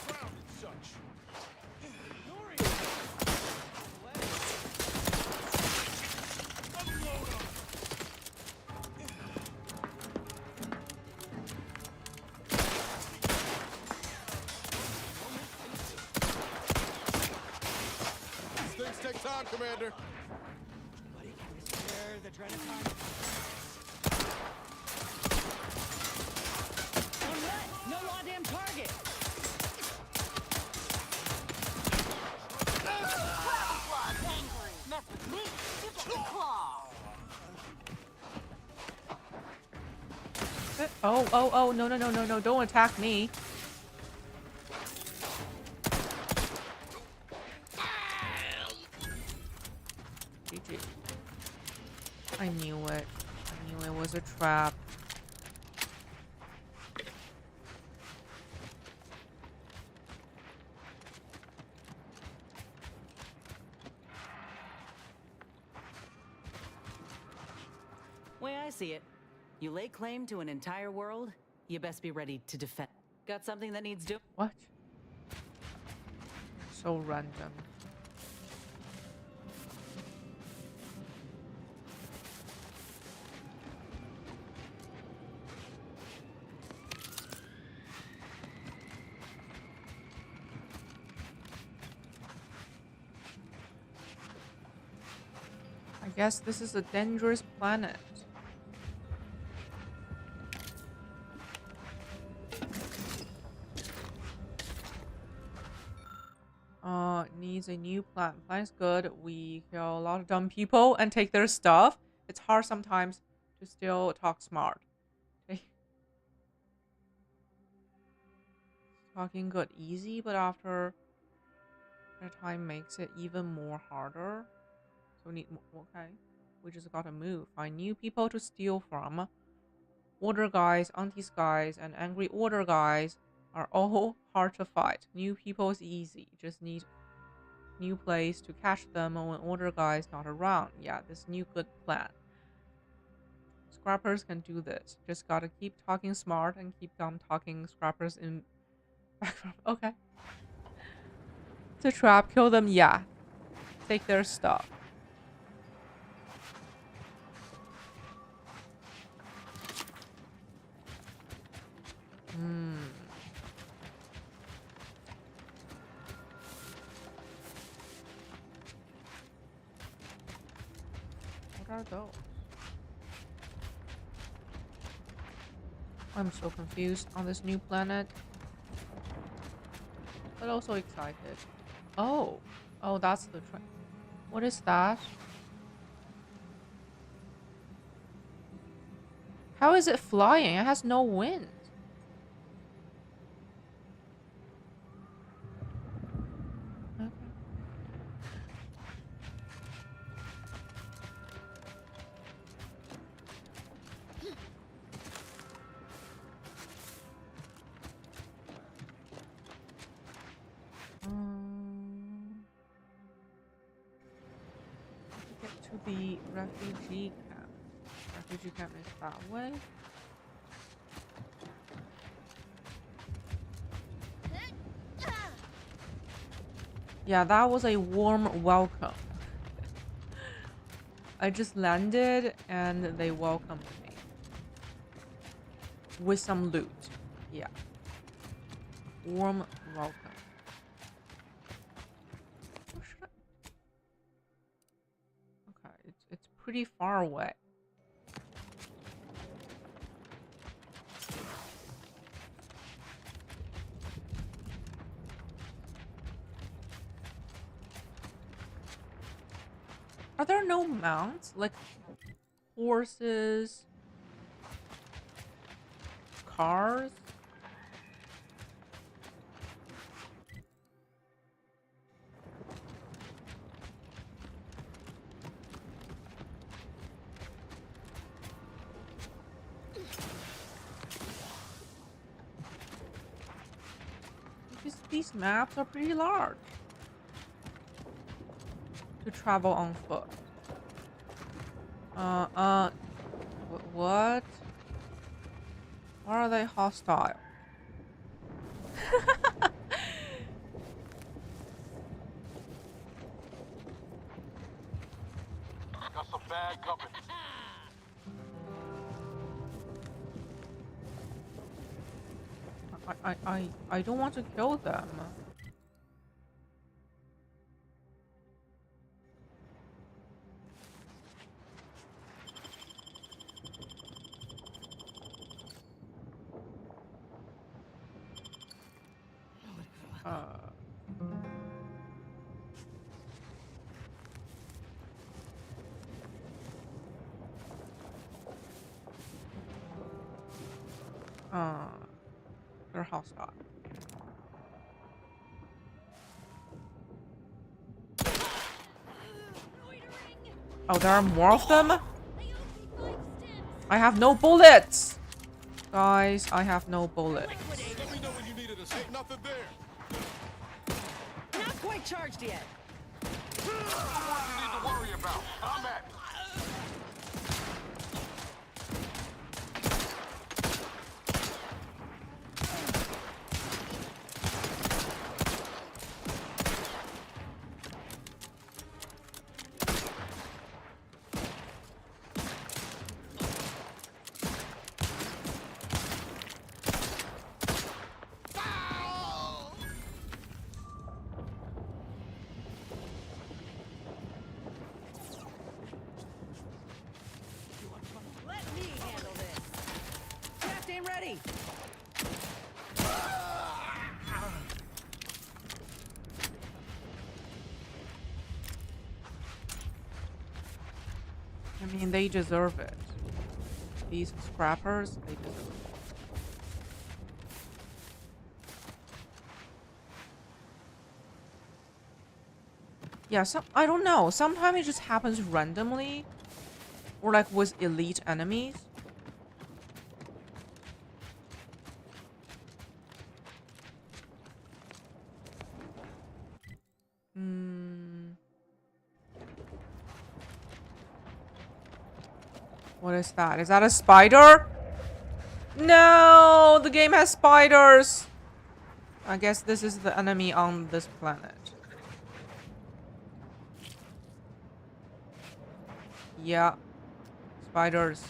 Ground and such. These things take time, Commander. The Dreadicon. No goddamn target. Mess with me, you get the claw. Oh, no, don't attack me. GG. I knew it. I knew it was a trap. Way I see it, you lay claim to an entire world, you best be ready to defend. Got something that needs doing? What? So random. I guess this is a dangerous planet. needs a new plan. Plan's good. We kill a lot of dumb people and take their stuff. It's hard sometimes to still talk smart. Okay. Talking good, easy, but after a time makes it even more harder. So we need more. Okay. We just gotta move. Find new people to steal from. Order guys, aunties guys, and angry order guys are all hard to fight. New people is easy. Just need new place to catch them when order guys not around. Yeah, this new good plan. Scrappers can do this. Just gotta keep talking smart and keep them talking scrappers in background. Okay. It's a trap. Kill them. Yeah. Take their stuff. What are those? I'm so confused on this new planet. But also excited. Oh. Oh, that's the train. What is that? How is it flying? It has no wind. Okay. Get to the refugee camp. Refugee camp is that way. Yeah, that was a warm welcome. I just landed and they welcomed me. With some loot. Yeah. Warm welcome. Okay, it's pretty far away. Are there no mounts? Like horses? Cars? These maps are pretty large to travel on foot. What? Why are they hostile? Got some bad company. I don't want to kill them. They're hostile. Oh, there are more of them? I have no bullets! Guys, I have no bullets. Let me know when you needed us. Ain't nothing there. Not quite charged yet. You need to worry about. I'm at. Ready. I mean, they deserve it. These scrappers, they deserve it. Yeah, I don't know. Sometimes it just happens randomly. Or like with elite enemies. What is that? Is that a spider? No! The game has spiders! I guess this is the enemy on this planet. Yeah. Spiders.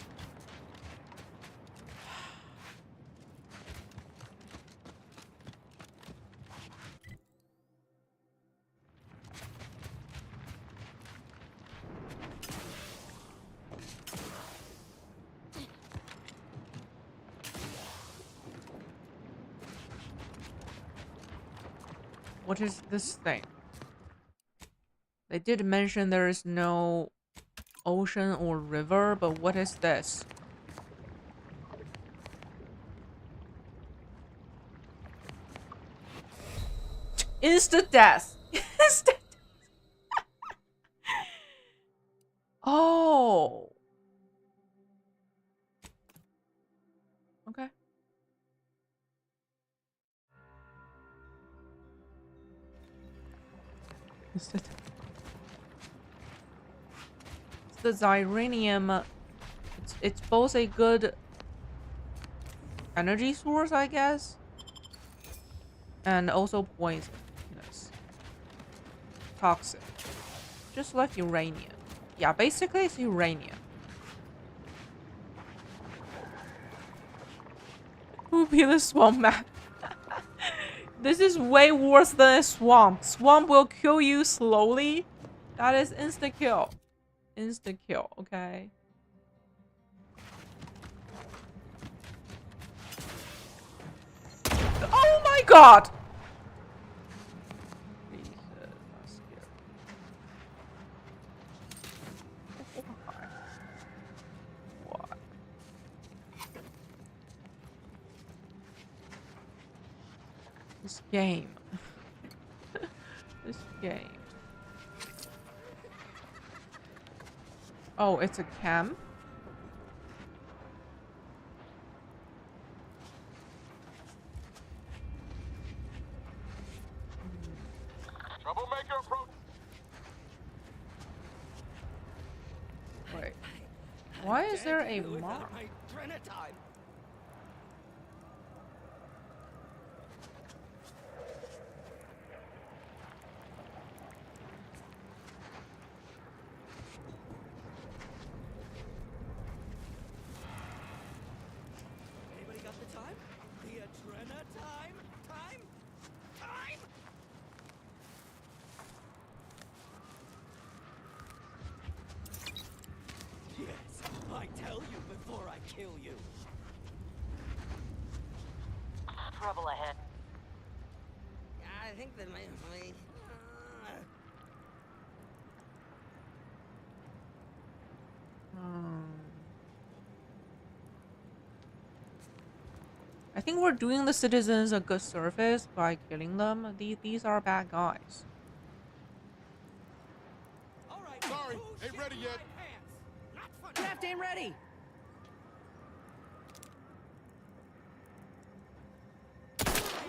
What is this thing? They did mention there is no ocean or river, but what is this? Instant death. Instant. Oh. Okay. Instant. The Xyranium, it's both a good energy source, I guess, and also poisonous, toxic, just like uranium. Yeah, basically it's uranium. Who be the swamp map? This is way worse than a swamp. Swamp will kill you slowly. That is insta kill. Insta kill, okay? Oh my god! Jesus, I'm scared. What? This game. This game. Oh, it's a camp? Troublemaker approach. Wait. Why is there a mark? Anybody got the time? The Adrena time? Time? Time? Yes, I tell you before I kill you. Trouble ahead. I think that might be. I think we're doing the citizens a good service by killing them. These are bad guys. Sorry, ain't ready yet. Draft ain't ready.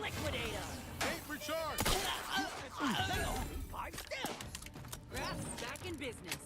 Liquidator. Ain't recharged. They owe me 5 steps. Draft's back in business.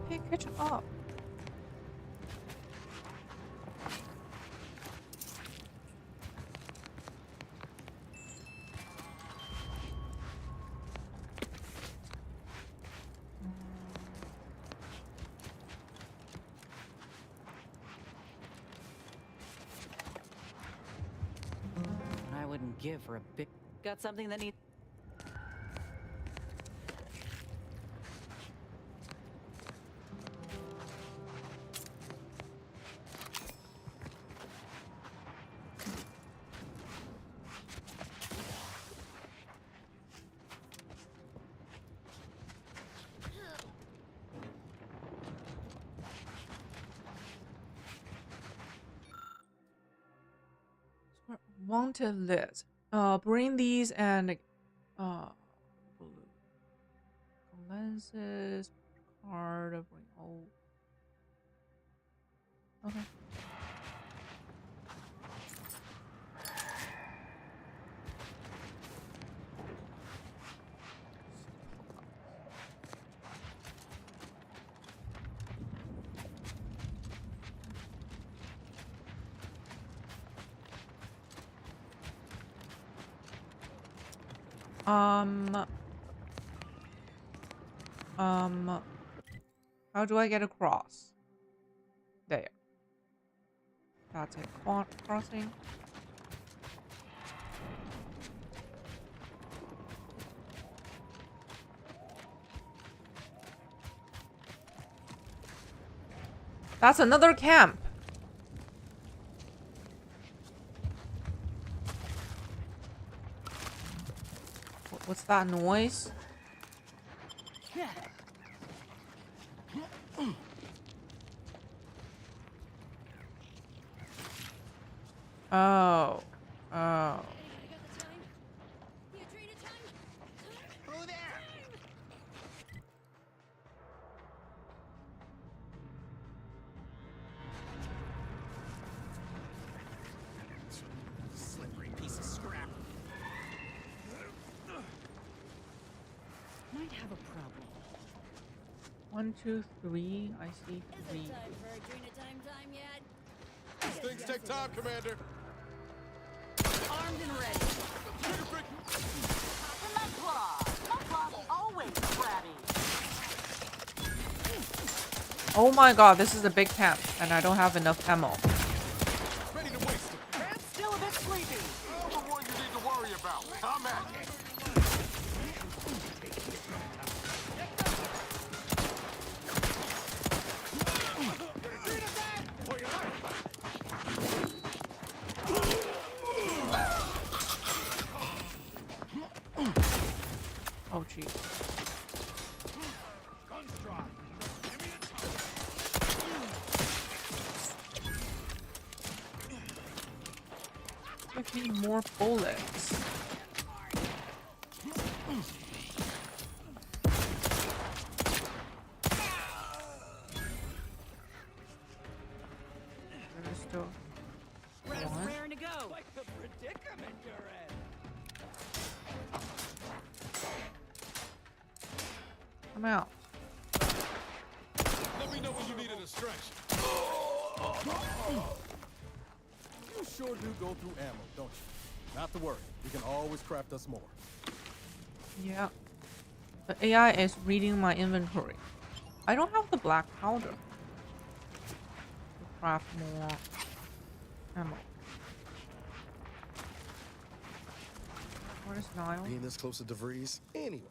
Hey, catch up. give for a big... Got something that needs... Wanted list. Bring these and lenses, card, bring all. Okay. How do I get across? There. That's a crossing. That's another camp. What's that noise? Oh. Oh. Who there? Slippery piece of scrap. Might have a problem. 1, 2, 3. I see 3. Is it time for Adrena time yet? These things take time, Commander. Armed and ready. Popping my claw. My claw's always ready. Oh my god, this is a big camp, and I don't have enough ammo. Ready to waste it. Camp's still a bit sleepy. I'm the one you need to worry about. I'm at it. Oh jeez. I need more bullets. There's still one. Raring to go. Like the predicament you're in. Come out. Let me know when you need a distraction. You sure do go through ammo, don't you? Not to worry. We can always craft us more. Yeah. The AI is reading my inventory. I don't have the black powder to craft more ammo. Where's Niall? Being this close to DeVries? Anyway.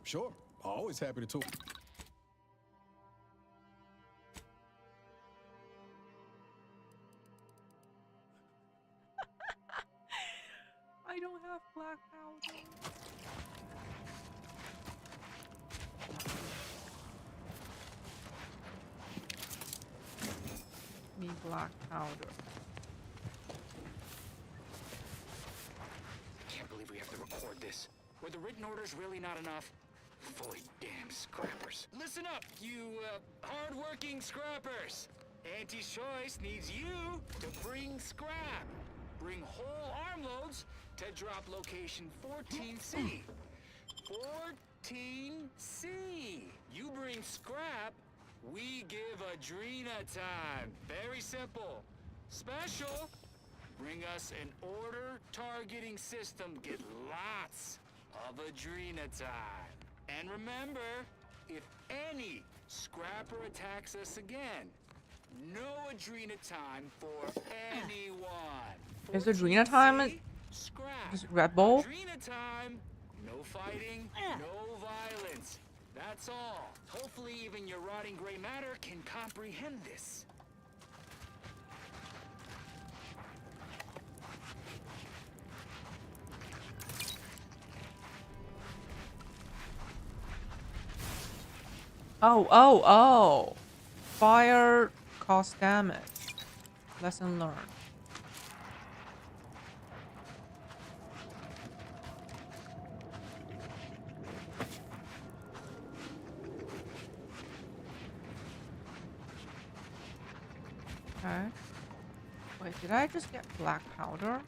Sure. Always happy to talk. I don't have black powder. Need black powder. Can't believe we have to record this. Were the written orders really not enough? Fully damn scrappers. Listen up, you hard-working scrappers. Auntie's Choice needs you to bring scrap. Bring whole armloads to drop location 14C. 14C. You bring scrap, we give Adrena time. Very simple. Special. Bring us an order targeting system. Get lots of Adrena time. And remember, if any scrapper attacks us again, no Adrena time for anyone. Is Adrena time Scrap. Just Red Bull? Adrena time. No fighting, no violence. That's all. Hopefully even your rotting gray matter can comprehend this. Oh. Fire cause damage. Lesson learned. Okay. Wait, did I just get black powder?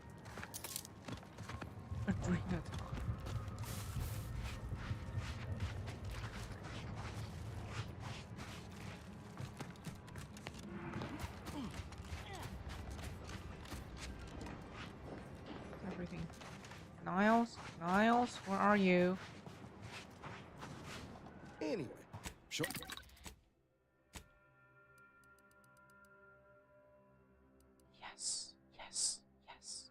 Adrenal. Everything. Niles? Niles? Where are you? Anyway, sure. Yes. Yes. Yes.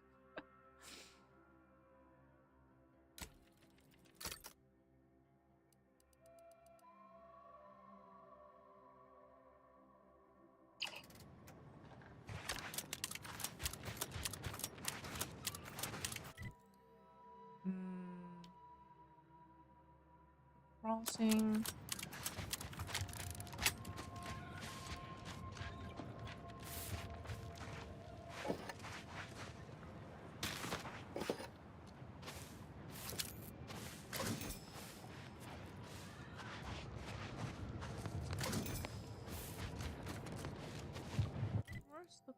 Crossing. Where's the...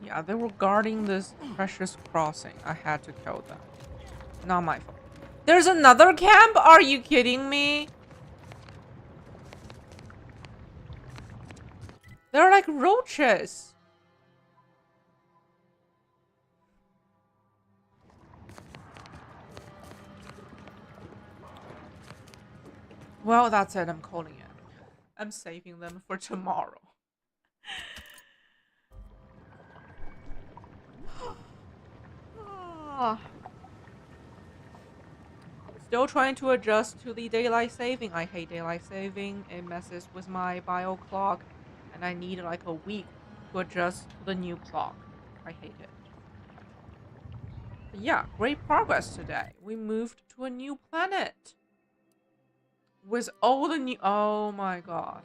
Yeah, they were guarding this precious crossing. I had to kill them. Not my fault. There's another camp? Are you kidding me? They're like roaches. Well, that's it. I'm calling it. I'm saving them for tomorrow. Still trying to adjust to the daylight saving. I hate daylight saving. It messes with my bio clock, and I need like a week to adjust to the new clock. I hate it. But yeah, great progress today. We moved to a new planet. With all the new... Oh my god.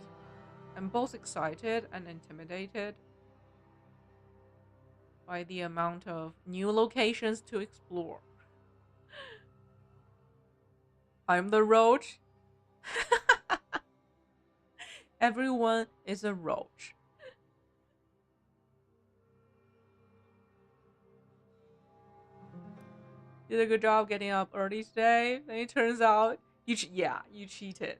I'm both excited and intimidated by the amount of new locations to explore. I'm the roach. Everyone is a roach. Did a good job getting up early today. Then it turns out you cheated.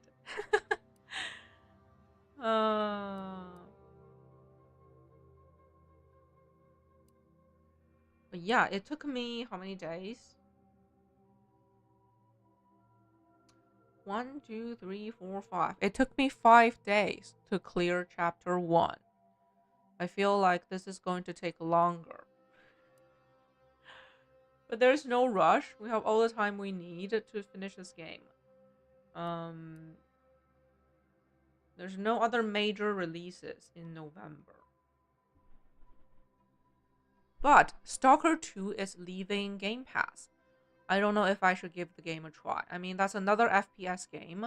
But yeah, it took me how many days? 1, 2, 3, 4, 5. It took me 5 days to clear chapter 1. I feel like this is going to take longer. But there's no rush. We have all the time we need to finish this game. There's no other major releases in November. But Stalker 2 is leaving Game Pass. I don't know if I should give the game a try. I mean, that's another FPS game.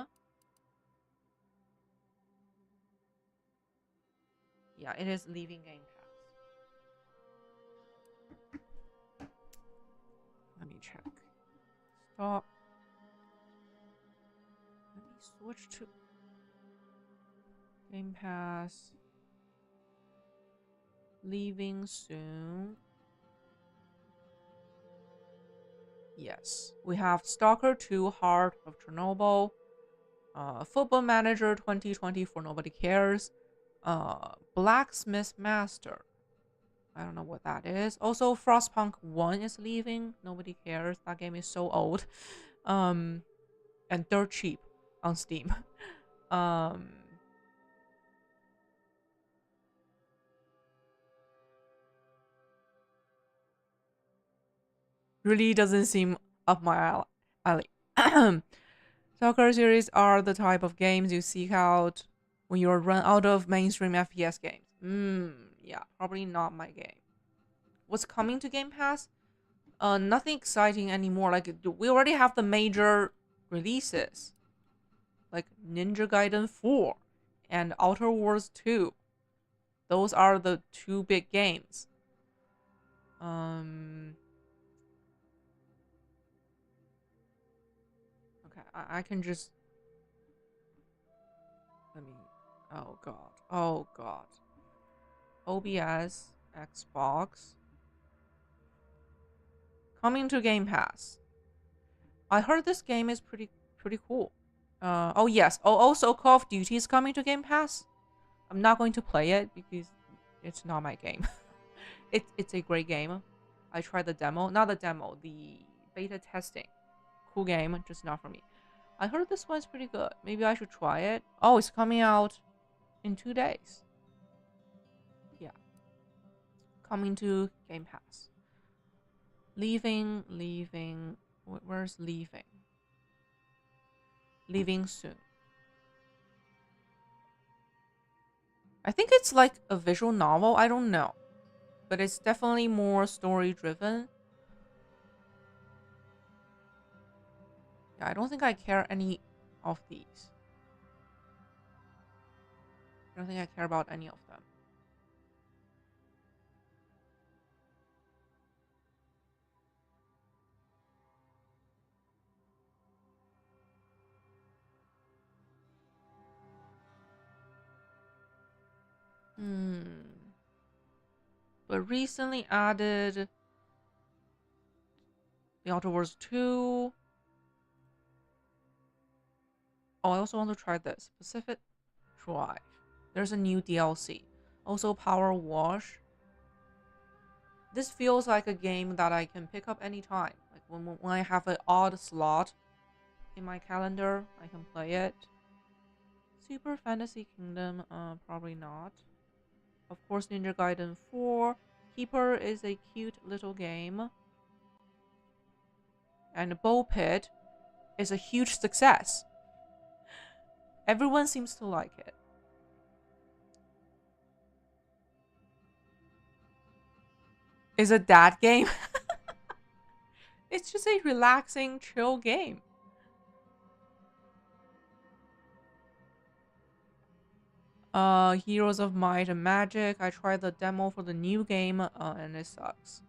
Yeah, it is leaving Game Pass. Let me check. Stop. Let me switch to Game Pass. Leaving soon. Yes, we have Stalker 2 Heart of Chernobyl, Football Manager 2024 Nobody Cares, Blacksmith Master. I don't know what that is. Also, Frostpunk 1 is leaving. Nobody cares. That game is so old. And dirt cheap on Steam. Um, really doesn't seem up my alley. Soccer series are the type of games you seek out when you're run out of mainstream FPS games. Yeah, probably not my game. What's coming to Game Pass? Nothing exciting anymore. Like we already have the major releases, like Ninja Gaiden 4 and Outer Wars 2. Those are the two big games. Okay, I can just let me. Oh god. Oh god. OBS, Xbox, coming to Game Pass. I heard this game is pretty cool. Oh yes. Oh, also Call of Duty is coming to Game Pass. I'm not going to play it because it's not my game. It's a great game. I tried the demo, not the demo, the beta testing. Cool game, just not for me. I heard this one's pretty good. Maybe I should try it. Oh, it's coming out in 2 days. Yeah. Coming to Game Pass. Leaving. Where's leaving? Leaving soon. I think it's like a visual novel. I don't know. But it's definitely more story driven. Yeah, I don't think I care any of these. I don't think I care about any of them. But recently added the Outer Wars 2. Oh, I also want to try this. Pacific Drive. There's a new DLC. Also Power Wash. This feels like a game that I can pick up anytime. Like when I have an odd slot in my calendar, I can play it. Super Fantasy Kingdom, probably not. Of course, Ninja Gaiden 4. Keeper is a cute little game. And Bow Pit is a huge success. Everyone seems to like it. Is it that game? It's just a relaxing, chill game. Heroes of Might and Magic. I tried the demo for the new game, and it sucks.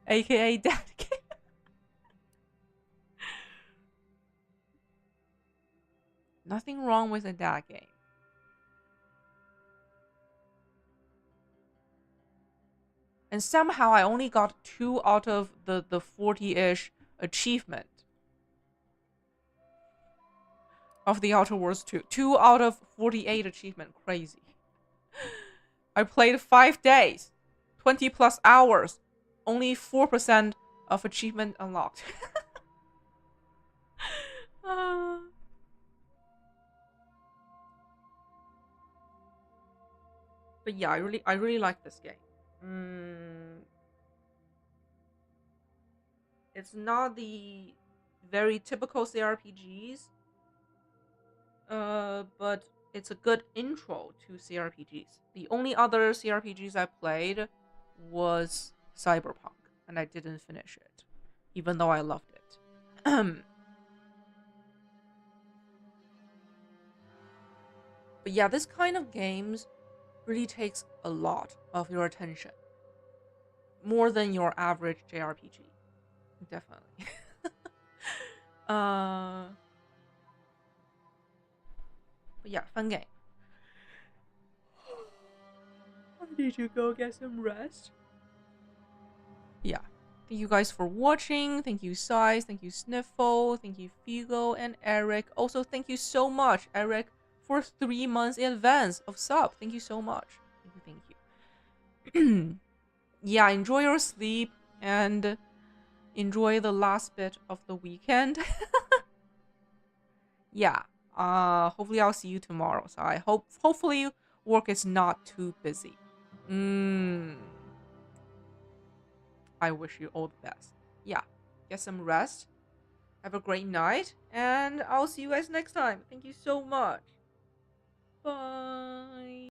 AKA that game. Nothing wrong with a dad game. And somehow I only got 2 out of the 40-ish achievement of the Outer Wars 2. 2 out of 48 achievement. Crazy. I played 5 days, 20 plus hours, only 4% of achievement unlocked. But yeah, I really like this game. It's not the very typical CRPGs, but it's a good intro to CRPGs. The only other CRPGs I played was Cyberpunk, and I didn't finish it, even though I loved it. But yeah, this kind of games really takes a lot of your attention. More than your average JRPG. Definitely. But yeah, fun game. I need to go get some rest. Yeah. Thank you guys for watching. Thank you, Size. Thank you, Sniffle. Thank you, Figo and Eric. Also, thank you so much, Eric, for 3 months in advance of sub. Thank you so much. Thank you. Yeah, enjoy your sleep and enjoy the last bit of the weekend. yeah. Hopefully I'll see you tomorrow. So hopefully work is not too busy. I wish you all the best. Yeah. Get some rest. Have a great night, and I'll see you guys next time. Thank you so much. Bye.